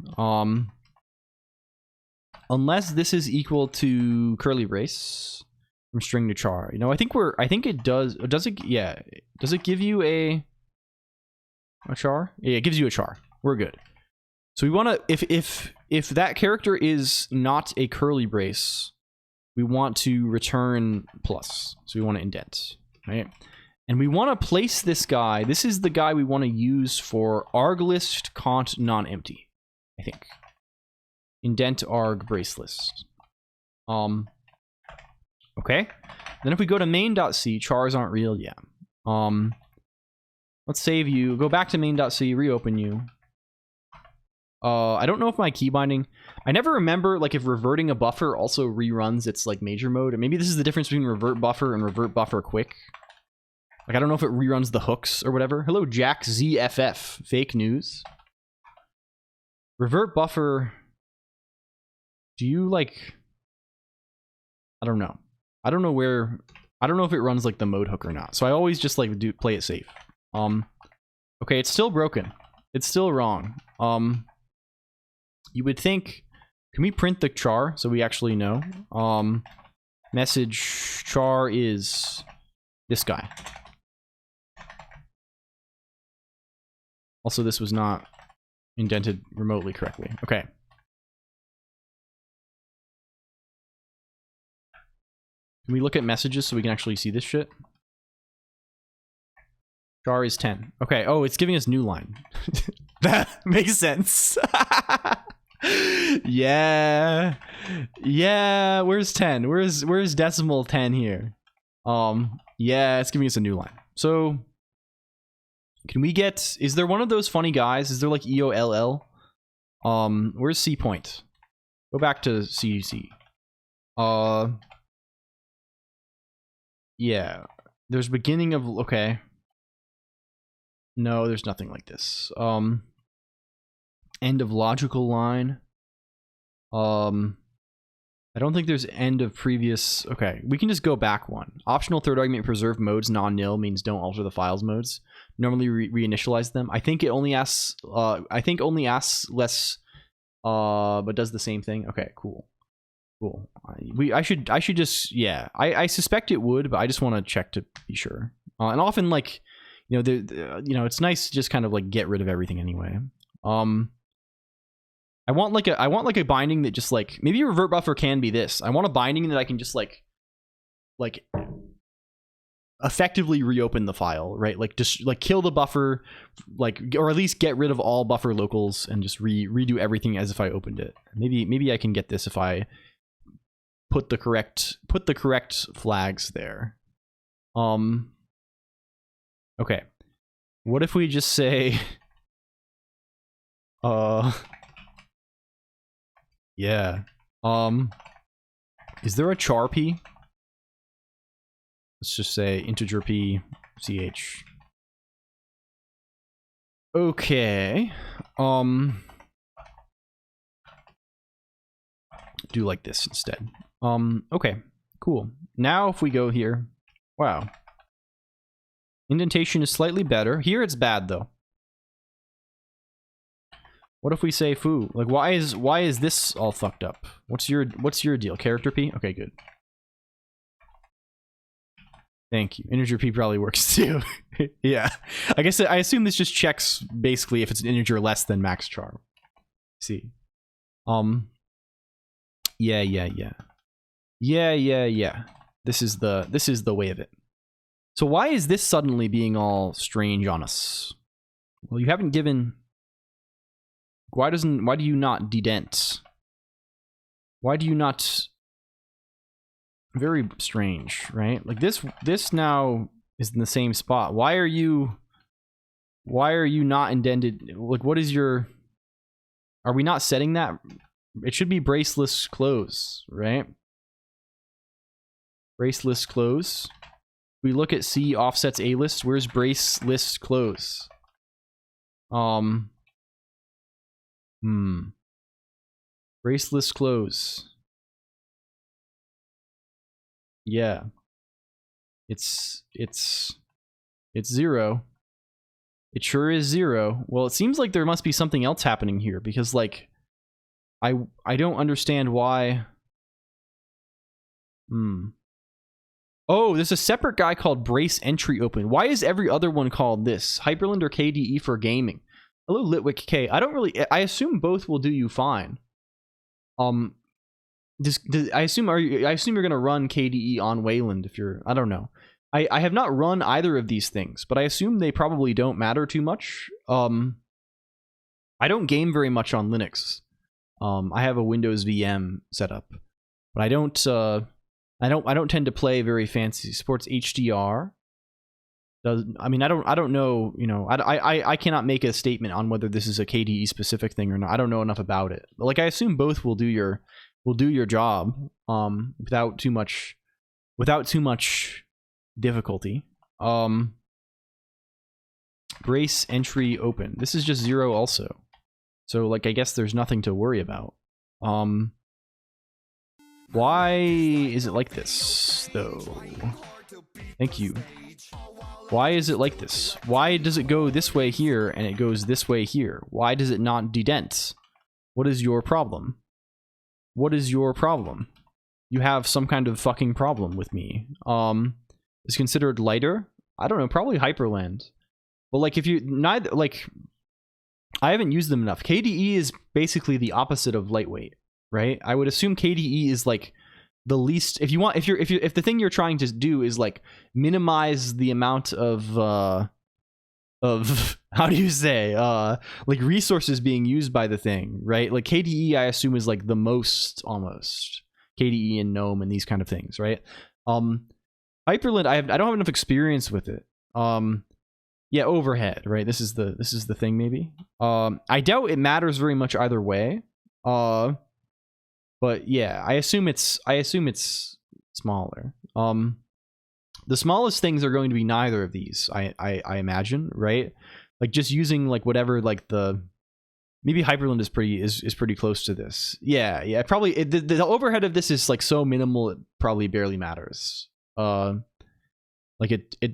Unless this is equal to curly brace from string to char. You know, I think it does. Does it? Yeah. Does it give you a char? Yeah, it gives you a char. We're good. So we want to, if that character is not a curly brace, we want to return plus. So we want to indent, right? And we want to place this guy. This is the guy we want to use for arglist cont non-empty, I think. indent arg bracelist. Okay. Then if we go to main.c, chars aren't real yet. Let's save you. Go back to main.c, reopen you. I don't know if my key binding... I never remember, like, if reverting a buffer also reruns its, like, major mode. And maybe this is the difference between revert buffer and revert buffer quick. Like, I don't know if it reruns the hooks or whatever. Hello, Jack ZFF. Fake news. Revert buffer... Do you, like... I don't know. I don't know where... I don't know if it runs, like, the mode hook or not. So I always just, like, play it safe. Okay, it's still broken. It's still wrong. You would think... Can we print the char so we actually know? Message char is this guy. Also, this was not indented remotely correctly. Okay. Can we look at messages so we can actually see this shit? Char is 10. Okay. Oh, it's giving us new line. That makes sense. Yeah. Yeah. Where's 10? Where's decimal 10 here? Yeah, it's giving us a new line. So can we get... Is there one of those funny guys? Is there like EOLL? Where's C point? Go back to CDC. Yeah. There's beginning of... Okay. No, there's nothing like this. End of logical line. I don't think there's end of previous... Okay, we can just go back one. Optional third argument preserve modes non-nil means don't alter the files modes. Normally reinitialize them. I think it only asks... I think only asks less... but does the same thing. Okay, cool. Cool. I should just... Yeah, I suspect it would, but I just want to check to be sure. And often, like... You know, it's nice to just kind of like get rid of everything anyway. I want like a binding that just like maybe a revert buffer can be this. I want a binding that I can just like effectively reopen the file, right? Like just like kill the buffer, like, or at least get rid of all buffer locals and just redo everything as if I opened it. Maybe I can get this if I put the correct flags there. Okay. What if we just say yeah. Is there a char p? Let's just say integer p ch. Okay. Do like this instead. Okay. Cool. Now if we go here, wow. Indentation is slightly better. Here it's bad though. What if we say foo? Like why is this all fucked up? What's your deal? Character P? Okay, good. Thank you. Integer P probably works too. Yeah. I guess I assume this just checks basically if it's an integer less than max char. See. Yeah. This is the way of it. So why is this suddenly being all strange on us? Well, you haven't given... Why do you not dedent? Why do you not... Very strange, right? Like this now is in the same spot. Why are you not indented? Like what is your... Are we not setting that? It should be braceless close, right? Braceless close. We look at C offsets A list. Where's brace list close? Brace list close. Yeah. It's 0. It sure is 0. Well, it seems like there must be something else happening here because like I don't understand why. Oh, there's a separate guy called Brace Entry Open. Why is every other one called this? Hyperland or KDE for gaming? Hello, Litwick K. I assume both will do you fine. I assume you're gonna run KDE on Wayland if you're... I don't know. I have not run either of these things, but I assume they probably don't matter too much. I don't game very much on Linux. I have a Windows VM set up, but I don't tend to play very fancy. Supports HDR. I don't know, you know, I cannot make a statement on whether this is a KDE specific thing or not. I don't know enough about it. But like, I assume both will do your job without too much difficulty. Brace entry open. This is just 0 also. So like, I guess there's nothing to worry about. Why is it like this though? Thank you. Why is it like this? Why does it go this way here and it goes this way here? Why does it not dedent? What is your problem? What is your problem? You have some kind of fucking problem with me. Is considered lighter? I don't know, probably Hyperland. But like, if you neither, like, I haven't used them enough. KDE is basically the opposite of lightweight, right? I would assume KDE is like the least, if the thing you're trying to do is like minimize the amount of how do you say, like resources being used by the thing, right? Like KDE I assume is like the most, almost KDE and GNOME and these kind of things, right? Hyperland, I don't have enough experience with it. Yeah, overhead, right? This is the thing maybe. I doubt it matters very much either way. But yeah, I assume it's smaller. The smallest things are going to be neither of these, I imagine, right? Like just using like whatever, like maybe Hyperland is pretty close to this. Yeah, probably the overhead of this is like so minimal it probably barely matters. Like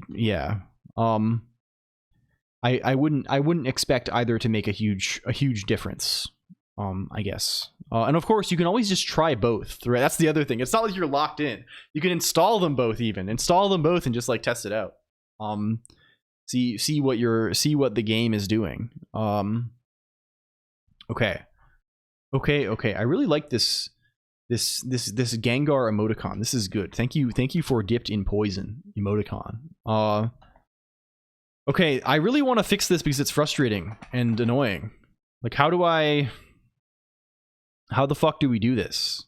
yeah. I wouldn't expect either to make a huge difference. I guess. And of course, you can always just try both, right? That's the other thing. It's not like you're locked in. You can install them both, and just like test it out. See what the game is doing. Okay. I really like this Gengar emoticon. This is good. Thank you for dipped in poison emoticon. Okay, I really want to fix this because it's frustrating and annoying. Like, how the fuck do we do this?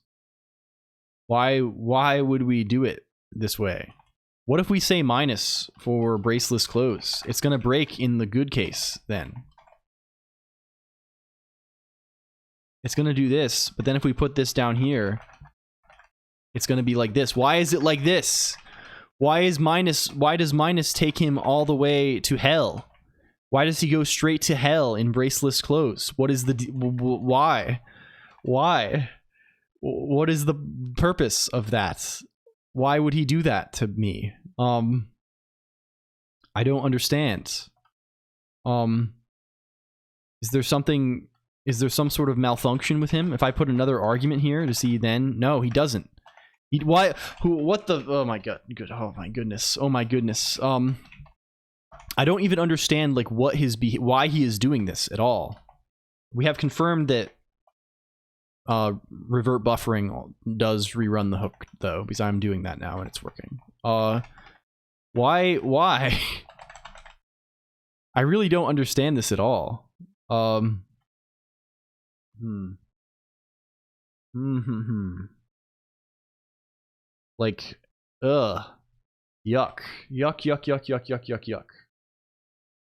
Why would we do it this way? What if we say minus for braceless close? It's gonna break in the good case then. It's gonna do this, but then if we put this down here, it's gonna be like this. Why is it like this? Why does minus take him all the way to hell? Why does he go straight to hell in braceless close? What is why? Why? What is the purpose of that? Why would he do that to me? I don't understand. Is there some sort of malfunction with him? If I put another argument here, does he then? No, he doesn't. What the? Oh my god! Good. Oh my goodness. Oh my goodness. I don't even understand like why he is doing this at all. We have confirmed that revert buffering does rerun the hook though, because I'm doing that now and it's working. Why? I really don't understand this at all. Like, yuck.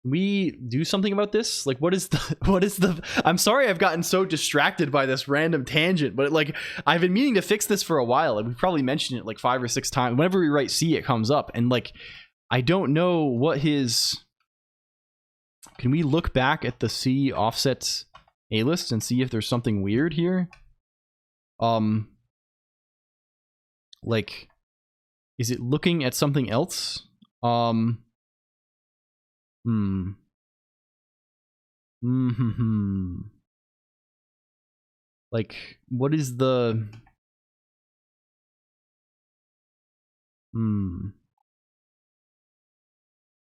We do something about this? Like, what is the I'm sorry I've gotten so distracted by this random tangent, but like, I've been meaning to fix this for a while, and we've probably mentioned it like 5 or 6 times. Whenever we write C, it comes up, and like, I don't know what his... Can we look back at the C offset A-list and see if there's something weird here? Like, is it looking at something else? Like, what is the...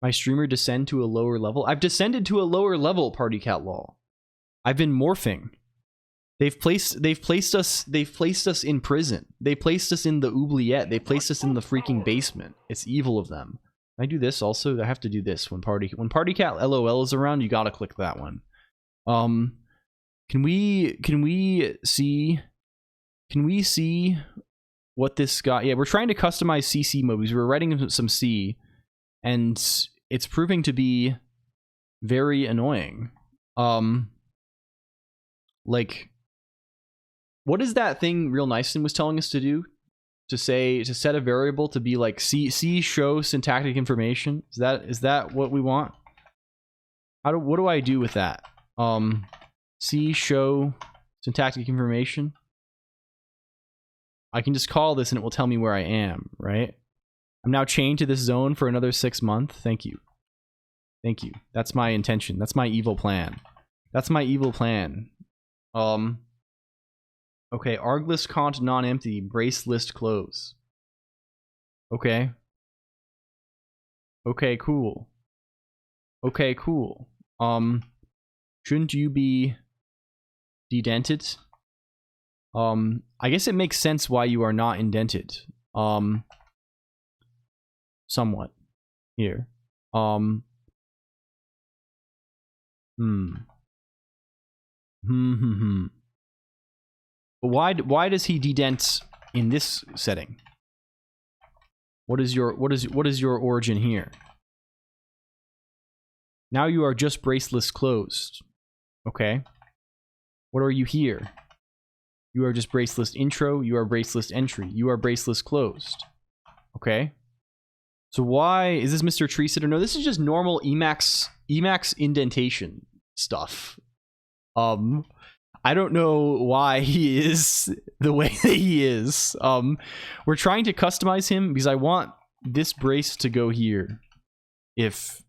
My streamer descend to a lower level? I've descended to a lower level, Party Cat Lol. I've been morphing. They've placed us in prison. They placed us in the oubliette. They placed us in the freaking basement. It's evil of them. Can I do this also? I have to do this when Party Cat LOL is around. You gotta click that one. Can we see what this guy? Yeah, we're trying to customize CC mode because we're writing some C, and it's proving to be very annoying. Like, what is that thing Real Nyson was telling us to do? To set a variable to be like C show syntactic information. Is that what we want? What do I do with that? C show syntactic information. I can just call this and it will tell me where I am, right? I'm now chained to this zone for another 6 months. Thank you. Thank you. That's my intention. That's my evil plan. That's my evil plan. Okay, arg list cont non-empty, brace list close. Okay. Okay, cool. Okay, cool. Shouldn't you be dedented? I guess it makes sense why you are not indented. Somewhat. Here. But why does he dedent in this setting? What is your origin here? Now you are just braceless closed. Okay. What are you here? You are just braceless intro, you are braceless entry, you are braceless closed. Okay. So why is this Mr. Tree Sitter? No, this is just normal Emacs indentation stuff. I don't know why he is the way that he is. We're trying to customize him because I want this brace to go here. If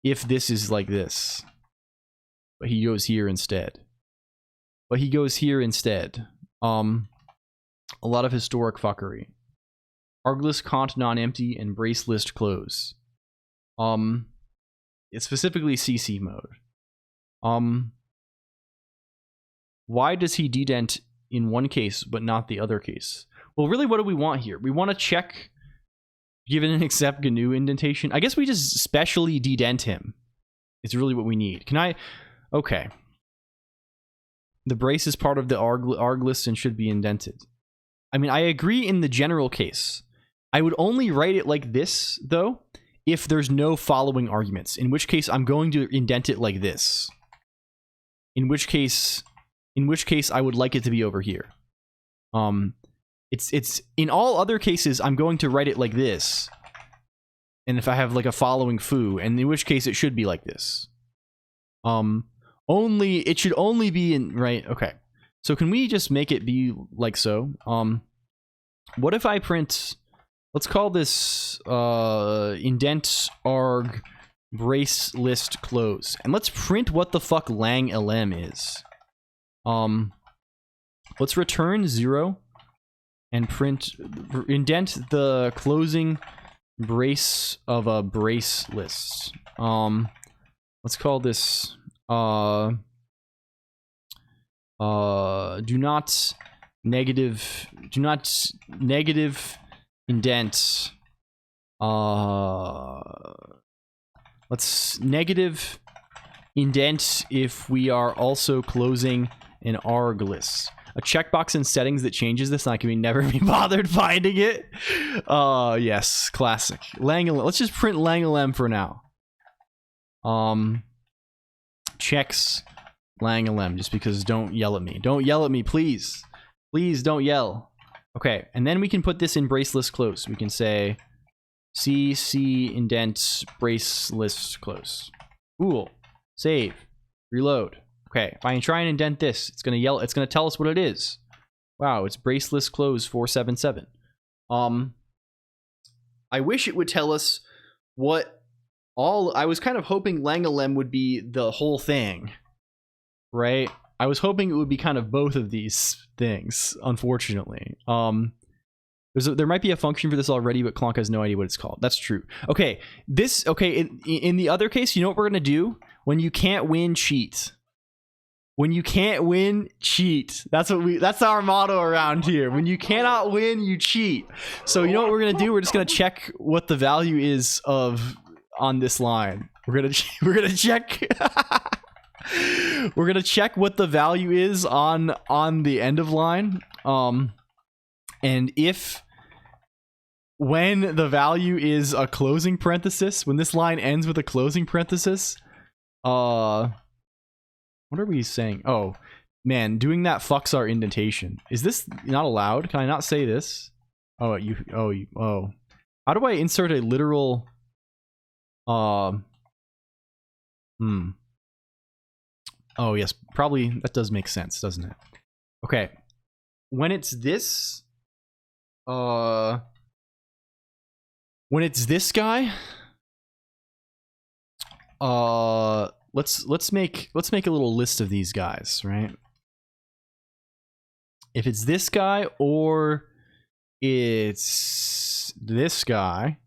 this is like this. But he goes here instead. A lot of historic fuckery. Arglist cont non-empty and brace list close. It's specifically CC mode. Why does he dedent in one case but not the other case? Well, really, what do we want here? We want to check given an accept GNU indentation. I guess we just specially dedent him. It's really what we need. Can I? Okay. The brace is part of the arg list and should be indented. I mean, I agree in the general case. I would only write it like this, though, if there's no following arguments, in which case I'm going to indent it like this. In which case I would like it to be over here. It's in all other cases I'm going to write it like this. And if I have like a following foo, and in which case it should be like this. It should only be in right. Okay. So can we just make it be like so? What if I print, let's call this indent arg brace list close, and let's print what the fuck LLLL is. Let's return 0 and print indent the closing brace of a brace list. Let's call this do not negative indent let's negative indent if we are also closing an arg list. A checkbox in settings that changes this, and I can never be bothered finding it. Yes, classic. LLLL. Let's just print LLLL for now. Checks LLLL, just because don't yell at me. Don't yell at me, please. Please don't yell. Okay, and then we can put this in brace list close. We can say CC indent brace list close. Cool. Save. Reload. Okay, if I try and indent this, it's gonna yell. It's gonna tell us what it is. Wow, it's brace list close 477. I wish it would tell us what all. I was kind of hoping LLLL would be the whole thing, right? I was hoping it would be kind of both of these things. Unfortunately, there might be a function for this already, but Colonq has no idea what it's called. That's true. Okay, this. Okay, in the other case, you know what we're gonna do? When you can't win, cheat. When you can't win, cheat. That's our motto around here. When you cannot win, you cheat. So you know what we're gonna do? We're just gonna check what the value is of on this line. We're gonna check. we're gonna check what the value is on the end of line. And if when the value is a closing parenthesis, when this line ends with a closing parenthesis, what are we saying? Oh man, doing that fucks our indentation. Is this not allowed? Can I not say this? Oh. How do I insert a literal Oh yes, probably that does make sense, doesn't it? Okay. When it's this when it's this guy, let's make a little list of these guys, right? If it's this guy or it's this guy,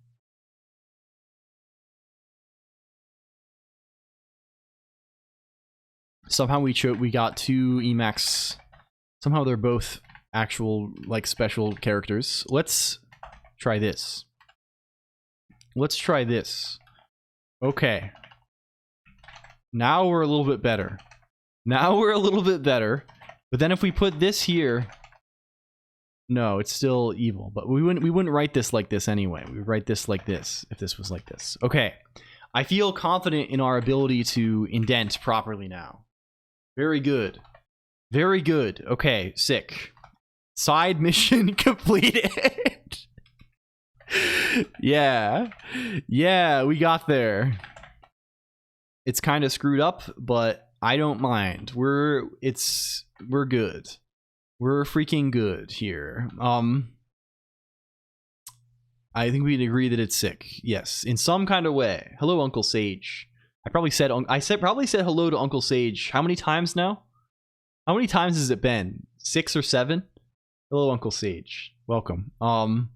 somehow we got two Emacs. Somehow they're both actual like special characters. Let's try this. Let's try this. Okay. Now we're a little bit better. Now we're a little bit better. But then if we put this here, no, it's still evil. But we wouldn't write this like this anyway. We would write this like this if this was like this. Okay. I feel confident in our ability to indent properly now. Very good. Very good. Okay, sick. Side mission completed. Yeah. Yeah, we got there. It's kind of screwed up, but I don't mind. We're good. We're freaking good here. I think we'd agree that it's sick. Yes, in some kind of way. Hello, Uncle Sage. I probably said hello to Uncle Sage. How many times now? How many times has it been? 6 or 7? Hello, Uncle Sage. Welcome. Also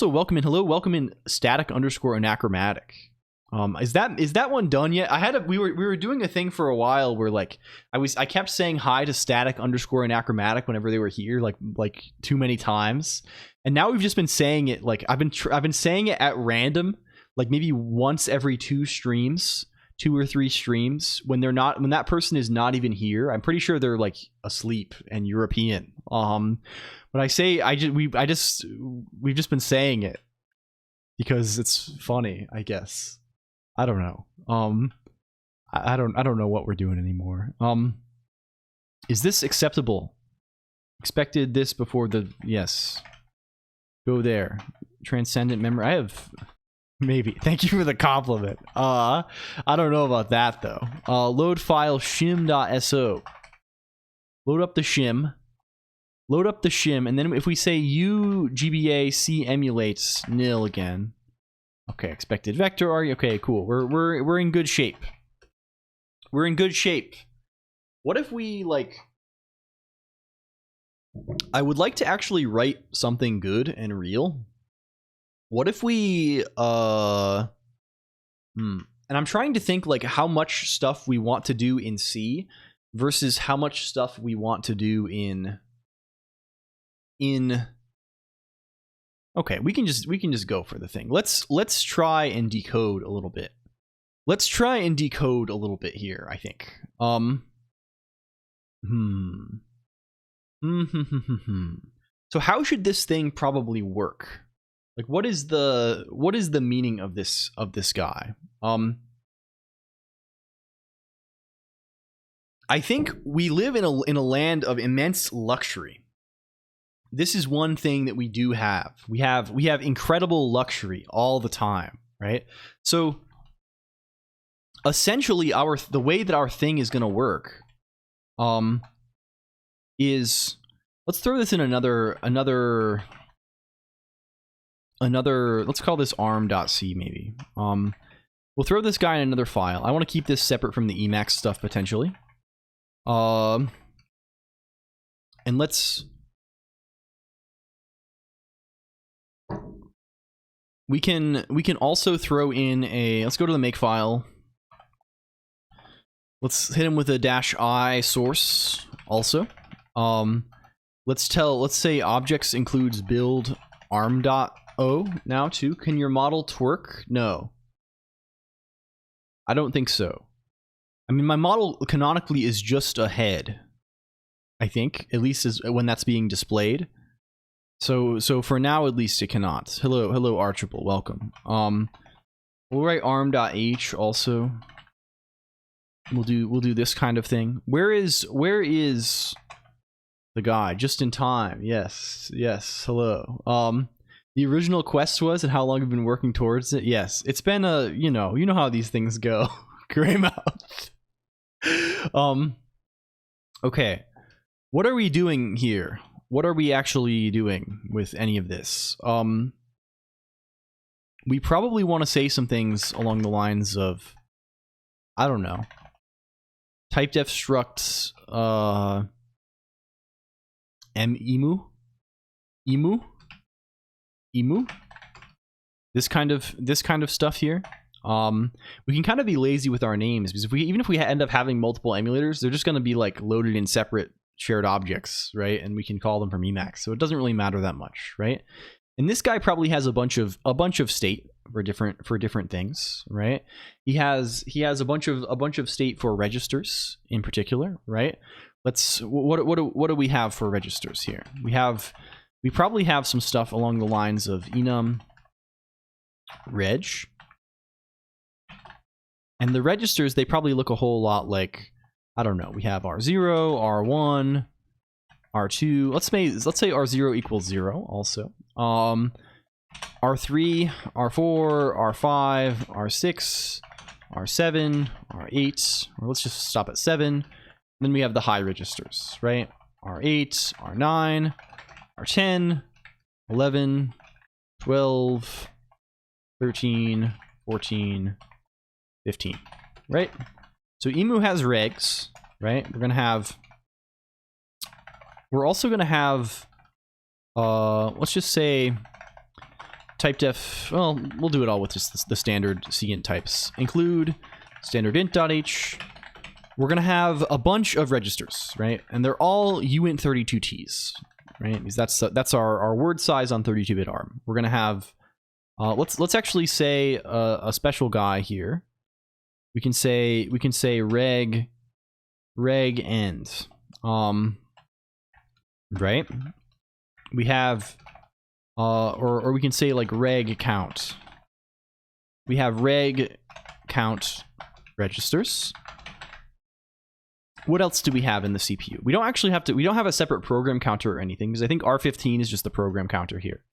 welcome in static _ anachromatic. Is that one done yet? We were doing a thing for a while where like I kept saying hi to static _ anachromatic whenever they were here like too many times, and now we've just been saying it like I've been saying it at random, like maybe once every 2 or 3 streams when that person is not even here. I'm pretty sure they're like asleep and European. But we've just been saying it because it's funny, I guess. I don't know. I don't know what we're doing anymore. Is this acceptable? Expected this before the yes. Go there. Transcendent memory. I have maybe. Thank you for the compliment. I don't know about that though. Load file shim.so. Load up the shim. Load up the shim, and then if we say UGBA C emulates nil again. Okay, expected vector are you? Okay, cool. We're in good shape. We're in good shape. What if we like I would like to actually write something good and real. What if we and I'm trying to think like how much stuff we want to do in C versus how much stuff we want to do in okay, we can just go for the thing. Let's try and decode a little bit. Let's try and decode a little bit here, I think. So how should this thing probably work? Like what is the meaning of this guy? I think we live in a land of immense luxury. This is one thing that we do have. We have incredible luxury all the time, right? So essentially the way that our thing is going to work is, let's throw this in another let's call this arm.c maybe. We'll throw this guy in another file. I want to keep this separate from the Emacs stuff potentially. And we can also throw in let's go to the makefile. Let's hit him with a -i source also. Let's say objects includes build arm.o now too. Can your model twerk? No. I don't think so. I mean, my model canonically is just a head, I think, at least is when that's being displayed. So for now, at least it cannot. Hello, Archibald, welcome. We'll write arm.h also. We'll do this kind of thing. Where is the guy? Just in time. Yes, hello. The original quest was, and how long I've been working towards it. Yes, it's been a, you know how these things go. Greymouth. Okay. What are we doing here? What are we actually doing with any of this? We probably want to say some things along the lines of, I don't know, typedef struct emu, this kind of stuff here. We can kind of be lazy with our names, because even if we end up having multiple emulators, they're just going to be like loaded in separate shared objects, right? And we can call them from Emacs, so it doesn't really matter that much, right? And this guy probably has a bunch of state for different things, right? He has a bunch of state for registers in particular, right? What do we have for registers here? We probably have some stuff along the lines of enum reg, and the registers, they probably look a whole lot like, I don't know, we have R0, R1, R2, let's say R0 equals 0 also. R3, R4, R5, R6, R7, R8, or let's just stop at 7. Then we have the high registers, right? R8, R9, R10, 11, 12, 13, 14, 15, right? So emu has regs, right? We're also gonna have let's just say typedef, well, we'll do it all with just the standard cint types. Include standard int.h. We're gonna have a bunch of registers, right? And they're all uint32ts, right? Because that's our word size on 32-bit ARM. We're gonna have let's actually say a special guy here. We can say reg end, right? We have or we can say like reg count. We have reg count registers. What else do we have in the CPU? We don't actually have to, we don't have a separate program counter or anything, because I think R15 is just the program counter here.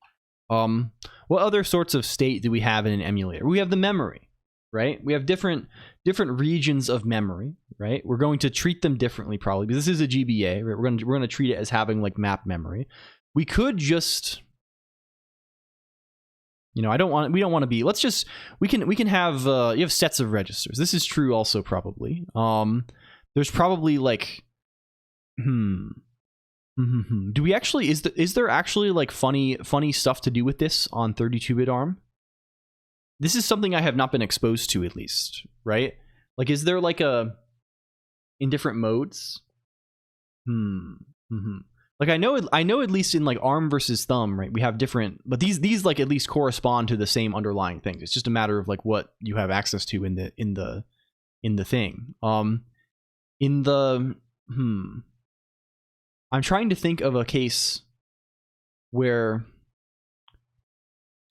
What other sorts of state do we have in an emulator? We have the memory, right? We have different regions of memory, right? We're going to treat them differently probably, because this is a GBA, right? We're going to treat it as having like map memory. We could just, you know, we don't want to be, let's just, we can have, you have sets of registers. This is true also probably. There's probably like, do we actually, is there actually like funny stuff to do with this on 32-bit ARM? This is something I have not been exposed to, at least, right? Like, is there like in different modes? Like I know at least in like ARM versus Thumb, right? We have different, but these like at least correspond to the same underlying things. It's just a matter of like what you have access to in the thing. I'm trying to think of a case where,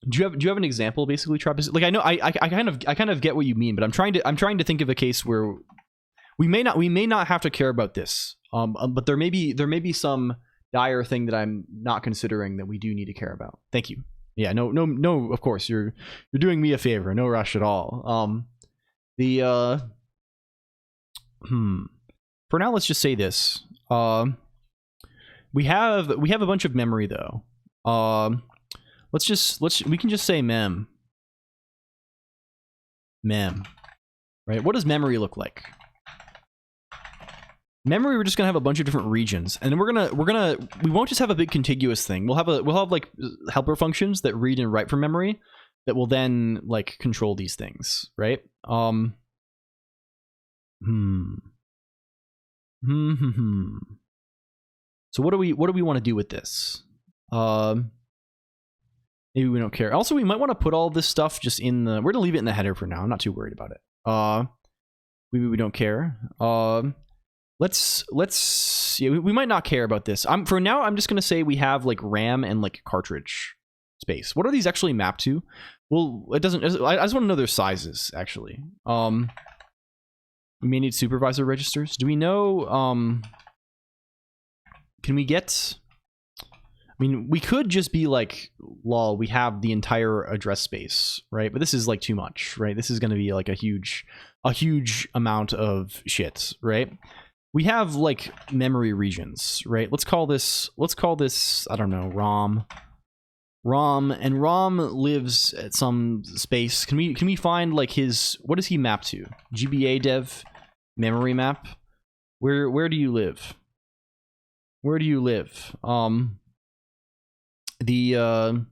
do you have an example, basically, Travis? Like, I know I kind of get what you mean, but I'm trying to think of a case where we may not have to care about this, but there may be some dire thing that I'm not considering that we do need to care about. Thank you. Yeah, no. Of course, you're doing me a favor. No rush at all. For now, let's just say this. We have a bunch of memory though. We can just say mem. Right? What does memory look like? Memory, we're just gonna have a bunch of different regions, and then we won't just have a big contiguous thing. We'll have like helper functions that read and write from memory that will then like control these things, right? So what do we want to do with this? Maybe we don't care. Also, we might want to put all this stuff just in the, we're gonna leave it in the header for now. I'm not too worried about it. we don't care. Let's yeah, we might not care about this. For now, I'm just gonna say we have like RAM and like cartridge space. What are these actually mapped to? Well, it doesn't. I just want to know their sizes actually. We may need supervisor registers. Do we know? Can we get? I mean, we could just be like, lol, we have the entire address space, right? But this is like too much, right? This is going to be like a huge amount of shit, right? We have like memory regions, right? Let's call this, I don't know, ROM, and ROM lives at some space. Can we find like his, what does he map to? GBA dev memory map. Where do you live? Where do you live? The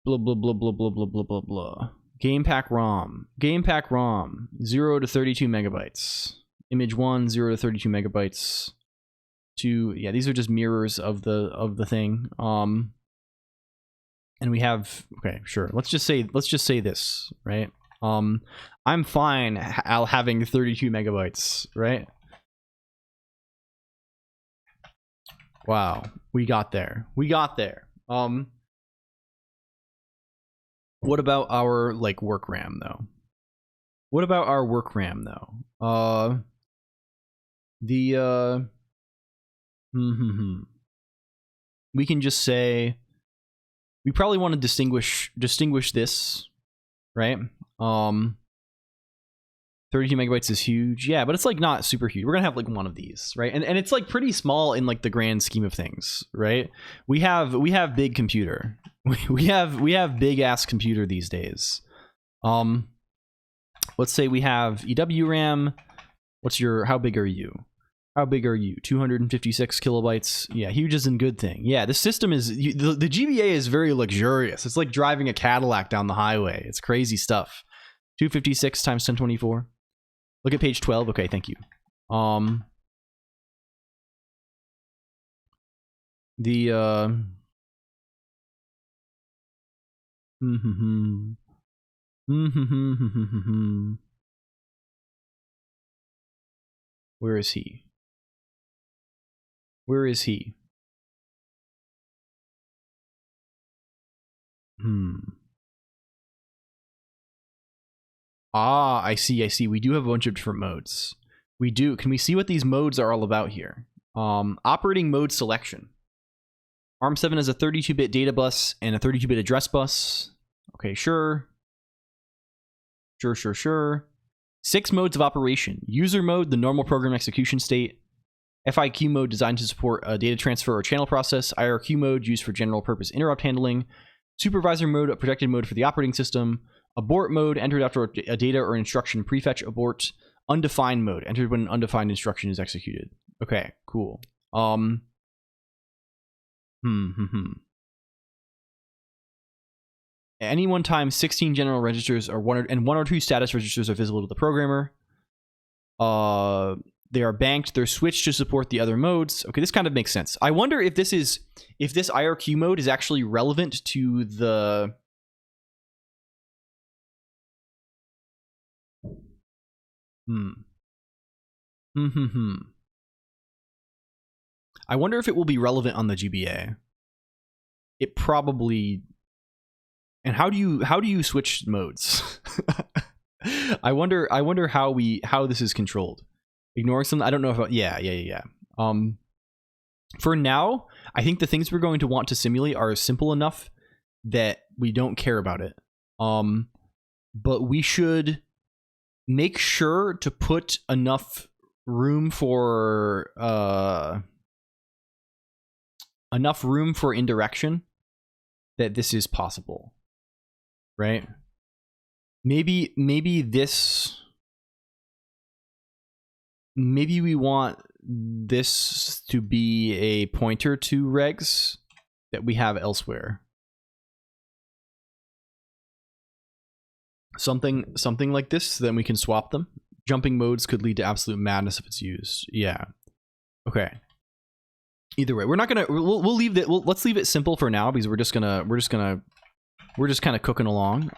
blah blah blah blah blah blah blah blah blah. Game pack ROM 0 to 32 megabytes. Image 1 0 to 32 megabytes. 2, yeah, these are just mirrors of the thing. And we have, okay, sure. Let's just say this, right? I'm fine having 32 megabytes, right? Wow, we got there. What about our like work RAM though? We can just say we probably want to distinguish this, right? 32 megabytes is huge. Yeah, but it's like not super huge. We're gonna have like one of these, right? And it's like pretty small in like the grand scheme of things, right? We have big computer. We have big ass computer these days. Let's say we have EW RAM. How big are you? 256 kilobytes. Yeah, huge isn't a good thing. Yeah, the system is, the GBA is very luxurious. It's like driving a Cadillac down the highway. It's crazy stuff. 256 times 1024. Look at page 12. Okay, thank you. Where is he? Ah, I see. We do have a bunch of different modes. We do. Can we see what these modes are all about here? Operating mode selection. ARM7 has a 32-bit data bus and a 32-bit address bus. Okay, sure. Sure. 6 modes of operation. User mode, the normal program execution state. FIQ mode, designed to support a data transfer or channel process. IRQ mode, used for general purpose interrupt handling. Supervisor mode, a protected mode for the operating system. Abort mode, entered after a data or instruction prefetch abort. Undefined mode, entered when an undefined instruction is executed. Okay, cool. At any one time, 16 general registers or one or two status registers are visible to the programmer. They are banked. They're switched to support the other modes. Okay, this kind of makes sense. I wonder if this IRQ mode is actually relevant to the... I wonder if it will be relevant on the GBA. It probably... And how do you switch modes? I wonder how this is controlled. Ignoring some, I don't know if yeah. For now, I think the things we're going to want to simulate are simple enough that we don't care about it. But we should make sure to put enough room for indirection that this is possible, right? Maybe we want this to be a pointer to regs that we have elsewhere. Something like this, then we can swap them. Jumping modes could lead to absolute madness if it's used. Yeah. Okay. Either way, we're not gonna. We'll leave that. Let's leave it simple for now because we're just kind of cooking along.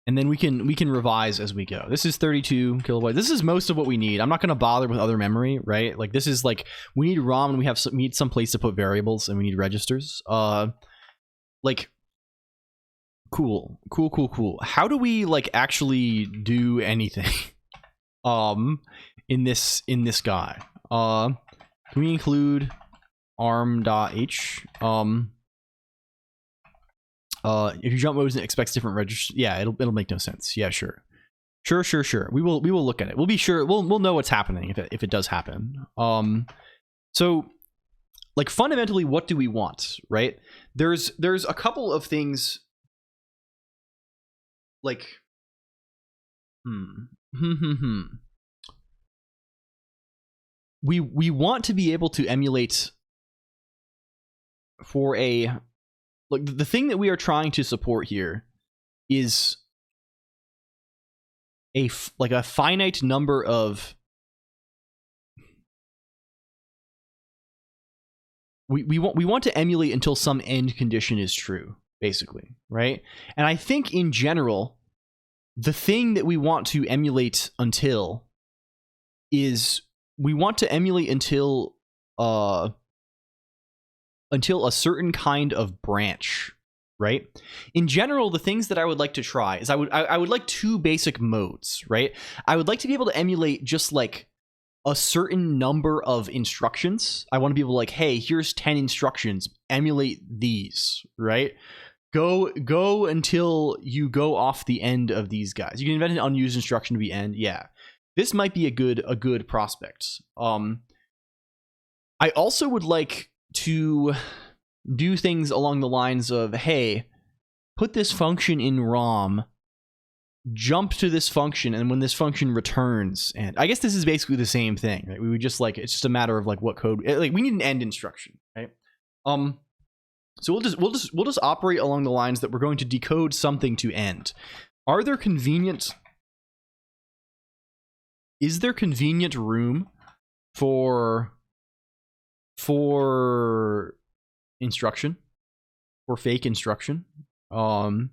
and then we can revise as we go. This is 32 kilobytes. This is most of what we need. I'm not going to bother with other memory, right? Like this is like we need ROM and we need some place to put variables and we need registers. Like cool. How do we like actually do anything in this guy? Can we include arm.h? If you jump modes and it expects different registers, yeah, it'll make no sense. Yeah, sure. We will look at it. We'll be sure. We'll know what's happening if it does happen. So like fundamentally, what do we want, right? There's a couple of things like we want to be able to emulate for a like the thing that we are trying to support here is a finite number of we want to emulate until some end condition is true, basically, right? And I think in general, the thing that we want to emulate until is we want to emulate until a certain kind of branch, right? In general, the things that I would like to try is I would like two basic modes, right? I would like to be able to emulate just like a certain number of instructions. I want to be able to like, hey, here's 10 instructions, emulate these, right? Go until you go off the end of these guys. You can invent an unused instruction to be end. Yeah, this might be a good prospect. I also would like to do things along the lines of, hey, put this function in ROM, jump to this function, and when this function returns, and I guess this is basically the same thing, right? We would just like, it's just a matter of like what code, like we need an end instruction, right? So we'll just operate along the lines that we're going to decode something to end. Is there convenient room for instruction, or fake instruction? Can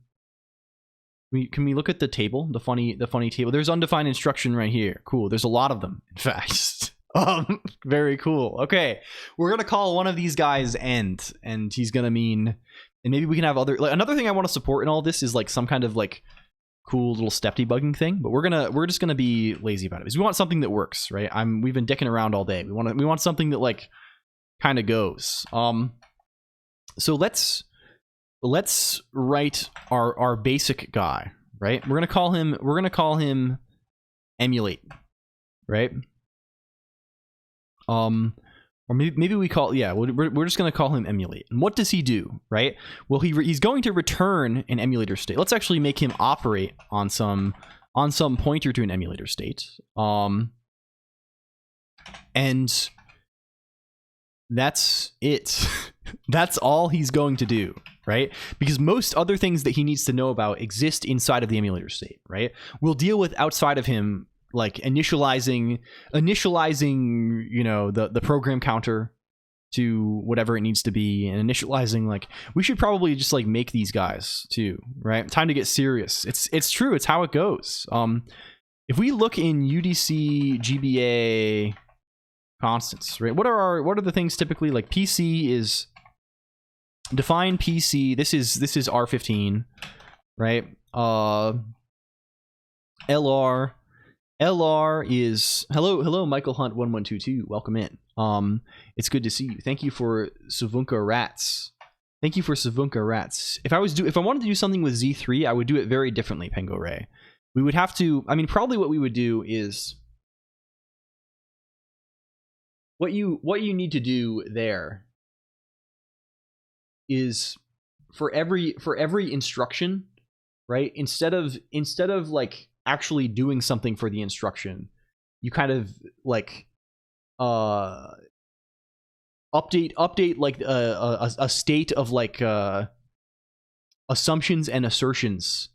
we look at the table, the funny table? There's undefined instruction right here. Cool. There's a lot of them, in fact. Very cool. Okay, we're gonna call one of these guys end, and he's gonna mean, and maybe we can have other. Like, another thing I want to support in all this is like some kind of like cool little step debugging thing, but we're just gonna be lazy about it because we want something that works, right? We've been dicking around all day. We want something that like kind of goes. So let's write our basic guy, right? We're gonna call him emulate, right? Or maybe we call, yeah, we're just gonna call him emulate. And what does he do, right? Well, he's going to return an emulator state. Let's actually make him operate on some pointer to an emulator state. And that's it. That's all he's going to do, right? Because most other things that he needs to know about exist inside of the emulator state, right? We'll deal with outside of him, like initializing, you know, the program counter to whatever it needs to be, and initializing, like, we should probably just like make these guys too, right? Time to get serious. It's true. It's how it goes. If we look in UDC GBA constants, right? What are the things typically? Like PC is define PC. This is R15, right? LR is hello Michael Hunt 1122. Welcome in. It's good to see you. Thank you for Savunka Rats. If I wanted to do something with Z3, I would do it very differently, Pengo Ray. We would have to, I mean, probably what we would do is what you need to do there is for every instruction, right? Instead of like actually doing something for the instruction, you kind of like update like a state of like assumptions and assertions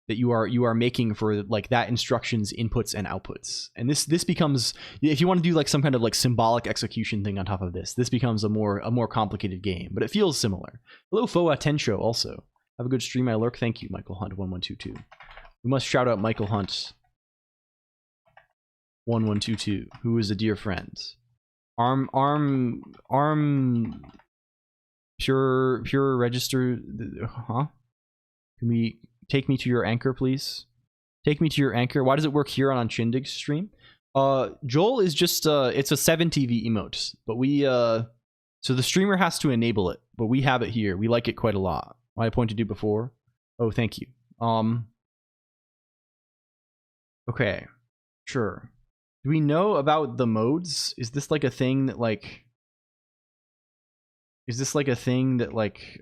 that you are making for like that instruction's inputs and outputs. And this becomes, if you want to do like some kind of like symbolic execution thing on top of this becomes a more complicated game, but it feels similar. Hello Foa Tensho also. Have a good stream, I lurk. Thank you, Michael Hunt 1122. We must shout out Michael Hunt 1122, who is a dear friend. Arm pure register, huh? Can we take me to your anchor, please? Take me to your anchor. Why does it work here on Chindig's stream? Joel is just it's a 7TV emote, but we so the streamer has to enable it, but we have it here. We like it quite a lot. I pointed to before. Oh, thank you. Okay, sure. Do we know about the modes? Is this like a thing that like? Is this like a thing that like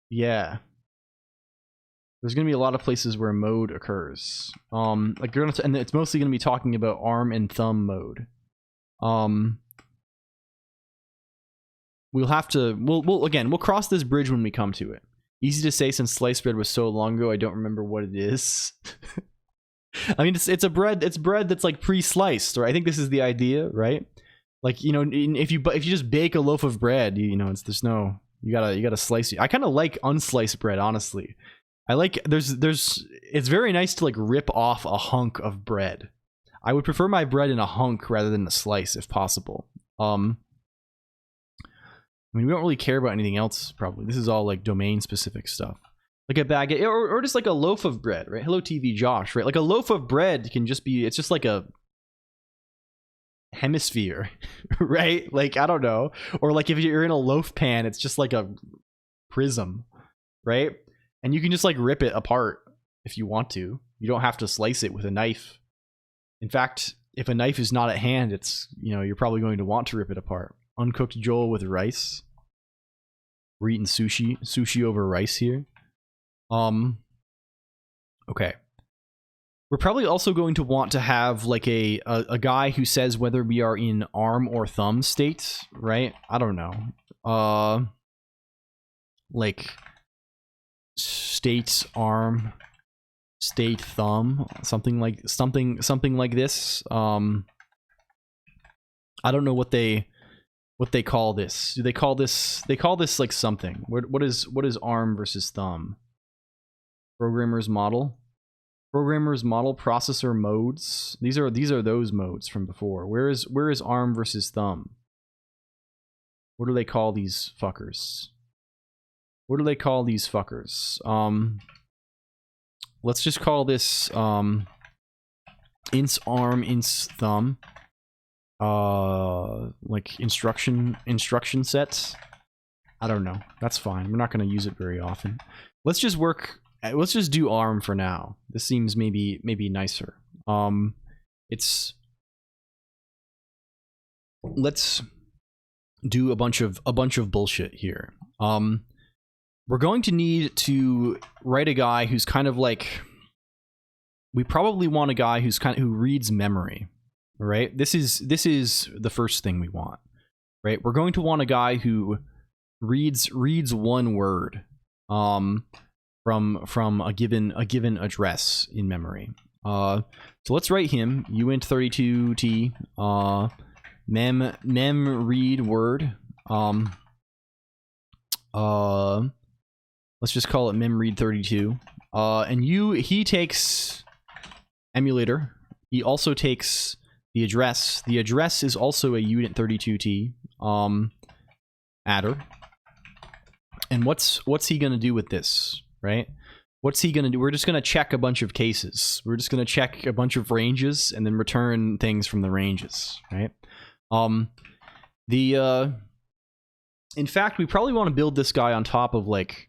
yeah. There's gonna be a lot of places where mode occurs. Like you're gonna and it's mostly gonna be talking about arm and thumb mode. We'll have to we'll cross this bridge when we come to it. Easy to say since sliced bread was so long ago, I don't remember what it is. I mean, it's bread that's like pre-sliced, right? I think this is the idea, right? Like, you know, if you just bake a loaf of bread, you know, there's no, you gotta slice it. I kind of like unsliced bread, honestly. I like it's very nice to like rip off a hunk of bread. I would prefer my bread in a hunk rather than a slice if possible. I mean, we don't really care about anything else, probably. This is all like domain specific stuff. Like a baguette, or just like a loaf of bread, right? Hello TV Josh, right? Like a loaf of bread can just be, it's just like a hemisphere, right? Like, I don't know. Or like if you're in a loaf pan, it's just like a prism, right? And you can just like rip it apart if you want to. You don't have to slice it with a knife. In fact, if a knife is not at hand, it's, you know, you're probably going to want to rip it apart. Uncooked Joel with rice. We're eating sushi over rice here. Okay. We're probably also going to want to have like a guy who says whether we are in arm or thumb state, right? I don't know. Like state arm, state thumb, something like this. I don't know what they call this. Do they call this like something? What is arm versus thumb? Programmer's model, processor modes. These are those modes from before. Where is arm versus thumb? What do they call these fuckers? Let's just call this ints arm, ints thumb. Like instruction sets. I don't know. That's fine. We're not going to use it very often. Let's just do arm for now. This seems maybe nicer. Let's do a bunch of bullshit here. We're going to need to write a guy who's kind of like, we probably want a guy who reads memory, right? This is the first thing we want, right? We're going to want a guy who reads one word from a given address in memory. So let's write him uint32t mem read word. Let's just call it memread32. And he takes emulator. He also takes the address. The address is also a uint32t adder. And what's he gonna do with this, right? What's he gonna do? We're just gonna check a bunch of cases. We're just gonna check a bunch of ranges and then return things from the ranges, right? In fact, we probably want to build this guy on top of like,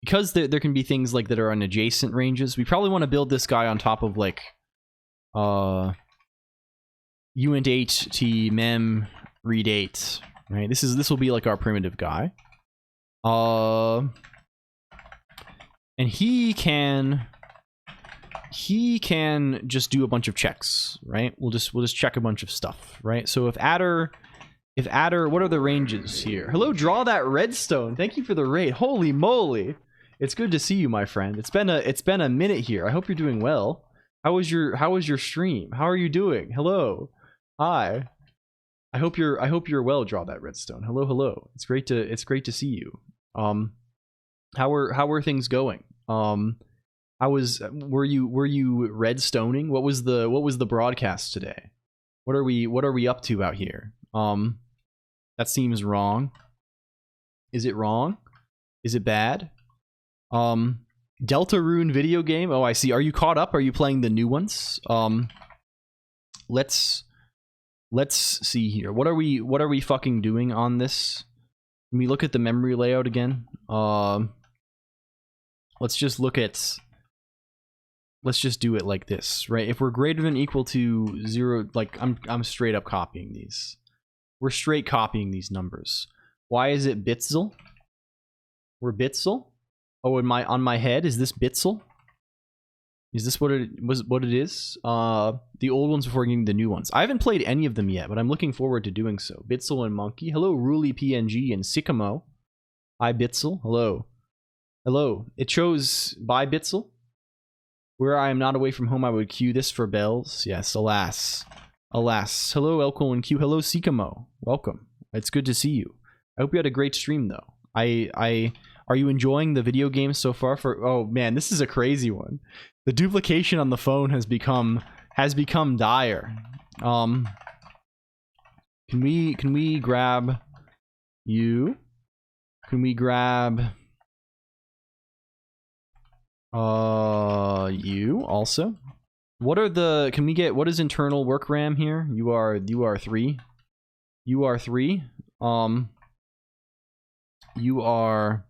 because there can be things like that are on adjacent ranges. We probably want to build this guy on top of like uint8t mem read 8, right? This will be like our primitive guy. And he can just do a bunch of checks, right? We'll just check a bunch of stuff, right? So if adder, what are the ranges here? Hello, draw that redstone. Thank you for the raid. Holy moly. It's good to see you, my friend. It's been a minute here. I hope you're doing well. How was your stream? How are you doing? Hello. Hi. I hope you're well, Draw That Redstone. Hello, hello. It's great to see you. How are things going? Were you redstoning? What was the broadcast today? What are we up to out here? That seems wrong. Is it wrong? Is it bad? Deltarune video game. Oh, I see. Are you caught up? Are you playing the new ones? Let's see here. What are we fucking doing on this? Can we look at the memory layout again? Let's just do it like this, right? If we're greater than or equal to 0, like I'm straight up copying these. We're straight copying these numbers. Why is it Bitzel? We're Bitzel? Oh, on my head, is this Bitzel? Is this what it is? The old ones before getting the new ones. I haven't played any of them yet, but I'm looking forward to doing so. Bitzel and Monkey. Hello, Ruli PNG and Sycamo. Hi, Bitzel. Hello. Hello. It shows by Bitzel. Where I am not away from home, I would cue this for bells. Yes, alas. Alas. Hello, LCOLONQ. Hello, Sycamo. Welcome. It's good to see you. I hope you had a great stream, though. Are you enjoying the video game so far? Oh man, this is a crazy one. The duplication on the phone has become dire. Can we grab you? Can we grab you also? What is internal work RAM here? You are 3. You are 3. You are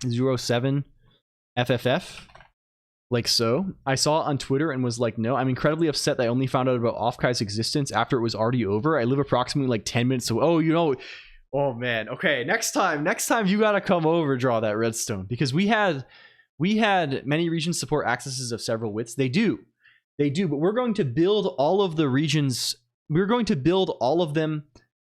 07 FFF, like so. I saw it on Twitter and was like, no. I'm incredibly upset that I only found out about Offkai's existence after it was already over. I live approximately like 10 minutes away. Oh, you know, oh man. Okay, next time you gotta come over, Draw That Redstone, because we had many regions support accesses of several widths. They do, but we're going to build all of the regions. We're going to build all of them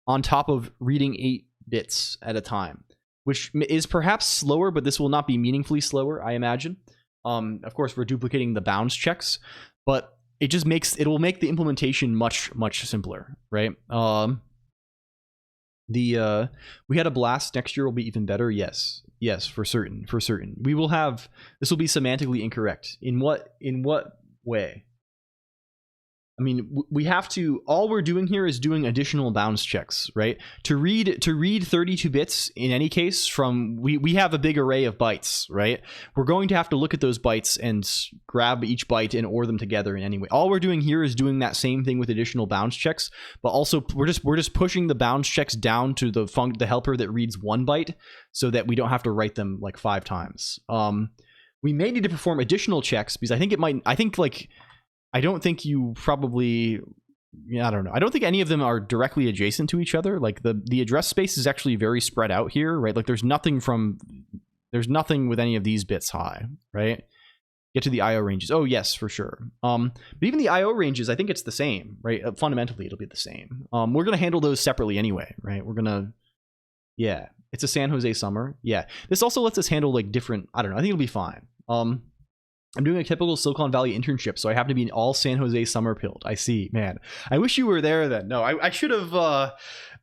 on top of reading 8 bits at a time, which is perhaps slower, but this will not be meaningfully slower, I imagine. Of course, we're duplicating the bounds checks, but it will make the implementation much simpler, right? We had a blast. Next year will be even better. Yes, for certain. We will have. This will be semantically incorrect. In what way? I mean, we have to. All we're doing here is doing additional bounds checks, right? To read 32 bits in any case from we have a big array of bytes, right? We're going to have to look at those bytes and grab each byte and OR them together in any way. All we're doing here is doing that same thing with additional bounds checks, but also we're just pushing the bounds checks down to the helper that reads 1 byte, so that we don't have to write them like 5 times. We may need to perform additional checks because I don't think you probably, I don't know. I don't think any of them are directly adjacent to each other. Like the address space is actually very spread out here, right? Like there's nothing with any of these bits high, right? Get to the IO ranges. Oh yes, for sure. But even the IO ranges, I think it's the same, right? Fundamentally, it'll be the same. We're going to handle those separately anyway, right? Yeah, it's a San Jose summer. Yeah. This also lets us handle like different, I don't know. I think it'll be fine. I'm doing a typical Silicon Valley internship, so I happen to be in all San Jose summer pilled. I see, man. I wish you were there then. No, I should have.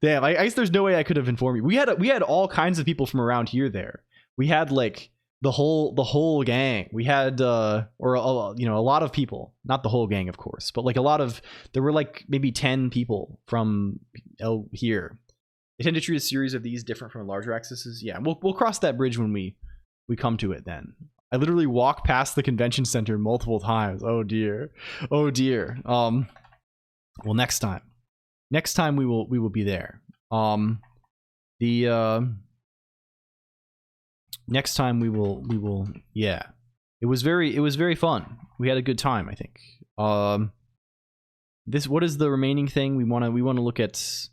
Damn, I guess there's no way I could have informed you. We had all kinds of people from around here there. We had like the whole gang. We had a lot of people. Not the whole gang, of course, but like there were like maybe 10 people from here. They tend to treat a series of these different from larger accesses. Yeah, we'll cross that bridge when we come to it then. I literally walked past the convention center multiple times. Oh dear. Well, next time we will be there. Next time we will. Yeah, it was very fun. We had a good time, I think. What is the remaining thing we want to look at?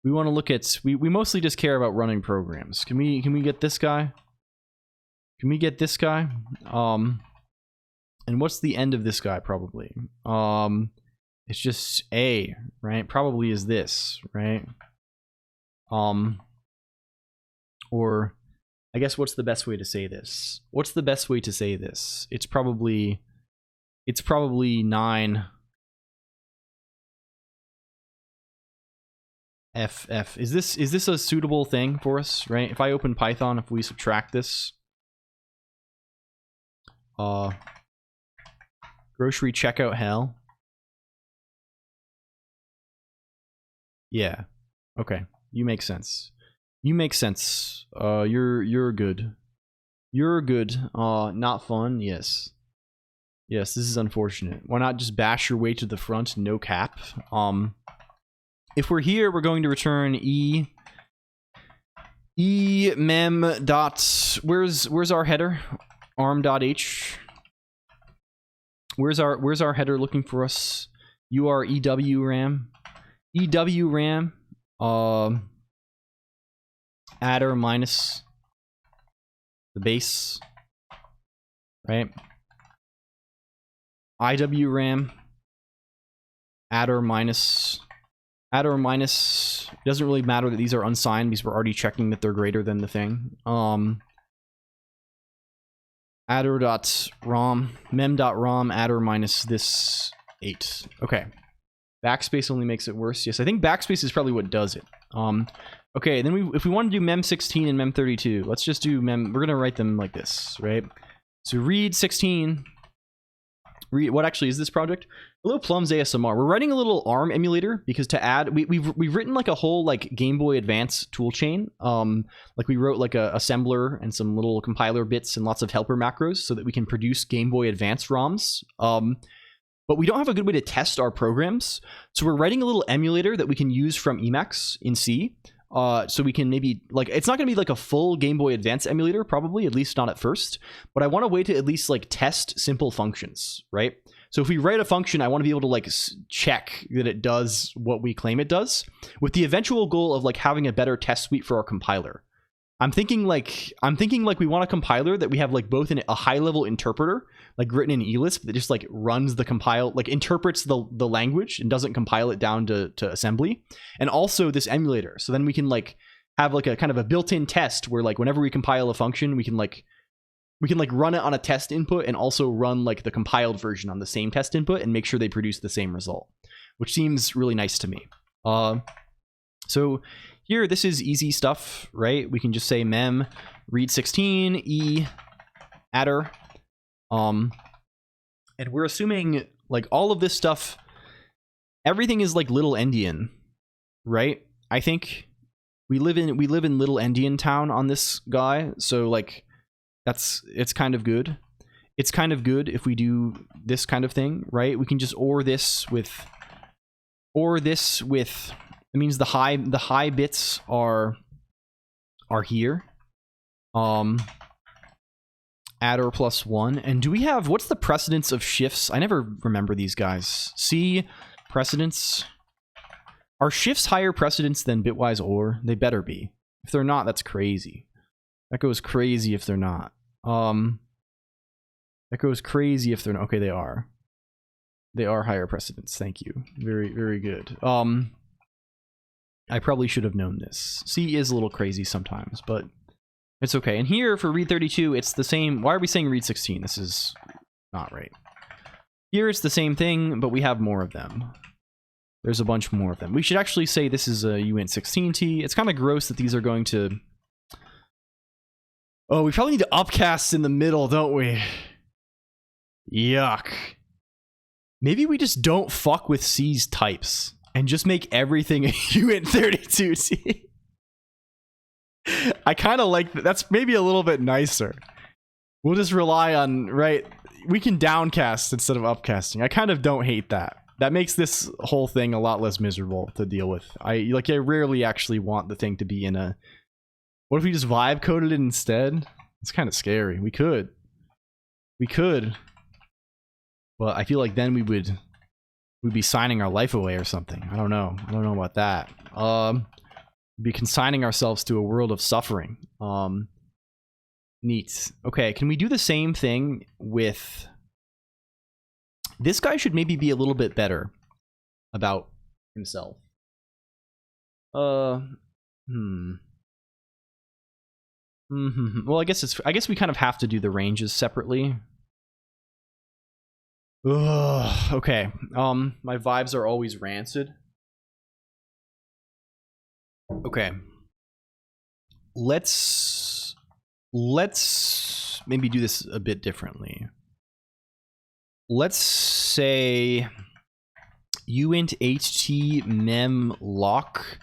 We mostly just care about running programs. Can we get this guy? Can we get this guy? And what's the end of this guy, probably? It's just A, right? Probably is this, right? Or I guess what's the best way to say this? It's probably 9. FF. Is this a suitable thing for us, right? If I open Python, if we subtract this, grocery checkout hell. Yeah. Okay. You make sense. You make sense. You're good. You're good. Not fun. Yes. Yes, this is unfortunate. Why not just bash your way to the front? No cap. If we're here, we're going to return mem dot. Where's our header? arm.h. Where's our header looking for us? EWRAM. EWRAM. Adder minus the base, right? IWRAM. Adder minus. Adder minus. It doesn't really matter that these are unsigned because we're already checking that they're greater than the thing. Adder.rom. Mem.rom. Adder minus this 8. Okay. Backspace only makes it worse. Yes, I think backspace is probably what does it. Okay, then if we want to do mem16 and mem32, let's just do mem. We're gonna write them like this, right? So read 16. Read what actually is this project? Hello, Plums ASMR. We're writing a little ARM emulator because to add, we've written like a whole like Game Boy Advance toolchain. Like we wrote like a assembler and some little compiler bits and lots of helper macros so that we can produce Game Boy Advance ROMs. But we don't have a good way to test our programs. So we're writing a little emulator that we can use from Emacs in C. So we can maybe, like, it's not going to be like a full Game Boy Advance emulator, probably, at least not at first. But I want a way to at least like test simple functions, right? So if we write a function, I want to be able to like check that it does what we claim it does, with the eventual goal of like having a better test suite for our compiler. I'm thinking like we want a compiler that we have like both a high level interpreter, like written in ELISP, that just like runs the compile, like interprets the language and doesn't compile it down to assembly, and also this emulator. So then we can like have like a kind of a built-in test where like whenever we compile a function, we can like run it on a test input and also run like the compiled version on the same test input and make sure they produce the same result, which seems really nice to me. So here, this is easy stuff, right? We can just say mem read 16 e adder, and we're assuming like all of this stuff, everything is like little endian, right? I think we live in little endian town on this guy, so like it's kind of good. It's kind of good if we do this kind of thing, right? We can just OR this with. It means the high bits are here. Adder plus 1. And do we have, what's the precedence of shifts? I never remember these guys. C precedence. Are shifts higher precedence than bitwise OR? They better be. If they're not, that's crazy. That goes crazy if they're not. That goes crazy if they're not. Okay, they are. They are higher precedence. Thank you. Very, very good. I probably should have known this. C is a little crazy sometimes, but it's okay. And here for read 32, it's the same. Why are we saying read 16? This is not right. Here it's the same thing, but we have more of them. There's a bunch more of them. We should actually say this is a uint16t. It's kind of gross that these are going to... Oh, we probably need to upcast in the middle, don't we? Yuck. Maybe we just don't fuck with C's types and just make everything a uint32t. I kind of like that. That's maybe a little bit nicer. We'll just rely on, right? We can downcast instead of upcasting. I kind of don't hate that. That makes this whole thing a lot less miserable to deal with. I rarely actually want the thing to be in a... What if we just vibe coded it instead? It's kind of scary. We could. Well, I feel like then we'd be signing our life away or something. I don't know about that. We'd be consigning ourselves to a world of suffering. Neat. Okay, can we do the same thing with... This guy should maybe be a little bit better about himself. Well, I guess we kind of have to do the ranges separately. Ugh, okay. My vibes are always rancid. Okay. Let's maybe do this a bit differently. Let's say uint ht mem lock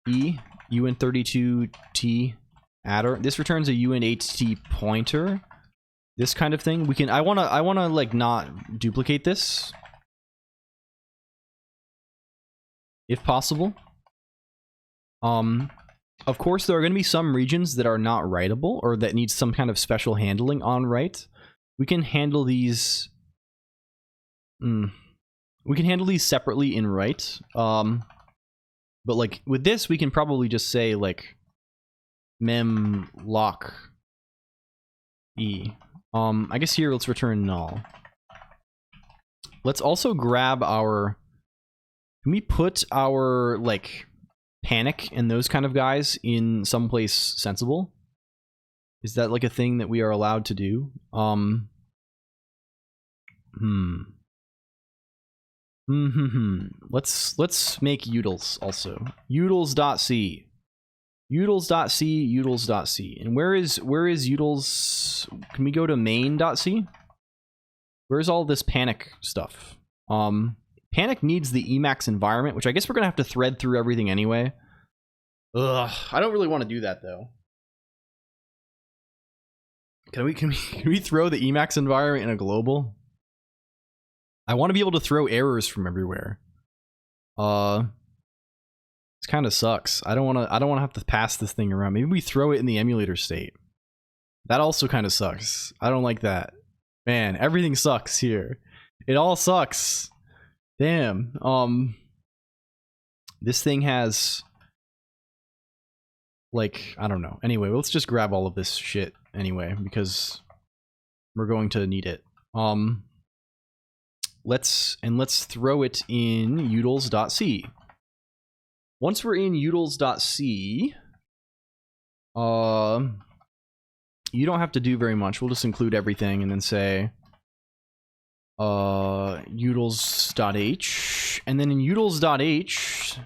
e uint32t adder. This returns a uint ht pointer. This kind of thing. We can. I wanna like not duplicate this, if possible. Of course, there are going to be some regions that are not writable or that need some kind of special handling on write. We can handle these. We can handle these separately in write. But like with this, we can probably just say like mem lock e. I guess here let's return null. Let's also grab our. Can we put our like panic and those kind of guys in someplace sensible? Is that like a thing that we are allowed to do? Let's make utils also. Utils.c. Utils.c, utils.c. And where is utils? Can we go to main.c? Where's all this panic stuff? Panic needs the Emacs environment, which I guess we're gonna have to thread through everything anyway. Ugh, I don't really want to do that though. Can we throw the Emacs environment in a global? I want to be able to throw errors from everywhere. This kind of sucks. I don't want to have to pass this thing around. Maybe we throw it in the emulator state. That also kind of sucks. I don't like that. Man, everything sucks here. It all sucks. Damn. This thing has like, I don't know. Anyway, let's just grab all of this shit anyway because we're going to need it. Let's throw it in utils.c. Once we're in utils.c, you don't have to do very much. We'll just include everything and then say utils.h, and then in utils.h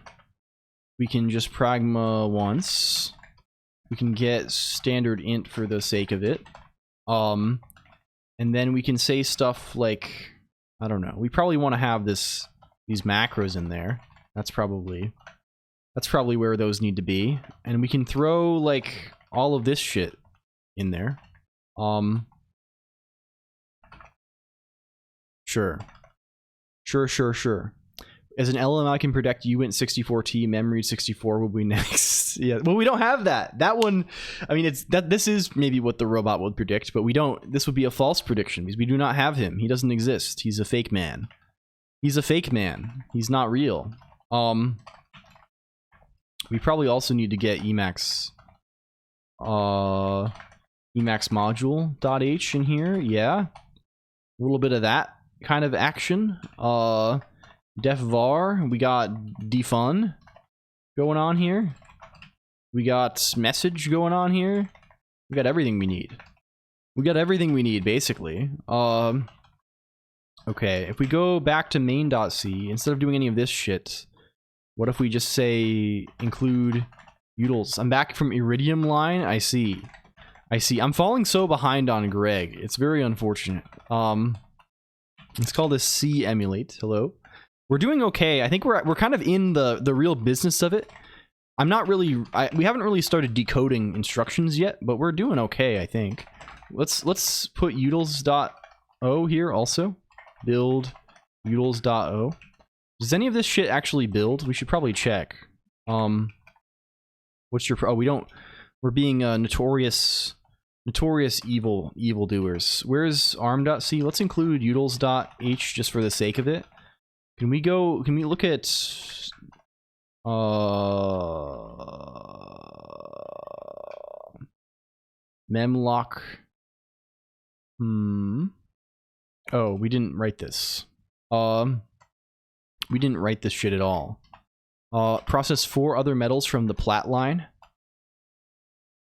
we can just pragma once. We can get standard int for the sake of it, and then we can say stuff like, I don't know, we probably want to have these macros in there. That's probably where those need to be, and we can throw like all of this shit in there. Sure. As an LLM, I can predict uint64t, memread64 will be next. Yeah, well, we don't have that. That one, I mean, this is maybe what the robot would predict, but we don't. This would be a false prediction because we do not have him. He doesn't exist. He's a fake man. He's a fake man. He's not real. We probably also need to get Emacs module.h in here. Yeah, a little bit of that kind of action. Def var, we got defun going on here. We got message going on here. We got everything we need. We got everything we need, basically. Okay, if we go back to main.c, instead of doing any of this shit, what if we just say include utils? I'm back from Iridium line. I see. I'm falling so behind on Greg. It's very unfortunate. Let's call this C emulate. Hello. We're doing okay. I think we're kind of in the real business of it. I'm not really. We haven't really started decoding instructions yet, but we're doing okay. I think. Let's put utils.o here also. Build utils.o. Does any of this shit actually build? We should probably check. What's your? Oh, we don't. We're being notorious evildoers. Where's arm.c? Let's include utils.h just for the sake of it. Can we look at memlock? Oh, we didn't write this. We didn't write this shit at all. Process 4 other metals from the plat line.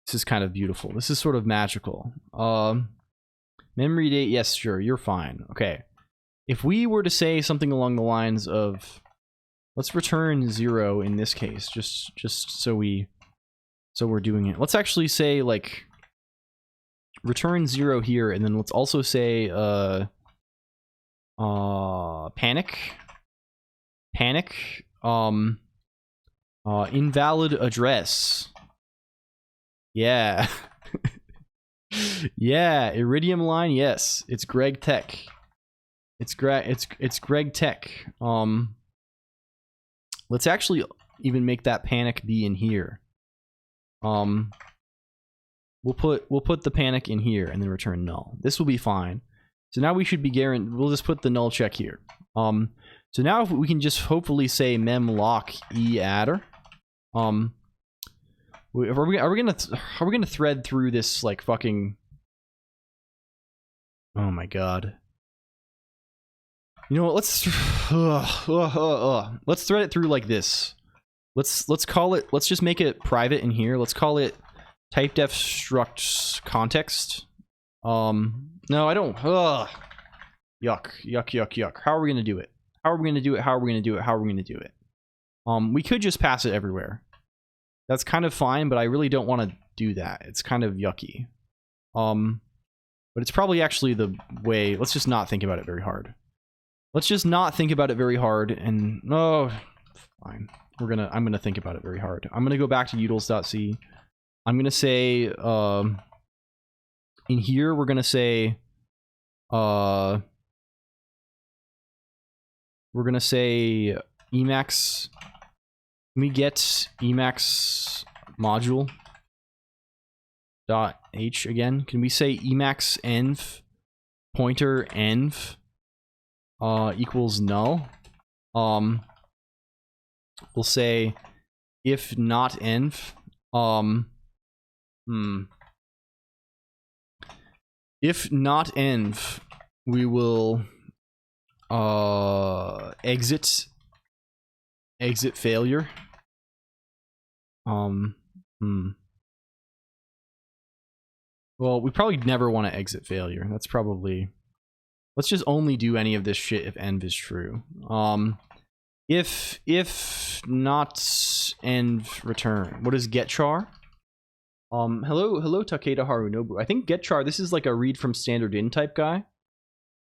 This is kind of beautiful. This is sort of magical. Memory date, yes, sure, you're fine. Okay. If we were to say something along the lines of Let's return 0 in this case, just so we're doing it. Let's actually say like return 0 here, and then let's also say panic, invalid address. Yeah. Yeah, Iridium line, yes. It's Greg Tech. It's Greg Tech. Let's actually even make that panic be in here. We'll put the panic in here and then return null. This will be fine. So now we should be guaranteed. We'll just put the null check here. So now if we can just hopefully say memlock e-adder. Are we gonna thread through this like fucking? Oh my god! You know what? Let's thread it through like this. Let's call it. Let's just make it private in here. Let's call it typedef struct context. No, I don't. Yuck, yuck. How are we gonna do it? How are we gonna do it? How are we gonna do it? How are we gonna do it? We could just pass it everywhere. That's kind of fine, but I really don't want to do that. It's kind of yucky. But it's probably actually the way. Let's just not think about it very hard. Let's just not think about it very hard, and fine. I'm gonna think about it very hard. I'm gonna go back to utils.c. I'm gonna say in here we're gonna say Emacs. Can we get Emacs module dot h again? Can we say Emacs env pointer env equals null? We'll say if not env if not env, we will exit failure. Well, we probably never want to exit failure. That's probably. Let's just only do any of this shit if env is true. If not env return. What is getchar? Hello Takeda Harunobu. I think getchar, this is like a read from standard in type guy.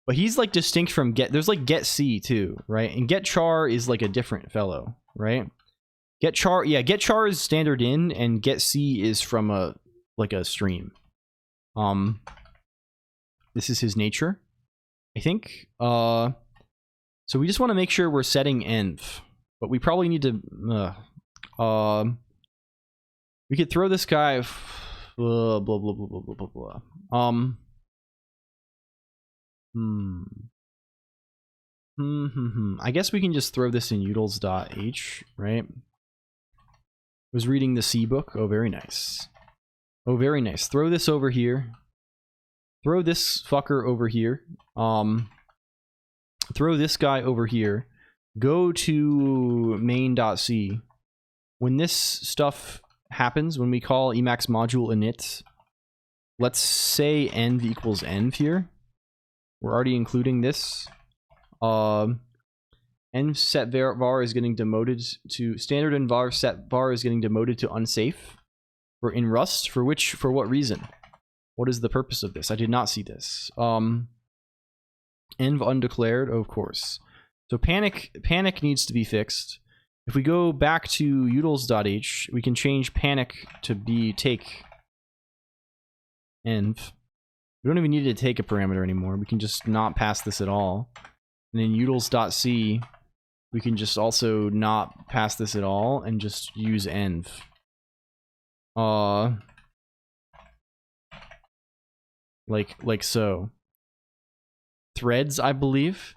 But he's like distinct from get. There's like getc too, right? And getchar is like a different fellow, right? Getchar, yeah, getchar is standard in, and getc is from a stream. This is his nature, I think. So we just want to make sure we're setting env, but we probably need to. We could throw this guy. Blah blah blah blah blah blah blah. I guess we can just throw this in utils.h, right? Was reading the C book. Oh, very nice. Oh, very nice. Throw this over here. Throw this fucker over here. Throw this guy over here. Go to main.c. When this stuff happens, when we call Emacs module init, let's say env equals env here. We're already including this. Env set var is getting demoted to standard, and var set var is getting demoted to unsafe. For in Rust, for what reason? What is the purpose of this? I did not see this. Env undeclared, oh, of course. So panic needs to be fixed. If we go back to utils.h, we can change panic to be take env. We don't even need to take a parameter anymore. We can just not pass this at all. And in utils.c, we can just also not pass this at all and just use env. Like so. Threads, I believe.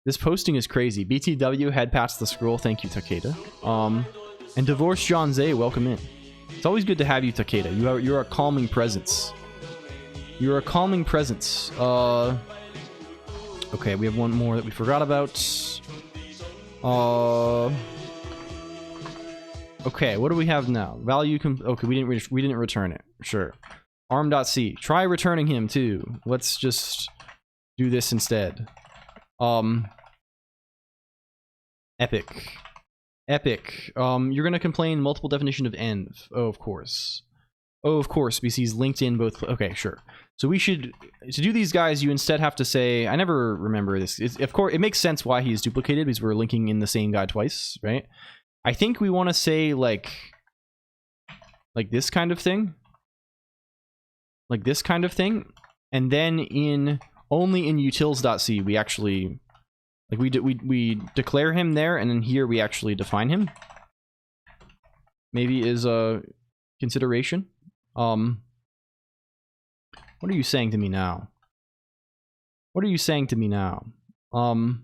This posting is crazy. BTW head past the scroll. Thank you, Takeda. And Divorce John Zay, welcome in. It's always good to have you, Takeda. You're a calming presence. You're a calming presence. Okay, we have one more that we forgot about. Okay, what do we have now? Value okay, we didn't return it. Sure. Arm.c. Try returning him too. Let's just do this instead. Epic. Epic. You're gonna complain multiple definition of env. Oh, of course. Oh, of course, because he's linked in both. Okay, sure. So we should, to do these guys, you instead have to say, I never remember this. Of course, it makes sense why he's duplicated because we're linking in the same guy twice, right? I think we want to say like this kind of thing. Like this kind of thing. And then only in utils.c, we actually, like we declare him there, and then here we actually define him. Maybe is a consideration. What are you saying to me now? What are you saying to me now? I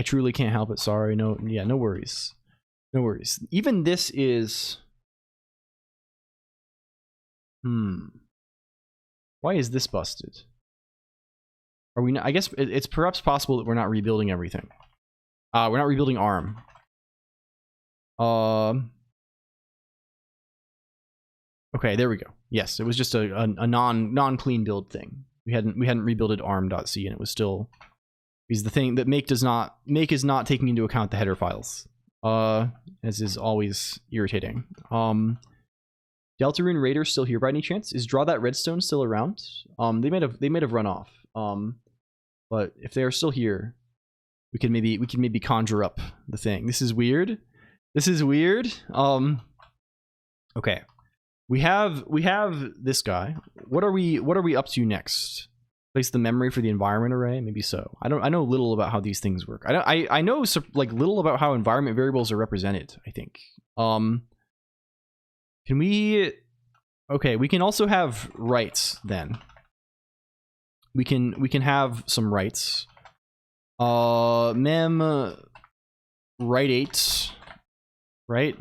truly can't help it. Sorry. No, yeah, no worries. No worries. Even this is... Why is this busted? Are we not... I guess it's perhaps possible that we're not rebuilding everything. We're not rebuilding ARM. Okay, there we go. Yes, it was just a non-clean build thing. We hadn't rebuilded arm.c, and it was still... Because the thing that make is not taking into account the header files. As is always irritating. Deltarune Raider still here by any chance? Is Draw That Redstone still around? They might have run off. But if they're still here, we can maybe conjure up the thing. This is weird. This is weird. Okay. We have this guy. What are we up to next? Place the memory for the environment array? Maybe so. I know little about how these things work. I know like little about how environment variables are represented, I think. Can we... Okay, we can also have rights then. We can have some rights. Mem right 8, right?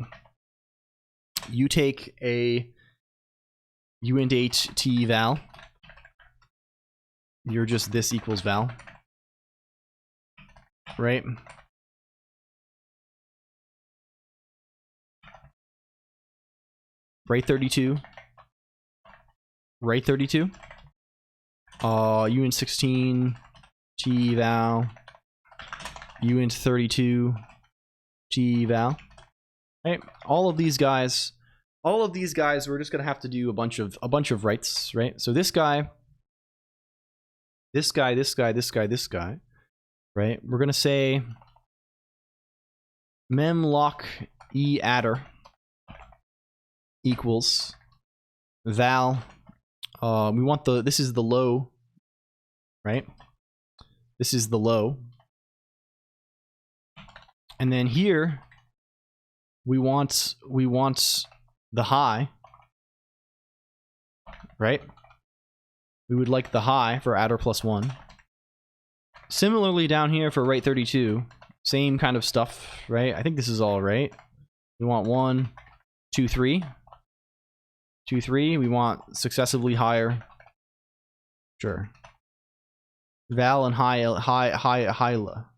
You take a uint 8 t val. You're just this equals val, right? Right 32. Right 32. Uint 16 t val. Uint 32 t val. Right? All of these guys, we're just gonna have to do a bunch of rights, right? So this guy, this guy, right? We're gonna say memlock e adder equals val. We want this is the low, right? This is the low. And then here we want the high, right? We would like the high for adder +1. Similarly down here for right 32, same kind of stuff, right? I think this is all right. We want 1, 2, 3. 2, 3. We want successively higher. Sure. Val and Hyla.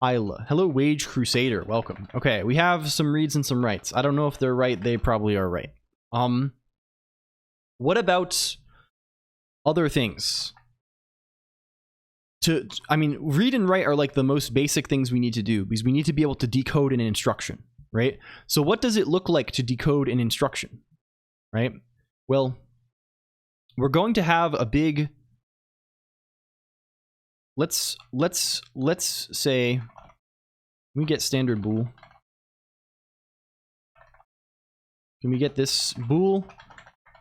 Hello, Wage Crusader. Welcome. Okay, we have some reads and some writes. I don't know if they're right. They probably are right. What about other things? I mean, read and write are like the most basic things we need to do because we need to be able to decode an instruction, right? So what does it look like to decode an instruction, right? Well, we're going to have a big... Let's say we get standard bool. Can we get this bool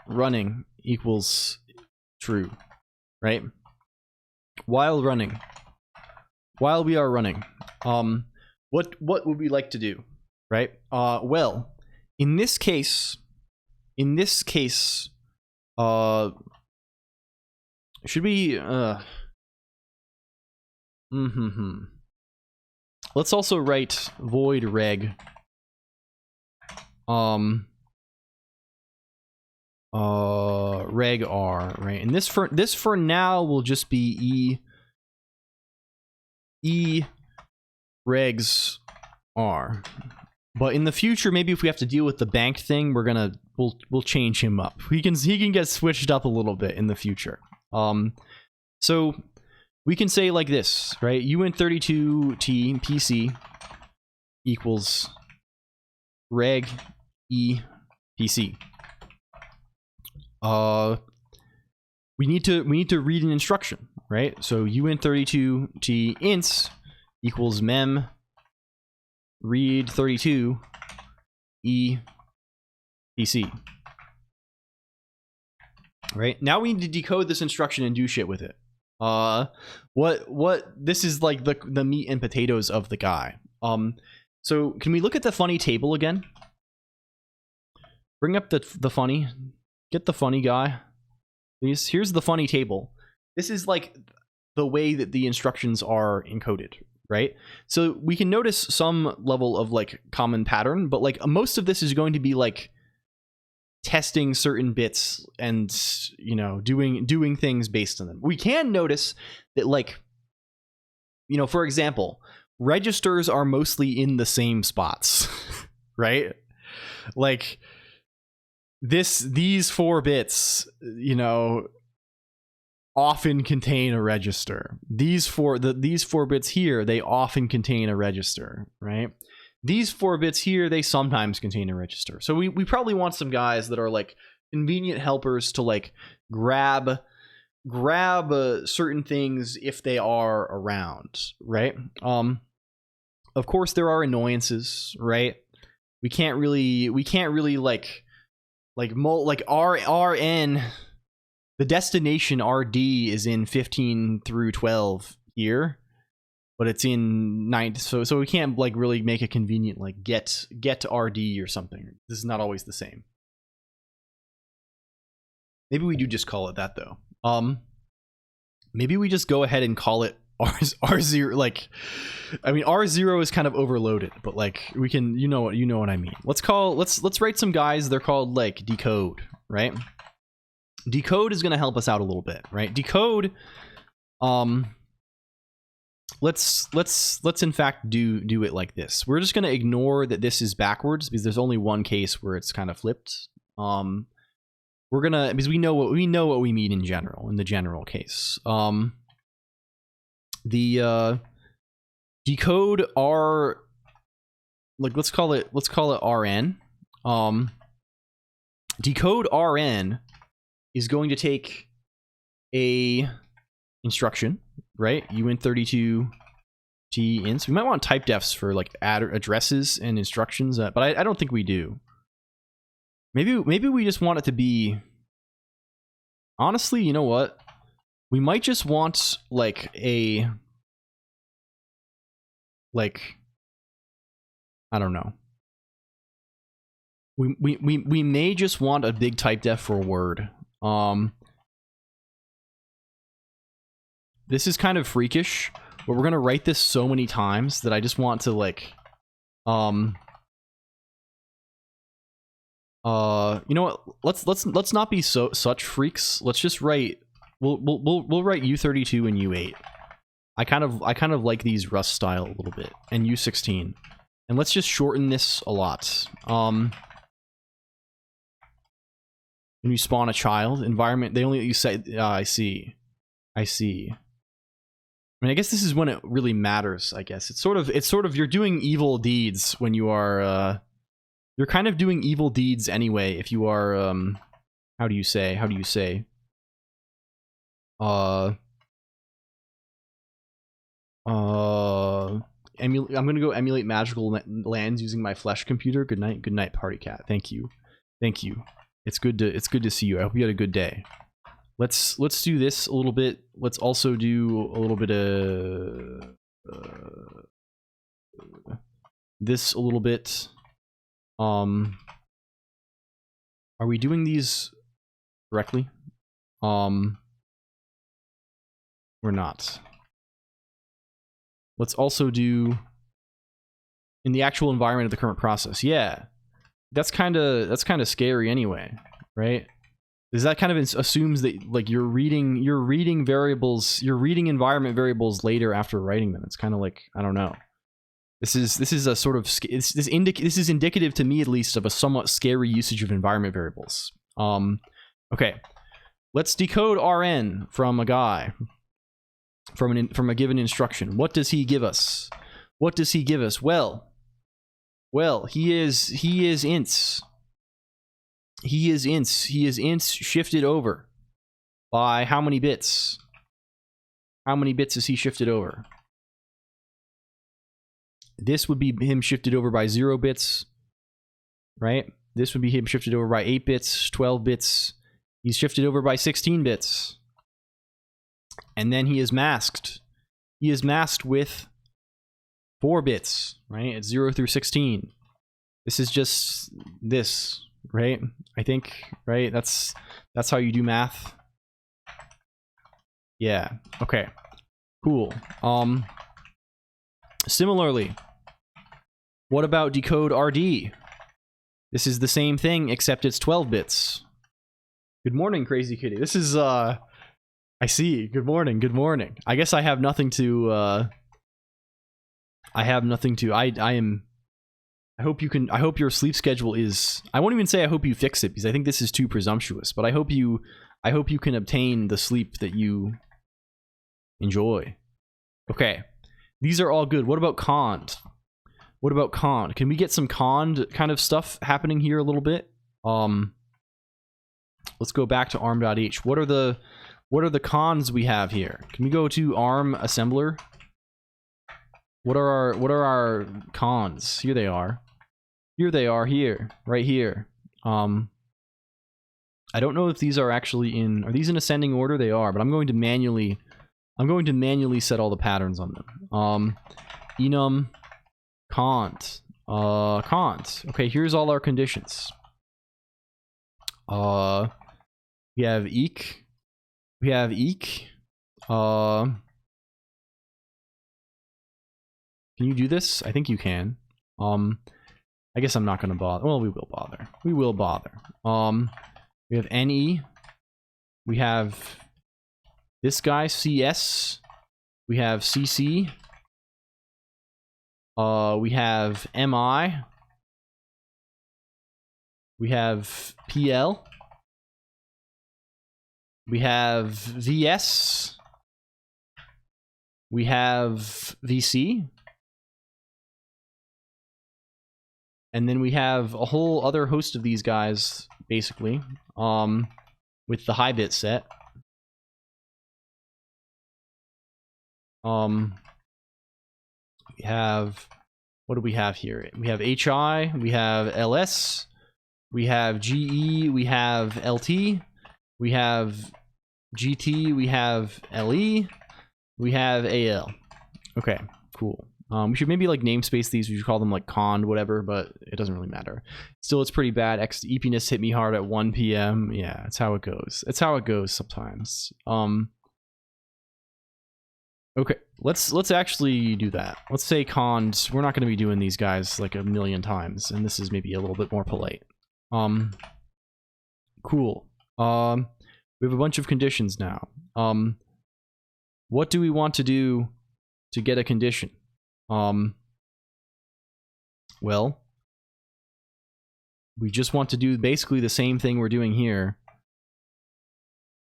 running equals true, right? While running, while we are running, what would we like to do, right? Well, in this case, should we let's also write void reg reg r, right? And this for now will just be e regs r. But in the future, maybe if we have to deal with the banked thing, we'll change him up. He can get switched up a little bit in the future. So we can say like this, right? uint32t PC equals reg e PC. We need to read an instruction, right? So uint32t ints equals mem read 32 e PC. Right? Now we need to decode this instruction and do shit with it. What this is like the meat and potatoes of the guy. So can we look at the funny table again? Bring up the funny. Get the funny guy. Please. Here's the funny table. This is like the way that the instructions are encoded, right? So we can notice some level of like common pattern, but like most of this is going to be like testing certain bits and, you know, doing things based on them. We can notice that, like, you know, for example, registers are mostly in the same spots, right? Like these 4 bits, you know, often contain a register. These four bits here, they often contain a register, right? These 4 bits here, they sometimes contain a register. So we probably want some guys that are like convenient helpers to like grab certain things if they are around, right? Of course there are annoyances, right? We can't really like RN, the destination RD is in 15 through 12 here, but it's in 9, so we can't like really make a convenient like get RD or something. This is not always the same. Maybe we do just call it that though. Maybe we just go ahead and call it R0. Like, I mean, R0 is kind of overloaded, but like we can, you know what I mean. Let's write some guys. They're called like decode, right? Decode is going to help us out a little bit, right? Decode, let's in fact do it like this. We're just going to ignore that this is backwards because there's only one case where it's kind of flipped. We're gonna, because we know what we mean in general, in the general case. The decode R, like let's call it RN. Decode RN is going to take a instruction, right? uint32 t ints. We might want type defs for like addresses and instructions, but I don't think we do. Maybe we just want it to be, honestly, you know what? We might just want like a, like, I don't know. We may just want a big type def for word. This is kind of freakish, but we're gonna write this so many times that I just want to like, you know what? Let's not be such freaks. Let's just write. We'll write U32 and U8. I kind of like these Rust style a little bit, and U16, and let's just shorten this a lot. When you spawn a child environment, they only let you say. I see. I mean, I guess this is when it really matters. I guess it's sort of you're doing evil deeds when you are. You're kind of doing evil deeds anyway if you are. How do you say? I'm gonna go emulate magical lands using my flesh computer. Good night, party cat. Thank you. It's good to see you. I hope you had a good day. Let's do this a little bit. Let's also do a little bit of this a little bit. Are we doing these correctly? We're not. Let's also do in the actual environment of the current process. Yeah, that's kind of scary anyway, right? Because that kind of assumes that like you're reading variables, you're reading environment variables later after writing them. It's kind of like, I don't know. This is a sort of this is indicative to me at least of a somewhat scary usage of environment variables. Okay, let's decode RN from a guy. from a given instruction. What does he give us? What does he give us? Well, he is ints. He is ints shifted over by how many bits? How many bits is he shifted over? This would be him shifted over by 0 bits, right? This would be him shifted over by 8 bits, 12 bits. He's shifted over by 16 bits. And then he is masked. He is masked with 4 bits, right? It's 0 through 16. This is just this, right? I think, right? That's how you do math. Yeah. Okay. Cool. Similarly, what about decode RD? This is the same thing, except it's 12 bits. Good morning, Crazy Kitty. This is, I see. Good morning, good morning. I guess I have nothing to, I hope your sleep schedule is, I won't even say I hope you fix it, because I think this is too presumptuous, but I hope you can obtain the sleep that you enjoy. Okay. These are all good. What about conned? What about conned? Can we get some conned kind of stuff happening here a little bit? Let's go back to arm.h. What are the cons we have here? Can we go to arm assembler? What are our cons? Here they are. Here they are, here. Right here. I don't know if these are actually in, are these in ascending order? They are, but I'm going to manually set all the patterns on them. Enum cont. Cont. Okay, here's all our conditions. We have eq. We have eq. Can you do this? I think you can. I guess I'm not gonna bother. Well, we will bother. We will bother. We have ne. We have this guy, cs. We have cc. We have mi. We have pl. We have vs. We have vc. And then we have a whole other host of these guys, basically, with the high bit set. We have, what do we have here? We have HI, we have LS, we have GE, we have LT, we have GT, we have LE, we have AL. Okay, cool. We should maybe like namespace these. We should call them like conned, whatever, but it doesn't really matter. Still, it's pretty bad. EPness hit me hard at 1 p.m. Yeah, that's how it goes. It's how it goes sometimes. Okay, let's actually do that. Let's say cons. We're not going to be doing these guys like a million times, and this is maybe a little bit more polite. Cool. We have a bunch of conditions now. What do we want to do to get a condition? Well, we just want to do basically the same thing we're doing here.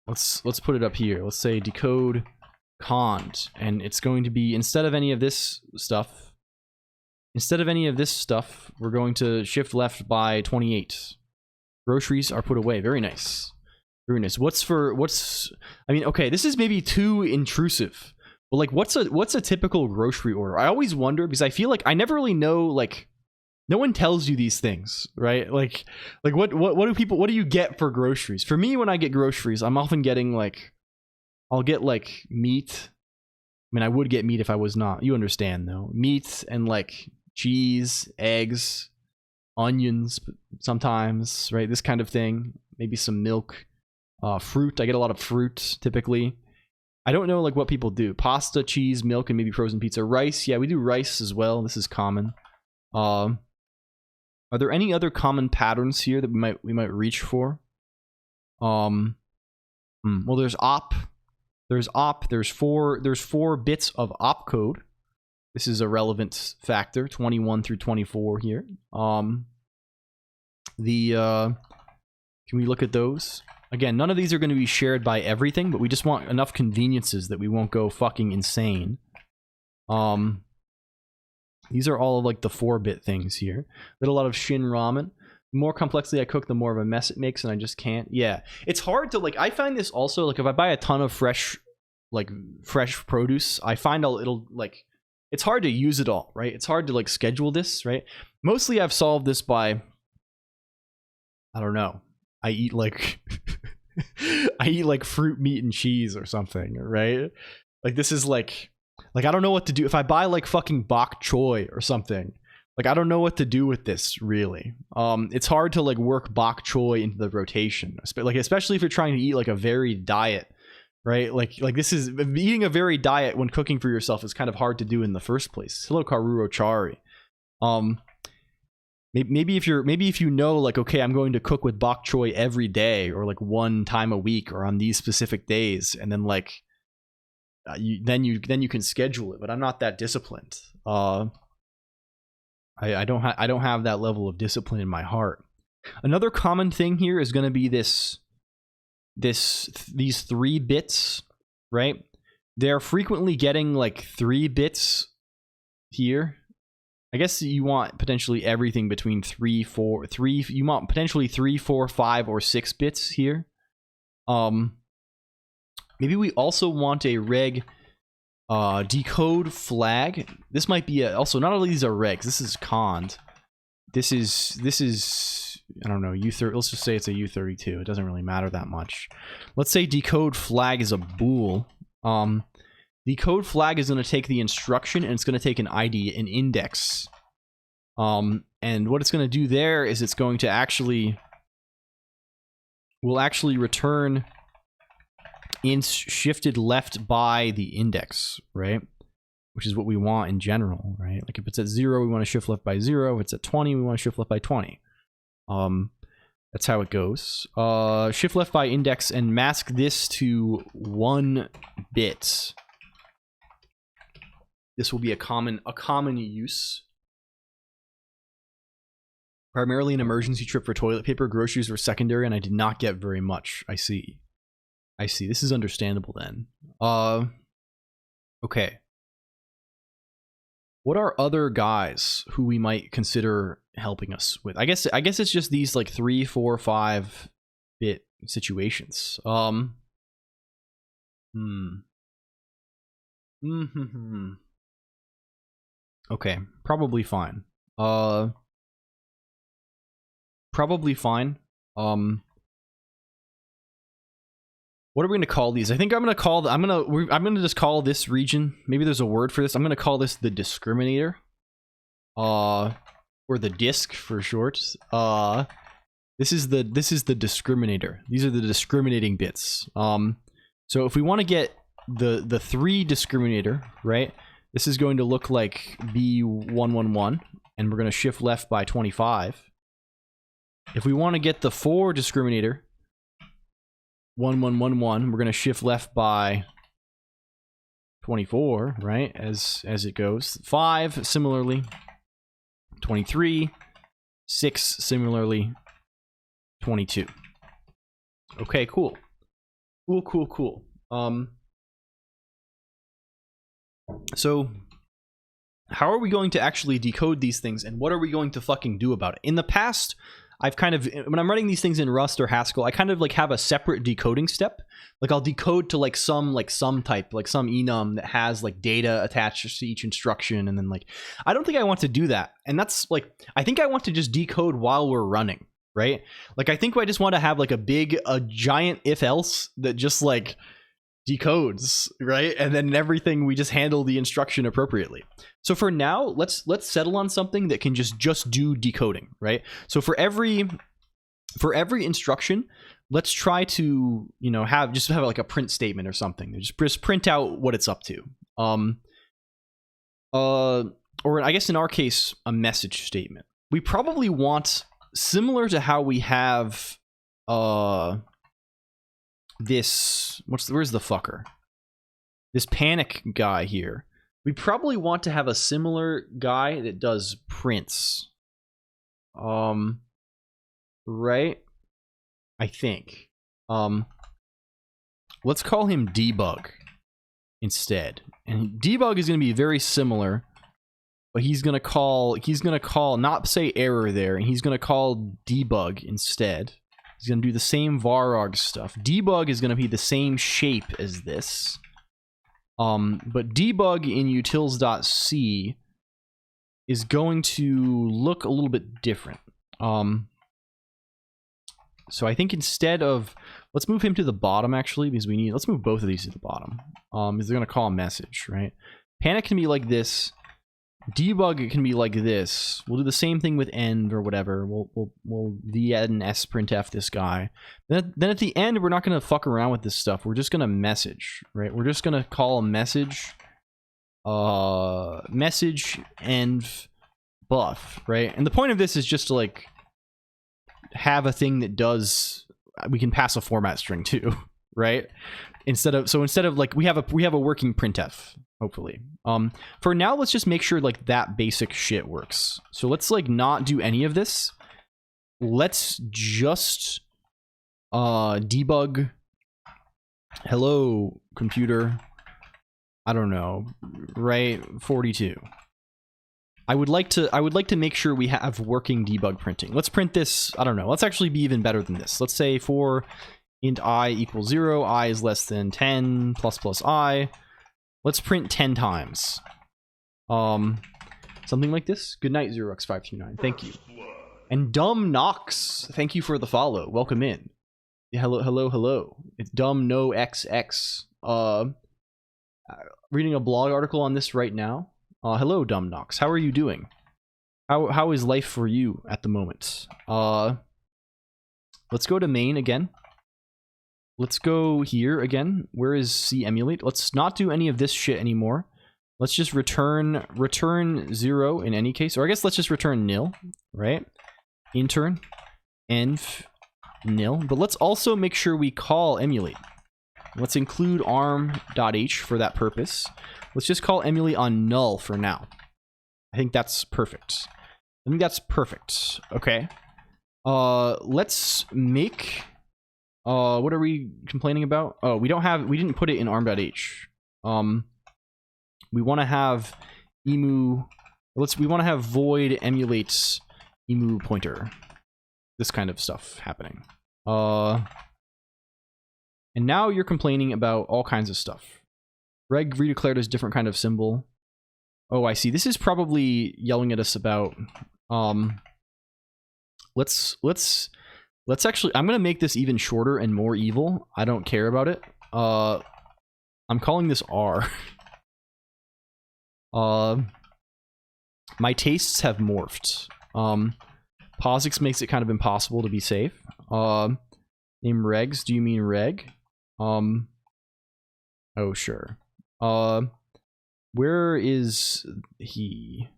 Let's put it up here. Let's say decode conned, and it's going to be, instead of any of this stuff, we're going to shift left by 28. Groceries are put away. Very nice. Very nice. I mean, okay, this is maybe too intrusive. But like, what's a typical grocery order? I always wonder, because I feel like I never really know, like, no one tells you these things, right? Like what do you get for groceries? For me, when I get groceries, I'm often getting like, I'll get like meat. I mean, I would get meat if I was not. You understand though. Meat and like cheese, eggs, onions sometimes, right? This kind of thing. Maybe some milk, fruit. I get a lot of fruit typically. I don't know like what people do. Pasta, cheese, milk, and maybe frozen pizza. Rice, yeah, we do rice as well. This is common. Are there any other common patterns here that we might reach for? Well, there's op. There's op. There's four bits of opcode. This is a relevant factor. 21 through 24 here. Can we look at those? Again, none of these are going to be shared by everything, but we just want enough conveniences that we won't go fucking insane. These are all of like the 4-bit things here. Did a lot of Shin ramen. The more complexly I cook, the more of a mess it makes, and I just can't. Yeah, it's hard to like. I find this also like if I buy a ton of fresh produce, I find it'll like it's hard to use it all, right? It's hard to like schedule this, right? Mostly I've solved this by I don't know. I eat like I eat like fruit, meat, and cheese or something, right? Like this is like I don't know what to do if I buy like fucking bok choy or something. Like I don't know what to do with this really. It's hard to like work bok choy into the rotation, like especially if you're trying to eat like a varied diet, right? Like this is eating a varied diet when cooking for yourself is kind of hard to do in the first place. Hello, Karuro Chari. Maybe if you know like okay, I'm going to cook with bok choy every day or like one time a week or on these specific days, and then like then you can schedule it. But I'm not that disciplined. I don't have that level of discipline in my heart. Another common thing here is going to be these 3 bits, right? They're frequently getting like 3 bits here. I guess you want potentially everything between 3, 4, 3. You want potentially 3, 4, 5, or 6 bits here. Maybe we also want a reg decode flag. This might be also not all of these are regs. This is cond. This is I don't know U30. Let's just say it's a U32. It doesn't really matter that much. Let's say decode flag is a bool. Decode flag is going to take the instruction and it's going to take an ID, an index. And what it's going to do there is it's going to will actually return shifted left by the index, right? Which is what we want in general, right? Like if it's at 0, we want to shift left by 0. If it's at 20, we want to shift left by 20. That's how it goes. Shift left by index and mask this to 1 bit. This will be a common use. Primarily an emergency trip for toilet paper. Groceries were secondary, and I did not get very much. I see. This is understandable then. Okay. What are other guys who we might consider helping us with? I guess it's just these like 3, 4, 5 bit situations. Okay, probably fine. Probably fine. What are we going to call these? I think I'm going to just call this region. Maybe there's a word for this. I'm going to call this the discriminator. Or the disc for short. This is the discriminator. These are the discriminating bits. So if we want to get the 3 discriminator, right? This is going to look like B111, and we're going to shift left by 25. If we want to get the 4 discriminator, 1111, we're going to shift left by 24, right? As it goes. 5, similarly. 23. 6, similarly. 22. Okay, cool. Cool. So, how are we going to actually decode these things, and what are we going to fucking do about it? In the past, I've kind of, when I'm running these things in Rust or Haskell, I kind of like have a separate decoding step. Like I'll decode to like some type, like some enum that has like data attached to each instruction, and then like, I don't think I want to do that. And that's like, I think I want to just decode while we're running, right? Like I think I just want to have like a giant if else that just like decodes, right? And then everything, we just handle the instruction appropriately. So for now, let's settle on something that can just do decoding, right? So for every instruction, let's try to, you know, have like a print statement or something. Just print out what it's up to. Or I guess in our case, a message statement. We probably want, similar to how we have this, where's the fucker? This panic guy here. We probably want to have a similar guy that does prints. Right? I think. Let's call him debug instead. And debug is going to be very similar, but he's going to call not say error there, and he's going to call debug instead. He's going to do the same vararg stuff. Debug is going to be the same shape as this. But debug in utils.c is going to look a little bit different. So I think instead of, let's move him to the bottom actually, because let's move both of these to the bottom. Because they're going to call a message, right? Panic can be like this. Debug can be like this. We'll do the same thing with end or whatever. We'll v-n-s printf this guy. Then at the end, we're not going to fuck around with this stuff. We're just going to message, right? We're just going to call a message, message and buff, right? And the point of this is just to like have a thing that does, we can pass a format string too, right? Instead of like we have a working printf, hopefully. For now, let's just make sure like that basic shit works. So let's like not do any of this. Let's just debug hello computer, I don't know, right, 42. I would like to make sure we have working debug printing. Let's print this, I don't know, let's actually be even better than this. Let's say for int I equals 0, I is less than 10, plus plus I. Let's print 10 times. Something like this. Good night, 0x529. Thank you. And Dumb Knox, thank you for the follow. Welcome in. Hello, hello, hello. It's Dumb No XX. Reading a blog article on this right now. Hello, Dumb Knox. How are you doing? How is life for you at the moment? Let's go to main again. Let's go here again. Where is C emulate? Let's not do any of this shit anymore. Let's just return 0 in any case. Or I guess let's just return nil, right? Intern, env, nil. But let's also make sure we call emulate. Let's include arm.h for that purpose. Let's just call emulate on null for now. I think that's perfect. Okay. Let's make... what are we complaining about? Oh, we didn't put it in arm.h. We want to have emu, we want to have void emulates emu pointer. This kind of stuff happening. And now you're complaining about all kinds of stuff. Reg redeclared as different kind of symbol. Oh, I see. This is probably yelling at us about, let's actually, I'm going to make this even shorter and more evil. I don't care about it. I'm calling this R. My tastes have morphed. POSIX makes it kind of impossible to be safe. Name regs. Do you mean reg? Oh, sure. Where is he?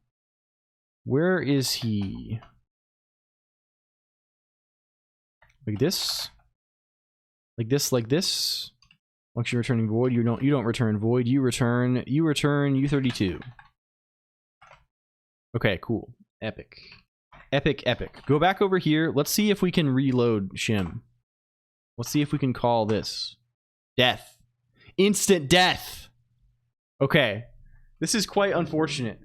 Where is he? Like this? Like this, like this? Function returning void, you don't return void, you return U32. Okay, cool. Epic. Epic, epic. Go back over here. Let's see if we can reload shim. Let's see if we can call this. Death. Instant death! Okay. This is quite unfortunate.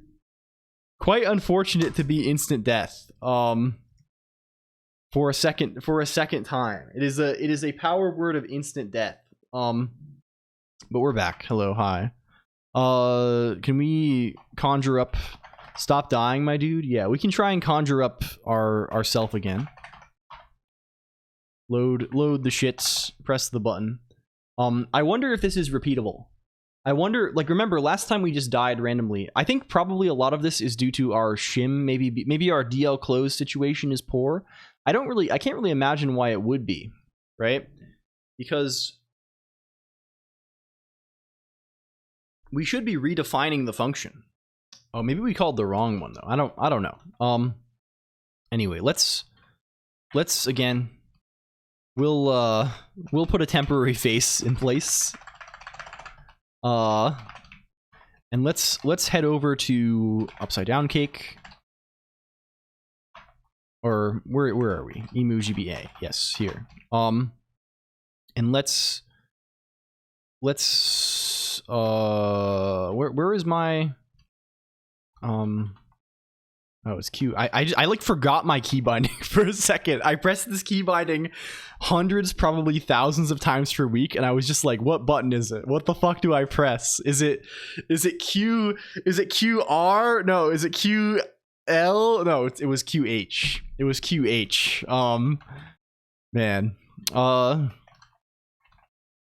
Quite unfortunate to be instant death. For a second time. It is a power word of instant death. But we're back. Hello, hi. Can we conjure up stop dying, my dude? Yeah, we can try and conjure up ourself again. Load the shits, press the button. I wonder if this is repeatable. I wonder, like, remember last time we just died randomly. I think probably a lot of this is due to our shim, maybe our DL close situation is poor. I can't really imagine why it would be, right? Because we should be redefining the function. Oh, maybe we called the wrong one though. I don't know. Anyway, let's again, we'll put a temporary face in place. And let's head over to upside down cake. or where are we? Emu GBA. Yes, here. And let's where is my oh, it's Q. I like forgot my key binding for a second. I pressed this key binding hundreds, probably thousands of times per week, and I was just like, what button is it? What the fuck do I press? Is it Q? Is it QR? No, is it QL? No, it was QH. It was QH. Man.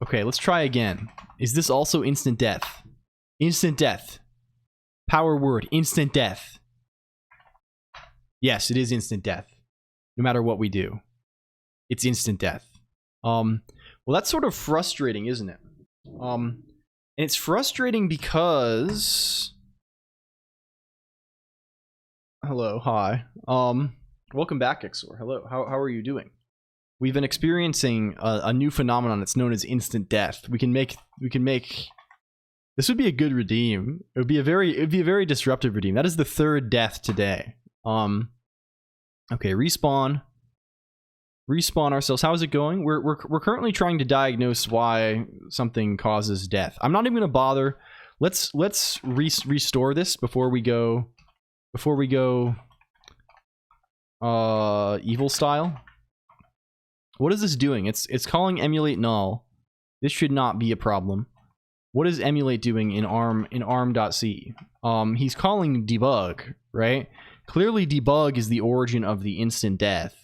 Okay, let's try again. Is this also instant death? Instant death. Power word, instant death. Yes, it is instant death. No matter what we do. It's instant death. Well, that's sort of frustrating, isn't it? And it's frustrating because... Hello, hi. Welcome back, XXI. Hello, how are you doing? We've been experiencing a new phenomenon that's known as instant death. We can make this would be a good redeem. It'd be a very disruptive redeem. That is the third death today. Okay, respawn ourselves. How is it going? We're currently trying to diagnose why something causes death. I'm not even gonna bother. Let's restore this before we go evil style. What is this doing? It's calling emulate null. This should not be a problem. What is emulate doing in arm.c? He's calling debug, right? Clearly debug is the origin of the instant death.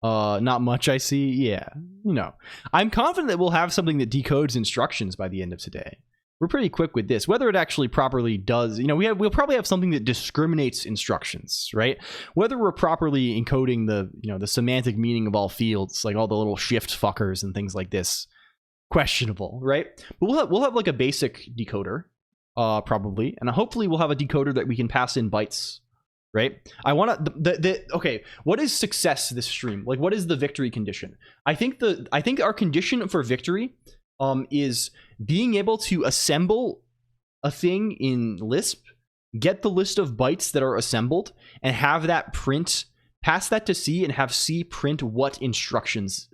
Not much I see. Yeah, you know. I'm confident that we'll have something that decodes instructions by the end of today. We're pretty quick with this. Whether it actually properly does, you know, we'll probably have something that discriminates instructions, right? Whether we're properly encoding the semantic meaning of all fields, like all the little shift fuckers and things like this, questionable, right? But we'll have like a basic decoder, probably, and hopefully we'll have a decoder that we can pass in bytes, right? I want to okay. What is success this stream? Like, what is the victory condition? I think our condition for victory, is being able to assemble a thing in Lisp, get the list of bytes that are assembled, and have that print, pass that to C, and have C print what instructions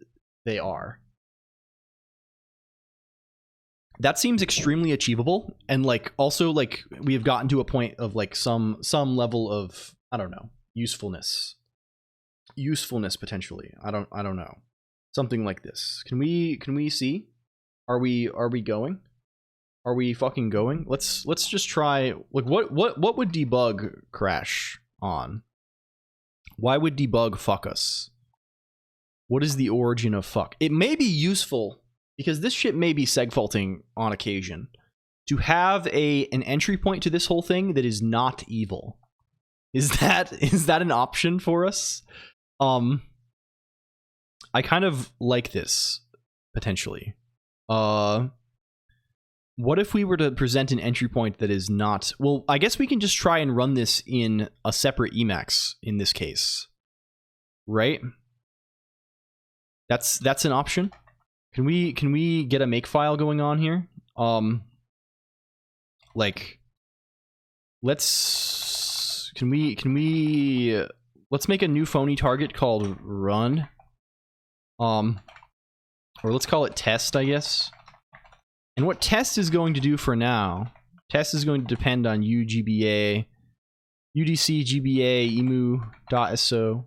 they are. That seems extremely achievable, and like also like we have gotten to a point of like some level of, I don't know, usefulness potentially. I don't know, something like this. Can we see? Are we going? Are we fucking going? Let's just try. Like, what would debug crash on? Why would debug fuck us? What is the origin of fuck? It may be useful because this shit may be segfaulting on occasion to have an entry point to this whole thing that is not evil. Is that an option for us? I kind of like this potentially. What if we were to present an entry point that is not... Well, I guess we can just try and run this in a separate Emacs in this case. Right? That's an option. Can we get a makefile going on here? Like, let's make a new phony target called run. Or let's call it test, I guess. And what test is going to do for now, test is going to depend on UGBA, UDC, GBA, emu.so.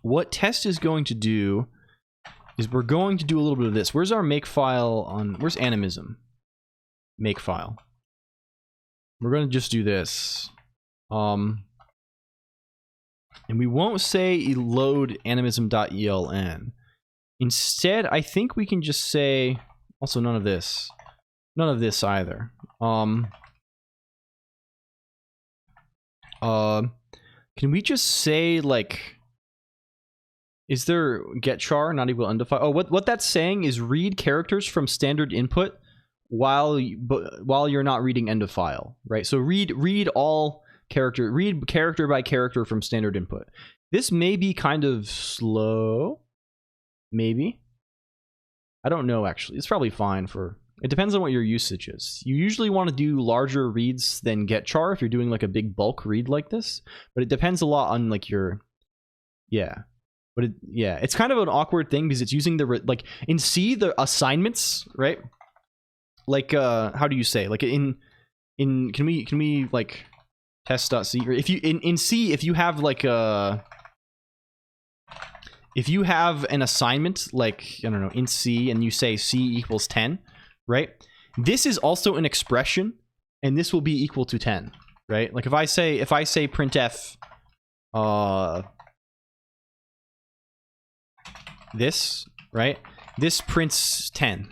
What test is going to do is we're going to do a little bit of this. Where's our makefile on, where's animism? Makefile. We're going to just do this. And we won't say load animism.eln. Instead, I think we can just say, also none of this. None of this either. Can we just say, like, is there get char not equal to undefined? Oh, what that's saying is read characters from standard input while you're not reading end of file, right? So read character by character from standard input. This may be kind of slow. Maybe. I don't know, actually. It's probably fine for It depends on what your usage is. You usually want to do larger reads than get char if you're doing like a big bulk read like this, but it depends a lot on like your, yeah. But it's kind of an awkward thing because it's using the, like in C, the assignments, right? Like, how do you say? Like can we like test.c, or if you, in C, if you have like if you have an assignment, like, I don't know, in C, and you say C equals 10, right? This is also an expression, and this will be equal to 10, right? Like if I say printf, this, right? This prints 10,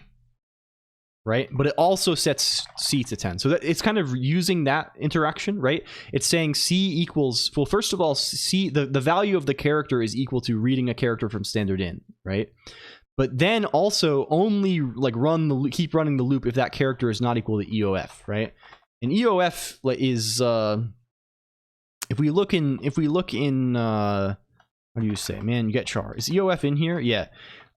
right? But it also sets C to 10. So that it's kind of using that interaction, right? It's saying C equals, well, first of all, C, the value of the character is equal to reading a character from standard in, right? But then also only like keep running the loop if that character is not equal to EOF, right? And EOF is if we look in how do you say, man, get char. Is EOF in here? Yeah.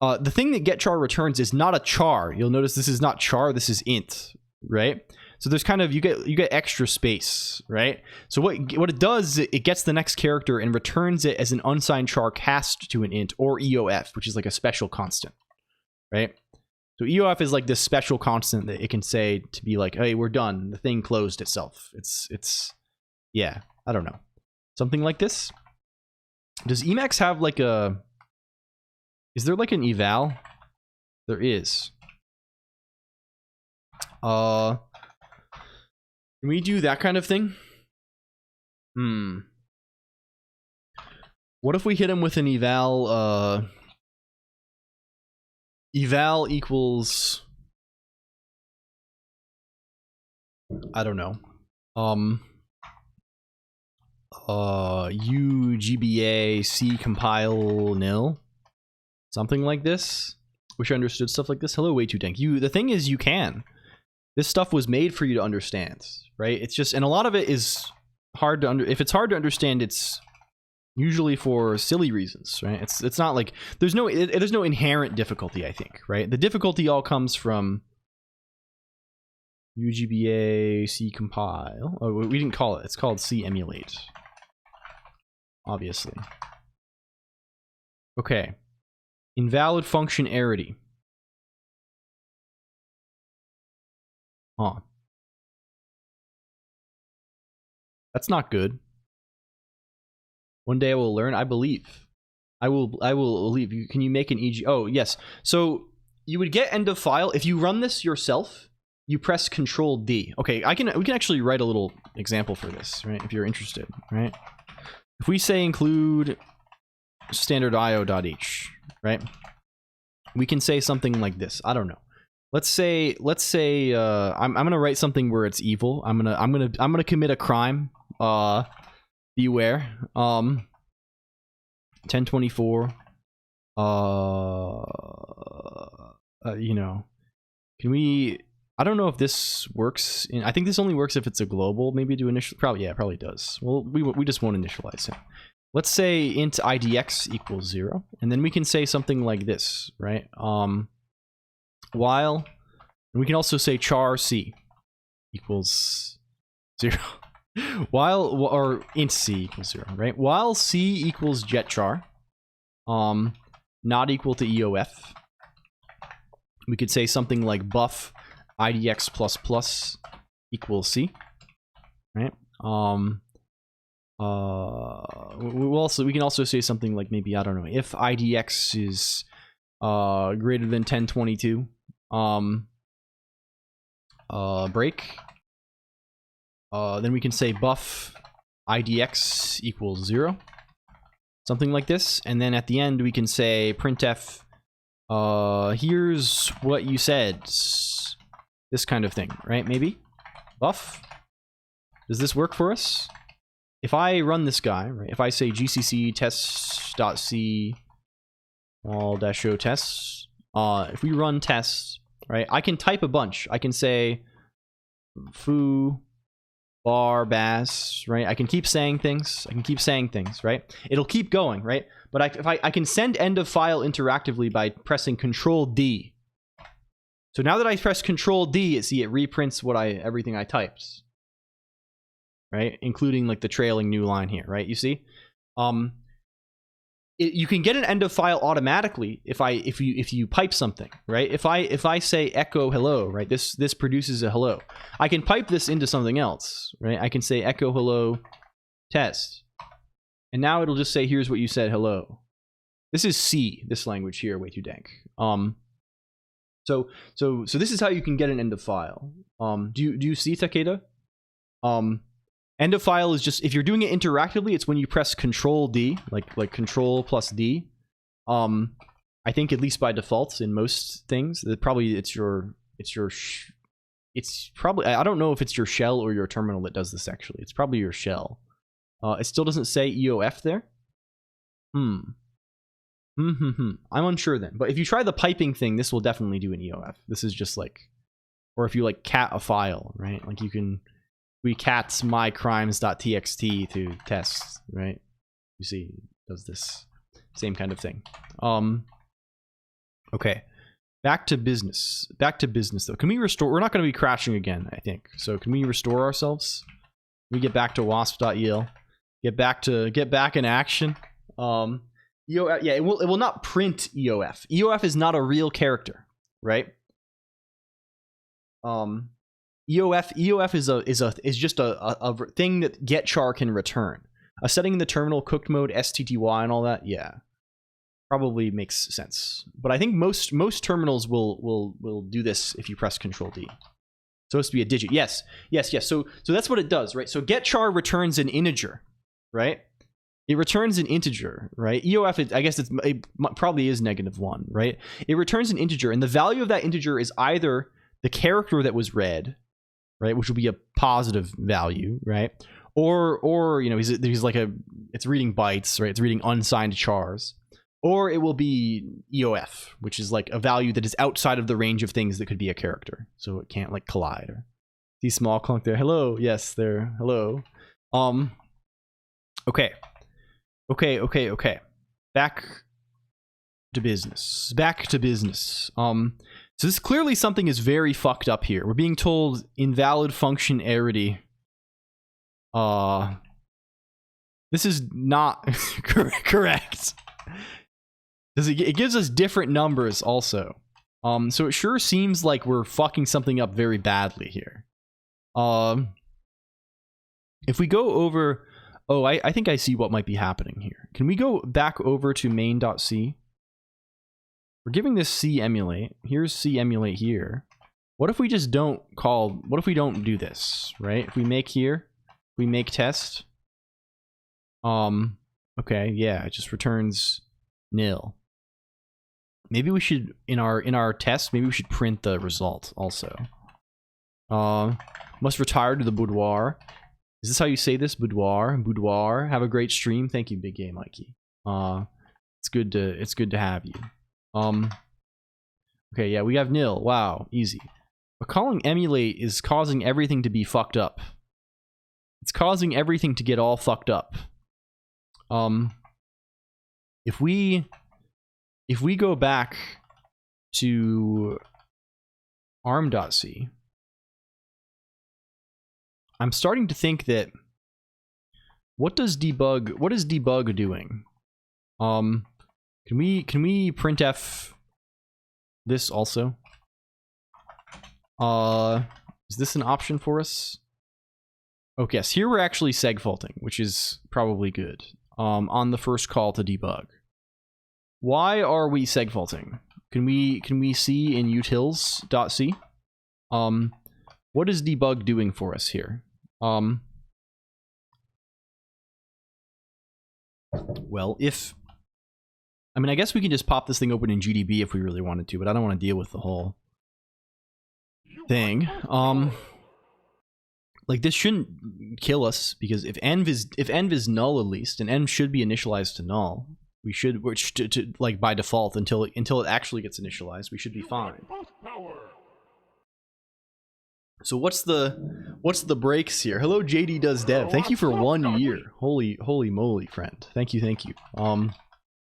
The thing that get char returns is not a char. You'll notice this is not char, this is int, right? So there's kind of, you get extra space, right? So what it does, it gets the next character and returns it as an unsigned char cast to an int, or EOF, which is like a special constant, right? So EOF is like this special constant that it can say to be like, hey, we're done. The thing closed itself. It's yeah, I don't know. Something like this. Does Emacs have like a, is there like an eval? There is. Can we do that kind of thing? What if we hit him with an eval, eval equals, I don't know. UGBA C compile nil. Something like this. Wish I understood stuff like this. Hello, way too dank. The thing is, you can. This stuff was made for you to understand, right? It's just, and a lot of it is hard to if it's hard to understand, it's usually for silly reasons, right? It's not like there's no inherent difficulty, I think, right? The difficulty all comes from UGBA C compile. Oh, we didn't call it. It's called C emulate. Obviously. Okay. Invalid function arity. Huh. That's not good. One day I will learn, I believe. I will believe. Can you make an EG? Oh, yes. So you would get end of file. If you run this yourself, you press Control D. Okay, we can actually write a little example for this, right? If you're interested, right? If we say include standard io.h, right? We can say something like this. I don't know. Let's say I'm gonna write something where it's evil. I'm gonna commit a crime. Beware. 1024. You know, can we? I don't know if this works. I think this only works if it's a global. Maybe do initial. Probably, yeah, it probably does. Well, we just won't initialize it. Let's say int idx equals 0, and then we can say something like this, right? While, and we can also say char c equals 0. While, or int c equals 0, right? While c equals jetchar, not equal to EOF, we could say something like buff idx++ equals c, right? We can also say something like, maybe, I don't know, if idx is greater than 1022, break, then we can say buff idx equals 0, something like this, and then at the end we can say printf here's what you said, this kind of thing, right? Maybe buff. Does this work for us? If I run this guy, right, if I say gcc test.c all-show tests, if we run tests, right, I can type a bunch. I can say foo bar bass, right? I can keep saying things. Right? It'll keep going, right? But I can send end of file interactively by pressing Control D. So now that I press Control D, it reprints everything I typed, right? Including like the trailing new line here, right? You see, you can get an end of file automatically if you pipe something, right? If I say echo hello, right? This produces a hello. I can pipe this into something else, right? I can say echo hello test, and now it'll just say here's what you said hello. This is C, this language here, way too dank. So this is how you can get an end of file. Do you see, Takeda? End of file is just, if you're doing it interactively, it's when you press Control D, like Control plus D. I think at least by default in most things, that probably it's probably, I don't know if it's your shell or your terminal that does this actually. It's probably your shell. It still doesn't say EOF there. I'm unsure then. But if you try the piping thing, this will definitely do an EOF. This is just like, or if you like cat a file, right? Like you can, we cats mycrimes.txt to test, right? You see, it does this same kind of thing. Okay. Back to business though. Can we restore? We're not going to be crashing again, I think. So can we restore ourselves? Can we get back to wasp.el? Get back in action. EOF, yeah, it will not print EOF. EOF is not a real character, right? EOF is just a thing that getchar can return. A setting in the terminal, cooked mode, STTY, and all that. Yeah, probably makes sense. But I think most terminals will do this if you press Control D. It's supposed to be a digit. Yes. So that's what it does, right? So getchar returns an integer, right? It returns an integer, right? EOF, I guess it probably is -1, right? It returns an integer, and the value of that integer is either the character that was read, right, which will be a positive value, right? Or you know, he's like it's reading bytes, right? It's reading unsigned chars. Or it will be EOF, which is like a value that is outside of the range of things that could be a character, so it can't like collide. Or see small clunk there. Hello, yes, there. Hello. Okay. Back to business. So this clearly something is very fucked up here. We're being told invalid functionality. This is not correct. It gives us different numbers also. So it sure seems like we're fucking something up very badly here. If we go over, oh, I think I see what might be happening here. Can we go back over to main.c? We're giving this C emulate. Here's C emulate here. What if we just don't what if we don't do this, right? If we make here, we make test. Okay, yeah, it just returns nil. Maybe we should, in our test, maybe we should print the result also. Must retire to the boudoir. Is this how you say this? Boudoir. Have a great stream. Thank you, Big Game Mikey. It's good to have you. Okay, yeah, we have nil. Wow, easy. But calling emulate is causing everything to be fucked up. It's causing everything to get all fucked up. If we go back to arm.c, I'm starting to think that what is debug doing? Can we printf this also? Is this an option for us? Okay, yes, here we're actually segfaulting, which is probably good. On the first call to debug. Why are we segfaulting? Can we see in utils.c? What is debug doing for us here? Well, I mean, I guess we can just pop this thing open in GDB if we really wanted to, but I don't want to deal with the whole thing. Like, this shouldn't kill us, because if env is null at least, and env should be initialized to null, we should, like by default, until it actually gets initialized, we should be fine. So what's the breaks here? Hello, JD does dev. Thank you for 1 year. Holy moly, friend. Thank you.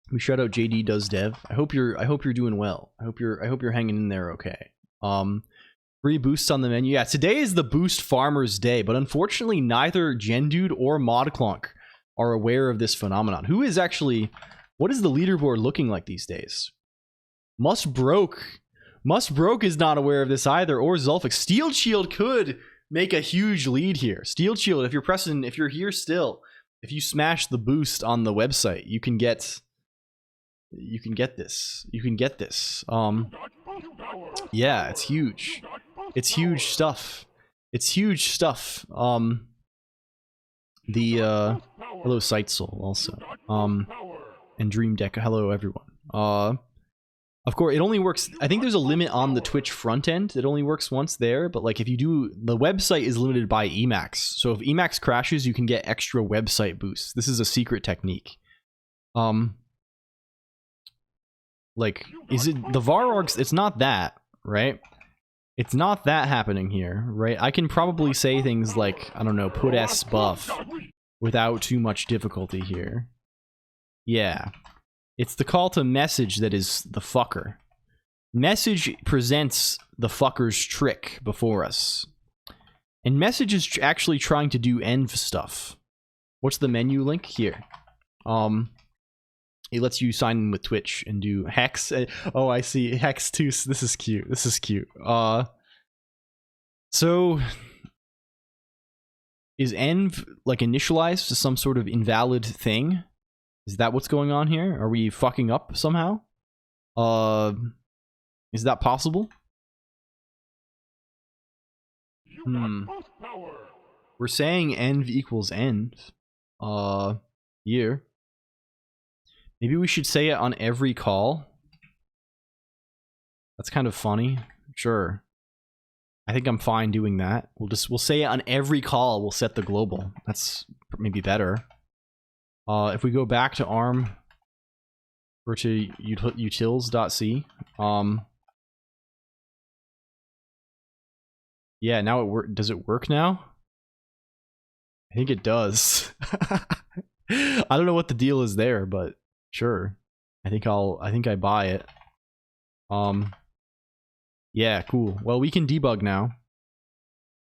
We shout out JD does dev. I hope you're doing well. I hope you're hanging in there okay. Free boosts on the menu. Yeah, today is the boost farmers day, but unfortunately neither Gendude or ModClonq are aware of this phenomenon. Who is actually, what is the leaderboard looking like these days? Mustbroke is not aware of this either, or Zulfix. Steel Shield could make a huge lead here. Steel Shield, if you're here still, if you smash the boost on the website, you can get this. Yeah, it's huge. It's huge stuff. Hello Sightsoul also. And Dream Deck. Hello everyone. Of course, it only works. I think there's a limit on the Twitch front end. It only works once there, but like if you do, the website is limited by Emacs. So if Emacs crashes, you can get extra website boosts. This is a secret technique. Like, is it the Varorgs? It's not that, right? It's not that happening here, right? I can probably say things like, I don't know, put S buff without too much difficulty here. Yeah. It's the call to message that is the fucker. Message presents the fucker's trick before us. And message is actually trying to do env stuff. What's the menu link? Here. It lets you sign in with Twitch and do Hex. Oh, I see. Hex 2. This is cute. So is env like initialized to some sort of invalid thing? Is that what's going on here? Are we fucking up somehow? Is that possible? We're saying env equals env. Here. Maybe we should say it on every call. That's kind of funny. Sure. I think I'm fine doing that. We'll say it on every call. We'll set the global. That's maybe better. If we go back to ARM or to utils.c, yeah, now it does it work now? I think it does. I don't know what the deal is there, but sure. I think I buy it. Yeah, cool. Well, we can debug now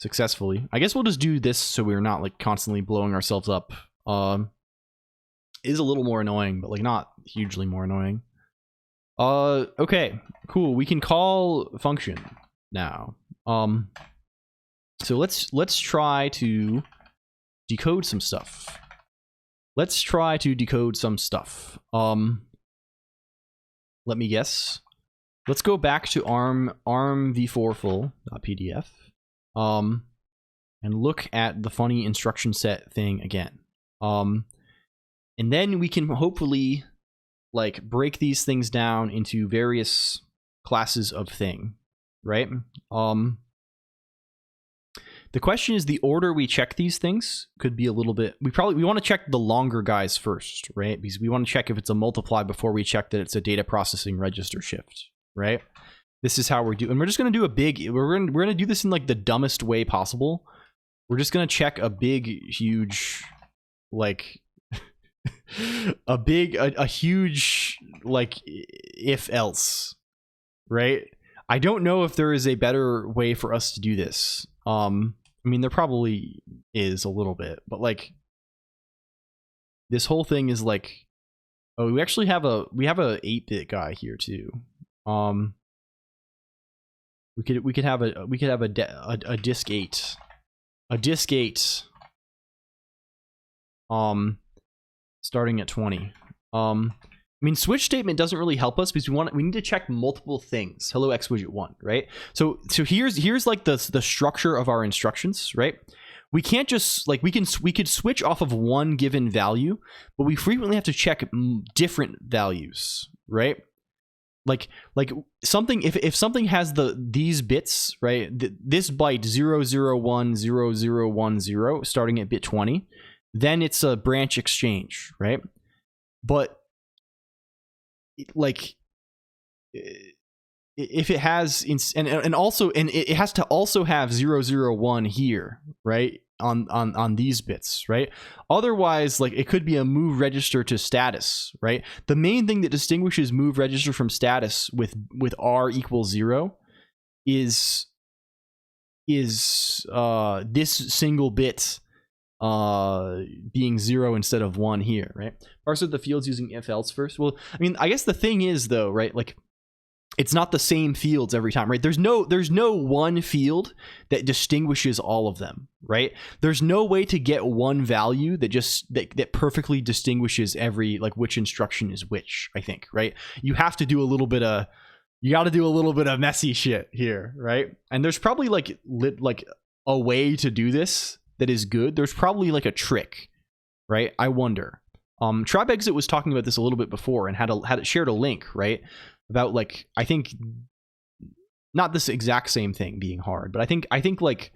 successfully. I guess we'll just do this so we're not like constantly blowing ourselves up. Is a little more annoying, but like not hugely more annoying. Okay, cool. We can call function now. So let's try to decode some stuff. Let me guess. Let's go back to arm v4 full.pdf and look at the funny instruction set thing again. And then we can hopefully like break these things down into various classes of thing, right? The question is the order we check these things could be a little bit. We want to check the longer guys first, right? Because we want to check if it's a multiply before we check that it's a data processing register shift, right? This is how we're doing. And we're just going to do a big. We're going to do this in like the dumbest way possible. We're just going to check a big, huge, like. a huge like if else, right? I don't know if there is a better way for us to do this. I mean there probably is a little bit, but like this whole thing is like, oh, we actually have a 8-bit guy here too. We could have a disk 8, starting at 20. I mean, switch statement doesn't really help us because we need to check multiple things. Hello xwidget1, right? So here's like the structure of our instructions, right? We can't just like we could switch off of one given value, but we frequently have to check different values, right? Like something if something has these bits, right? This byte 0010010 starting at bit 20. Then it's a branch exchange, right? But like if it has and it has to also have 001 here, right? On these bits, right? Otherwise, like it could be a move register to status, right? The main thing that distinguishes move register from status with R equals 0 is this single bit being 0 instead of 1 here, right? Parse out the fields using if else first. Well, I mean, I guess the thing is though, right? Like, it's not the same fields every time, right? There's no one field that distinguishes all of them, right? There's no way to get one value that just that perfectly distinguishes every, like, which instruction is which, I think, right? You have to do a little bit of messy shit here, right? And there's probably like a way to do this that is good. There's probably like a trick, right? I wonder. Tribe Exit was talking about this a little bit before and had shared a link, right? About, like, I think not this exact same thing being hard, but I think like,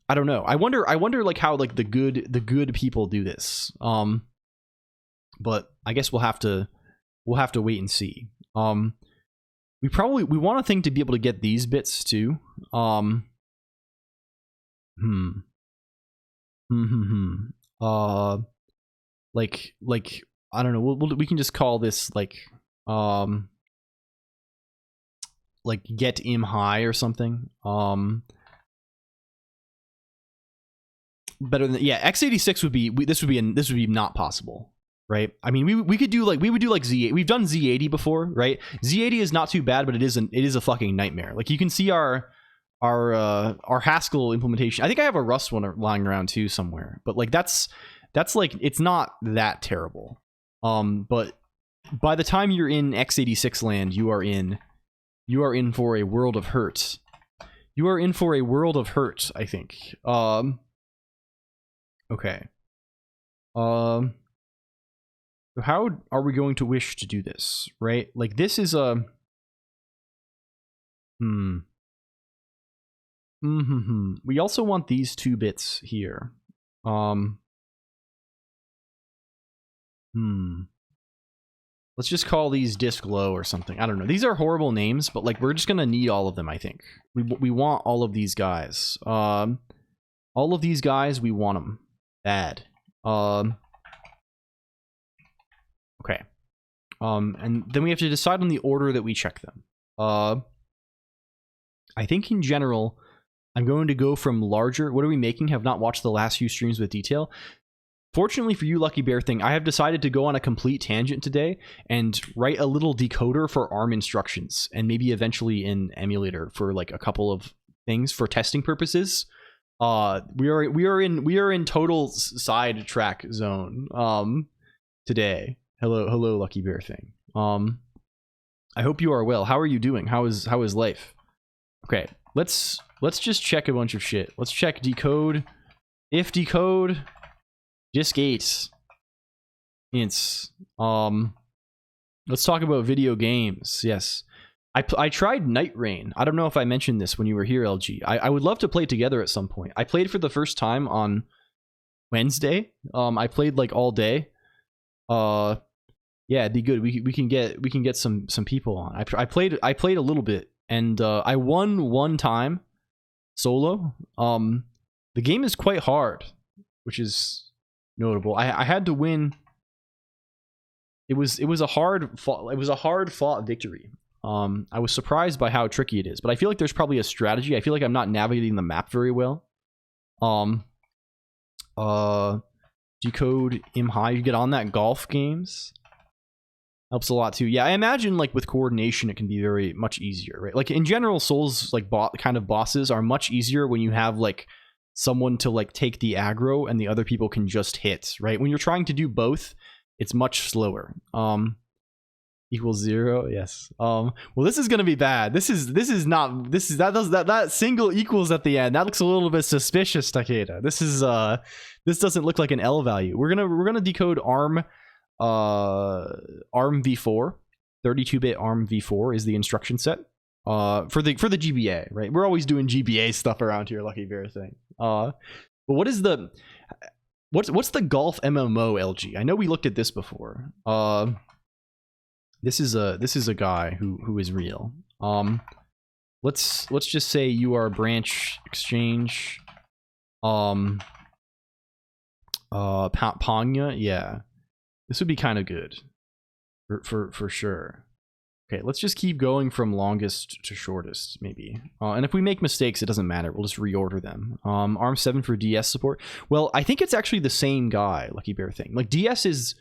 I don't know. I wonder like how, like, the good people do this. But I guess we'll have to wait and see. We want a thing to be able to get these bits too. Like I don't know. We can just call this like get im high or something. Better than, yeah, x86 would be, this would be not possible, right? I mean, we would do like Z8. We've done Z80 before, right? Z80 is not too bad, but it is a fucking nightmare. Like, you can see our Haskell implementation. I think I have a Rust one lying around too somewhere, but like that's like, it's not that terrible. But by the time you're in x86 land, you are in for a world of hurt. You are in for a world of hurt, I think. Okay. So how are we going to wish to do this, right? Like, this is a we also want these 2 bits here. Let's just call these disk low or something. I don't know. These are horrible names, but like, we're just gonna need all of them, I think. We want all of these guys. All of these guys, we want them bad. Okay. And then we have to decide on the order that we check them. I think in general, I'm going to go from larger. What are we making? Have not watched the last few streams with detail. Fortunately for you, Lucky Bear Thing, I have decided to go on a complete tangent today and write a little decoder for ARM instructions, and maybe eventually in emulator for like a couple of things for testing purposes. We are in total sidetrack zone today. Hello, Lucky Bear Thing. I hope you are well. How are you doing? How is life? Okay, let's just check a bunch of shit. Let's check decode. If decode disk 8 ints. Let's talk about video games. Yes, I tried Night Rain. I don't know if I mentioned this when you were here, LG. I would love to play together at some point. I played for the first time on Wednesday. I played like all day. Yeah, it'd be good. We can get some people on. I played a little bit, and I won one time solo. The game is quite hard, which is notable. I had to win. It was a hard fought victory. I was surprised by how tricky it is, but I feel like there's probably a strategy. I feel like I'm not navigating the map very well. Decode im high. You get on that golf games. Helps a lot too. Yeah, I imagine like with coordination it can be very much easier, right? Like in general, Souls like kind of bosses are much easier when you have like someone to like take the aggro and the other people can just hit, right? When you're trying to do both, it's much slower. Equals 0, yes. Well, this is gonna be bad. That single equals at the end. That looks a little bit suspicious, Takeda. This doesn't look like an L value. We're gonna decode ARM v4. 32-bit ARM v4 is the instruction set. For the GBA, right? We're always doing GBA stuff around here, Lucky Bear Thing. But what's the golf MMO, LG? I know we looked at this before. This is a guy who is real. Let's just say you are branch exchange. Panya, yeah. This would be kind of good. For sure. Okay, let's just keep going from longest to shortest, maybe. And if we make mistakes, it doesn't matter. We'll just reorder them. ARM7 for DS support. Well, I think it's actually the same guy, Lucky Bear thing. Like, DS is...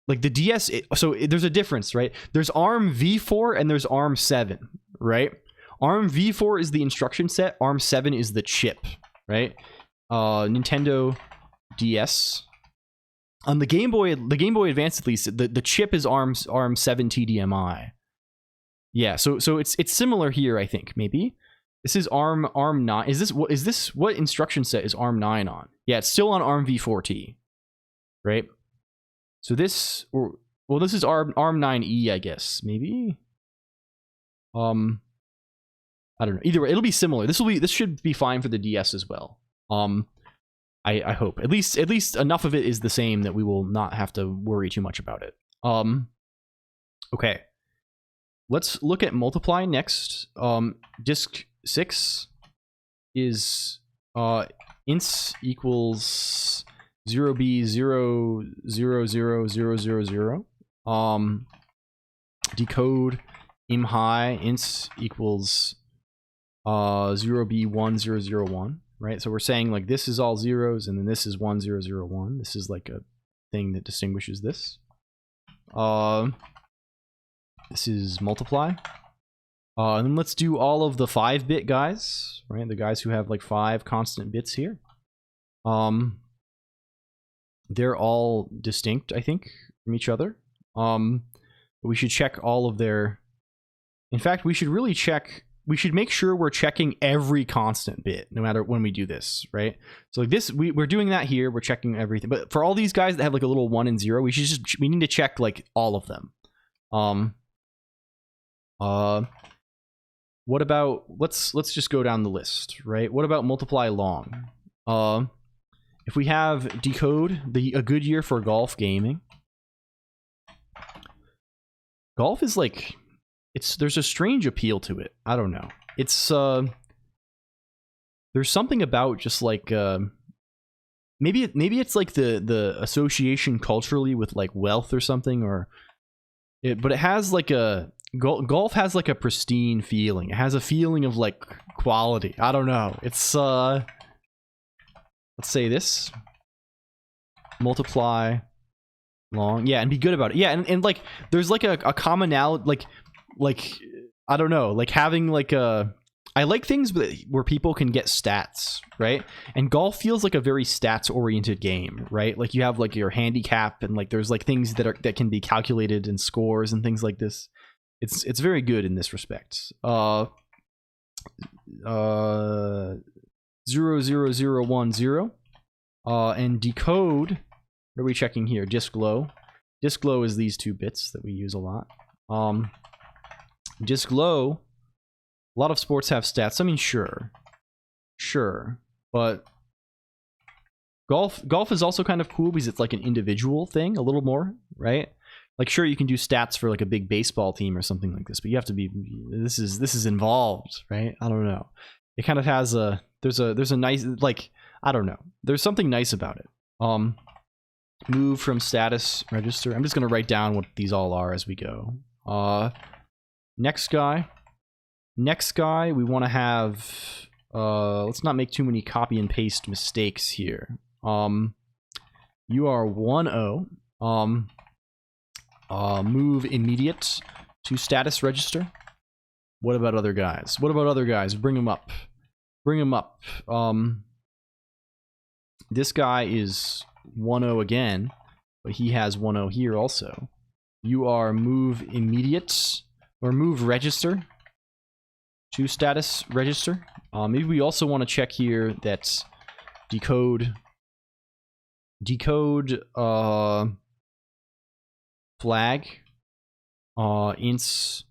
Like, the DS... there's a difference, right? There's ARM v4 and there's ARM7, right? ARM v4 is the instruction set. ARM7 is the chip, right? Nintendo DS... On the Game Boy Advance, at least, the chip is ARM7 TDMI. Yeah, so it's similar here, I think. Maybe this is ARM9. Is this what instruction set is ARM9 on? Yeah, it's still on ARM v4T, right? So this this is ARM9E, I guess. Maybe. I don't know. Either way, it'll be similar. This should be fine for the DS as well. I hope at least enough of it is the same that we will not have to worry too much about it. Okay, let's look at multiply next. Disk 6 is ints equals 0b00000. Decode im high ints equals 0b1001. Right, so we're saying like this is all zeros, and then this is 1001. This is like a thing that distinguishes this. This is multiply. And then let's do all of the 5-bit guys, right? The guys who have like 5 constant bits here. They're all distinct, I think, from each other. But we should check all of their... In fact, we should really check... We should make sure we're checking every constant bit, no matter when we do this, right? So like this, we're doing that here. We're checking everything. But for all these guys that have like a little 1 and 0, we need to check like all of them. What about let's just go down the list, right? What about multiply long? If we have decode, a good year for golf gaming. Golf is like... There's a strange appeal to it. I don't know. It's there's something about just like maybe it's like the association culturally with like wealth or something, but it has like golf has like a pristine feeling. It has a feeling of like quality. I don't know. It's let's say this multiply long, yeah, and be good about it. Yeah, and like there's like a commonality, like I don't know, like having like I like things where people can get stats, right? And golf feels like a very stats oriented game, right? Like you have like your handicap, and like there's like things that can be calculated in scores and things like this. It's very good in this respect. 00010 and decode. What are we checking here? Disk low. Disk low is these 2 bits that we use a lot. Disk low, a lot of sports have stats. I mean, sure, but golf is also kind of cool because it's like an individual thing a little more, right? Like, sure, you can do stats for like a big baseball team or something like this, but you have to be, this is involved, right? I don't know. It kind of has there's a nice, like, I don't know. There's something nice about it. Move from status register. I'm just gonna write down what these all are as we go. Next guy, we want to have, let's not make too many copy and paste mistakes here. You are 10, move immediate to status register. What about other guys? Bring them up. This guy is 10 again, but he has 10 here also. You are move immediate or move register to status register. Maybe we also want to check here that decode flag ints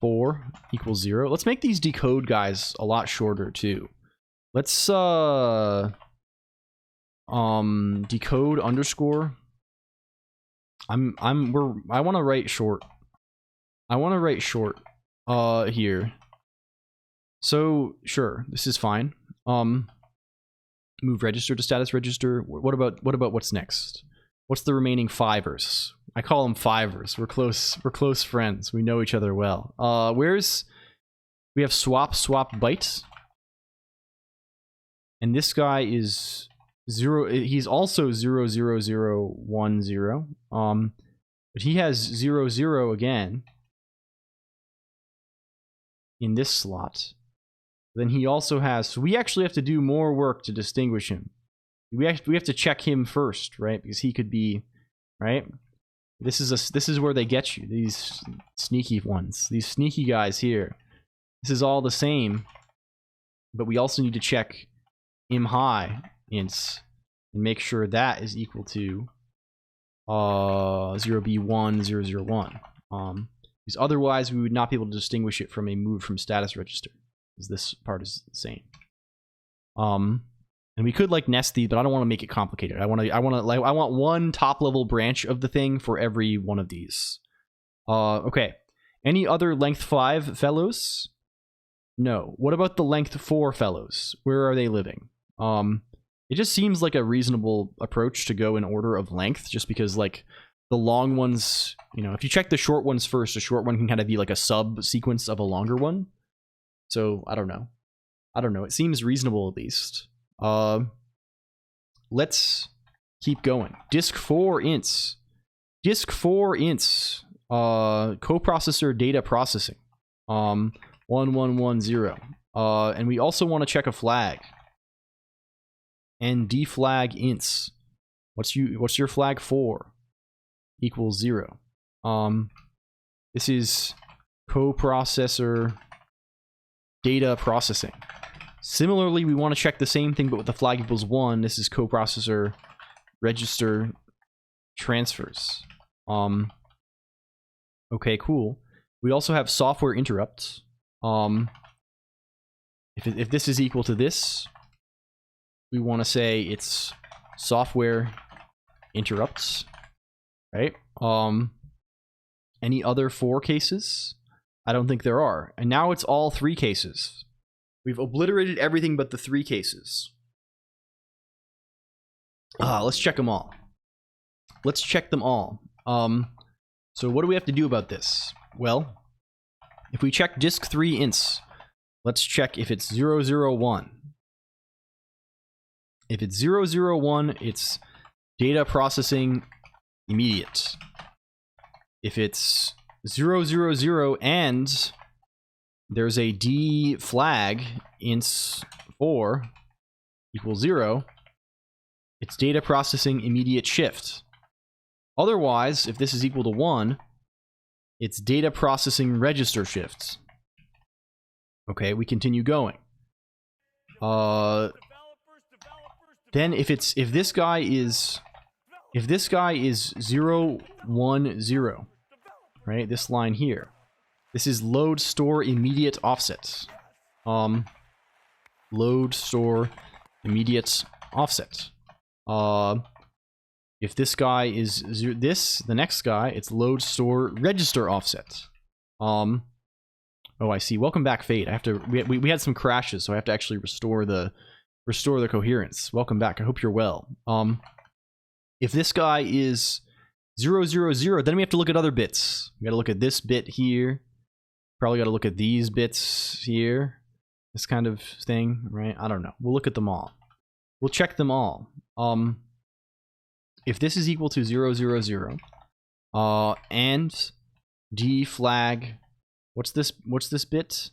4 equals 0. Let's make these decode guys a lot shorter too. Let's decode underscore. I want to write short. Here. So sure, this is fine. Move register to status register. What about what's next? What's the remaining 5ers? I call them fivers. We're close friends. We know each other well. We have swap byte. And this guy is 0, he's also 00010. But he has 00 again in this slot. Then he also has, so we actually have to do more work to distinguish him. We have to check him first, right? Because he could be, right? This is where they get you, these sneaky ones. These sneaky guys here. This is all the same, but we also need to check im high ints and make sure that is equal to 0b1001. Because otherwise we would not be able to distinguish it from a move from status register, because this part is the same. And we could like nest these, but I don't want to make it complicated. I want one top level branch of the thing for every one of these. Okay. Any other length 5 fellows? No. What about the length 4 fellows? Where are they living? It just seems like a reasonable approach to go in order of length, just because like the long ones, you know, if you check the short ones first, a short one can kind of be like a sub sequence of a longer one. So I don't know. It seems reasonable at least. Let's keep going. Disk 4 ints. Coprocessor data processing. 1110. And we also want to check a flag. And deflag ints. What's your flag 4? Equals 0. This is coprocessor data processing. Similarly, we want to check the same thing, but with the flag equals 1. This is coprocessor register transfers. Okay, cool. We also have software interrupts. If this is equal to this, we want to say it's software interrupts, right? Any other 4 cases? I don't think there are. And now it's all 3 cases. We've obliterated everything but the 3 cases. Let's check them all. Let's check them all. So what do we have to do about this? Well, if we check disk 3 ints, let's check if it's 001. If it's 001, it's data processing immediate. If it's 000 and there's a D flag ints 4 equals 0, it's data processing immediate shift. Otherwise, if this is equal to 1, it's data processing register shift. Okay, we continue going. Then if this guy is 010, right? This line here. This is load store immediate offset. Load store immediate offset. If this guy is the next guy, it's load store register offset. Oh, I see. Welcome back, Fate. I have to. We had some crashes, so I have to actually restore the coherence. Welcome back. I hope you're well. If this guy is 000, then we have to look at other bits. We got to look at this bit here. Probably got to look at these bits here. This kind of thing, right? I don't know. We'll look at them all. We'll check them all. If this is equal to 000, and D flag, what's this bit?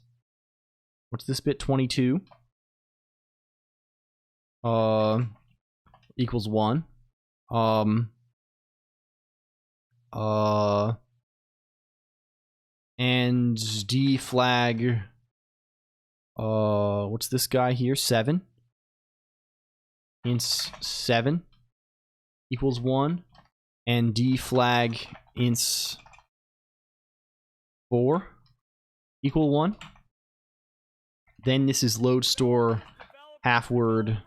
What's this bit? 22. Equals 1. And D flag, what's this guy here? 7. Ints 7 equals 1. And D flag ints 4 equal 1. Then this is load store half word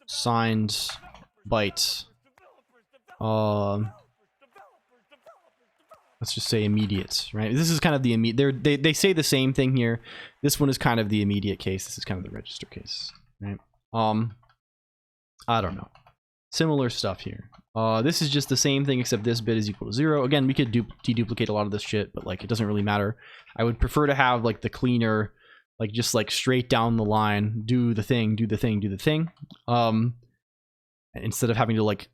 signed byte. Let's just say immediate, right? This is kind of the immediate. They say the same thing here. This one is kind of the immediate case. This is kind of the register case, right? I don't know. Similar stuff here. This is just the same thing except this bit is equal to 0. Again, we could deduplicate a lot of this shit, but like it doesn't really matter. I would prefer to have like the cleaner, like just like straight down the line, do the thing, do the thing, do the thing. Instead of having to like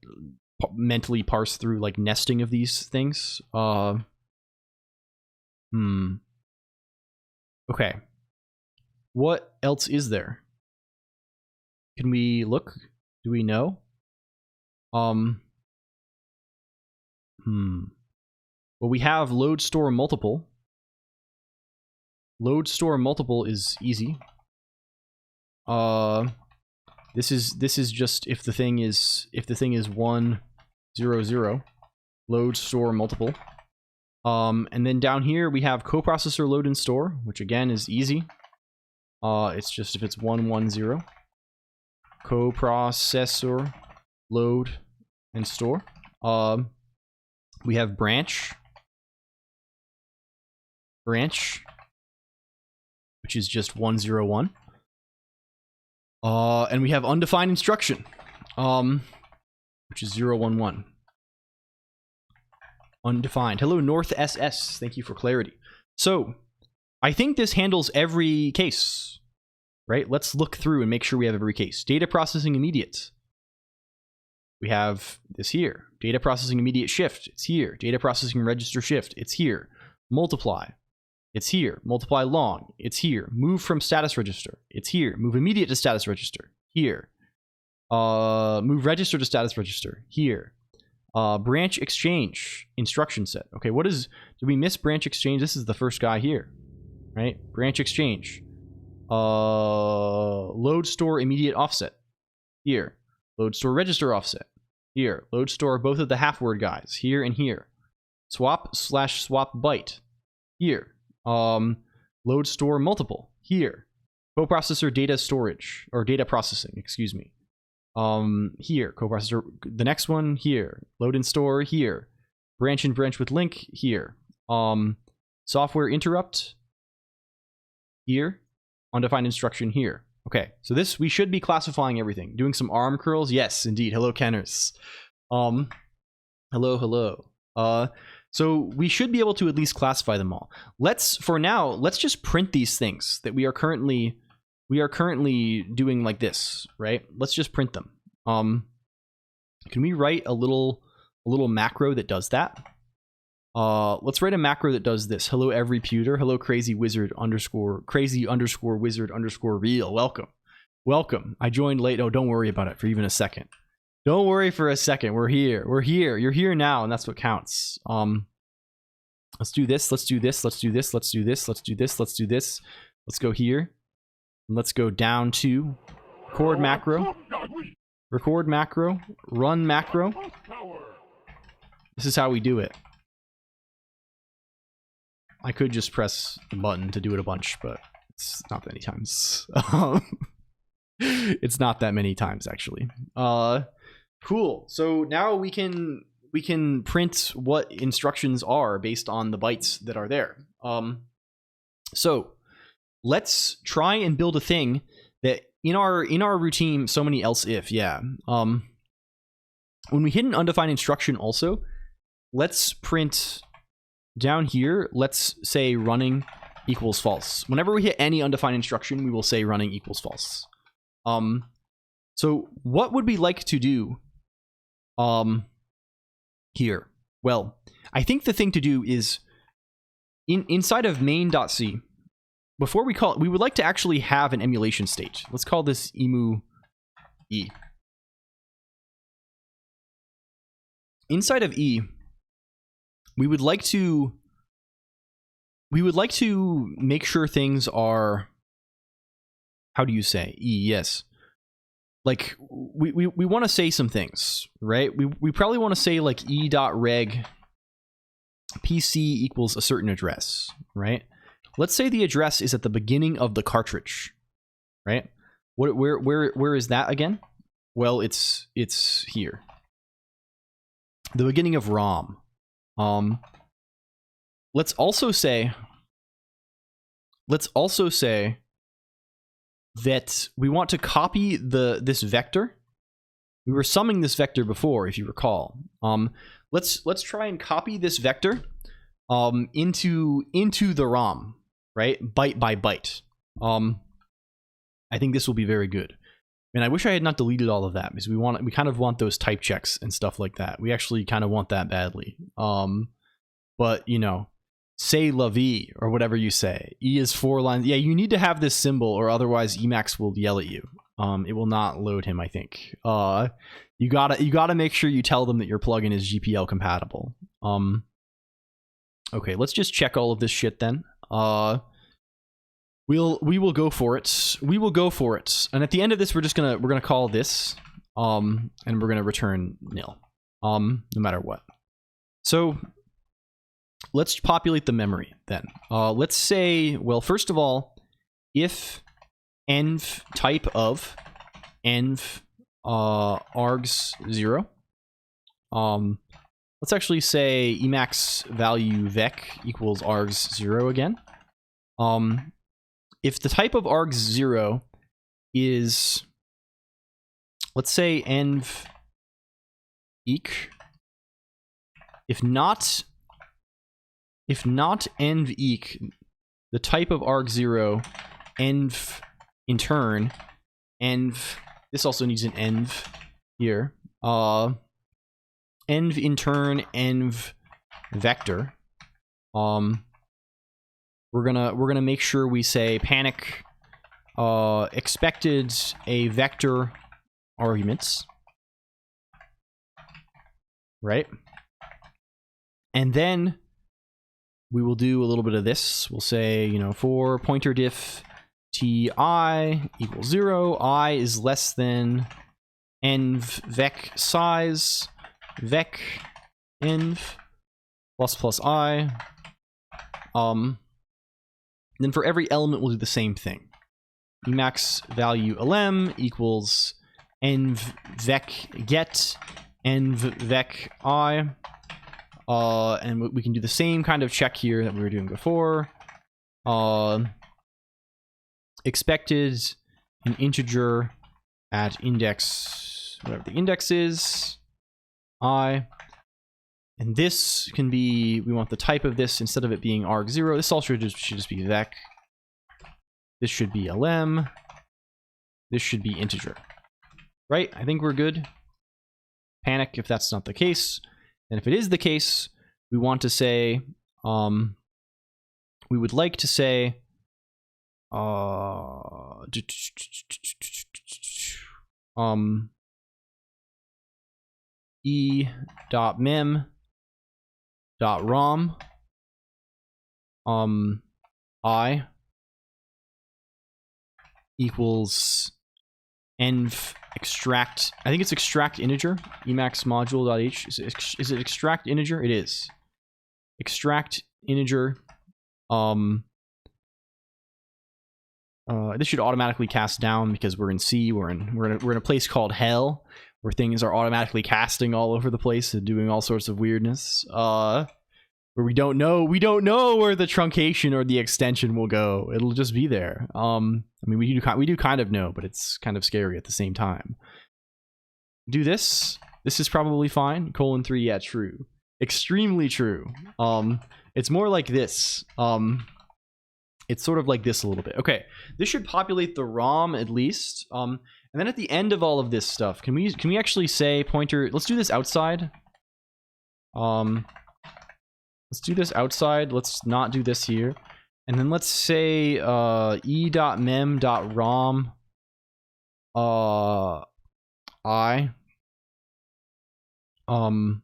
mentally parse through like nesting of these things. Okay. What else is there? Can we look? Do we know? Well, we have load store multiple. Load store multiple is easy. This is just if the thing is 1 0 0, load store multiple. And then down here we have coprocessor load and store, which again is easy. It's just if it's 1 1 0, coprocessor load and store. We have branch, which is just 1 0 1. And we have undefined instruction, which is 0 1 1. Undefined. Hello, North SS. Thank you for clarity. So, I think this handles every case, right? Let's look through and make sure we have every case. Data processing immediate. We have this here. Data processing immediate shift. It's here. Data processing register shift. It's here. Multiply. It's here. Multiply long. It's here. Move from status register. It's here. Move immediate to status register. Here. Move register to status register. Here. Branch exchange instruction set. Okay, what is... Did we miss branch exchange? This is the first guy here. Right? Branch exchange. Load store immediate offset. Here. Load store register offset. Here. Load store both of the half word guys. Here and here. Swap / swap byte. Here. Load store multiple. Here. Coprocessor data storage. Or data processing, excuse me. Here. Coprocessor. The next one, here. Load and store, here. Branch and branch with link, here. Software interrupt, here. Undefined instruction, here. Okay, so this, we should be classifying everything. Doing some ARM curls? Yes, indeed. Hello, Kenners. Hello. So we should be able to at least classify them all. For now, let's just print these things that we are currently doing like this, right? Let's just print them. Can we write a little macro that does that? Let's write a macro that does this. Hello, every pewter. Hello, crazy wizard _ real. Welcome. I joined late. Oh, don't worry about it for even a second. Don't worry for a second. We're here. You're here now, and that's what counts. Let's do this. Let's do this. Let's go here. And let's go down to record macro, run macro. This is how we do it. I could just press the button to do it a bunch, but it's not that many times. It's not that many times, actually. Cool. So now we can print what instructions are based on the bytes that are there. So let's try and build a thing that in our routine, so many else if, yeah. When we hit an undefined instruction also, let's print down here, let's say running equals false. Whenever we hit any undefined instruction, we will say running equals false. So what would we like to do here? Well, I think the thing to do is inside of main.c, before we call it, we would like to actually have an emulation state. Let's call this emu e. Inside of e, we would like to make sure things are, how do you say e? Yes, like we want to say some things, right? We probably want to say like e.reg pc equals a certain address, right? Let's say the address is at the beginning of the cartridge, right? Where is that again? Well, it's here. The beginning of ROM. Let's also say that we want to copy this vector. We were summing this vector before, if you recall. Let's try and copy this vector into the ROM, right? Byte by byte. I think this will be very good. And I wish I had not deleted all of that, because we kind of want those type checks and stuff like that. We actually kind of want that badly. But you know, say la vie or whatever you say. E is 4 lines. Yeah, you need to have this symbol, or otherwise Emacs will yell at you. It will not load him, I think. You gotta make sure you tell them that your plugin is GPL compatible. Okay, let's just check all of this shit then. We will go for it. We will go for it. And at the end of this, we're gonna call this, and we're gonna return nil, no matter what. So let's populate the memory then. Let's say, well, first of all, if env type of env args 0. Let's actually say Emacs value vec equals args 0 again. If the type of args 0 is, let's say env eq, if not env eq, the type of arg 0 env in turn, env, this also needs an env here, env in turn env vector, we're gonna make sure we say panic expected a vector arguments, right? And then we will do a little bit of this. We'll say, you know, for pointer diff ti equals 0, I is less than env vec size vec env plus I. Then for every element, we'll do the same thing. Emacs value lm equals env vec get env vec I. And we can do the same kind of check here that we were doing before. Expected an integer at index, whatever the index is, I. And this can be, we want the type of this, instead of it being arg0, this also should just be vec. This should be lm. This should be integer. Right? I think we're good. Panic if that's not the case. And if it is the case, we want to say, we would like to say, e.mem.rom I equals env extract, I think it's extract integer, Emacs module.h. Is it extract integer? It is. Extract integer. This should automatically cast down because we're in C. We're in a place called hell, where things are automatically casting all over the place and doing all sorts of weirdness. Where we don't know where the truncation or the extension will go. It'll just be there. I mean, we do kind of know, but it's kind of scary at the same time. Do this. This is probably fine. :3, yeah, true. Extremely true. It's more like this. It's sort of like this a little bit. Okay, this should populate the ROM at least. And then at the end of all of this stuff, can we actually say pointer? Let's do this outside. Let's do this outside. Let's not do this here. And then let's say e.mem.rom I. Well,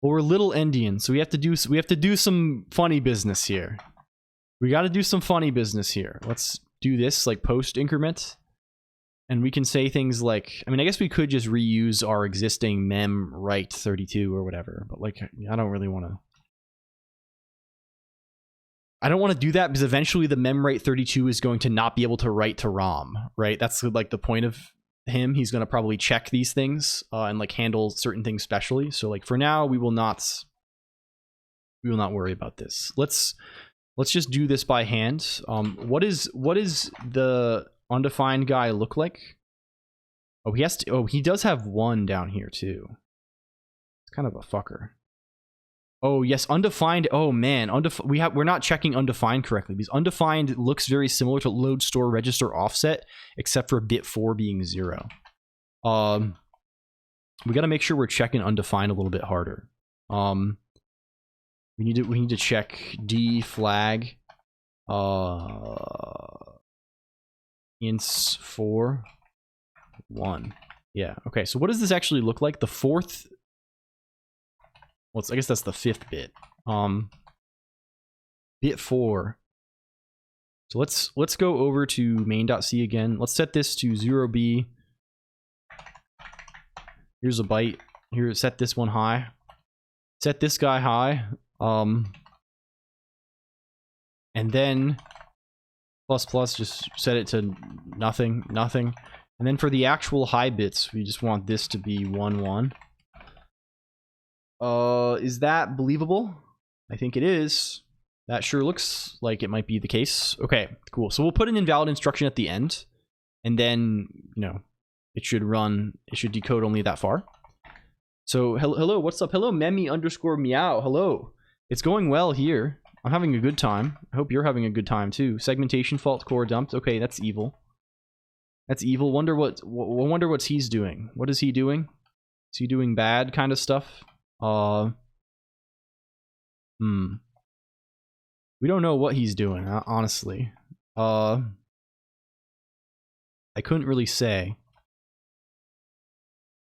we're little endian, so we have to do some funny business here. We got to do some funny business here. Let's do this like post increment. And we can say things like, I mean, I guess we could just reuse our existing mem write 32 or whatever, but like, I don't really want to. I don't want to do that because eventually the mem write 32 is going to not be able to write to ROM, right? That's like the point of him. He's going to probably check these things and like handle certain things specially. So like for now, we will not worry about this. Let's just do this by hand. What is the undefined guy look like? Oh, he has to. Oh, he does have one down here too. It's kind of a fucker. Oh yes, undefined. Oh man, we're not checking undefined correctly because undefined looks very similar to load store register offset, except for bit 4 being 0. We got to make sure we're checking undefined a little bit harder. We need to check D flag ints 4 1. Yeah, okay, so what does this actually look like? The fourth, well, I guess that's the 5th bit. Bit 4. So let's go over to main.c again. Let's set this to 0b. Here's a byte. Here, set this one high. Set this guy high. And then plus plus, just set it to nothing, nothing. And then for the actual high bits, we just want this to be 1 1. Is that believable? I think it is. That sure looks like it might be the case. Okay, cool. So we'll put an invalid instruction at the end, and then, you know, it should run, it should decode only that far. So, hello, what's up? Hello, Memi_meow. Hello. It's going well here. I'm having a good time. I hope you're having a good time too. Segmentation fault, core dumped. Okay, that's evil. That's evil. Wonder what he's doing. What is he doing? Is he doing bad kind of stuff? We don't know what he's doing, honestly. I couldn't really say.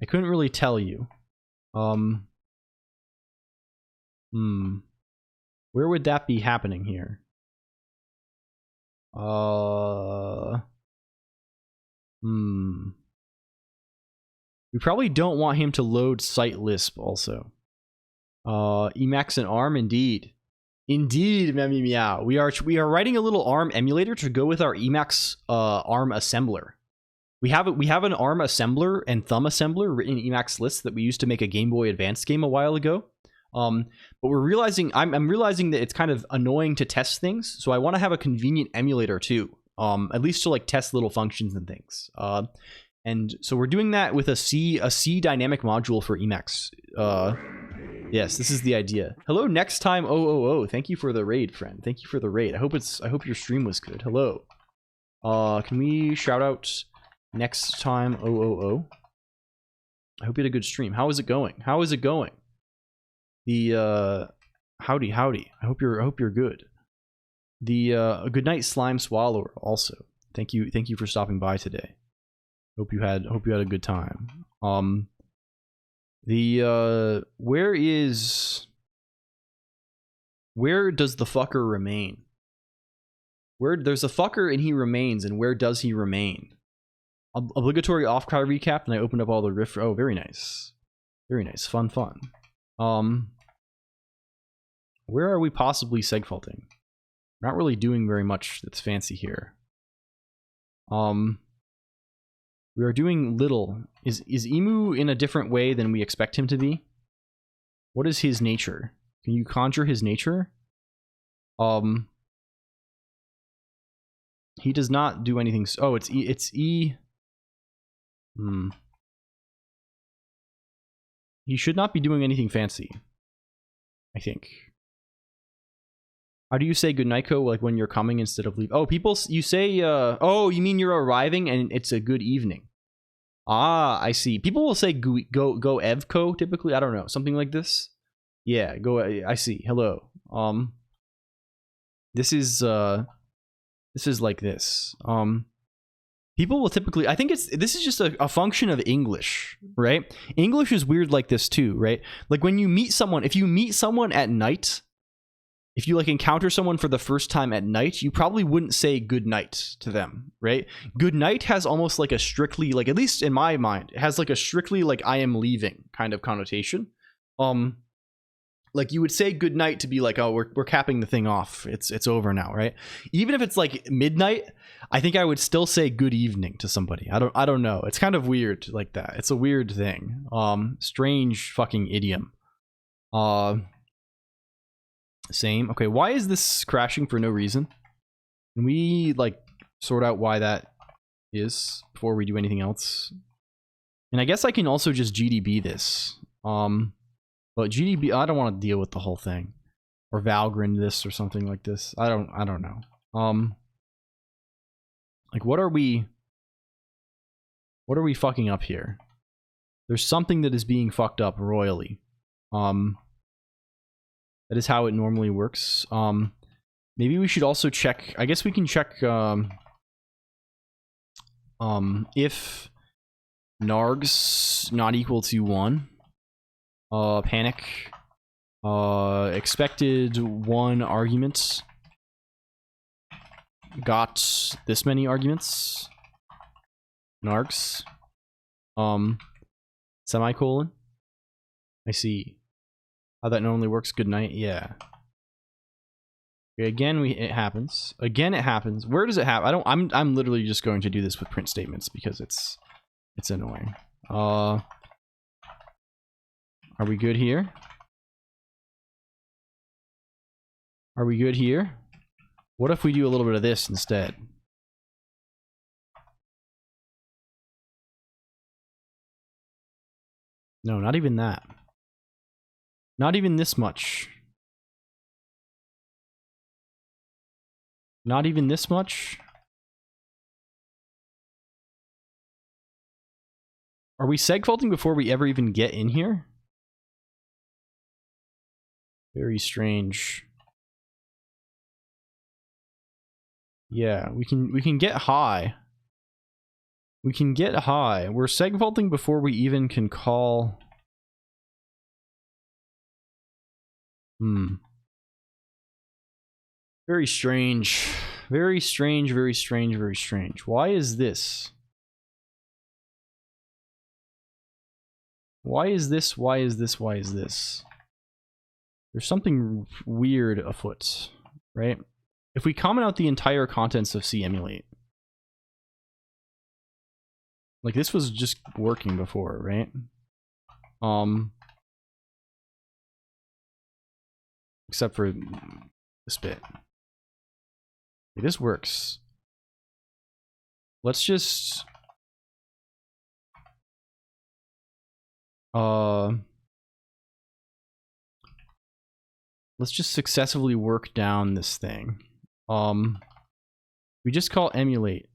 I couldn't really tell you. Where would that be happening here? We probably don't want him to load site Lisp also. Emacs and ARM, indeed. Indeed, Memi Meow. We are writing a little ARM emulator to go with our Emacs ARM assembler. We have an ARM assembler and thumb assembler written in Emacs Lisp that we used to make a Game Boy Advance game a while ago. But we're realizing I'm realizing that it's kind of annoying to test things, so I want to have a convenient emulator too. At least to like test little functions and things. And so we're doing that with a C dynamic module for Emacs. Yes, this is the idea. Hello, next time 000. Thank you for the raid, friend. Thank you for the raid. I hope your stream was good. Hello. Can we shout out next time 000? I hope you had a good stream. How is it going? How is it going? The howdy. I hope you're good. The good night slime swallower also. Thank you for stopping by today. Hope you had a good time. Where does the fucker remain? There's a fucker and he remains, and where does he remain? Obligatory off-call recap, and I opened up all the riff. Oh, very nice. Very nice. Fun. Where are we possibly segfaulting? Not really doing very much that's fancy here. We are doing little. Is Emu in a different way than we expect him to be? What is his nature? Can you conjure his nature? He does not do anything. Oh, it's E. He should not be doing anything fancy, I think. How do you say goodnightco, like when you're coming instead of leave? Oh, you say, oh, you mean you're arriving and it's a good evening. Ah, I see. People will say go evco typically. I don't know, something like this. Yeah, go. I see. Hello. This is like this. People will typically, I think this is just a function of English, right? English is weird like this too, right? Like when you meet someone, if you meet someone at night, if you like encounter someone for the first time at night, you probably wouldn't say good night to them, right? Good night has almost like a strictly, like at least in my mind, it has like a strictly like I am leaving kind of connotation. Like you would say good night to be like, oh, we're capping the thing off. It's over now, right? Even if it's like midnight, I think I would still say good evening to somebody. I don't know. It's kind of weird like that. It's a weird thing. Strange fucking idiom. Same. Okay, why is this crashing for no reason? Can we like sort out why that is before we do anything else? And I guess I can also just GDB this. But GDB, I don't want to deal with the whole thing. Or Valgrind this or something like this. I don't know. Like what are we fucking up here? There's something that is being fucked up royally. That is how it normally works. Maybe we should also check, I guess we can check if Narg's not equal to 1. Panic. Expected 1 arguments. Got this many arguments. Nargs. Semicolon. I see. How that normally works. Good night. Yeah. Okay, again, it happens. Again, it happens. Where does it happen? I'm literally just going to do this with print statements because it's annoying. Are we good here? Are we good here? What if we do a little bit of this instead? No, not even that. Not even this much. Not even this much. Are we segfaulting before we ever even get in here? Very strange. Yeah, we can get high. We can get high. We're segfaulting before we even can call. Very strange. Very strange, very strange, very strange. Why is this? Why is this? Why is this? Why is this? There's something weird afoot, right? If we comment out the entire contents of CEmulate, like this was just working before, right? Except for this bit. This works. Let's just let's just successfully work down this thing. We just call emulate.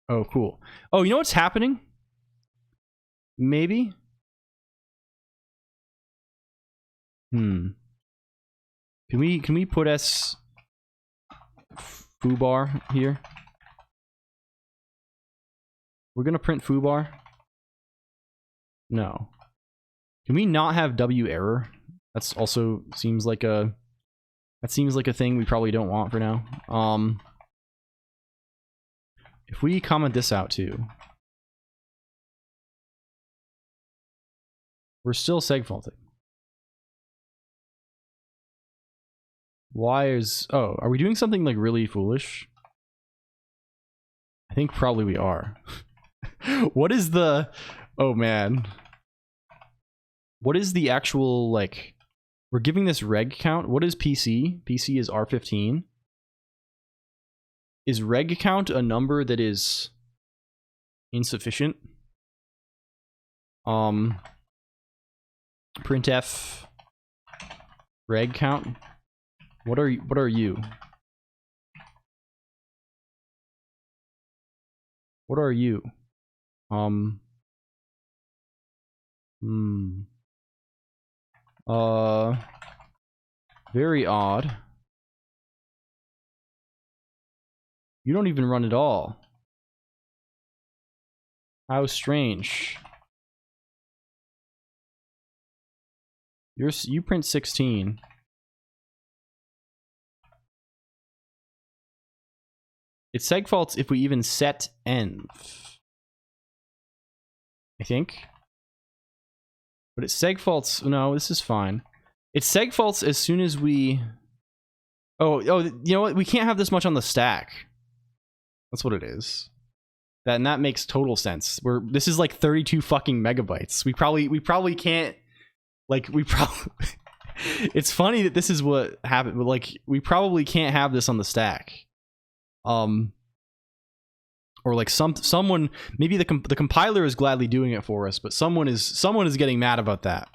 Oh, cool. Oh, you know what's happening? Maybe. Can we put s foobar here? We're gonna print foobar. No. Can we not have w error? That's also seems like a thing we probably don't want for now. If we comment this out too, we're still segfaulting. Why is... Oh, are we doing something like really foolish? I think probably we are. What is the... Oh man. What is the actual, like... We're giving this reg count. What is PC? PC is R15. Is reg count a number that is insufficient? Printf reg count. What are you? What are you? What are you? Very odd. You don't even run at all. How strange. You print 16. It segfaults if we even set env, I think. But it segfaults... No, this is fine. It segfaults as soon as we... Oh, you know what? We can't have this much on the stack. That's what it is. And that makes total sense. This is like 32 fucking megabytes. We probably can't... Like, we probably... It's funny that this is what happened, but like, we probably can't have this on the stack. or like someone, maybe the compiler is gladly doing it for us, but someone is getting mad about that.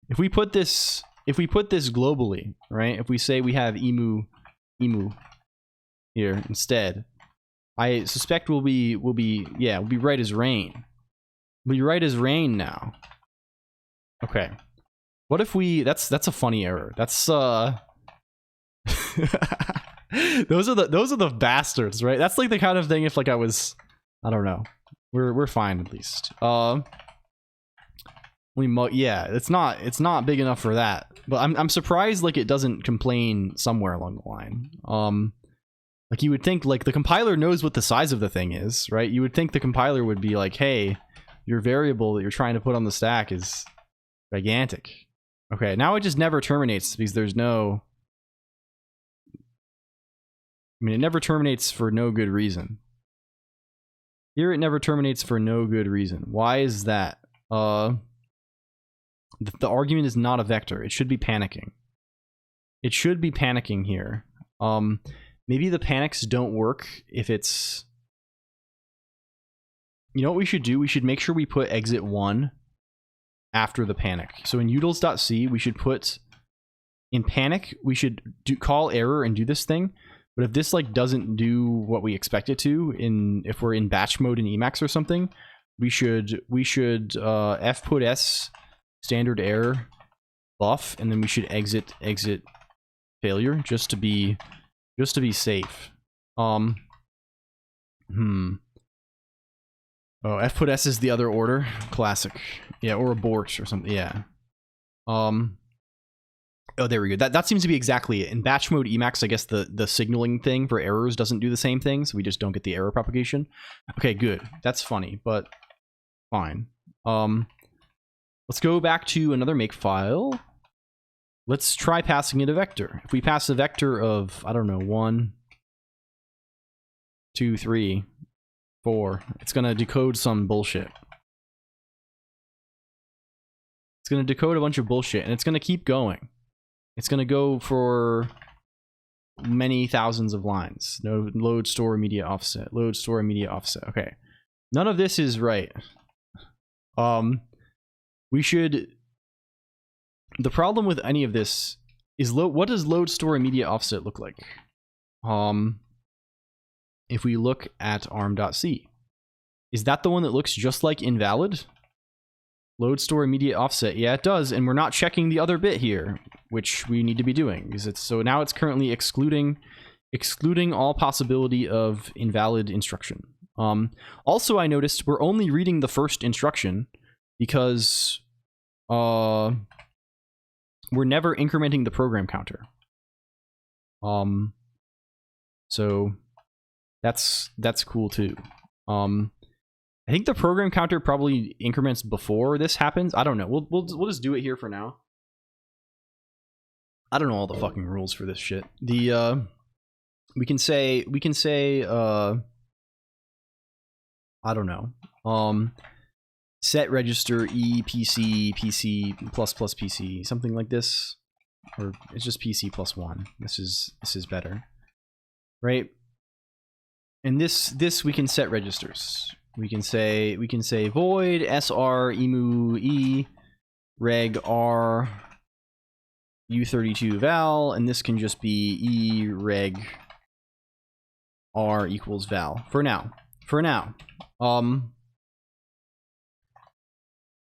If we put this globally, right? If we say we have emu here instead, I suspect we'll be right as rain. We'll be right as rain now. Okay. What if we... That's a funny error. That's those are the bastards, right? That's like the kind of thing if like I don't know. We're fine at least. Yeah, it's not big enough for that. But I'm surprised like it doesn't complain somewhere along the line. Like you would think like the compiler knows what the size of the thing is, right? You would think the compiler would be like, "Hey, your variable that you're trying to put on the stack is gigantic." Okay, now it just never terminates because there's no... I mean, it never terminates for no good reason. Here it never terminates for no good reason. Why is that? The argument is not a vector. It should be panicking. It should be panicking here. Maybe the panics don't work if it's... You know what we should do? We should make sure we put exit 1 after the panic. So in utils.c, we should put... In panic, we should call error and do this thing. But if this like doesn't do what we expect it to, if we're in batch mode in Emacs or something, we should fput s standard error buff, and then we should exit failure just to be safe. Oh, fput s is the other order. Classic. Yeah, or abort or something. Yeah. Oh, there we go. That seems to be exactly it. In batch mode Emacs, I guess the signaling thing for errors doesn't do the same thing, so we just don't get the error propagation. Okay, good. That's funny, but fine. Let's go back to another makefile. Let's try passing it a vector. If we pass a vector of, I don't know, 1, 2, 3, 4, it's going to decode some bullshit. It's going to decode a bunch of bullshit, and it's going to keep going. It's going to go for many thousands of lines. No load, store, immediate offset. Load, store, immediate offset. Okay. None of this is right. We should... The problem with any of this is what does load, store, immediate offset look like? If we look at arm.c. Is that the one that looks just like invalid? Load, store, immediate offset. Yeah, it does, and we're not checking the other bit here, which we need to be doing. So now it's currently excluding all possibility of invalid instruction. Also, I noticed we're only reading the first instruction because we're never incrementing the program counter. So that's cool too. I think the program counter probably increments before this happens. I don't know. We'll just do it here for now. I don't know all the fucking rules for this shit. We can say I don't know. Set register e PC plus PC, something like this, or it's just PC plus 1. This is better, right? And this we can set registers. We can say void sr emu e reg r u32 val, and this can just be e reg r equals val for now.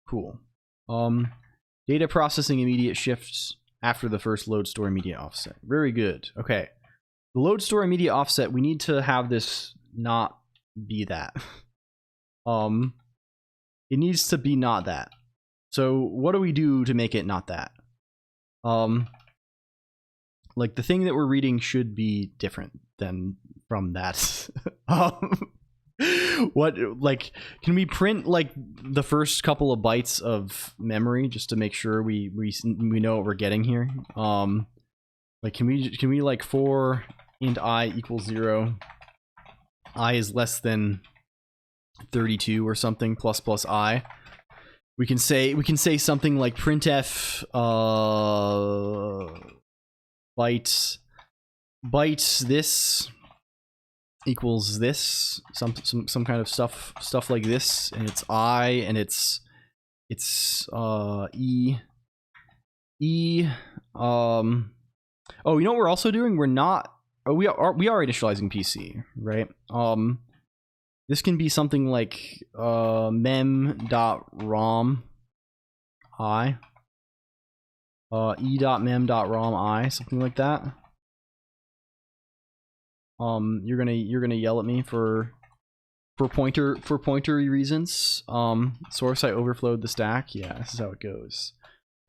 Cool. Data processing immediate shifts after the first load, store, immediate offset. Very good. Okay. The load, store, immediate offset, we need to have this not be that. It needs to be not that. So what do we do to make it not that? Like the thing that we're reading should be different than from that. What, like, can we print like the first couple of bytes of memory just to make sure we know what we're getting here? Like can we like for int I equals 0, I is less than 32 or something plus I. We can say something like printf bytes this equals this, some kind of stuff like this, and it's I, and it's E. Oh, you know what we're also doing? We're not. Oh, we are initializing PC, right? This can be something like mem.rom I, e.mem.rom I, something like that. You're gonna yell at me for pointery reasons. Source, I overflowed the stack. Yeah, this is how it goes.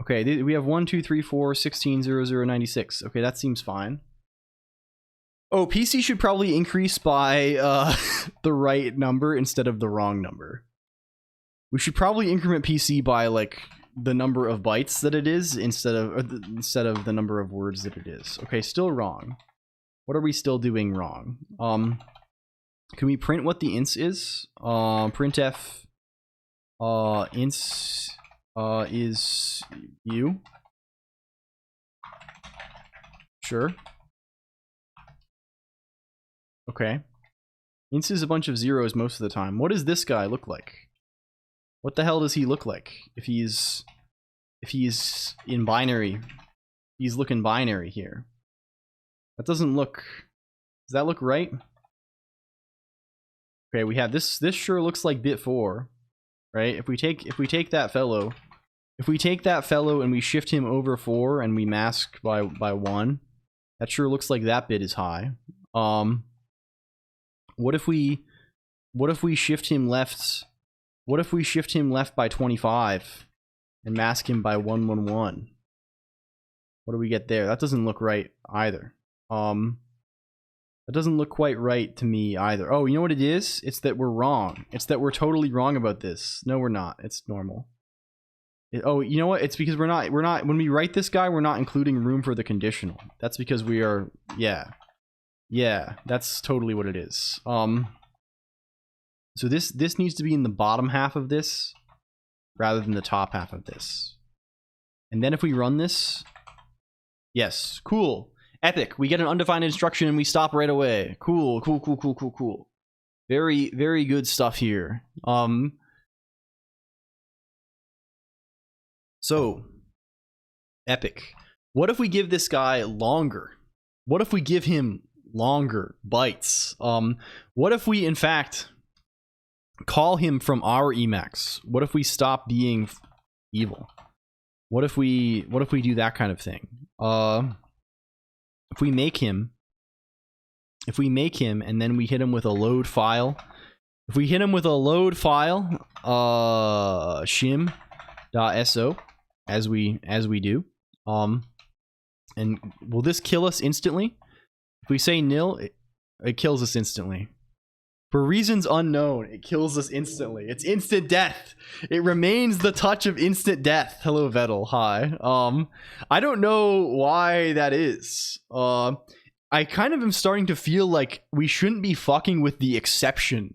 Okay, we have 1, 2, 3, 4, 16, 0, 0, 96. Okay, that seems fine. Oh, PC should probably increase by the right number instead of the wrong number. We should probably increment PC by like the number of bytes that it is instead of the number of words that it is. Okay, still wrong. What are we still doing wrong? Can we print what the ints is? Printf ints is you. Sure. Okay. Ints is a bunch of zeros most of the time. What does this guy look like? What the hell does he look like? If he's in binary, he's looking binary here. That doesn't look. Does that look right? Okay, we have this. This sure looks like bit 4, right? If we take that fellow, and we shift him over 4 and we mask by 1, that sure looks like that bit is high. What if we shift him left? What if we shift him left by 25 and mask him by 111? What do we get there? That doesn't look right either. That doesn't look quite right to me either. Oh, you know what it is? It's that we're wrong. It's that we're totally wrong about this. No, we're not. It's normal. Oh, you know what? It's because we're not, when we write this guy, we're not including room for the conditional. That's because we are, yeah. Yeah, that's totally what it is. So this needs to be in the bottom half of this rather than the top half of this. And then if we run this, yes, cool. Epic. We get an undefined instruction and we stop right away. Cool, cool, cool, cool, cool, cool. Very, very good stuff here. So, epic. What if we give this guy longer? What if we give him longer bytes? What if we, in fact, call him from our Emacs? What if we stop being evil? What if we do that kind of thing? If we make him and then we hit him with a load file. If we hit him with a load file, shim.so, as we do, and will this kill us instantly? If we say nil, it kills us instantly. For reasons unknown, it kills us instantly. It's instant death. It remains the touch of instant death. Hello, Vettel. Hi. I don't know why that is. I kind of am starting to feel like we shouldn't be fucking with the exception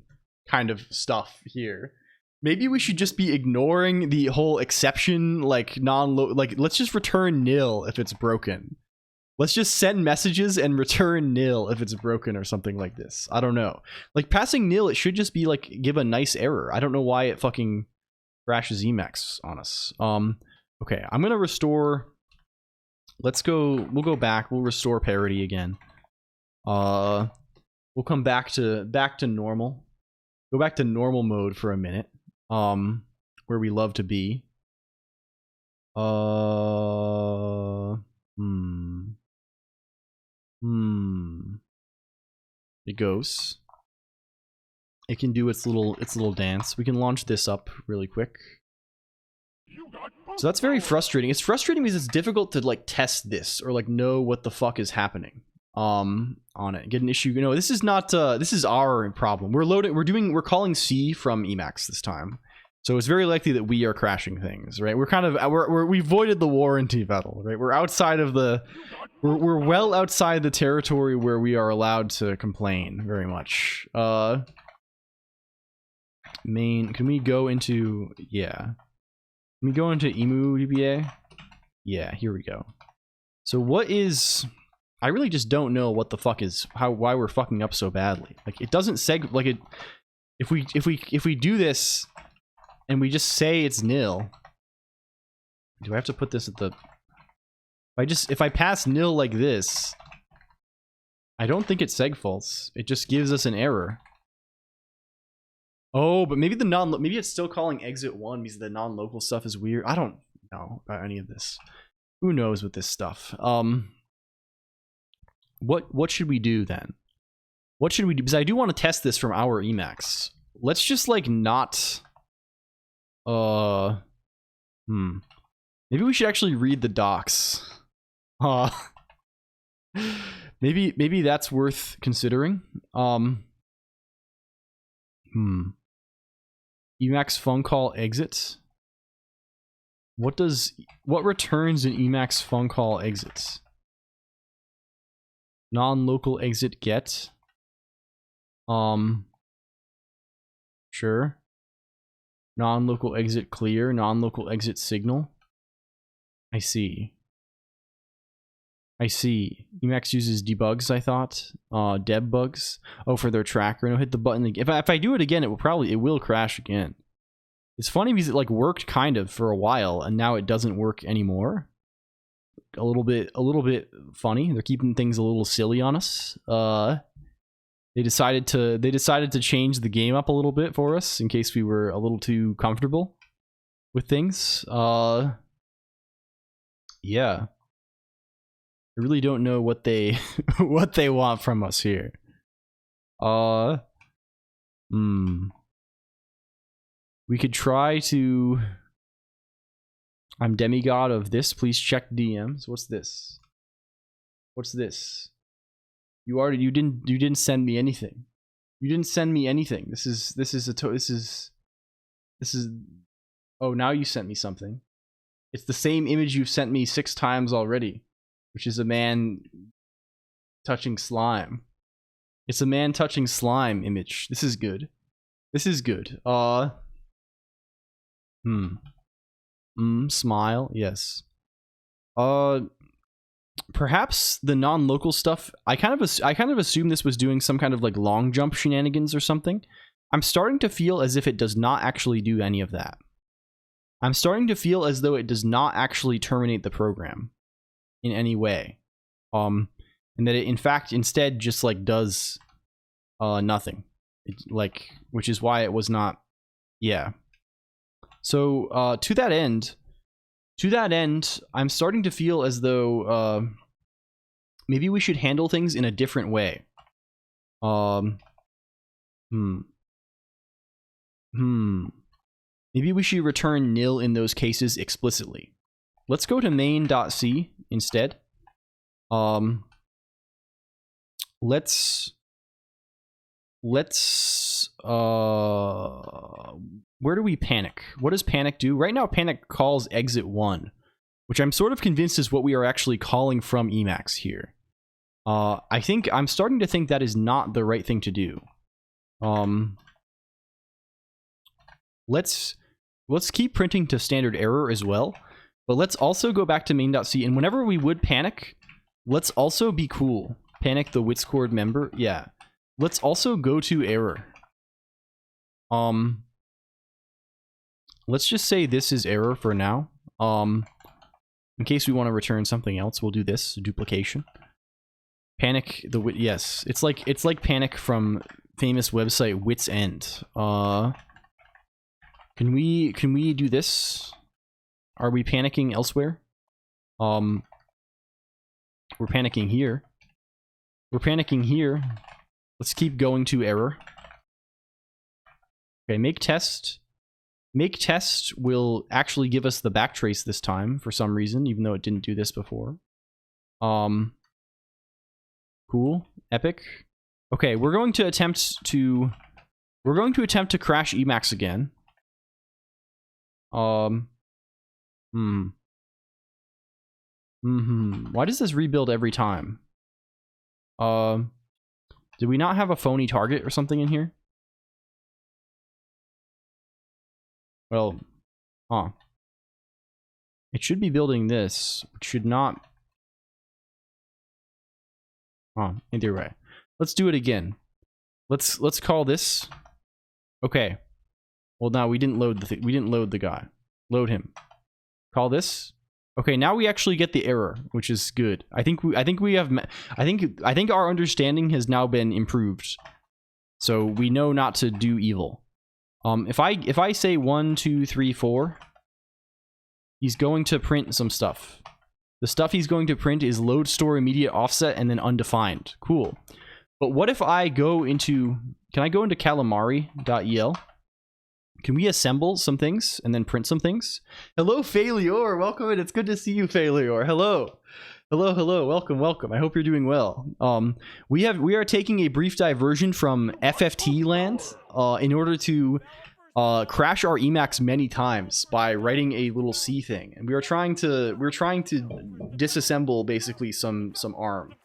kind of stuff here. Maybe we should just be ignoring the whole exception, like let's just return nil if it's broken. Let's just send messages and return nil if it's broken or something like this. I don't know. Like passing nil, it should just be like give a nice error. I don't know why it fucking crashes Emacs on us. Okay, I'm gonna restore. We'll go back. We'll restore parity again. We'll come back to normal. Go back to normal mode for a minute. Where we love to be. It goes. It can do its little dance. We can launch this up really quick. So that's very frustrating. It's frustrating because it's difficult to like test this or like know what the fuck is happening on it. Get an issue. You know, this is not this is our problem. We're calling C from Emacs this time. So it's very likely that we are crashing things, right? We voided the warranty battle, right? We're outside of the we're well outside the territory where we are allowed to complain very much. Main, can we go into, yeah. Can we go into emu DBA? Yeah, here we go. So what is I really just don't know what the fuck is why we're fucking up so badly. Like it doesn't seg like it. If we do this and we just say it's nil, do I have to put this at the? If I pass nil like this, I don't think it's seg false. It just gives us an error. Oh, but maybe maybe it's still calling exit 1 because the non-local stuff is weird. I don't know about any of this. Who knows with this stuff? What should we do then? What should we do? Because I do want to test this from our Emacs. Let's just like not. Maybe we should actually read the docs. Maybe that's worth considering. Emacs fun call exits. What returns an Emacs fun call exits? Non-local exit get. Sure. Non-local exit clear, non-local exit signal. I see. Emacs uses debugs, I thought. Deb bugs. Oh, for their tracker. No, hit the button again. If I do it again, it will crash again. It's funny because it like worked kind of for a while and now it doesn't work anymore. A little bit funny. They're keeping things a little silly on us. They decided to change the game up a little bit for us in case we were a little too comfortable with things. Yeah. I really don't know what they what they want from us here. We could try to. I'm demigod of this. Please check DMs. What's this? What's this? You didn't send me anything. You didn't send me anything. This is. Oh, now you sent me something. It's the same image you've sent me 6 times already, which is a man touching slime. It's a man touching slime image. This is good. This is good. Smile. Yes. Perhaps the non-local stuff. I kind of assume this was doing some kind of like long jump shenanigans or something. I'm starting to feel as if it does not actually do any of that. I'm starting to feel as though it does not actually terminate the program in any way. And that it in fact instead just like does nothing. Which is why it was not. Yeah. So to that end, I'm starting to feel as though maybe we should handle things in a different way. Maybe we should return nil in those cases explicitly. Let's go to main.c instead. Let's where do we panic? What does panic do? Right now panic calls exit 1, which I'm sort of convinced is what we are actually calling from Emacs here. I'm starting to think that is not the right thing to do. Let's keep printing to standard error as well, but let's also go back to main.c, and whenever we would panic, let's also be cool. Panic the Witscord member. Yeah. Let's also go to error. Let's just say this is error for now. In case we want to return something else, we'll do this duplication. Panic the yes, it's like panic from famous website Wits End. Can we do this? Are we panicking elsewhere? We're panicking here. We're panicking here. Let's keep going to error. Okay, make test. Make test will actually give us the backtrace this time for some reason, even though it didn't do this before. Cool. Epic. Okay, we're going to attempt to crash Emacs again. Why does this rebuild every time? Did we not have a phony target or something in here? Well, it should be building this, which should not. Oh, either way. Let's do it again. Let's call this. Okay. Well, now we didn't load the guy. Load him. Call this. Okay, now we actually get the error, which is good. I think our understanding has now been improved. So we know not to do evil. If I say 1, 2, 3, 4, he's going to print some stuff. The stuff he's going to print is load, store, immediate, offset, and then undefined. Cool. But what if I go into... Can I go into calamari.el? Can we assemble some things and then print some things? Hello, Failure. Welcome in. It's good to see you, Failure. Hello. Hello, hello. Welcome, welcome. I hope you're doing well. We are taking a brief diversion from FFT land in order to crash our Emacs many times by writing a little C thing. And we're trying to disassemble basically some ARM.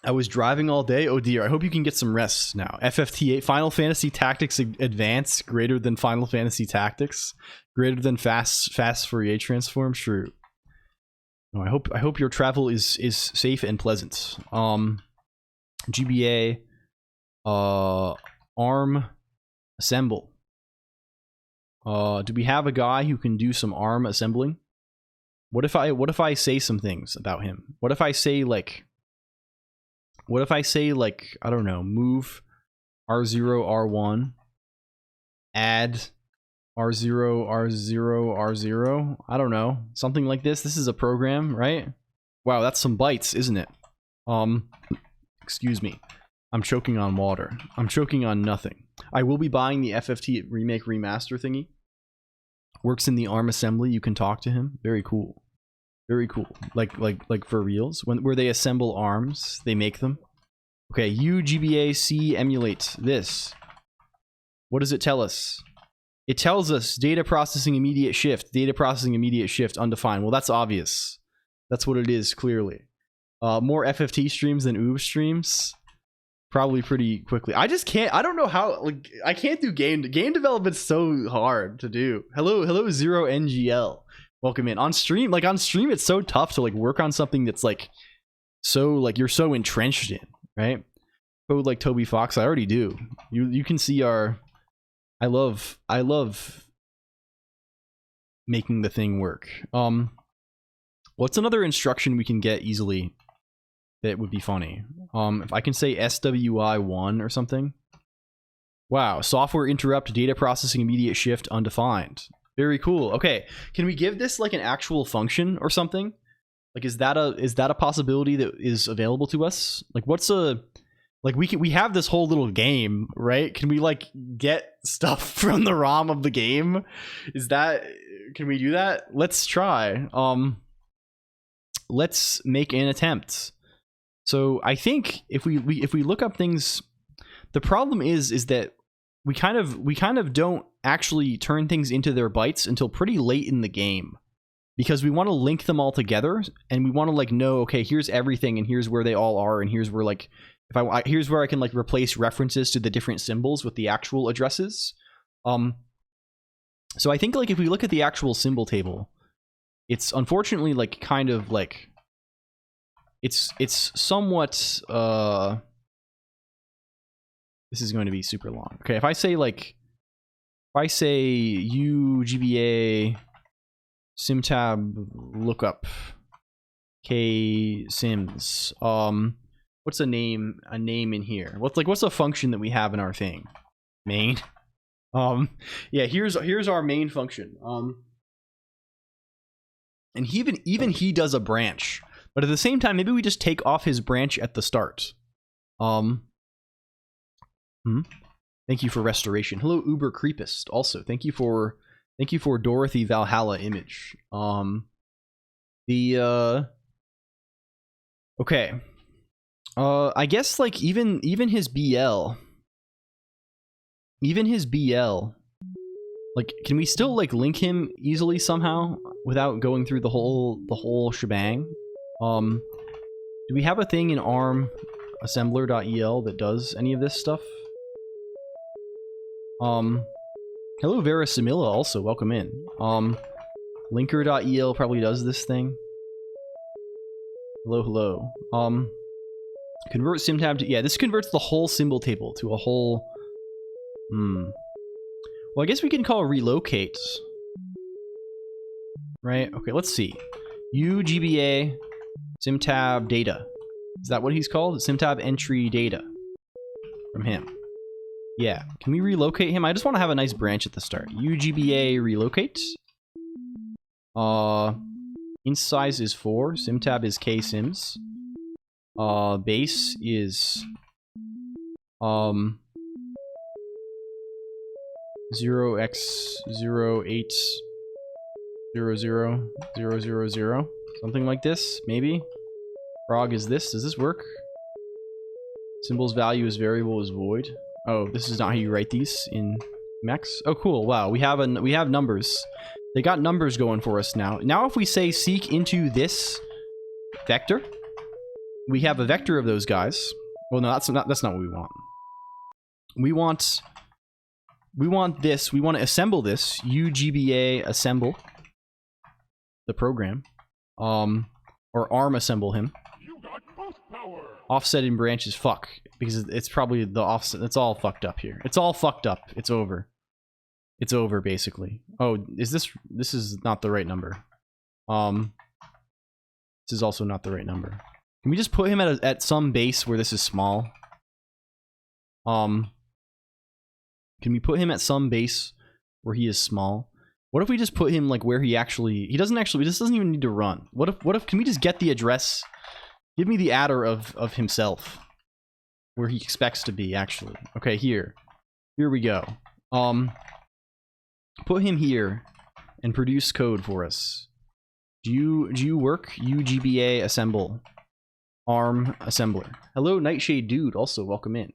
I was driving all day. Oh dear, I hope you can get some rest now. FFT8, Final Fantasy Tactics Advance, greater than Final Fantasy Tactics, greater than fast Fourier transform. True. No, I hope your travel is safe and pleasant. GBA, ARM, assemble. Do we have a guy who can do some ARM assembling? What if I say some things about him? What if I say like, I don't know, move R0, R1, add R0, R0, R0, I don't know, something like this. This is a program, right? Wow, that's some bytes, isn't it? Excuse me. I'm choking on water. I'm choking on nothing. I will be buying the FFT remake remaster thingy. Works in the ARM assembly. You can talk to him. Very cool. Very cool. Like for reals. Where they assemble ARMs, they make them. Okay, UGBA-C emulate this. What does it tell us? It tells us data processing immediate shift. Data processing immediate shift undefined. Well, that's obvious. That's what it is, clearly. More FFT streams than OOB streams. Probably pretty quickly. I just can't. I don't know how. Like, I can't do game development's so hard to do. Hello, Zero NGL. Welcome in on stream. Like on stream, it's so tough to like work on something that's like so like you're so entrenched in, right? Code like Toby Fox. I already do. You can see our. I love making the thing work. What's another instruction we can get easily that would be funny? If I can say SWI1 or something. Wow, software interrupt, data processing immediate shift undefined. Very cool. Okay, can we give this like an actual function or something? Like, is that a possibility that is available to us? Like, what's a like we have this whole little game, right? Can we like get stuff from the ROM of the game? Can we do that? Let's try. Let's make an attempt. So I think if we look up things, the problem is that we kind of don't actually turn things into their bytes until pretty late in the game, because we want to link them all together and we want to like know, okay, here's everything and here's where they all are and here's where like here's where I can like replace references to the different symbols with the actual addresses. So I think like if we look at the actual symbol table, it's unfortunately like kind of like it's somewhat this is going to be super long. Okay, if I say UGBA SimTab lookup K Sims, what's a name in here? What's a function that we have in our thing? Main. Yeah, here's our main function. And even he does a branch, but at the same time, maybe we just take off his branch at the start. Thank you for restoration. Hello, Uber Creepist. Also, thank you for Dorothy Valhalla image. Okay. I guess like even his BL. Like, can we still like link him easily somehow without going through the whole shebang? Do we have a thing in ARM assembler.el that does any of this stuff? Hello Verisimila, also welcome in. Linker.el probably does this thing. Hello, hello. Convert SimTab to... Yeah, this converts the whole symbol table to a whole... Well, I guess we can call relocate. Right? Okay, let's see. UGBA SimTab data. Is that what he's called? SimTab entry data. From him. Yeah. Can we relocate him? I just want to have a nice branch at the start. UGBA relocate. Int size is 4. SimTab is KSims. Base is 0x0800000, something like this, maybe. Frog is this. Does this work? Symbol's value is variable is void. Oh, this is not how you write these in Mex. Oh, cool. Wow, we have numbers. They got numbers going for us now. Now, if we say seek into this vector, we have a vector of those guys. Well, no, that's not what we want. We want this. We want to assemble this. UGBA assemble the program, or arm assemble him. Offset in branches, fuck, because it's probably the offset. It's all fucked up here. It's all fucked up. It's over. It's over, basically. Oh, is this is not the right number. This is also not the right number. Can we just put him at some base where this is small? Can we put him at some base where he is small? What if we just put him like where he doesn't even need to run. What if can we just get the address? Give me the adder of himself. Where he expects to be, actually. Okay, here. Here we go. Put him here and produce code for us. Do you work? UGBA assemble. ARM assembler. Hello, Nightshade Dude. Also, welcome in.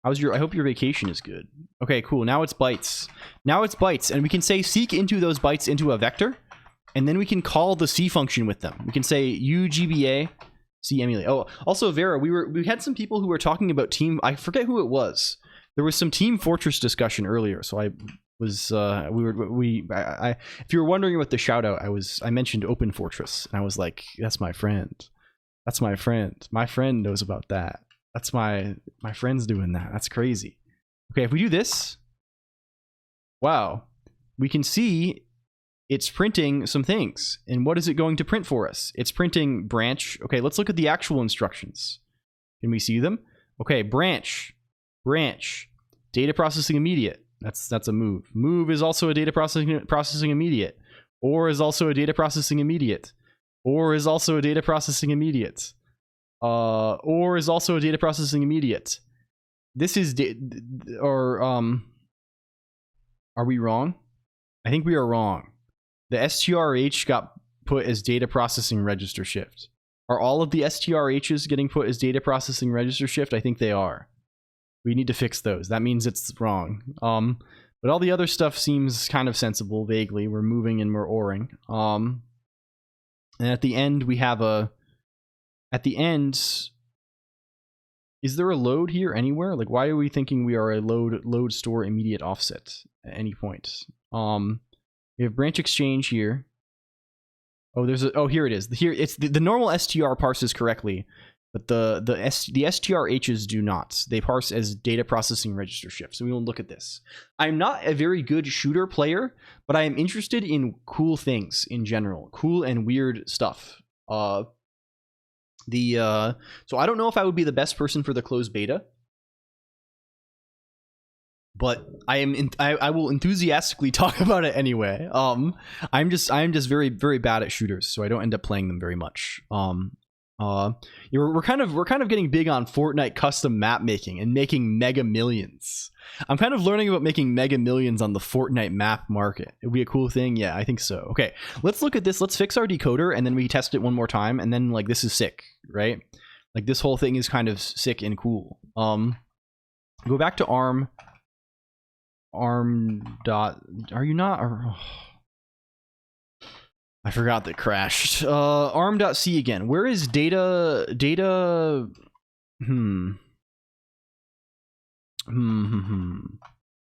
I hope your vacation is good. Okay, cool. Now it's bytes. Now it's bytes, and we can say seek into those bytes into a vector, and then we can call the C function with them. We can say UGBA C emulate. Oh, also Vera, we had some people who were talking about team. I forget who it was. There was some Team Fortress discussion earlier, so I was if you were wondering about the shout out, I mentioned Open Fortress, and I was like, that's my friend. That's my friend. My friend knows about that. That's my friend's doing that. That's crazy. Okay, if we do this, wow, we can see it's printing some things. And what is it going to print for us? It's printing branch. Okay, let's look at the actual instructions. Can we see them? Okay, branch, data processing immediate. That's a move. Move is also a data processing immediate. Or is also a data processing immediate. Or is also a data processing immediate. Or is also a data processing immediate. This is are we wrong? I think we are wrong. The strh got put as data processing register shift. Are all of the strh's getting put as data processing register shift? I think they are. We need to fix those. That means it's wrong. But all the other stuff seems kind of sensible, vaguely. We're moving and we're oring. And at the end, we have a... At the end, is there a load here anywhere? Like, why are we thinking we are a load store immediate offset at any point? We have branch exchange here. Oh, here it is. Here it's the normal str parses correctly, but the strh's do not. They parse as data processing register shift. So we will look at this. I'm not a very good shooter player, but I am interested in cool things in general, cool and weird stuff. So I don't know if I would be the best person for the closed beta, but I will enthusiastically talk about it anyway. I'm just very, very bad at shooters, so I don't end up playing them very much. We're kind of getting big on Fortnite custom map making and making mega millions. I'm kind of learning about making mega millions on the Fortnite map market. It would be a cool thing. Yeah, I think so. Okay, let's look at this. Let's fix our decoder and then we test it one more time. And then like, this is sick, right? Like this whole thing is kind of sick and cool. Go back to arm dot, are you not? I forgot that crashed. Arm.c again. Where is data?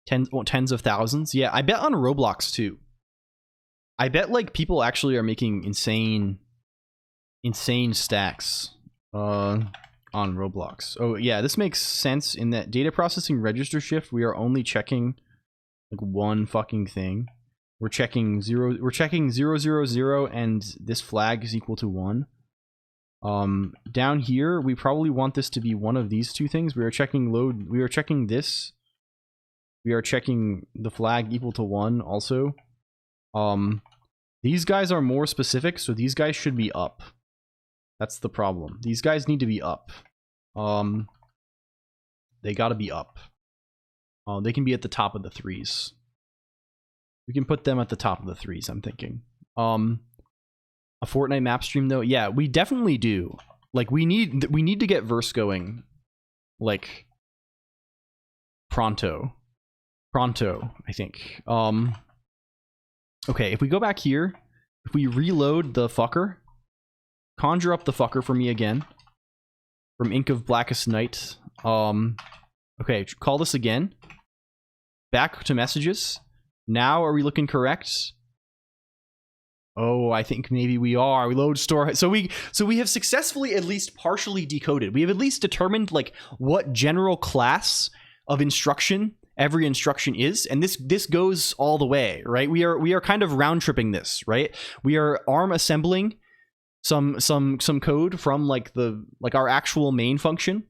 Tens of thousands. Yeah, I bet on Roblox too. I bet like people actually are making insane insane stacks on Roblox. Oh yeah, this makes sense in that data processing register shift, we are only checking like one fucking thing. We're checking 0, 0, and this flag is equal to 1. Down here, we probably want this to be one of these two things. We are checking load, we are checking this. We are checking the flag equal to 1 also. These guys are more specific, so these guys should be up. That's the problem. These guys need to be up. They gotta be up. They can be at the top of the 3s. We can put them at the top of the 3s, I'm thinking. A Fortnite map stream though? Yeah, we definitely do. Like, we need to get verse going, like, pronto, I think. Okay, if we go back here, if we reload the fucker, conjure up the fucker for me again, from Ink of Blackest Night. Okay, call this again. Back to messages. Now, are we looking correct? Oh, I think maybe we are. We load store. So we have successfully at least partially decoded. We have at least determined like what general class of instruction every instruction is, and this goes all the way, right? We are kind of round tripping this, right? We are arm assembling some code from like our actual main function.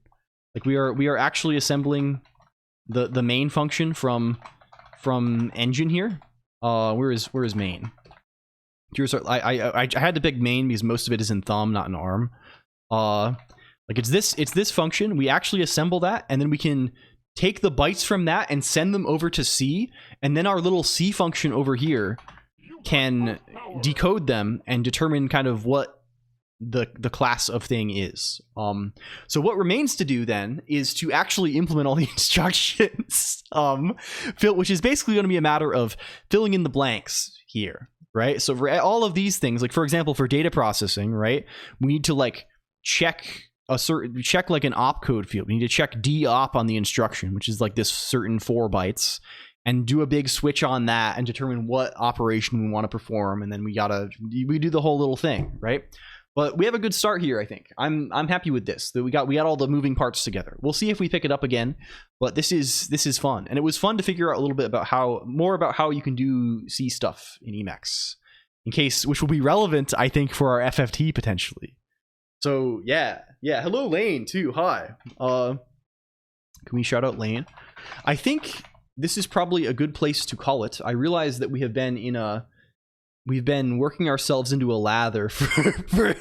Like we are actually assembling the main function from engine here. Where is main? Here's I had to pick main because most of it is in thumb, not in arm. Like it's this function. We actually assemble that, and then we can take the bytes from that and send them over to C, and then our little C function over here can decode them and determine kind of what the class of thing is. So what remains to do then is to actually implement all the instructions, which is basically going to be a matter of filling in the blanks here, right? So for all of these things, like for example, for data processing, right, we need to like check like an opcode field. We need to check D-op on the instruction, which is like this certain 4 bytes, and do a big switch on that and determine what operation we want to perform, and then we do the whole little thing, right? But we have a good start here, I think. I'm happy with this. That we got all the moving parts together. We'll see if we pick it up again, but this is fun, and it was fun to figure out a little bit about how you can do C stuff in Emacs, which will be relevant, I think, for our FFT potentially. So yeah. Hello, Lane too. Hi. Can we shout out Lane? I think this is probably a good place to call it. I realize that we've been working ourselves into a lather for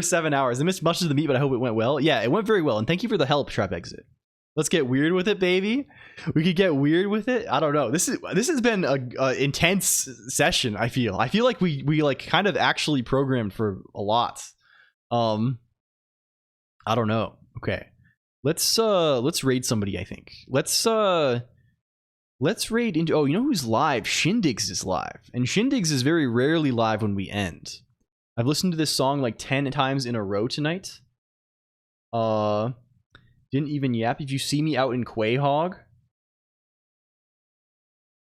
7 hours. I missed much of the meet, but I hope it went well. Yeah, it went very well, and thank you for the help, Trap Exit. Let's get weird with it, baby. We could get weird with it. I don't know. This has been a intense session. I feel like we like kind of actually programmed for a lot. I don't know. Okay, let's raid somebody. I think let's raid into. Oh, you know who's live? Shindigs is live, and Shindigs is very rarely live when we end. I've listened to this song like 10 times in a row tonight. Didn't even yap. Did you see me out in Quahog?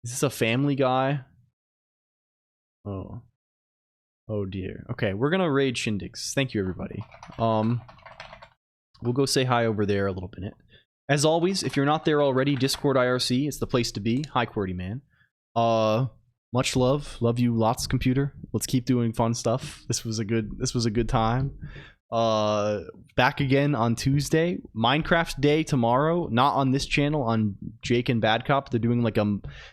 Is this a Family Guy? Oh dear. Okay, we're gonna raid Shindigs. Thank you, everybody. We'll go say hi over there a little bit. As always, if you're not there already, Discord IRC, it's the place to be. Hi, QWERTY man. Much love you lots, computer. Let's keep doing fun stuff. This was a good time. Back again on Tuesday. Minecraft Day tomorrow, not on this channel, on Jake and Bad Cop. They're doing like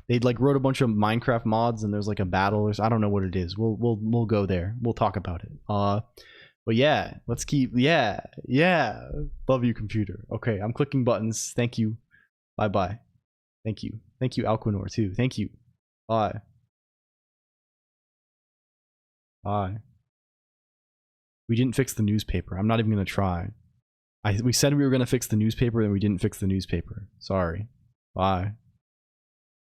they like wrote a bunch of Minecraft mods, and there's like a battle, or I don't know what it is. We'll go there. We'll talk about it. But yeah, let's keep yeah. Love you, computer. Okay, I'm clicking buttons. Thank you. Bye. Thank you, Alquinor too. Thank you. Bye. We didn't fix the newspaper. I'm not even gonna try. We said we were gonna fix the newspaper, and we didn't fix the newspaper. Sorry. Bye.